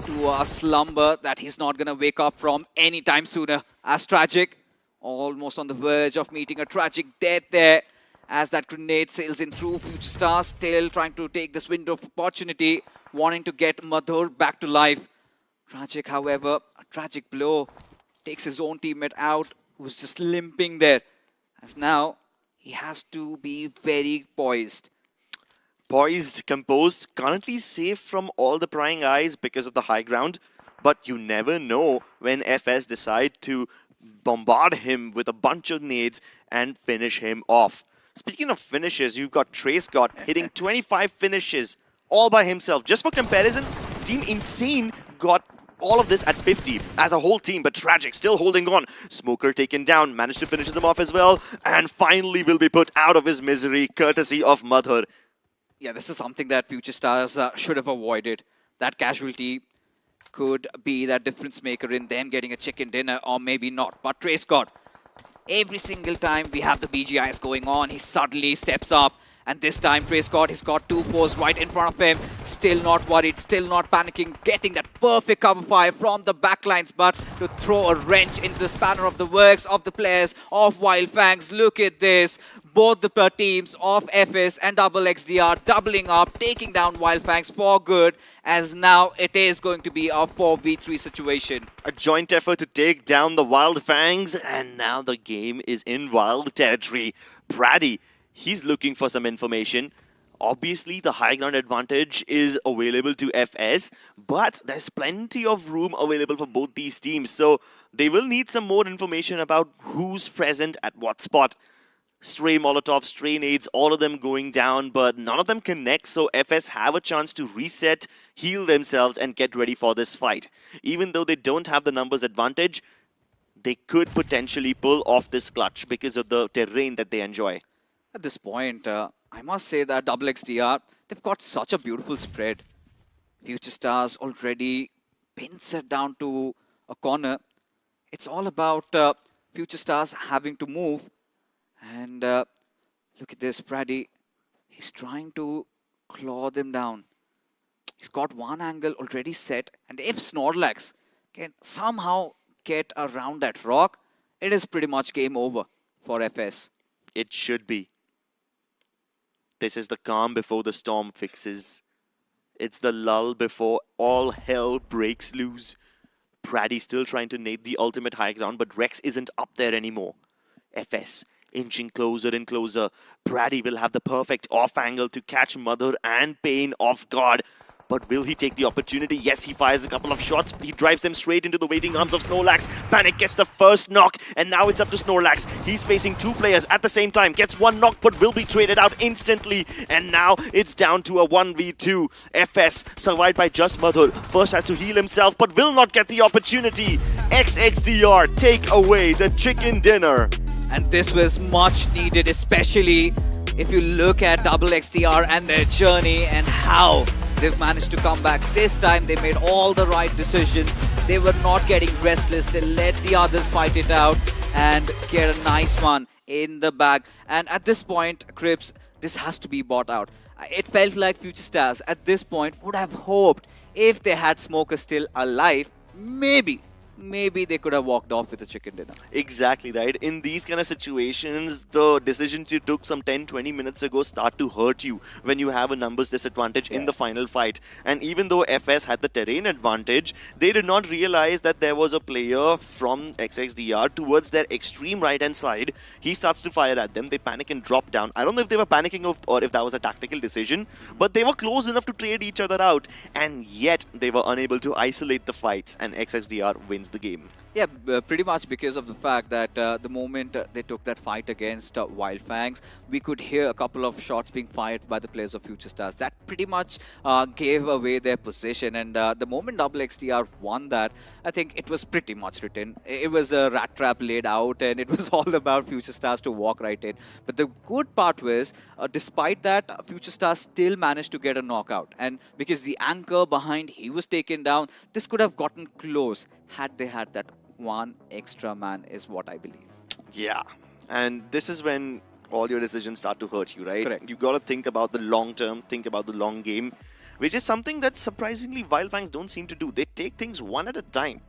B: to a slumber that he's not going to wake up from anytime sooner. As Tragic, almost on the verge of meeting a tragic death there, as that grenade sails in through. Future Star still trying to take this window of opportunity, wanting to get Madhur back to life. Tragic, however, a tragic blow, takes his own teammate out, who's just limping there. As now, he has to be very poised.
G: Poised, composed, currently safe from all the prying eyes because of the high ground. But you never know when FS decide to bombard him with a bunch of nades and finish him off. Speaking of finishes, you've got Trace God hitting 25 finishes all by himself. Just for comparison, Team Insane got all of this at 50 as a whole team, but Tragic still holding on. Smoker taken down, managed to finish them off as well, and finally will be put out of his misery courtesy of Madhur.
B: Yeah, this is something that Future Stars should have avoided. That casualty could be that difference maker in them getting a chicken dinner, or maybe not. But Trace God, every single time we have the BGIS going on, he suddenly steps up. And this time, Trace God, he's got 2 foes right in front of him. Still not worried, still not panicking, getting that perfect cover fire from the backlines. But to throw a wrench into the spanner of the works of the players of Wild Fangs. Look at this. Both the teams of FS and Double XDR doubling up, taking down Wild Fangs for good. As now it is going to be a 4v3 situation.
G: A joint effort to take down the Wild Fangs, and now the game is in wild territory. Brady, he's looking for some information. Obviously, the high ground advantage is available to FS, but there's plenty of room available for both these teams. So they will need some more information about who's present at what spot. Stray Molotovs, stray nades, all of them going down, but none of them connect, so FS have a chance to reset, heal themselves, and get ready for this fight. Even though they don't have the numbers advantage, they could potentially pull off this clutch because of the terrain that they enjoy.
B: At this point, I must say that Double XDR, they've got such a beautiful spread. Future Stars already pinned set down to a corner. It's all about Future Stars having to move. And look at this, Brady. He's trying to claw them down. He's got one angle already set. And if Snorlax can somehow get around that rock, it is pretty much game over for FS.
G: It should be. This is the calm before the storm fixes. It's the lull before all hell breaks loose. Brady still trying to nade the ultimate high ground, but Rex isn't up there anymore. FS inching closer and closer. Brady will have the perfect off angle to catch Madhur and Pain off guard. But will he take the opportunity? Yes, he fires a couple of shots. He drives them straight into the waiting arms of Snorlax. Panic gets the first knock, and now it's up to Snorlax. He's facing 2 players at the same time. Gets 1 knock, but will be traded out instantly. And now it's down to a 1v2. FS, survived by just Madhur. First has to heal himself, but will not get the opportunity. XXDR take away the chicken dinner.
B: And this was much needed, especially if you look at Double XDR and their journey and how they've managed to come back. This time they made all the right decisions. They were not getting restless. They let the others fight it out and get a nice one in the bag. And at this point, Crips, this has to be bought out. It felt like Future Stars at this point would have hoped if they had Smoker still alive, maybe they could have walked off with a chicken dinner.
G: Exactly right. In these kind of situations, the decisions you took some 10-20 minutes ago start to hurt you when you have a numbers disadvantage in the final fight. And even though FS had the terrain advantage, they did not realize that there was a player from XXDR towards their extreme right-hand side. He starts to fire at them. They panic and drop down. I don't know if they were panicking or if that was a tactical decision, but they were close enough to trade each other out. And yet, they were unable to isolate the fights, and XXDR wins the game.
B: Yeah, pretty much because of the fact that the moment they took that fight against Wild Fangs, we could hear a couple of shots being fired by the players of Future Stars. That pretty much gave away their position. And the moment Double XDR won that, I think it was pretty much written. It was a rat trap laid out, and it was all about Future Stars to walk right in. But the good part was, despite that, Future Stars still managed to get a knockout. And because the anchor behind, he was taken down, this could have gotten close had they had that one extra man, is what I believe.
G: Yeah, and this is when all your decisions start to hurt you, right?
B: Correct.
G: You got to think about the long term, think about the long game, which is something that surprisingly Wild Fangs don't seem to do. They take things one at a time.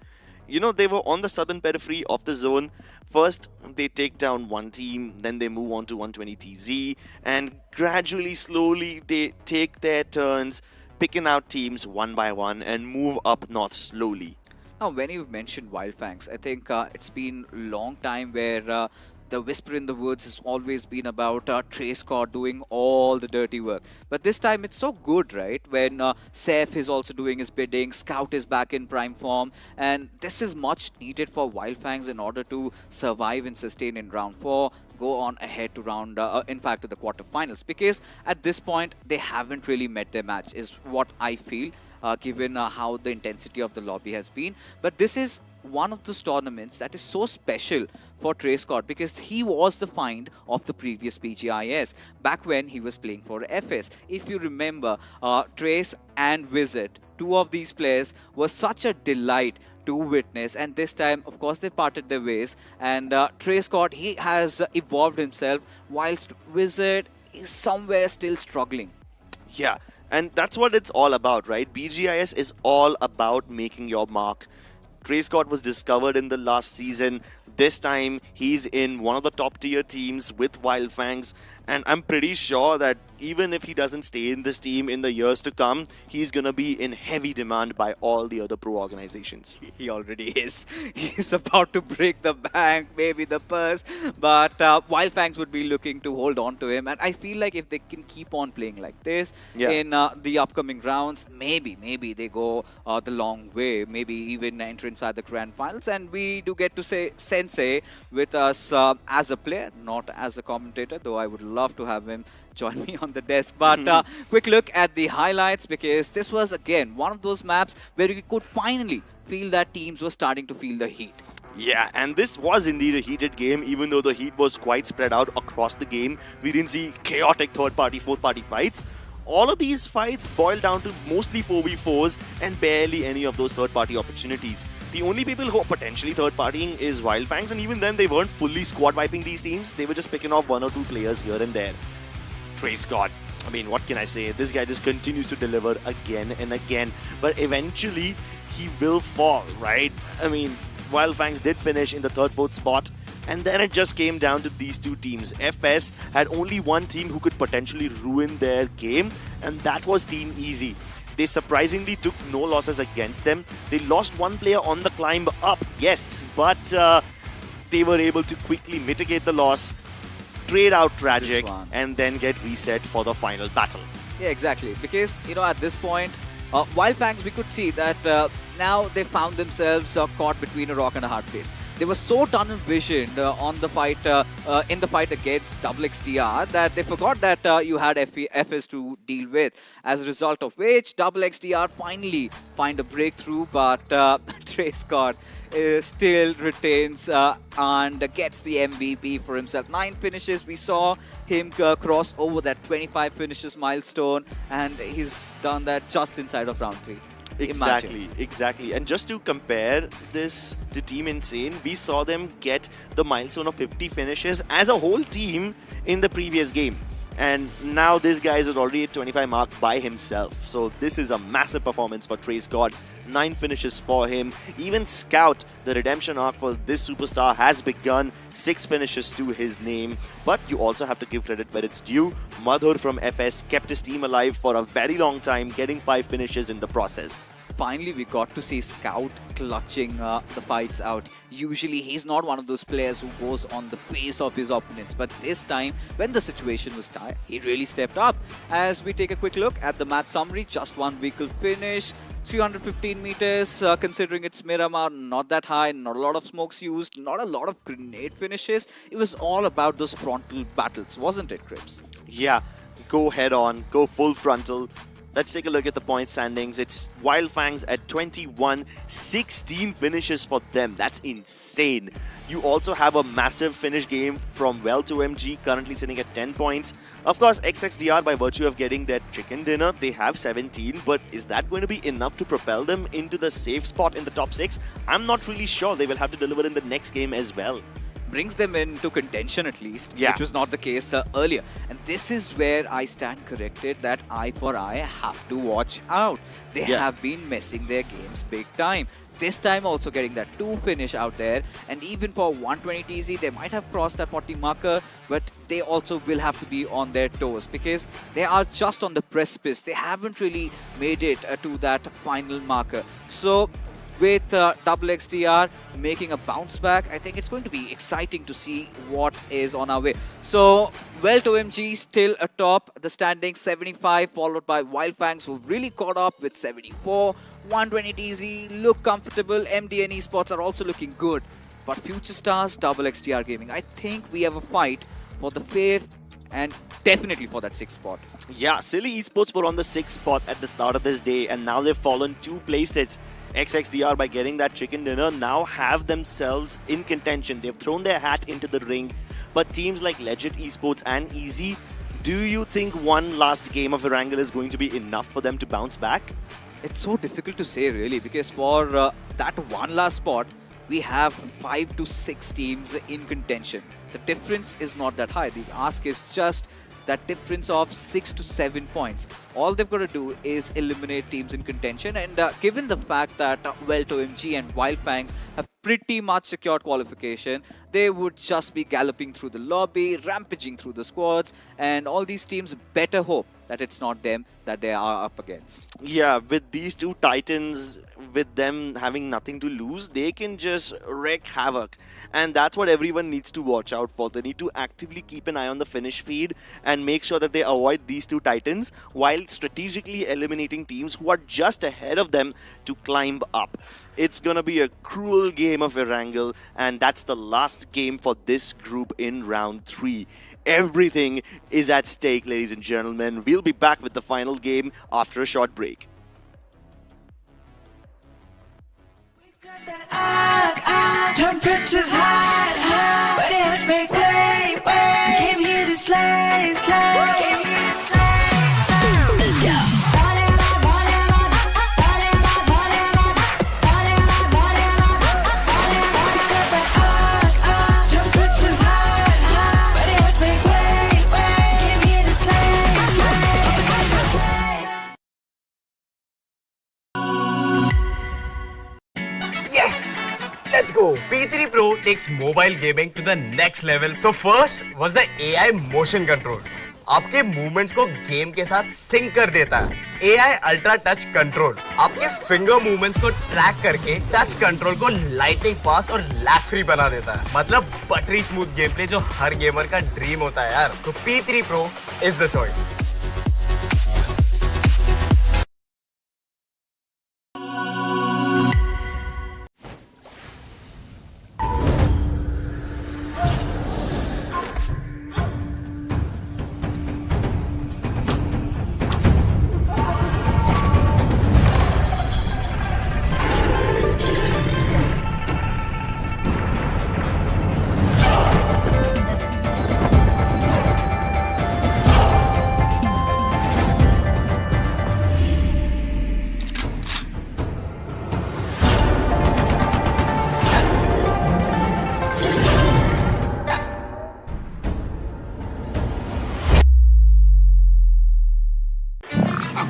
G: You know, they were on the southern periphery of the zone. First, they take down one team, then they move on to 120 TZ, and gradually, slowly, they take their turns, picking out teams one by one and move up north slowly.
B: Now, when you mentioned Wild Fangs, I think it's been a long time where the whisper in the woods has always been about Trey Scott doing all the dirty work. But this time it's so good, right? When Seth is also doing his bidding, Scout is back in prime form, and this is much needed for Wildfangs in order to survive and sustain in round 4, go on ahead to round, in fact, to the quarterfinals. Because at this point, they haven't really met their match, is what I feel, given how the intensity of the lobby has been. But this is one of those tournaments that is so special for Trey Scott because he was the find of the previous BGIS back when he was playing for FS. If you remember, Trace and Wizard, two of these players were such a delight to witness, and this time of course they parted their ways, and Trey Scott, he has evolved himself whilst Wizard is somewhere still struggling.
G: Yeah, and that's what it's all about, right? BGIS is all about making your mark. Trey Scott was discovered in the last season. This time, he's in one of the top tier teams with Wildfangs. And I'm pretty sure that even if he doesn't stay in this team in the years to come, he's going to be in heavy demand by all the other pro organizations.
B: He already is. He's about to break the bank, maybe the purse. But Wildfangs would be looking to hold on to him. And I feel like if they can keep on playing like this in the upcoming rounds, maybe they go the long way. Maybe even enter inside the grand finals. And we do get to say Sensei with us as a player, not as a commentator, though I would love to have him join me on the desk. But quick look at the highlights, because this was again one of those maps where you could finally feel that teams were starting to feel the heat.
G: Yeah, and this was indeed a heated game, even though the heat was quite spread out across the game. We didn't see chaotic third-party, fourth-party fights. All of these fights boiled down to mostly 4v4s and barely any of those third-party opportunities. The only people who are potentially third-partying is Wildfangs, and even then they weren't fully squad-wiping these teams. They were just picking off one or two players here and there. Trey Scott, I mean, what can I say? This guy just continues to deliver again and again, but eventually he will fall, right? I mean, Wildfangs did finish in the third, fourth spot, and then it just came down to these two teams. FS had only one team who could potentially ruin their game, and that was Team Easy. They surprisingly took no losses against them. They lost one player on the climb up, yes, but they were able to quickly mitigate the loss, trade out Tragic, and then get reset for the final battle.
B: Yeah, exactly. Because, you know, at this point, Wildfangs, we could see that now they found themselves caught between a rock and a hard place. They were so tunnel visioned on the fight, in the fight against XDR, that they forgot that you had FS to deal with. As a result of which, XDR finally find a breakthrough, but Trey Scott still retains and gets the MVP for himself. 9 finishes. We saw him cross over that 25 finishes milestone, and he's done that just inside of round 3.
G: Exactly. And just to compare this to Team Insane, we saw them get the milestone of 50 finishes as a whole team in the previous game. And now this guy is already at 25 mark by himself. So this is a massive performance for Trey Scott. 9 finishes for him. Even Scout, the redemption arc for this superstar has begun. 6 finishes to his name. But you also have to give credit where it's due. Madhur from FS kept his team alive for a very long time, getting 5 finishes in the process.
B: Finally, we got to see Scout clutching the fights out. Usually, he's not one of those players who goes on the pace of his opponents. But this time, when the situation was tight, he really stepped up. As we take a quick look at the match summary, just one vehicle finish. 315 meters, considering it's Miramar, not that high, not a lot of smokes used, not a lot of grenade finishes. It was all about those frontal battles, wasn't it, Crips?
G: Yeah, go head on, go full frontal. Let's take a look at the point standings. It's Wildfangs at 21, 16 finishes for them. That's insane. You also have a massive finish game from Well2MG, currently sitting at 10 points. Of course, XXDR, by virtue of getting their chicken dinner, they have 17, but is that going to be enough to propel them into the safe spot in the top 6? I'm not really sure. They will have to deliver in the next game as well.
B: Brings them into contention at least, which was not the case earlier. And this is where I stand corrected that eye for eye have to watch out. They have been messing their games big time. This time also getting that 2 finish out there, and even for 120 TZ they might have crossed that 40 marker, but they also will have to be on their toes because they are just on the precipice. They haven't really made it to that final marker. So with Double XDR making a bounce back. I think it's going to be exciting to see what is on our way. So, Welt OMG still atop the standings, 75, followed by Wildfangs, who really caught up with 74. 120 TZ look comfortable. MDN Esports are also looking good. But Future Stars, Double XDR Gaming, I think we have a fight for the 5th and definitely for that 6th spot.
G: Yeah, Silly Esports were on the 6th spot at the start of this day, and now they've fallen 2 places. XXDR, by getting that chicken dinner, now have themselves in contention. They've thrown their hat into the ring. But teams like Legit Esports and Easy, do you think one last game of Erangel is going to be enough for them to bounce back?
B: It's so difficult to say, really, because for that one last spot, we have 5 to 6 teams in contention. The difference is not that high. The ask is just that difference of 6 to 7 points. All they've got to do is eliminate teams in contention, and given the fact that Welt OMG and Wildfangs have pretty much secured qualification, they would just be galloping through the lobby, rampaging through the squads, and all these teams better hope that it's not them that they are up against.
G: Yeah, with these 2 titans, with them having nothing to lose, they can just wreak havoc. And that's what everyone needs to watch out for. They need to actively keep an eye on the finish feed and make sure that they avoid these 2 titans while strategically eliminating teams who are just ahead of them to climb up. It's gonna be a cruel game of Erangel, and that's the last game for this group in round 3. Everything is at stake, ladies and gentlemen. We'll be back with the final game after a short break.
C: Temperatures high, but it make way. We came here to slay,
D: Let's go! P3 Pro takes mobile gaming to the next level. So first was the AI motion control. आपके movements को game के साथ sink कर देता है. AI ultra touch control आपके finger movements को track करके टच कंट्रोल को लाइटिंग फास्ट और लैग फ्री बना देता है. मतलब बटरी स्मूथ गेम प्ले जो हर गेमर का ड्रीम होता है यार. तो P3 Pro is the choice.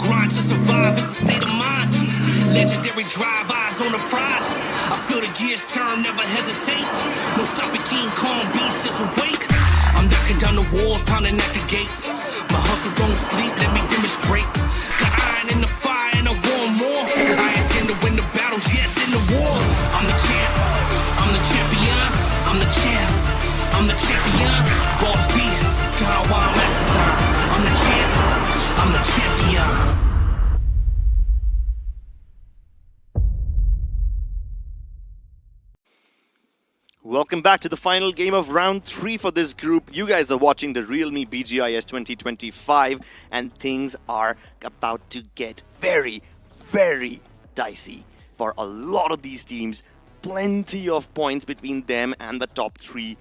H: Grind to survive, it's a state of mind. Legendary drive, eyes on the prize. I feel the gears turn, never hesitate. No stopping, King Kong, beast is awake. I'm knocking down the walls, pounding at the gates. My hustle don't sleep, let me demonstrate. Got iron in the fire and I want more. I intend to win the battles, yes, in the war. I'm the champ, I'm the champion, I'm the champ, I'm the champion. Boss beast, God, why I'm at the time. I'm the champ, I'm the champion.
G: Welcome back to the final game of round 3 for this group. You guys are watching the realme BGIS 2025, and things are about to get very, very dicey for a lot of these teams. Plenty of points between them and the top 3.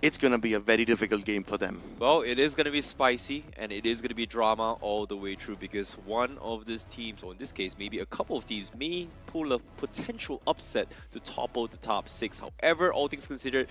G: It's going to be a very difficult game for them.
A: Well, it is going to be spicy, and it is going to be drama all the way through, because one of these teams, or in this case, maybe a couple of teams, may pull a potential upset to topple the top 6. However, all things considered,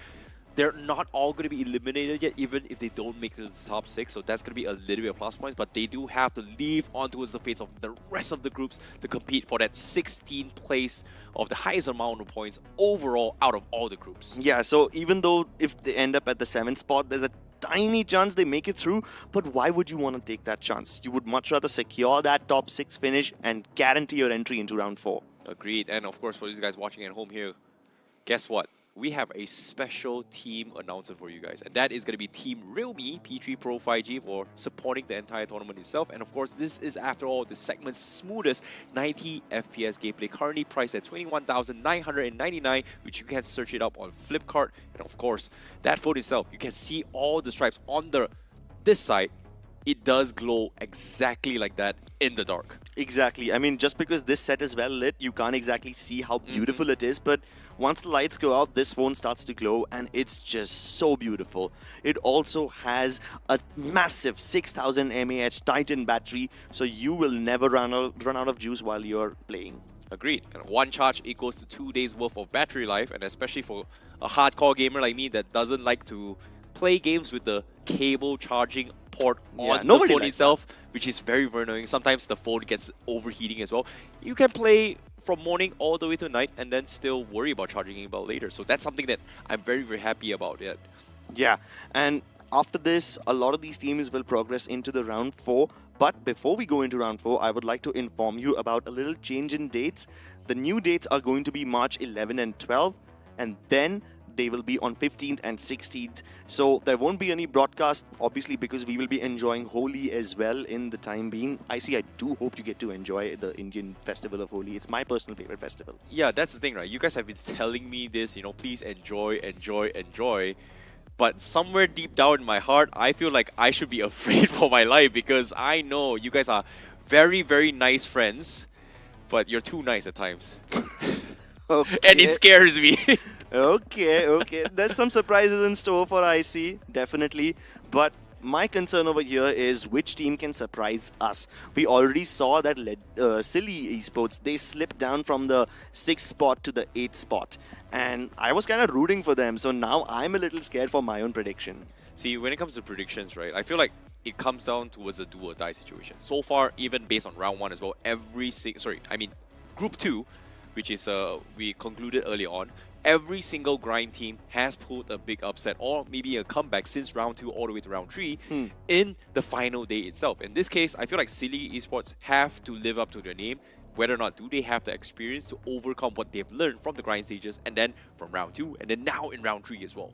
A: they're not all going to be eliminated yet, even if they don't make it to the top 6. So that's going to be a little bit of plus points, but they do have to leave on towards the face of the rest of the groups to compete for that 16th place of the highest amount of points overall out of all the groups.
G: Yeah, so even though if they end up at the 7th spot, there's a tiny chance they make it through, but why would you want to take that chance? You would much rather secure that top 6 finish and guarantee your entry into round 4.
A: Agreed. And of course, for these guys watching at home here, guess what? We have a special team announcement for you guys, and that is going to be Team realme P3 Pro 5G for supporting the entire tournament itself. And of course, this is, after all, the segment's smoothest 90 FPS gameplay, currently priced at 21,999, which you can search it up on Flipkart. And of course, that phone itself, you can see all the stripes on this side. It does glow exactly like that in the dark.
G: Exactly. I mean, just because this set is well lit, you can't exactly see how beautiful it is, but once the lights go out, this phone starts to glow, and it's just so beautiful. It also has a massive 6000 mAh Titan battery, so you will never run out of juice while you're playing.
A: Agreed. And one charge equals to 2 days worth of battery life, and especially for a hardcore gamer like me that doesn't like to play games with the cable charging port on the phone itself, which is very, very annoying. Sometimes the phone gets overheating as well. You can play from morning all the way to night and then still worry about charging it about later. So that's something that I'm very, very happy about it.
G: Yeah, and after this, a lot of these teams will progress into the round 4. But before we go into round 4, I would like to inform you about a little change in dates. The new dates are going to be March 11 and 12, and then they will be on 15th and 16th. So there won't be any broadcast, obviously, because we will be enjoying Holi as well in the time being. I do hope you get to enjoy the Indian festival of Holi. It's my personal favorite festival.
A: Yeah, that's the thing, right? You guys have been telling me this, please enjoy, enjoy, enjoy. But somewhere deep down in my heart, I feel like I should be afraid for my life, because I know you guys are very, very nice friends, but you're too nice at times.
G: Okay.
A: And it scares me.
G: Okay. There's some surprises in store for IC, definitely. But my concern over here is which team can surprise us. We already saw that Silly Esports, they slipped down from the 6th spot to the 8th spot. And I was kind of rooting for them, so now I'm a little scared for my own prediction.
A: See, when it comes to predictions, right, I feel like it comes down towards a do or die situation. So far, even based on round 1 as well, Group 2, which is we concluded early on, every single grind team has pulled a big upset or maybe a comeback since round 2 all the way to round 3 in the final day itself. In this case, I feel like Silly Esports have to live up to their name. Whether or not do they have the experience to overcome what they've learned from the grind stages, and then from round 2 and then now in round 3 as well.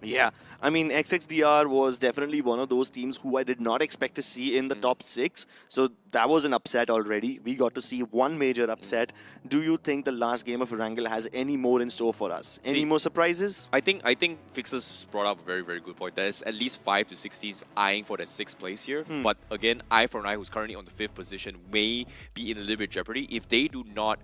G: Yeah, I mean, XXDR was definitely one of those teams who I did not expect to see in the top 6. So that was an upset already. We got to see one major upset. Do you think the last game of Erangel has any more in store for us? Any more surprises?
A: I think Fixus brought up a very, very good point. There's at least 5 to 6 teams eyeing for that 6th place here. But again, Eye for an Eye, who's currently on the 5th position, may be in a little bit of jeopardy if they do not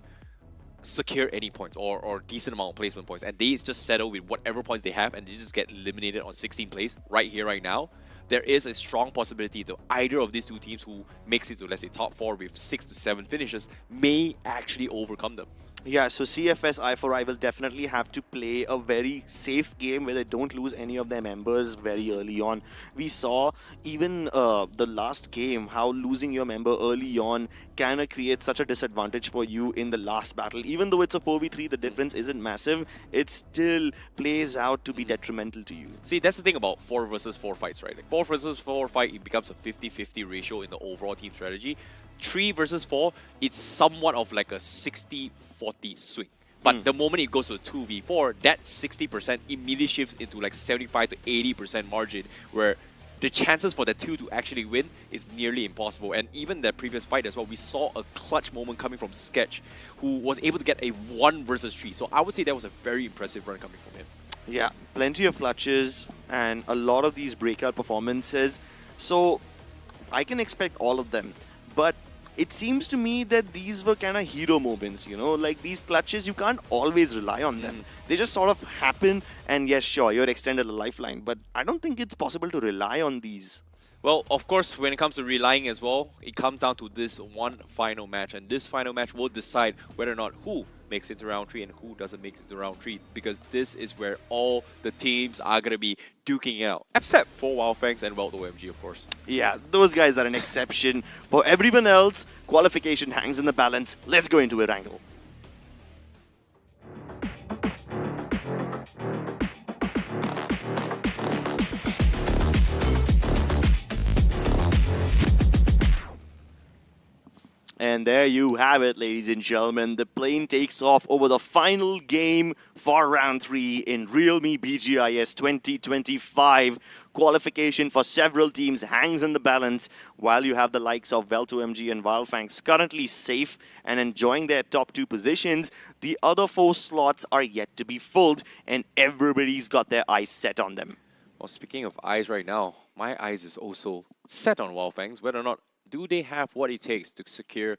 A: secure any points or decent amount of placement points, and they just settle with whatever points they have and they just get eliminated on 16th place right here, right now. There is a strong possibility that either of these two teams who makes it to, let's say, top 4 with 6 to 7 finishes may actually overcome them.
G: Yeah, so CFS I4I will definitely have to play a very safe game where they don't lose any of their members very early on. We saw even the last game how losing your member early on can create such a disadvantage for you in the last battle. Even though it's a 4v3, the difference isn't massive. It still plays out to be detrimental to you.
A: See, that's the thing about 4 versus 4 fights, right? Like 4 versus 4 fight, it becomes a 50-50 ratio in the overall team strategy. 3 versus 4, it's somewhat of like a 60-40 swing. But the moment it goes to 2v4, that 60% immediately shifts into like 75 to 80% margin, where the chances for the 2 to actually win is nearly impossible. And even that previous fight as well, we saw a clutch moment coming from Sketch, who was able to get a 1 versus 3. So I would say that was a very impressive run coming from him.
G: Yeah, plenty of clutches and a lot of these breakout performances. So I can expect all of them. But it seems to me that these were kind of hero moments, like these clutches, you can't always rely on them. They just sort of happen, and yes, sure, you're extended a lifeline, but I don't think it's possible to rely on these.
A: Well, of course, when it comes to relying as well, it comes down to this one final match, and this final match will decide whether or not who makes it to round 3 and who doesn't make it to round 3, because this is where all the teams are going to be duking it out, except for Wildfangs and OMG, of course.
G: Yeah, those guys are an exception. For everyone else, qualification hangs in the balance. Let's go into Erangel. And there you have it, ladies and gentlemen. The plane takes off over the final game for round 3 in realme BGIS 2025. Qualification for several teams hangs in the balance, while you have the likes of Vel2MG and Wildfangs currently safe and enjoying their top 2 positions. The other 4 slots are yet to be filled, and everybody's got their eyes set on them.
A: Well, speaking of eyes right now, my eyes is also set on Wildfangs, whether or not do they have what it takes to secure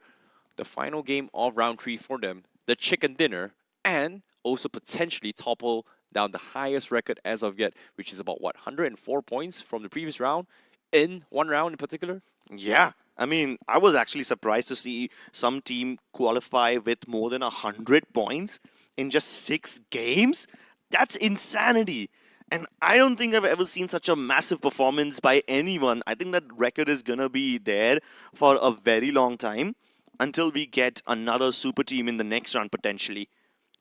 A: the final game of round 3 for them, the chicken dinner, and also potentially topple down the highest record as of yet, which is about, what, 104 points from the previous round, in one round in particular?
G: Yeah. I mean, I was actually surprised to see some team qualify with more than 100 points in just 6 games. That's insanity. And I don't think I've ever seen such a massive performance by anyone. I think that record is going to be there for a very long time until we get another super team in the next round potentially.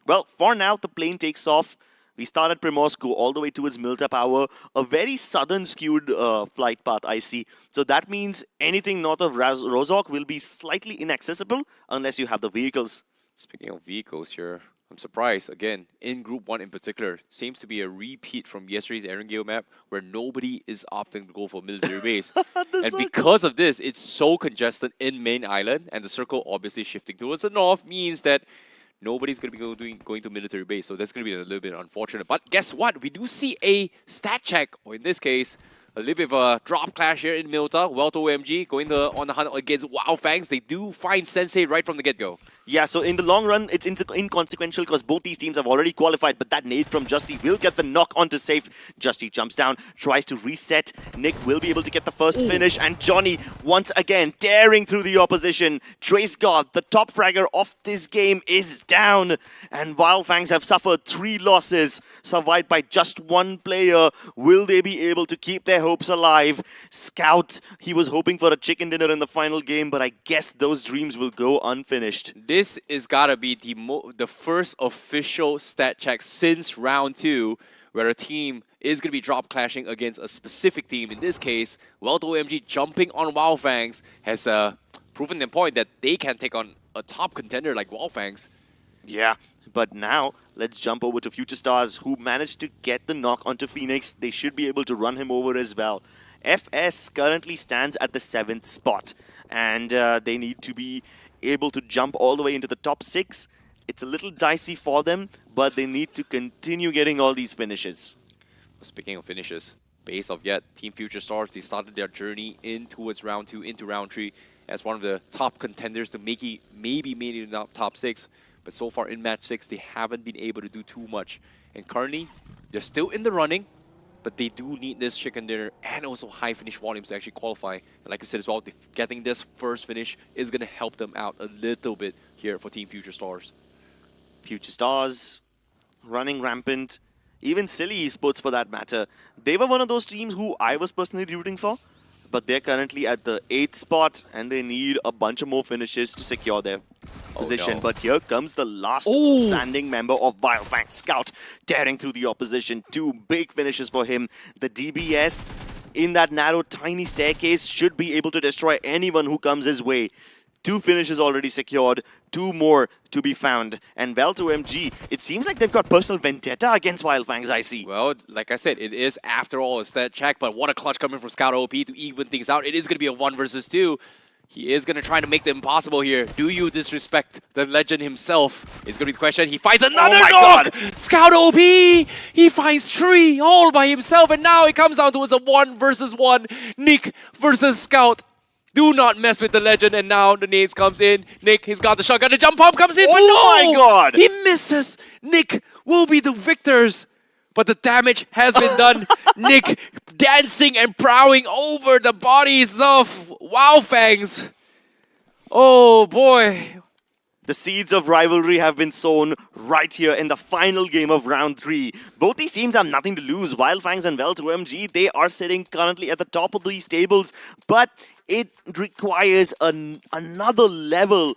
G: Well, for now, the plane takes off. We start at Primorsk, go all the way towards Milta Power, a very southern skewed flight path I see. So that means anything north of Rozhok will be slightly inaccessible unless you have the vehicles.
A: Speaking of vehicles here, I'm surprised, again, in Group 1 in particular, seems to be a repeat from yesterday's Erangel map where nobody is opting to go for military base. And because of this, it's so congested in main island, and the circle obviously shifting towards the north means that nobody's going to be going to military base. So that's going to be a little bit unfortunate. But guess what? We do see a stat check, or in this case, a little bit of a drop clash here in Milta. Vel2MG going on the hunt against Wildfangs. They do find Sensei right from the get-go.
G: Yeah, so in the long run, it's inconsequential because both these teams have already qualified, but that nade from Justy will get the knock onto safe. Justy jumps down, tries to reset. Nick will be able to get the first finish, and Johnny, once again, tearing through the opposition. Trace God, the top fragger of this game, is down, and Wildfangs have suffered 3 losses, survived by just 1 player. Will they be able to keep their hopes alive? Scout, he was hoping for a chicken dinner in the final game, but I guess those dreams will go unfinished.
A: This is gotta be the first official stat check since round 2, where a team is gonna be drop clashing against a specific team. In this case, Vel2MG jumping on Wildfangs has proven their point that they can take on a top contender like Wildfangs.
G: Yeah, but now let's jump over to Future Stars, who managed to get the knock onto Phoenix. They should be able to run him over as well. FS currently stands at the 7th spot, and they need to be able to jump all the way into the top 6. It's a little dicey for them, but they need to continue getting all these finishes.
A: Speaking of finishes, base of yet, Team Future Stars, they started their journey in towards round 2 into round 3 as one of the top contenders to maybe made it in the top 6. But so far in match 6, they haven't been able to do too much. And currently, they're still in the running, but they do need this chicken dinner and also high finish volumes to actually qualify. And like you said as well, getting this first finish is going to help them out a little bit here for Team Future Stars.
G: Future Stars running rampant. Even Silly Esports for that matter. They were one of those teams who I was personally rooting for, but they're currently at the 8th spot and they need a bunch of more finishes to secure their position.
A: No.
G: But here comes the last standing member of Wildfang Scout, tearing through the opposition. 2 big finishes for him. The DBS in that narrow, tiny staircase should be able to destroy anyone who comes his way. 2 finishes already secured, 2 more to be found. And Vel2MG, it seems like they've got personal vendetta against Wildfangs, I see.
A: Well, like I said, it is after all a stat check, but what a clutch coming from Scout OP to even things out. It is going to be a 1 versus 2. He is going to try to make the impossible here. Do you disrespect the legend himself? Is going to be the question. He finds another knock! Scout OP! He finds 3 all by himself, and now it comes down to a 1 versus 1. Nick versus Scout. Do not mess with the legend, and now the nades comes in. Nick, he's got the shotgun. The jump pump comes in.
G: Oh my god!
A: He misses. Nick will be the victors. But the damage has been done. Nick dancing and prowling over the bodies of Wildfangs. Oh boy.
G: The seeds of rivalry have been sown right here in the final game of round 3. Both these teams have nothing to lose. Wildfangs and Vel2MG, they are sitting currently at the top of these tables, but it requires another level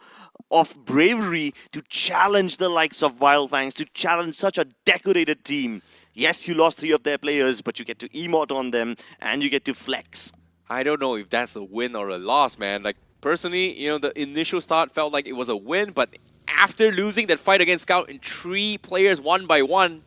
G: of bravery to challenge the likes of Wildfangs, to challenge such a decorated team. Yes, you lost 3 of their players, but you get to emote on them and you get to flex.
A: I don't know if that's a win or a loss, man. Like, Personally, you know, the initial start felt like it was a win, but after losing that fight against Scout in 3 players 1 by 1,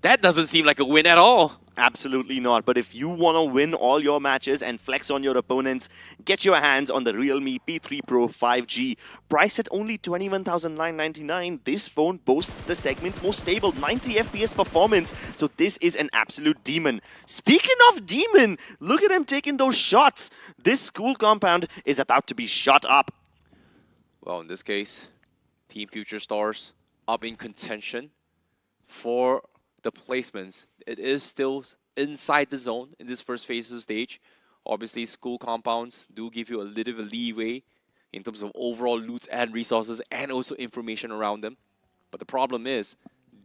A: that doesn't seem like a win at all.
G: Absolutely not. But if you want to win all your matches and flex on your opponents, get your hands on the Realme P3 Pro 5G. Priced at only $21,999, this phone boasts the segment's most stable 90 FPS performance. So this is an absolute demon. Speaking of demon, look at him taking those shots. This school compound is about to be shot up.
A: Well, in this case, Team Future Stars up in contention for the placements. It is still inside the zone in this first phase of the stage. Obviously, school compounds do give you a little bit of leeway in terms of overall loot and resources and also information around them. But the problem is,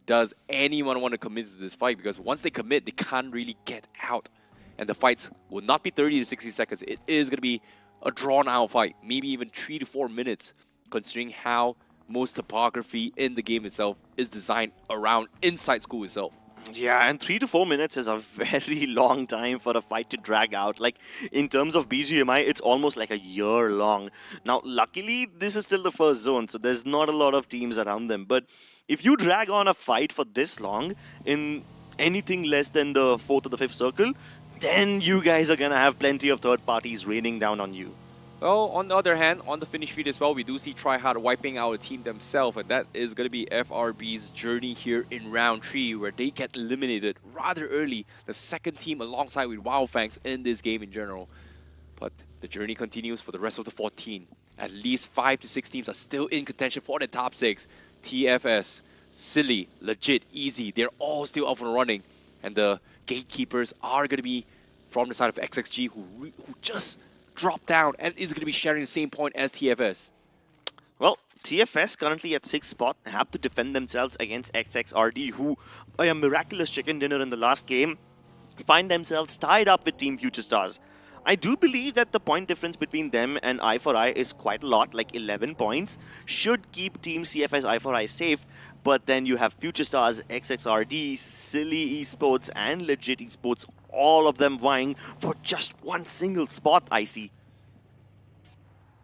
A: does anyone want to commit to this fight? Because once they commit, they can't really get out. And the fights will not be 30 to 60 seconds. It is going to be a drawn-out fight, maybe even 3 to 4 minutes, considering how most topography in the game itself is designed around inside school itself.
G: Yeah, and 3 to 4 minutes is a very long time for a fight to drag out. Like, in terms of BGMI, it's almost like a year long. Now, luckily, this is still the first zone, so there's not a lot of teams around them. But if you drag on a fight for this long, in anything less than the 4th or the 5th circle, then you guys are going to have plenty of third parties raining down on you.
A: Well, on the other hand, on the finish feed as well, we do see Tryhard wiping out a team themselves, and that is going to be FRB's journey here in round 3, where they get eliminated rather early, the second team alongside with Wildfangs in this game in general. But the journey continues for the rest of the 14. At least 5 to 6 teams are still in contention for the top 6. TFS, Silly, Legit, Easy, they're all still up and running. And the gatekeepers are going to be from the side of XXG, who just dropped down and is going to be sharing the same point as TFS.
G: Well, TFS currently at 6th spot have to defend themselves against XXRD, who, by a miraculous chicken dinner in the last game, find themselves tied up with Team Future Stars. I do believe that the point difference between them and I4I is quite a lot, like 11 points. Should keep Team CFS I4I safe, but then you have Future Stars, XXRD, Silly Esports, and Legit Esports, all of them vying for just one single spot, I see.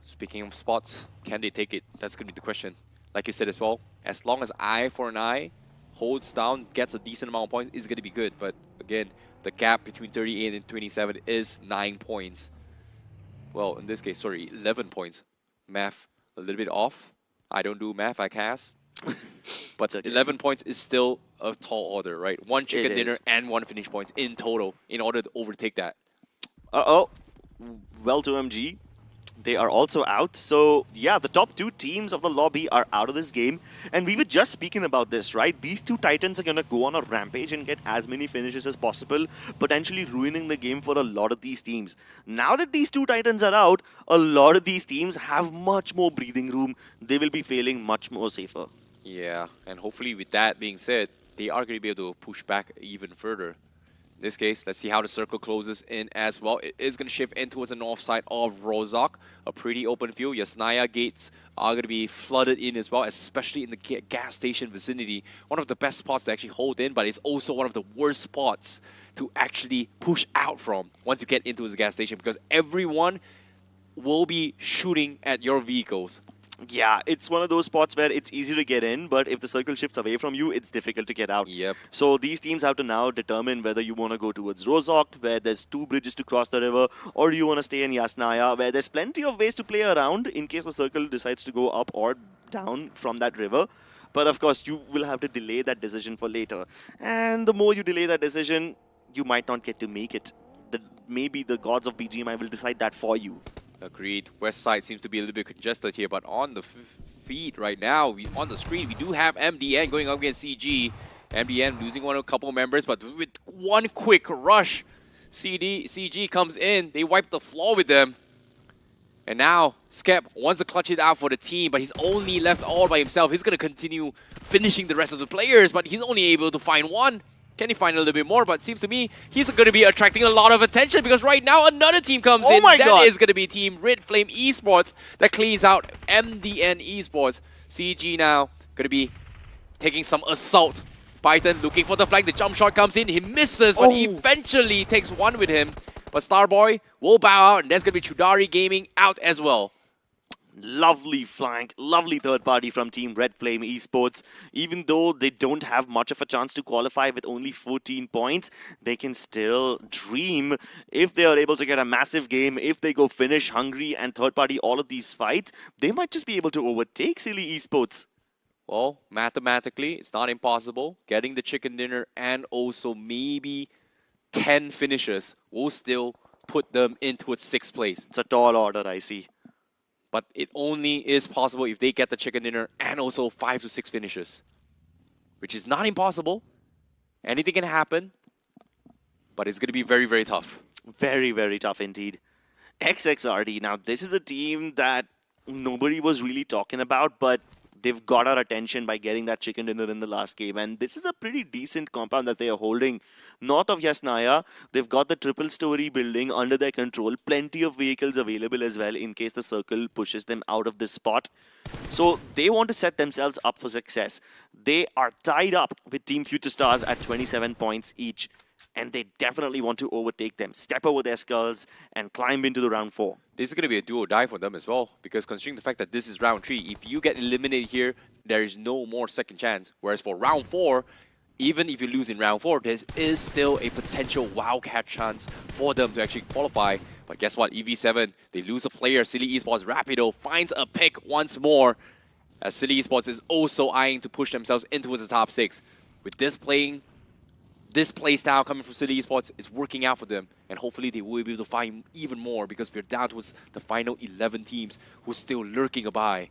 A: Speaking of spots, can they take it? That's going to be the question. Like you said as well, as long as I4I holds down, gets a decent amount of points, it's going to be good. But again, the gap between 38 and 27 is 9 points. Well, in this case, sorry, 11 points. Math a little bit off. I don't do math, I cast. But 11 points is still a tall order, right? 1 chicken dinner and 1 finish points in total in order to overtake that.
G: Uh-oh. Well to MG. They are also out. So, yeah, the top 2 teams of the lobby are out of this game. And we were just speaking about this, right? These 2 Titans are going to go on a rampage and get as many finishes as possible, potentially ruining the game for a lot of these teams. Now that these 2 Titans are out, a lot of these teams have much more breathing room. They will be failing much more safer.
A: Yeah, and hopefully with that being said, they are going to be able to push back even further. In this case, let's see how the circle closes in as well. It is going to shift in towards the north side of Rozok, a pretty open field. Yasnaya gates are going to be flooded in as well, especially in the gas station vicinity. One of the best spots to actually hold in, but it's also one of the worst spots to actually push out from once you get into this gas station, because everyone will be shooting at your vehicles.
G: Yeah, it's one of those spots where it's easy to get in, but if the circle shifts away from you, it's difficult to get out.
A: Yep.
G: So these teams have to now determine whether you want to go towards Rozok, where there's 2 bridges to cross the river, or do you want to stay in Yasnaya, where there's plenty of ways to play around in case the circle decides to go up or down from that river. But of course, you will have to delay that decision for later. And the more you delay that decision, you might not get to make it. Maybe the gods of BGMI will decide that for you.
A: Agreed. West side seems to be a little bit congested here, but on the feed right now, on the screen, we do have MDN going up against CG. MDN losing a couple of members, but with one quick rush, CG comes in. They wipe the floor with them. And now, Skep wants to clutch it out for the team, but he's only left all by himself. He's going to continue finishing the rest of the players, but he's only able to find one. Can he find a little bit more? But it seems to me he's going to be attracting a lot of attention, because right now another team comes in. That is going to be Team Red Flame Esports that cleans out MDN Esports. CG now going to be taking some assault. Python looking for the flank. The jump shot comes in. He misses, but eventually takes one with him. But Starboy will bow out, and there's going to be Chudari Gaming out as well.
G: Lovely flank, lovely third party from Team Red Flame Esports. Even though they don't have much of a chance to qualify with only 14 points, they can still dream if they are able to get a massive game, if they go finish hungry and third party all of these fights, they might just be able to overtake Silly Esports.
A: Well, mathematically, it's not impossible. Getting the chicken dinner and also maybe 10 finishes will still put them into its 6th place.
G: It's a tall order, I see.
A: But it only is possible if they get the chicken dinner and also 5 to 6 finishes, which is not impossible. Anything can happen, but it's going to be very, very tough.
G: Very, very tough indeed. XXRD, now this is a team that nobody was really talking about, but they've got our attention by getting that chicken dinner in the last game. And this is a pretty decent compound that they are holding. North of Yasnaya, they've got the triple-story building under their control. Plenty of vehicles available as well in case the circle pushes them out of this spot. So they want to set themselves up for success. They are tied up with Team Future Stars at 27 points each. And they definitely want to overtake them, step over their skulls, and climb into the round 4.
A: This is going to be a do or die for them as well, because considering the fact that this is round 3, if you get eliminated here, there is no more second chance. Whereas for round 4, even if you lose in round 4, there is still a potential wildcat chance for them to actually qualify. But guess what? EV7, they lose a player. Silly Esports Rapido finds a pick once more, as Silly Esports is also eyeing to push themselves into the top 6. With this play style coming from Silly Esports is working out for them, and hopefully they will be able to find even more, because we're down towards the final 11 teams who are still lurking by.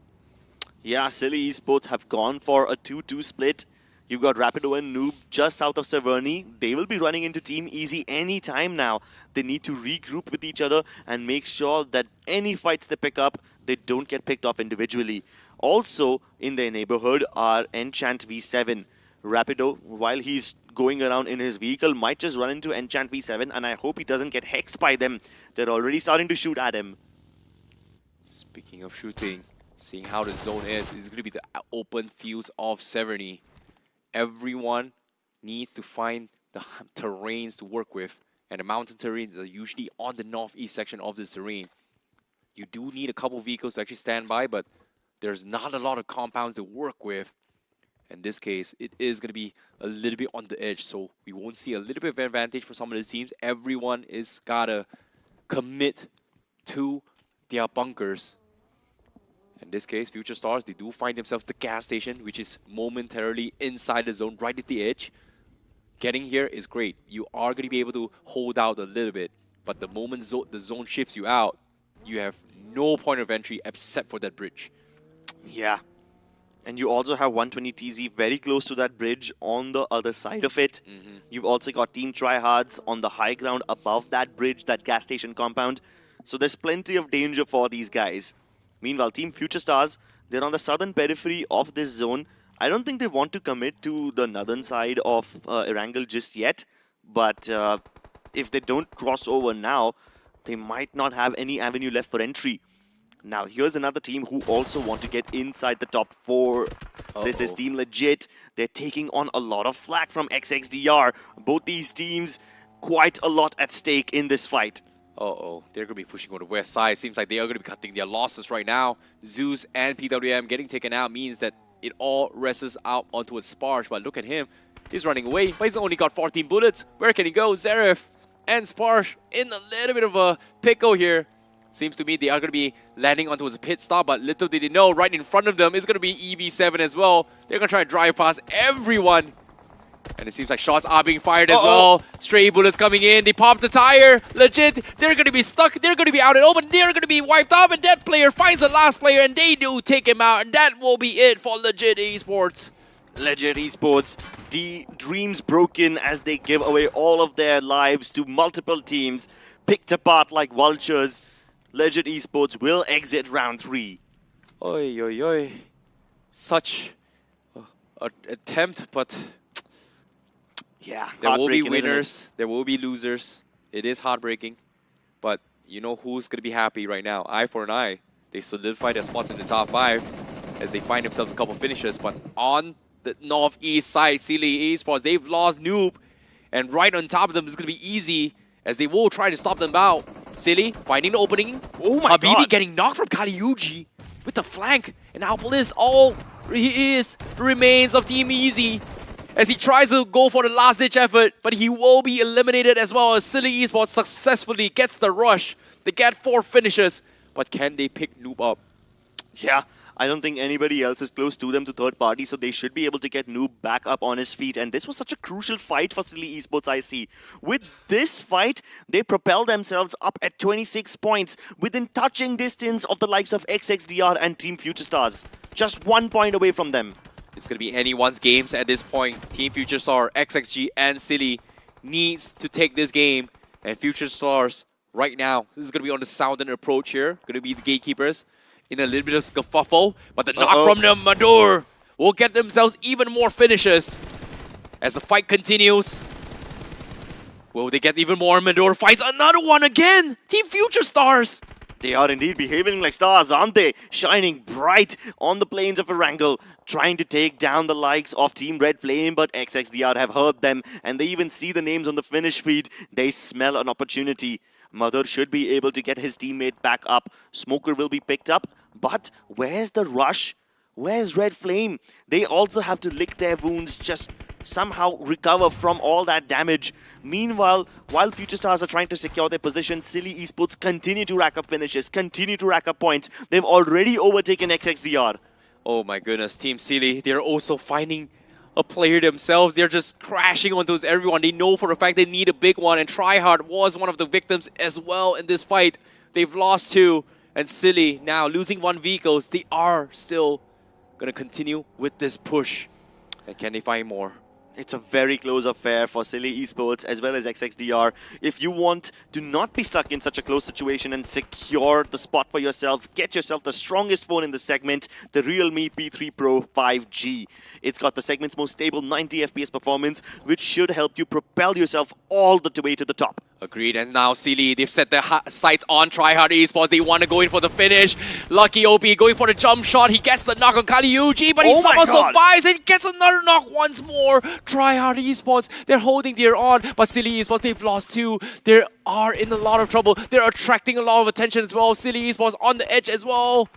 G: Yeah, Silly Esports have gone for a 2-2 split. You've got Rapido and Noob just south of Severny. They will be running into Team Easy any time now. They need to regroup with each other and make sure that any fights they pick up, they don't get picked off individually. Also in their neighborhood are Enchant V7. Rapido, while he's going around in his vehicle, might just run into Enchant V7, and I hope he doesn't get hexed by them. They're already starting to shoot at him.
A: Speaking of shooting, seeing how the zone is, it's going to be the open fields of Severny. Everyone needs to find the terrains to work with, and the mountain terrains are usually on the northeast section of this terrain. You do need a couple vehicles to actually stand by, but there's not a lot of compounds to work with. In this case, it is going to be a little bit on the edge, so we won't see a little bit of advantage for some of the teams. Everyone is gotta commit to their bunkers. In this case, Future Stars, they do find themselves the gas station, which is momentarily inside the zone, right at the edge. Getting here is great. You are going to be able to hold out a little bit, but the moment the zone shifts you out, you have no point of entry except for that bridge.
G: Yeah. And you also have 120 TZ very close to that bridge on the other side of it. You've also got Team Tryhards on the high ground above that bridge, that gas station compound. So there's plenty of danger for these guys. Meanwhile, Team Future Stars, they're on the southern periphery of this zone. I don't think they want to commit to the northern side of Erangel just yet. But if they don't cross over now, they might not have any avenue left for entry. Now, here's another team who also want to get inside the top 4. This is Team Legit. They're taking on a lot of flack from XXDR. Both these teams, quite a lot at stake in this fight.
A: They're going to be pushing on the west side. Seems like they are going to be cutting their losses right now. Zeus and PWM getting taken out means that it all rests out onto a Sparsh. But look at him. He's running away, but he's only got 14 bullets. Where can he go? Zeref and Sparsh in a little bit of a pickle here. Seems to me they are going to be landing onto a pit stop, but little did they know, right in front of them is going to be EV7 as well. They're going to try to drive past everyone. And it seems like shots are being fired as well. Stray bullets coming in. They popped the tire. Legit, they're going to be stuck. They're going to be out and open. They're going to be wiped off. And that player finds the last player, and they do take him out. And that will be it for Legit Esports.
G: Legit Esports, the dreams broken as they give away all of their lives to multiple teams, picked apart like vultures. Legit Esports will exit round 3.
A: Oi, oi, oi. Such an attempt, but
G: yeah,
A: there will be winners, there will be losers. It is heartbreaking, but you know who's going to be happy right now? Eye for an eye. They solidify their spots in the top 5 as they find themselves a couple finishes, but on the northeast side, Silly Esports, they've lost Noob, and right on top of them is going to be Easy as they will try to stop them out. Silly finding the opening.
G: Oh my
A: Habibi
G: god.
A: getting knocked from Kaliuji. with the flank. And now Bliss, all he is remains of Team Easy as he tries to go for the last-ditch effort, but he will be eliminated as well as Silly Esports successfully gets the rush. They get 4 finishes, but can they pick Noob up?
G: Yeah, I don't think anybody else is close to them to third party, so they should be able to get Noob back up on his feet. And this was such a crucial fight for Silly Esports, I see. With this fight, they propel themselves up at 26 points, within touching distance of the likes of XXDR and Team Future Stars. Just 1 point away from them.
A: It's going to be anyone's games at this point. Team Future Star, XXG, and Silly needs to take this game. And Future Stars, right now, this is going to be on the southern approach here. Going to be the gatekeepers in a little bit of scuffle. But the knock from the Mador will get themselves even more finishes as the fight continues. Will they get even more? Mador fights another one again. Team Future Stars.
G: They are indeed behaving like stars, aren't they? Shining bright on the plains of Erangel, trying to take down the likes of Team Red Flame, but XXDR have heard them, and they even see the names on the finish feed. They smell an opportunity. Mother should be able to get his teammate back up. Smoker will be picked up, but where's the rush? Where's Red Flame? They also have to lick their wounds, just somehow recover from all that damage. Meanwhile, while Future Stars are trying to secure their position, Silly Esports continue to rack up finishes, continue to rack up points. They've already overtaken XXDR.
A: Oh my goodness, Team Silly, they're also finding a player themselves. They're just crashing onto everyone. They know for a fact they need a big one, and Tryhard was one of the victims as well in this fight. They've lost 2, and Silly now losing 1 vehicles. They are still going to continue with this push. And can they find more?
G: It's a very close affair for Silly Esports as well as XXDR. If you want to not be stuck in such a close situation and secure the spot for yourself, get yourself the strongest phone in the segment, the realme P3 Pro 5G. It's got the segment's most stable 90 FPS performance, which should help you propel yourself all the way to the top.
A: Agreed, and now Silly, they've set their sights on Tryhard Esports. They want to go in for the finish. Lucky OP going for the jump shot. He gets the knock on Kaliuji, but he somehow survives and gets another knock once more. Tryhard Esports, they're holding their on, but Silly Esports, they've lost 2. They are in a lot of trouble. They're attracting a lot of attention as well. Silly Esports on the edge as well.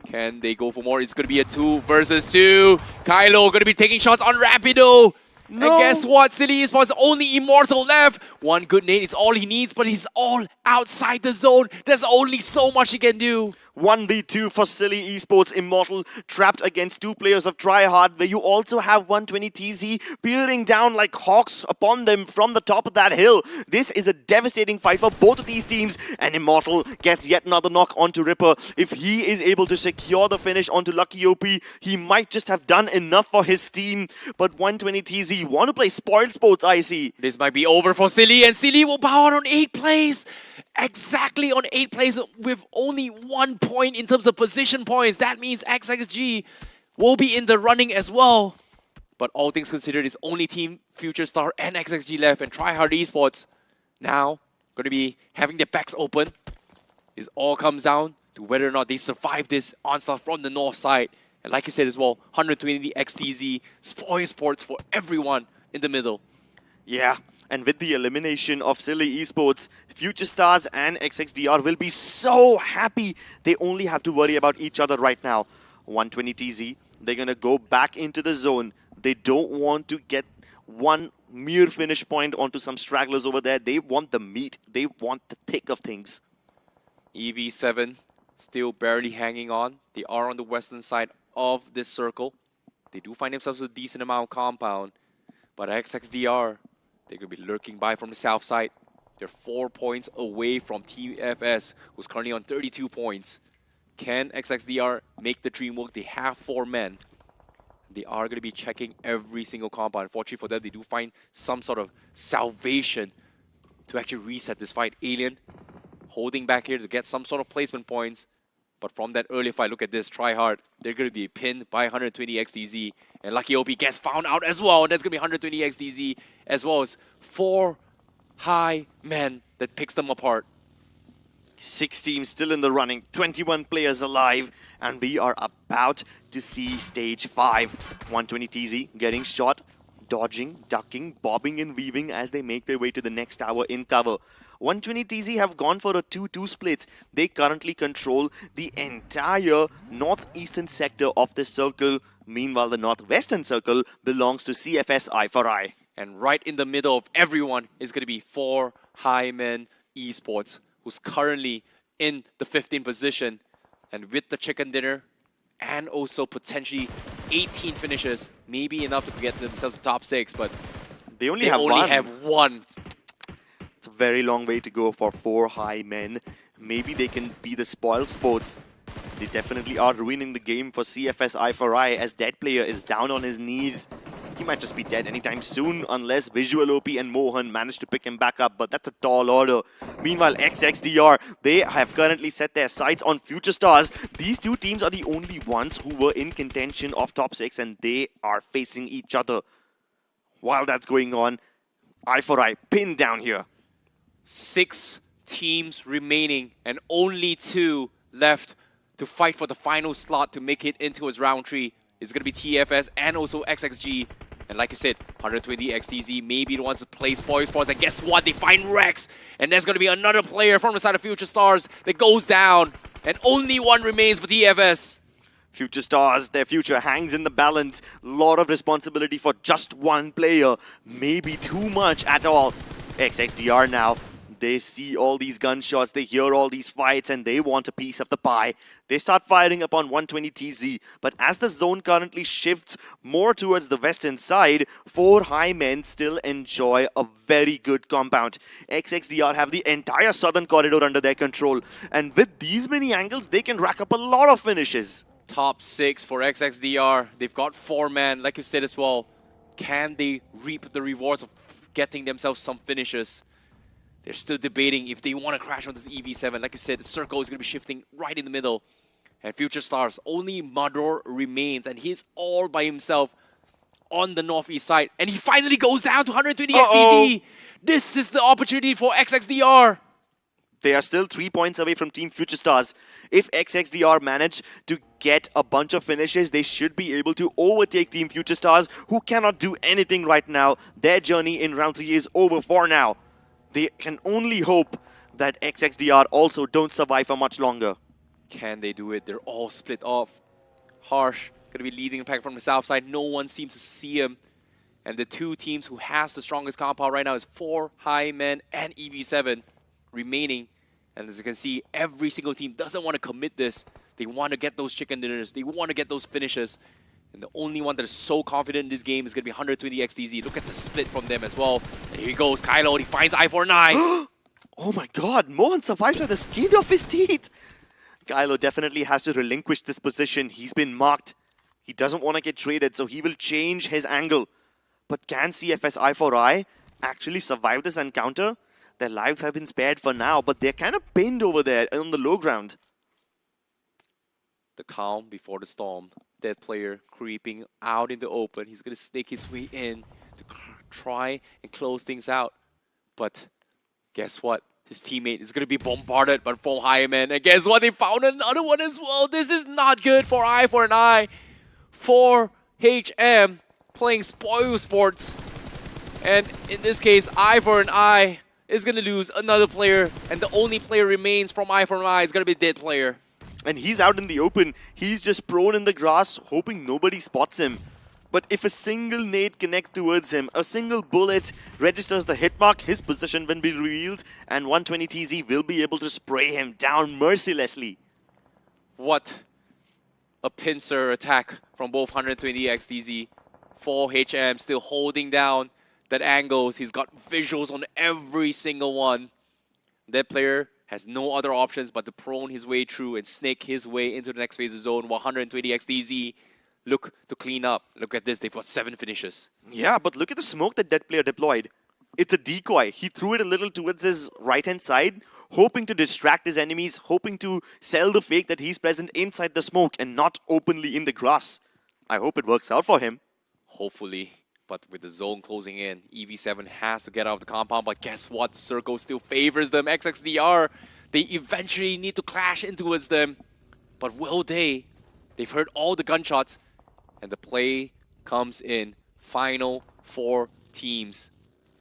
A: Can they go for more? It's going to be a 2 versus 2. Kylo going to be taking shots on Rapido. No. And guess what? Silly Esports only Immortal left. 1 good nade, it's all he needs, but he's all outside the zone. There's only so much he can do.
G: 1v2 for Silly Esports. Immortal trapped against 2 players of Tryhard, where you also have 120 TZ peering down like hawks upon them from the top of that hill. This is a devastating fight for both of these teams, and Immortal gets yet another knock onto Ripper. If he is able to secure the finish onto Lucky OP, he might just have done enough for his team. But 120 TZ want to play spoiled sports, I see.
A: This might be over for Silly, and Silly will bow out on 8 plays. Exactly on 8 plays with only 1 point in terms of position points. That means XXG will be in the running as well. But all things considered, it's only Team Future Star and XXG left, and Tryhard Esports now going to be having their backs open. It all comes down to whether or not they survive this onslaught from the north side. And like you said as well, 120 XTZ, spoil sports for everyone in the middle.
G: Yeah. And with the elimination of Silly Esports, Future Stars and XXDR will be so happy. They only have to worry about each other right now. 120 TZ, they're going to go back into the zone. They don't want to get one mere finish point onto some stragglers over there. They want the meat. They want the thick of things.
A: EV7 still barely hanging on. They are on the western side of this circle. They do find themselves a decent amount of compound. But XXDR, they're going to be lurking by from the south side. They're 4 points away from TFS, who's currently on 32 points. Can XXDR make the dream work? They have 4 men. They are going to be checking every single compound. Unfortunately for them, they do find some sort of salvation to actually reset this fight. Alien holding back here to get some sort of placement points. But from that early fight, look at this, Tryhard. They're going to be pinned by 120 XDZ. And Lucky OP gets found out as well. And that's going to be 120 XDZ, as well as 4 high men that picks them apart.
G: 6 teams still in the running, 21 players alive, and we are about to see stage 5. 120 TZ getting shot, dodging, ducking, bobbing and weaving as they make their way to the next tower in cover. 120TZ have gone for a 2-2 split. They currently control the entire northeastern sector of this circle. Meanwhile, the northwestern circle belongs to CFS Eye for Eye.
A: And right in the middle of everyone is going to be 4 Hyman Esports, who's currently in the 15th position. And with the chicken dinner and also potentially 18 finishes, maybe enough to get themselves to top 6, but
G: they only
A: have
G: have
A: one.
G: It's a very long way to go for 4 high men. Maybe they can be the spoiled sports. They definitely are ruining the game for CFS Eye for Eye as Dead Player is down on his knees. He might just be dead anytime soon unless Visual OP and Mohan manage to pick him back up, but that's a tall order. Meanwhile, XXDR, they have currently set their sights on Future Stars. These two teams are the only ones who were in contention of top 6 and they are facing each other. While that's going on, Eye for Eye pinned down here.
A: 6 teams remaining and only 2 left to fight for the final slot to make it into his round 3. It's going to be TFS and also XXG. And like you said, 120 XTZ maybe the ones to play spoil sports. And guess what? They find Rex. And there's going to be another player from the side of Future Stars that goes down. And only one remains for TFS.
G: Future Stars, their future hangs in the balance. Lot of responsibility for just one player. Maybe too much at all. XXDR now. They see all these gunshots, they hear all these fights, and they want a piece of the pie. They start firing upon 120TZ, but as the zone currently shifts more towards the western side, 4 high men still enjoy a very good compound. XXDR have the entire southern corridor under their control, and with these many angles, they can rack up a lot of finishes.
A: Top 6 for XXDR. They've got 4 men, like you said as well. Can they reap the rewards of getting themselves some finishes? They're still debating if they want to crash on this EV7. Like you said, the circle is going to be shifting right in the middle. And Future Stars, only Mador remains, and he's all by himself on the northeast side. And he finally goes down to 120 XTZ. This is the opportunity for XXDR.
G: They are still 3 points away from Team Future Stars. If XXDR manage to get a bunch of finishes, they should be able to overtake Team Future Stars, who cannot do anything right now. Their journey in round 3 is over for now. They can only hope that XXDR also don't survive for much longer.
A: Can they do it? They're all split off. Harsh going to be leading the pack from the south side. No one seems to see him. And the 2 teams who has the strongest compound right now is 4 high men and EV7 remaining. And as you can see, every single team doesn't want to commit this. They want to get those chicken dinners. They want to get those finishes. And the only one that is so confident in this game is going to be 120 XTZ. Look at the split from them as well. And here he goes, Kylo. He finds I49.
G: Oh my god, Mohan survives by the skin of his teeth. Kylo definitely has to relinquish this position. He's been marked. He doesn't want to get traded, so he will change his angle. But can CFS Eye for Eye actually survive this encounter? Their lives have been spared for now, but they're kind of pinned over there on the low ground.
A: The calm before the storm. Dead player creeping out in the open. He's going to snake his way in to try and close things out. But guess what? His teammate is going to be bombarded by 4 high men. And guess what? They found another one as well. This is not good for Eye for an Eye. 4 HM playing spoil sports. And in this case, Eye for an Eye is going to lose another player. And the only player remains from Eye for an Eye is going to be Dead player.
G: And he's out in the open. He's just prone in the grass, hoping nobody spots him. But if a single nade connects towards him, a single bullet registers the hit mark, his position will be revealed, and 120TZ will be able to spray him down mercilessly.
A: What a pincer attack from both 120 XTZ. 4 HM still holding down that angles. He's got visuals on every single one. That player has no other options but to prone his way through and snake his way into the next phase of zone, while 120 XTZ look to clean up. Look at this, they've got 7 finishes.
G: Yeah, but look at the smoke that Dead player deployed. It's a decoy. He threw it a little towards his right-hand side, hoping to distract his enemies, hoping to sell the fake that he's present inside the smoke and not openly in the grass. I hope it works out for him.
A: Hopefully. But with the zone closing in, EV7 has to get out of the compound. But guess what? Circle still favors them. XXDR, they eventually need to clash into them. But will they? They've heard all the gunshots. And the play comes in. Final 4 teams.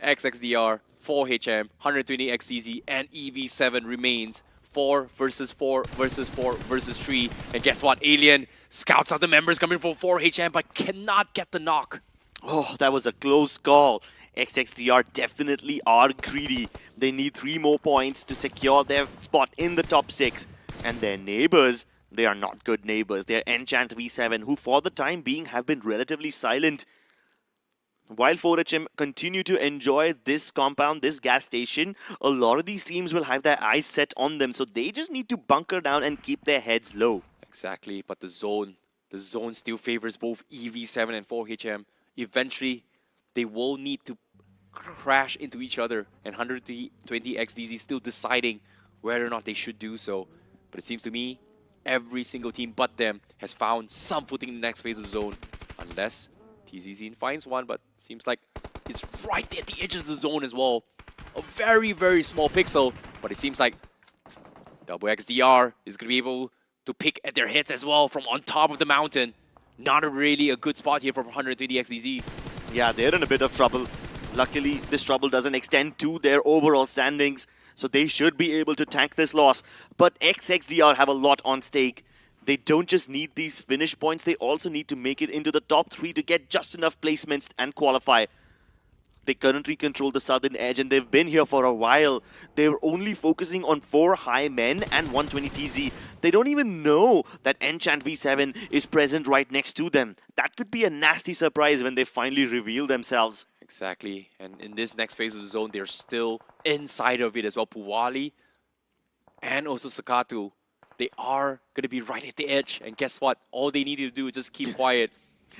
A: XXDR 4HM, 120 XTZ, and EV7 remains 4 versus 4 versus 4 versus 3. And guess what? Alien scouts out the members coming for 4HM but cannot get the knock.
G: Oh, that was a close call. XXDR definitely are greedy. They need 3 more points to secure their spot in the top 6. And their neighbors, they are not good neighbors. They're Enchant V7, who for the time being have been relatively silent. While 4HM continue to enjoy this compound, this gas station, a lot of these teams will have their eyes set on them. So they just need to bunker down and keep their heads low.
A: Exactly, but the zone still favors both EV7 and 4HM. Eventually, they will need to crash into each other, and 120 XDZ still deciding whether or not they should do so. But it seems to me, every single team but them has found some footing in the next phase of the zone. Unless TZZ finds one, but seems like it's right at the edge of the zone as well. A very, very small pixel, but it seems like Double XDR is going to be able to pick at their hits as well from on top of the mountain. Not really a good spot here for 120 XDZ.
G: Yeah, they're in a bit of trouble. Luckily, this trouble doesn't extend to their overall standings, so they should be able to tank this loss. But XXDR have a lot on stake. They don't just need these finish points, they also need to make it into the top 3 to get just enough placements and qualify. They currently control the southern edge and they've been here for a while. They're only focusing on 4 high men and 120 TZ. They don't even know that Enchant V7 is present right next to them. That could be a nasty surprise when they finally reveal themselves.
A: Exactly, and in this next phase of the zone, they're still inside of it as well. Puwali and also Sakatu, they are going to be right at the edge. And guess what? All they need to do is just keep quiet.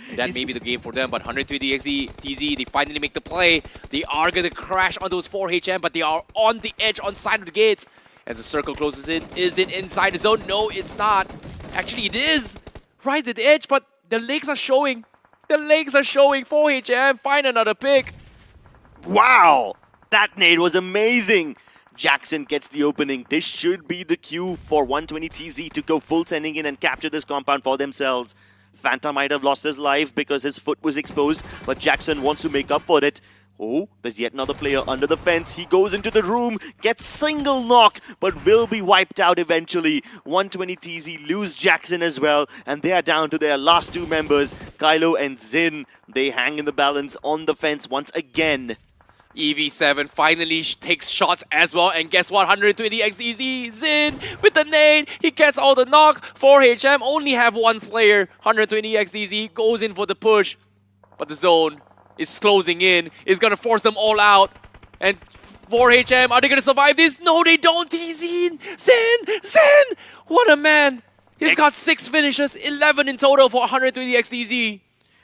A: And that may be the game for them, but 120 TZ, they finally make the play. They are going to crash on those 4HM, but they are on the edge, on side of the gates. As the circle closes in, is it inside the zone? No, it's not. Actually, it is right at the edge, but the legs are showing. The legs are showing. 4HM, find another pick.
G: Wow! That nade was amazing! Jackson gets the opening. This should be the cue for 120 TZ to go full sending in and capture this compound for themselves. Fanta might have lost his life because his foot was exposed, but Jackson wants to make up for it. Oh, there's yet another player under the fence. He goes into the room, gets single knock, but will be wiped out eventually. 120 TZ lose Jackson as well, and they are down to their last 2 members, Kylo and Zin. They hang in the balance on the fence once again.
A: EV7 finally takes shots as well, and guess what? 120 XDZ, Zin with the nade, he gets all the knock. 4HM only have 1 player. 120 XDZ goes in for the push, but the zone is closing in, is gonna force them all out. And 4HM, are they gonna survive this? No, they don't. Zin, what a man. He's got 6 finishes, 11 in total for 120 XDZ.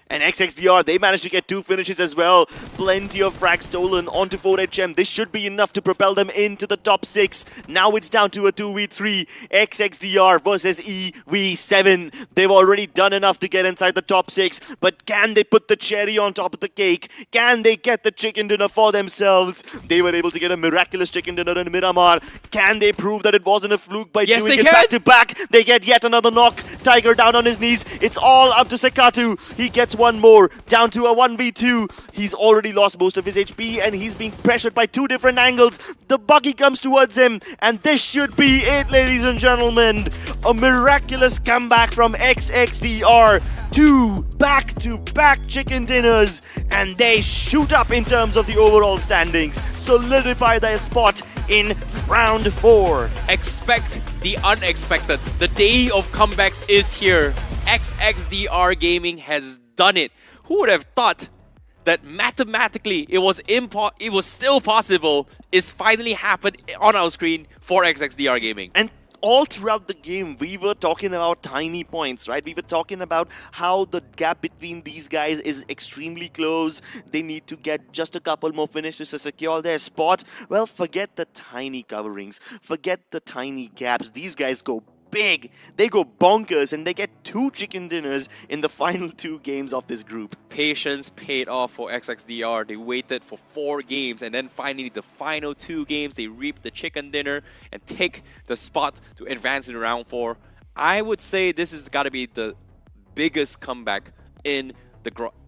G: And XXDR, they managed to get 2 finishes as well. Plenty of frags stolen onto 4HM. This should be enough to propel them into the top 6. Now it's down to a 2v3. XXDR versus EV7. They've already done enough to get inside the top 6. But can they put the cherry on top of the cake? Can they get the chicken dinner for themselves? They were able to get a miraculous chicken dinner in Miramar. Can they prove that it wasn't a fluke by doing it back to back? They get yet another knock. Tiger down on his knees. It's all up to Sekatu. He gets 1 more, down to a 1v2. He's already lost most of his HP and he's being pressured by 2 different angles. The buggy comes towards him and this should be it, ladies and gentlemen. A miraculous comeback from XXDR. 2 back-to-back chicken dinners and they shoot up in terms of the overall standings. Solidify their spot in round 4.
A: Expect the unexpected. The day of comebacks is here. XXDR Gaming has done it. Who would have thought that mathematically it was still possible? It's finally happened on our screen for XXDR Gaming.
G: And all throughout the game, we were talking about tiny points, right? We were talking about how the gap between these guys is extremely close. They need to get just a couple more finishes to secure their spot. Well, forget the tiny coverings. Forget the tiny gaps. These guys go big. They go bonkers and they get 2 chicken dinners in the final 2 games of this group.
A: Patience paid off for XXDR. They waited for 4 games and then finally the final 2 games they reap the chicken dinner and take the spot to advance in round 4. I would say this has got to be the biggest comeback in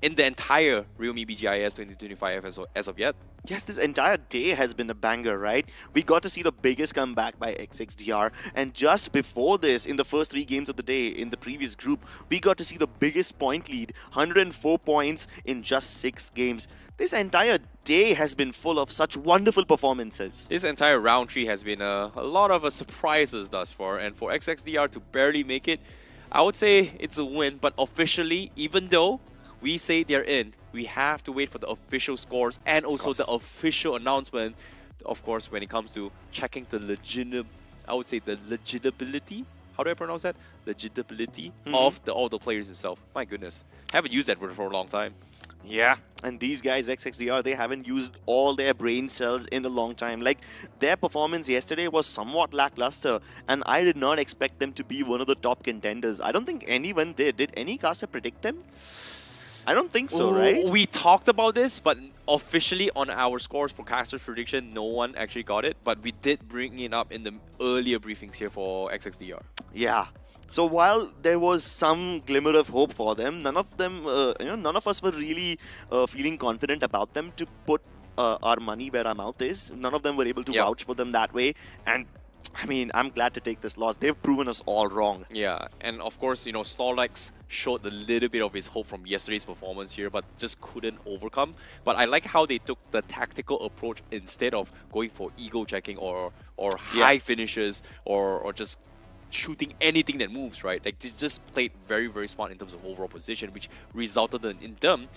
A: in the entire realme BGIS 2025 as of yet.
G: Yes, this entire day has been a banger, right? We got to see the biggest comeback by XXDR, and just before this, in the first 3 games of the day, in the previous group, we got to see the biggest point lead, 104 points in just 6 games. This entire day has been full of such wonderful performances.
A: This entire round 3 has been a lot of surprises thus far, and for XXDR to barely make it, I would say it's a win, but officially, even though we say they're in, we have to wait for the official scores and also the official announcement, of course, when it comes to checking the legitimacy, how do I pronounce that? Legitimacy of all the players itself. My goodness, haven't used that word for a long time.
G: Yeah, and these guys, XXDR, they haven't used all their brain cells in a long time. Like, their performance yesterday was somewhat lackluster, and I did not expect them to be one of the top contenders. I don't think anyone did. Did any caster predict them? I don't think so, right?
A: We talked about this, but officially on our scores for casters prediction, no one actually got it. But we did bring it up in the earlier briefings here for XXDR.
G: Yeah. So while there was some glimmer of hope for them, none of them, none of us were really feeling confident about them to put our money where our mouth is. None of them were able to vouch for them that way, and I mean, I'm glad to take this loss. They've proven us all wrong.
A: Yeah, and of course, Starlex showed a little bit of his hope from yesterday's performance here, but just couldn't overcome. But I like how they took the tactical approach instead of going for ego checking or high finishes or just shooting anything that moves, right? Like, they just played very, very smart in terms of overall position, which resulted in them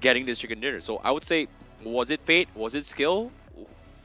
A: getting this chicken dinner. So I would say, was it fate? Was it skill?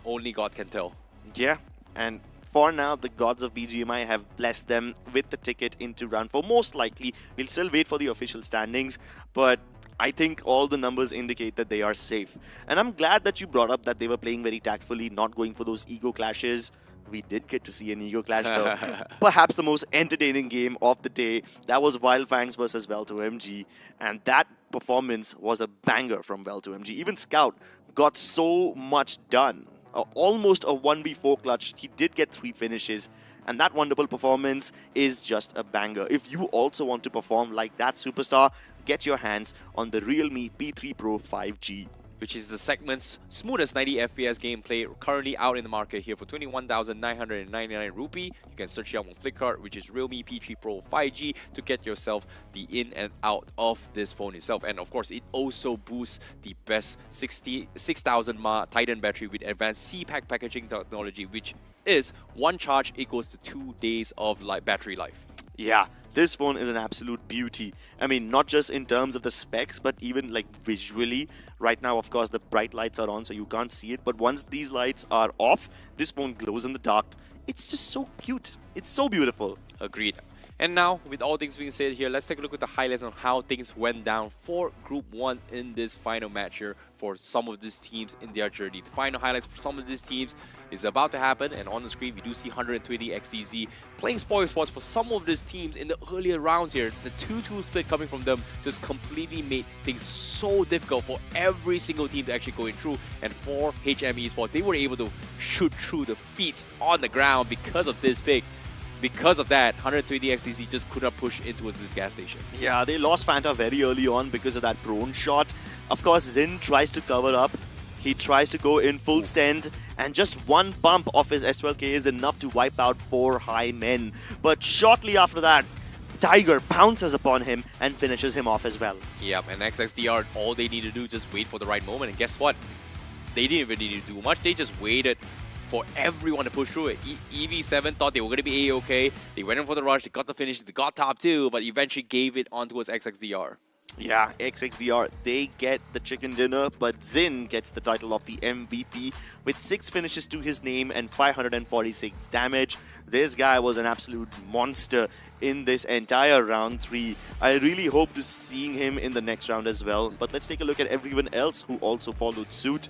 A: Only God can tell.
G: Yeah, and for now, the gods of BGMI have blessed them with the ticket into round 4. Most likely, we'll still wait for the official standings, but I think all the numbers indicate that they are safe. And I'm glad that you brought up that they were playing very tactfully, not going for those ego clashes. We did get to see an ego clash though. Perhaps the most entertaining game of the day. That was Wildfangs versus Well2MG. And that performance was a banger from Well2MG. Even Scout got so much done. Almost a 1v4 clutch. He did get 3 finishes. And that wonderful performance is just a banger. If you also want to perform like that superstar, get your hands on the realme P3 Pro 5G.
A: Which is the segment's smoothest 90 FPS gameplay, currently out in the market here for 21,999 rupee. You can search it out on Flipkart, which is realme P3 Pro 5G, to get yourself the in and out of this phone itself. And of course, it also boosts the best 6,000 mAh Titan battery with advanced CPAC packaging technology, which is 1 charge equals to 2 days of battery life.
G: Yeah, this phone is an absolute beauty. I mean, not just in terms of the specs, but even like visually. Right now, of course, the bright lights are on, so you can't see it. But once these lights are off, this phone glows in the dark. It's just so cute. It's so beautiful.
A: Agreed. And now, with all things being said here, let's take a look at the highlights on how things went down for Group 1 in this final match here for some of these teams in their journey. The final highlights for some of these teams is about to happen, and on the screen we do see 120 XTZ playing spoil spots for some of these teams in the earlier rounds here. The 2-2 split coming from them just completely made things so difficult for every single team to actually going through, and for HME Esports, they were able to shoot through the feet on the ground because of this pick. Because of that, 120 XTC just could not push into this gas station.
G: Yeah, they lost Fanta very early on because of that prone shot. Of course, Zin tries to cover up. He tries to go in full send, and just one bump of his S12K is enough to wipe out 4 high men. But shortly after that, Tiger pounces upon him and finishes him off as well.
A: Yep, and XXDR, all they need to do is just wait for the right moment. And guess what? They didn't even need to do much. They just waited for everyone to push through it. EV7 thought they were going to be A-okay. They went in for the rush, they got the finish, they got top 2, but eventually gave it on towards XXDR.
G: Yeah, XXDR, they get the chicken dinner, but Zin gets the title of the MVP with 6 finishes to his name and 546 damage. This guy was an absolute monster in this entire round 3. I really hope to seeing him in the next round as well. But let's take a look at everyone else who also followed suit.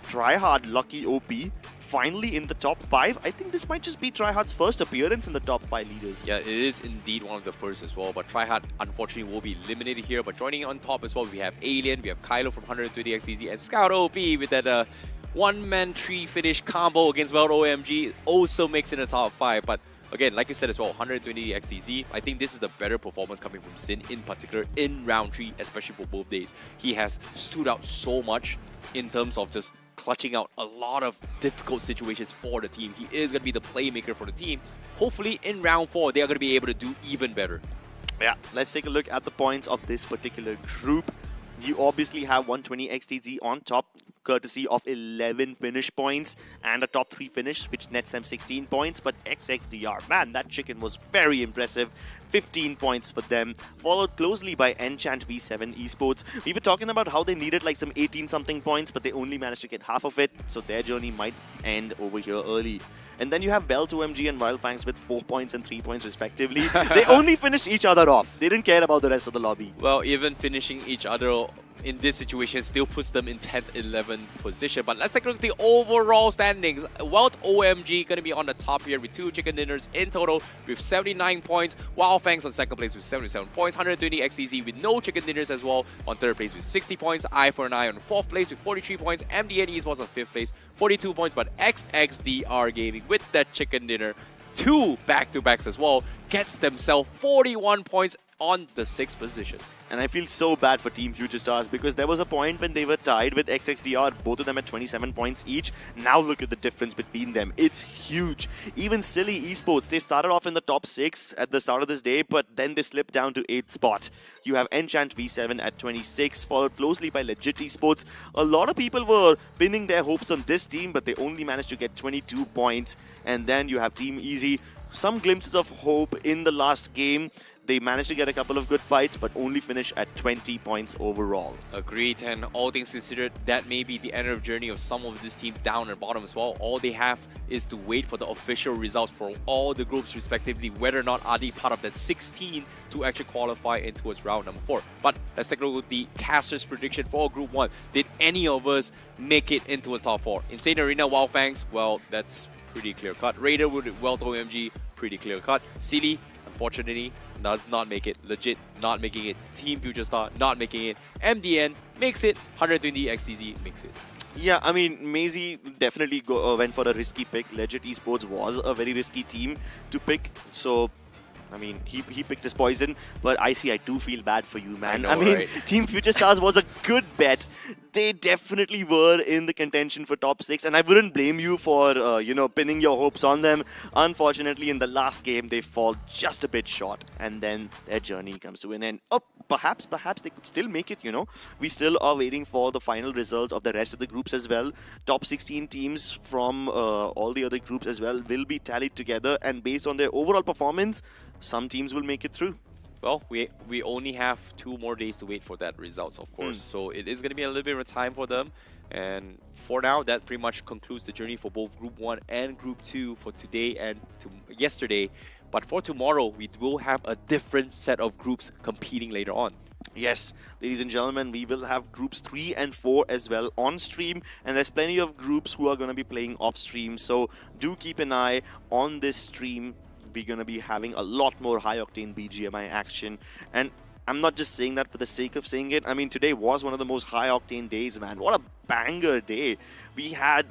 G: Tryhard Lucky OP finally in the top 5. I think this might just be Tryhard's first appearance in the top 5 leaders.
A: Yeah, it is indeed one of the first as well, but Tryhard unfortunately will be eliminated here. But joining on top as well, we have Alien, we have Kylo from 120 XTZ, and Scout OP with that one-man 3 finish combo against Well2MG also makes it in the top 5. But again, like you said as well, 120 XTZ. I think this is the better performance coming from Sin in particular in round 3, especially for both days. He has stood out so much in terms of just clutching out a lot of difficult situations for the team. He is going to be the playmaker for the team. Hopefully in round 4, they are going to be able to do even better.
G: Yeah, let's take a look at the points of this particular group. You obviously have 120 XTZ on top, courtesy of 11 finish points and a top 3 finish, which nets them 16 points. But XXDR, man, that chicken was very impressive. 15 points for them, followed closely by Enchant V7 Esports. We were talking about how they needed like some 18-something points, but they only managed to get half of it, so their journey might end over here early. And then you have Bell2MG and Wildfangs with 4 points and 3 points respectively. They only finished each other off. They didn't care about the rest of the lobby.
A: Well, even finishing each other in this situation still puts them in 10th, 11th position. But let's take a look at the overall standings. Welt OMG going to be on the top here with 2 chicken dinners in total with 79 points. Wildfangs on second place with 77 points. 120 XTZ with no chicken dinners as well on third place with 60 points. Eye for an Eye on fourth place with 43 points. MDN Esports on fifth place, 42 points. But XXDR Gaming with that chicken dinner, 2 back-to-backs as well, gets themselves 41 points on the 6th position.
G: And I feel so bad for Team Future Stars because there was a point when they were tied with XXDR, both of them at 27 points each. Now look at the difference between them. It's huge. Even Silly Esports, they started off in the top 6 at the start of this day, but then they slipped down to 8th spot. You have Enchant V7 at 26, followed closely by Legit Esports. A lot of people were pinning their hopes on this team, but they only managed to get 22 points. And then you have Team Easy. Some glimpses of hope in the last game. They managed to get a couple of good fights, but only finish at 20 points overall.
A: Agreed, and all things considered, that may be the end of the journey of some of this team down and bottom as well. All they have is to wait for the official results for all the groups respectively, whether or not are they part of that 16 to actually qualify in towards round number 4. But let's take a look at the caster's prediction for Group 1. Did any of us make it into a top 4? Insane Arena, Wildfangs, well, that's pretty clear cut. Raider with Welt OMG, pretty clear cut. Silly, unfortunately, does not make it. Legit, not making it. Team Future Star, not making it. MDN makes it. 120 XTZ makes it.
G: Yeah, I mean, Maisie definitely went for a risky pick. Legit Esports was a very risky team to pick, so I mean, he picked his poison, but I do feel bad for you, man. I mean, right? Team Future Stars was a good bet. They definitely were in the contention for top 6, and I wouldn't blame you for, pinning your hopes on them. Unfortunately, in the last game, they fall just a bit short, and then their journey comes to an end. Oh, perhaps they could still make it, We still are waiting for the final results of the rest of the groups as well. Top 16 teams from all the other groups as well will be tallied together, and based on their overall performance, some teams will make it through.
A: Well, we only have 2 more days to wait for that results, of course. So it is going to be a little bit of time for them. And for now, that pretty much concludes the journey for both Group 1 and Group 2 for today and yesterday. But for tomorrow, we will have a different set of groups competing later on.
G: Yes, ladies and gentlemen, we will have groups 3 and 4 as well on stream, and there's plenty of groups who are going to be playing off stream, so do keep an eye on this stream. We're going to be having a lot more high-octane BGMI action, and I'm not just saying that for the sake of saying it. I mean, today was one of the most high-octane days, man. What a banger day. We had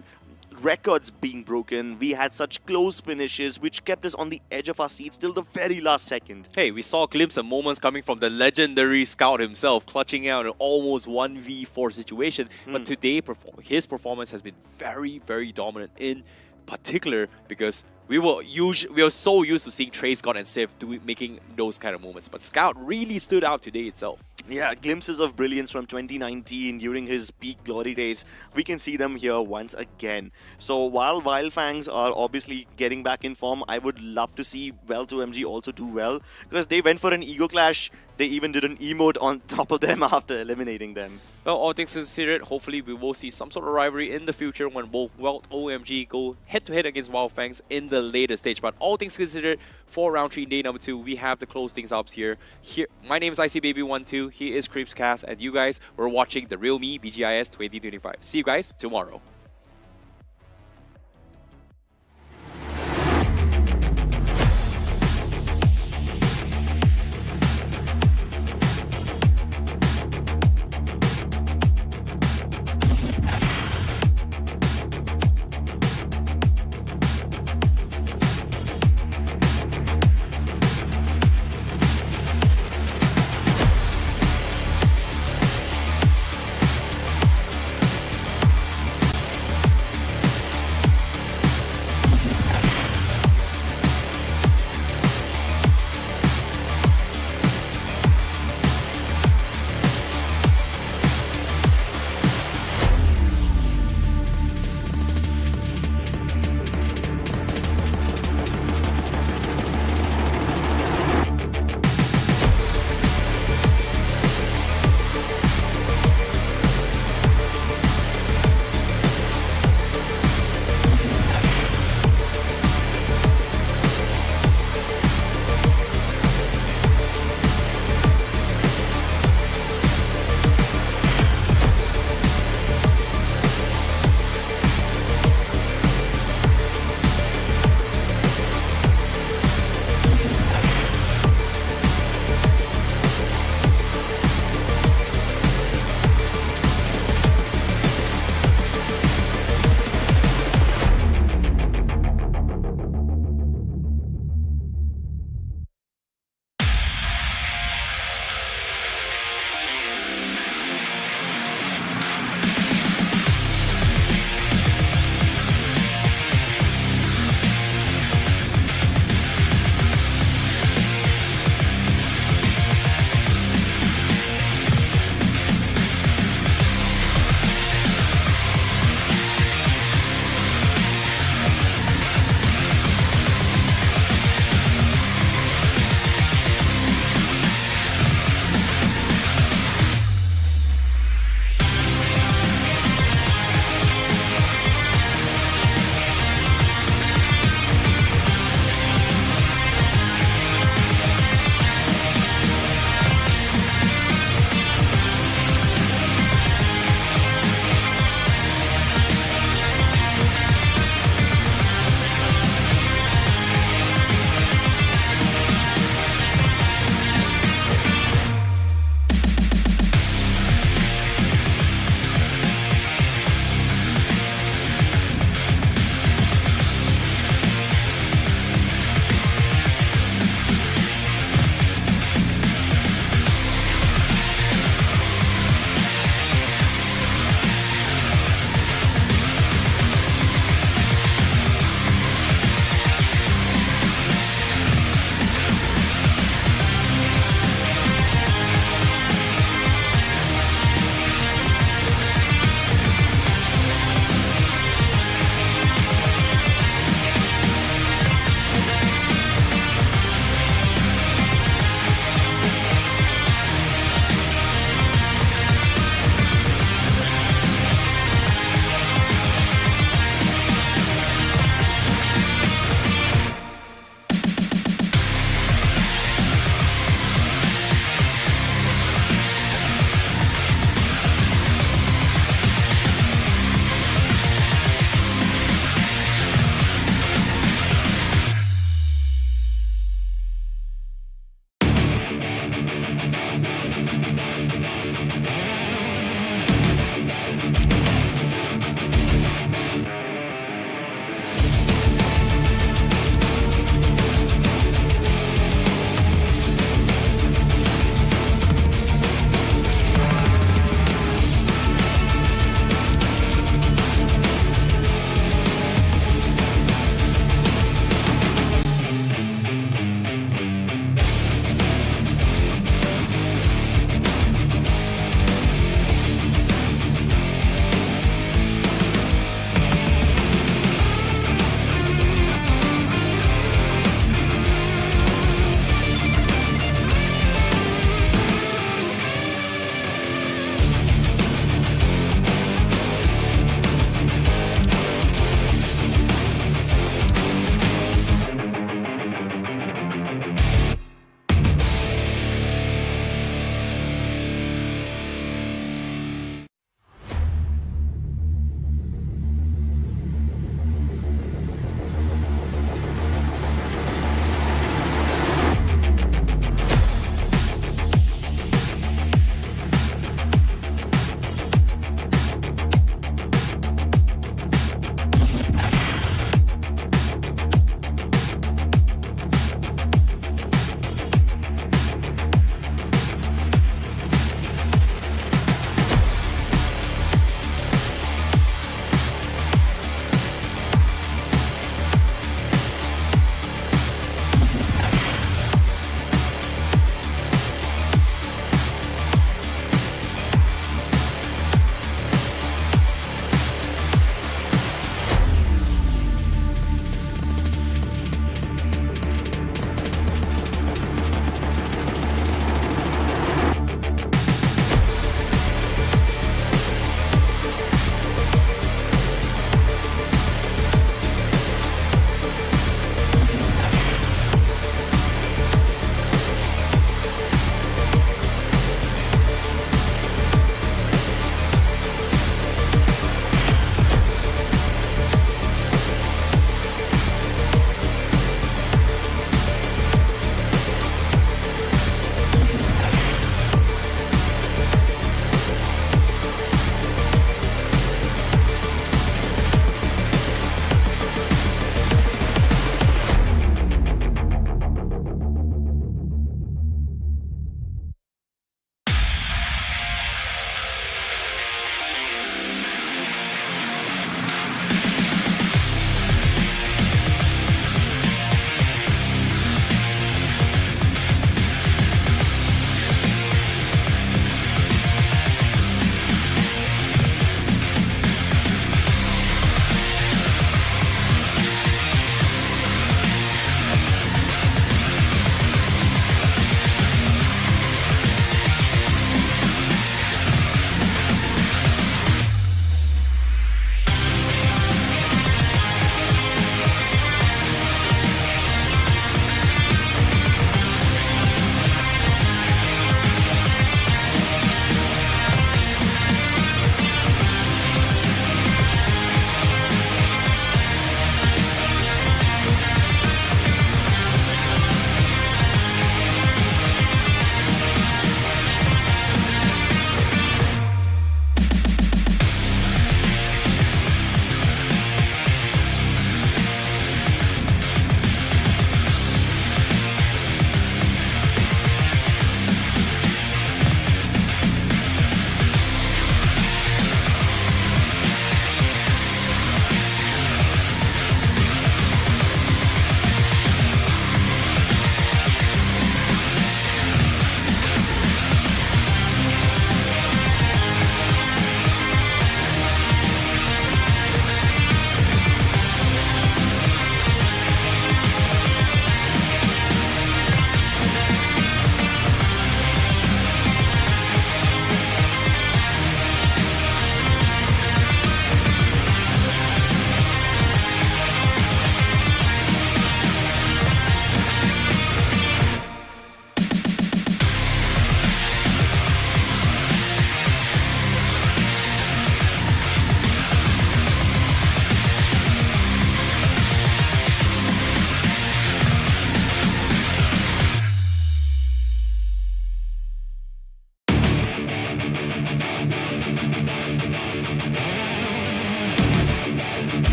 G: records being broken. We had such close finishes, which kept us on the edge of our seats till the very last second.
A: Hey, we saw a glimpse of moments coming from the legendary Scout himself, clutching out an almost 1v4 situation. But today, his performance has been very, very dominant in particular because we were so used to seeing Trey, Scott, and Sif making those kind of moments. But Scout really stood out today itself.
G: Yeah, glimpses of brilliance from 2019 during his peak glory days. We can see them here once again. So while Wildfangs are obviously getting back in form, I would love to see Well2MG also do well because they went for an ego clash. They even did an emote on top of them after eliminating them.
A: Well, all things considered, hopefully we will see some sort of rivalry in the future when both Welt OMG go head-to-head against Wildfangs in the later stage. But all things considered, for round 3, day number 2, we have to close things up here. My name is ICBaby12, he is Creepscast, and you guys were watching the realme BGIS 2025. See you guys tomorrow.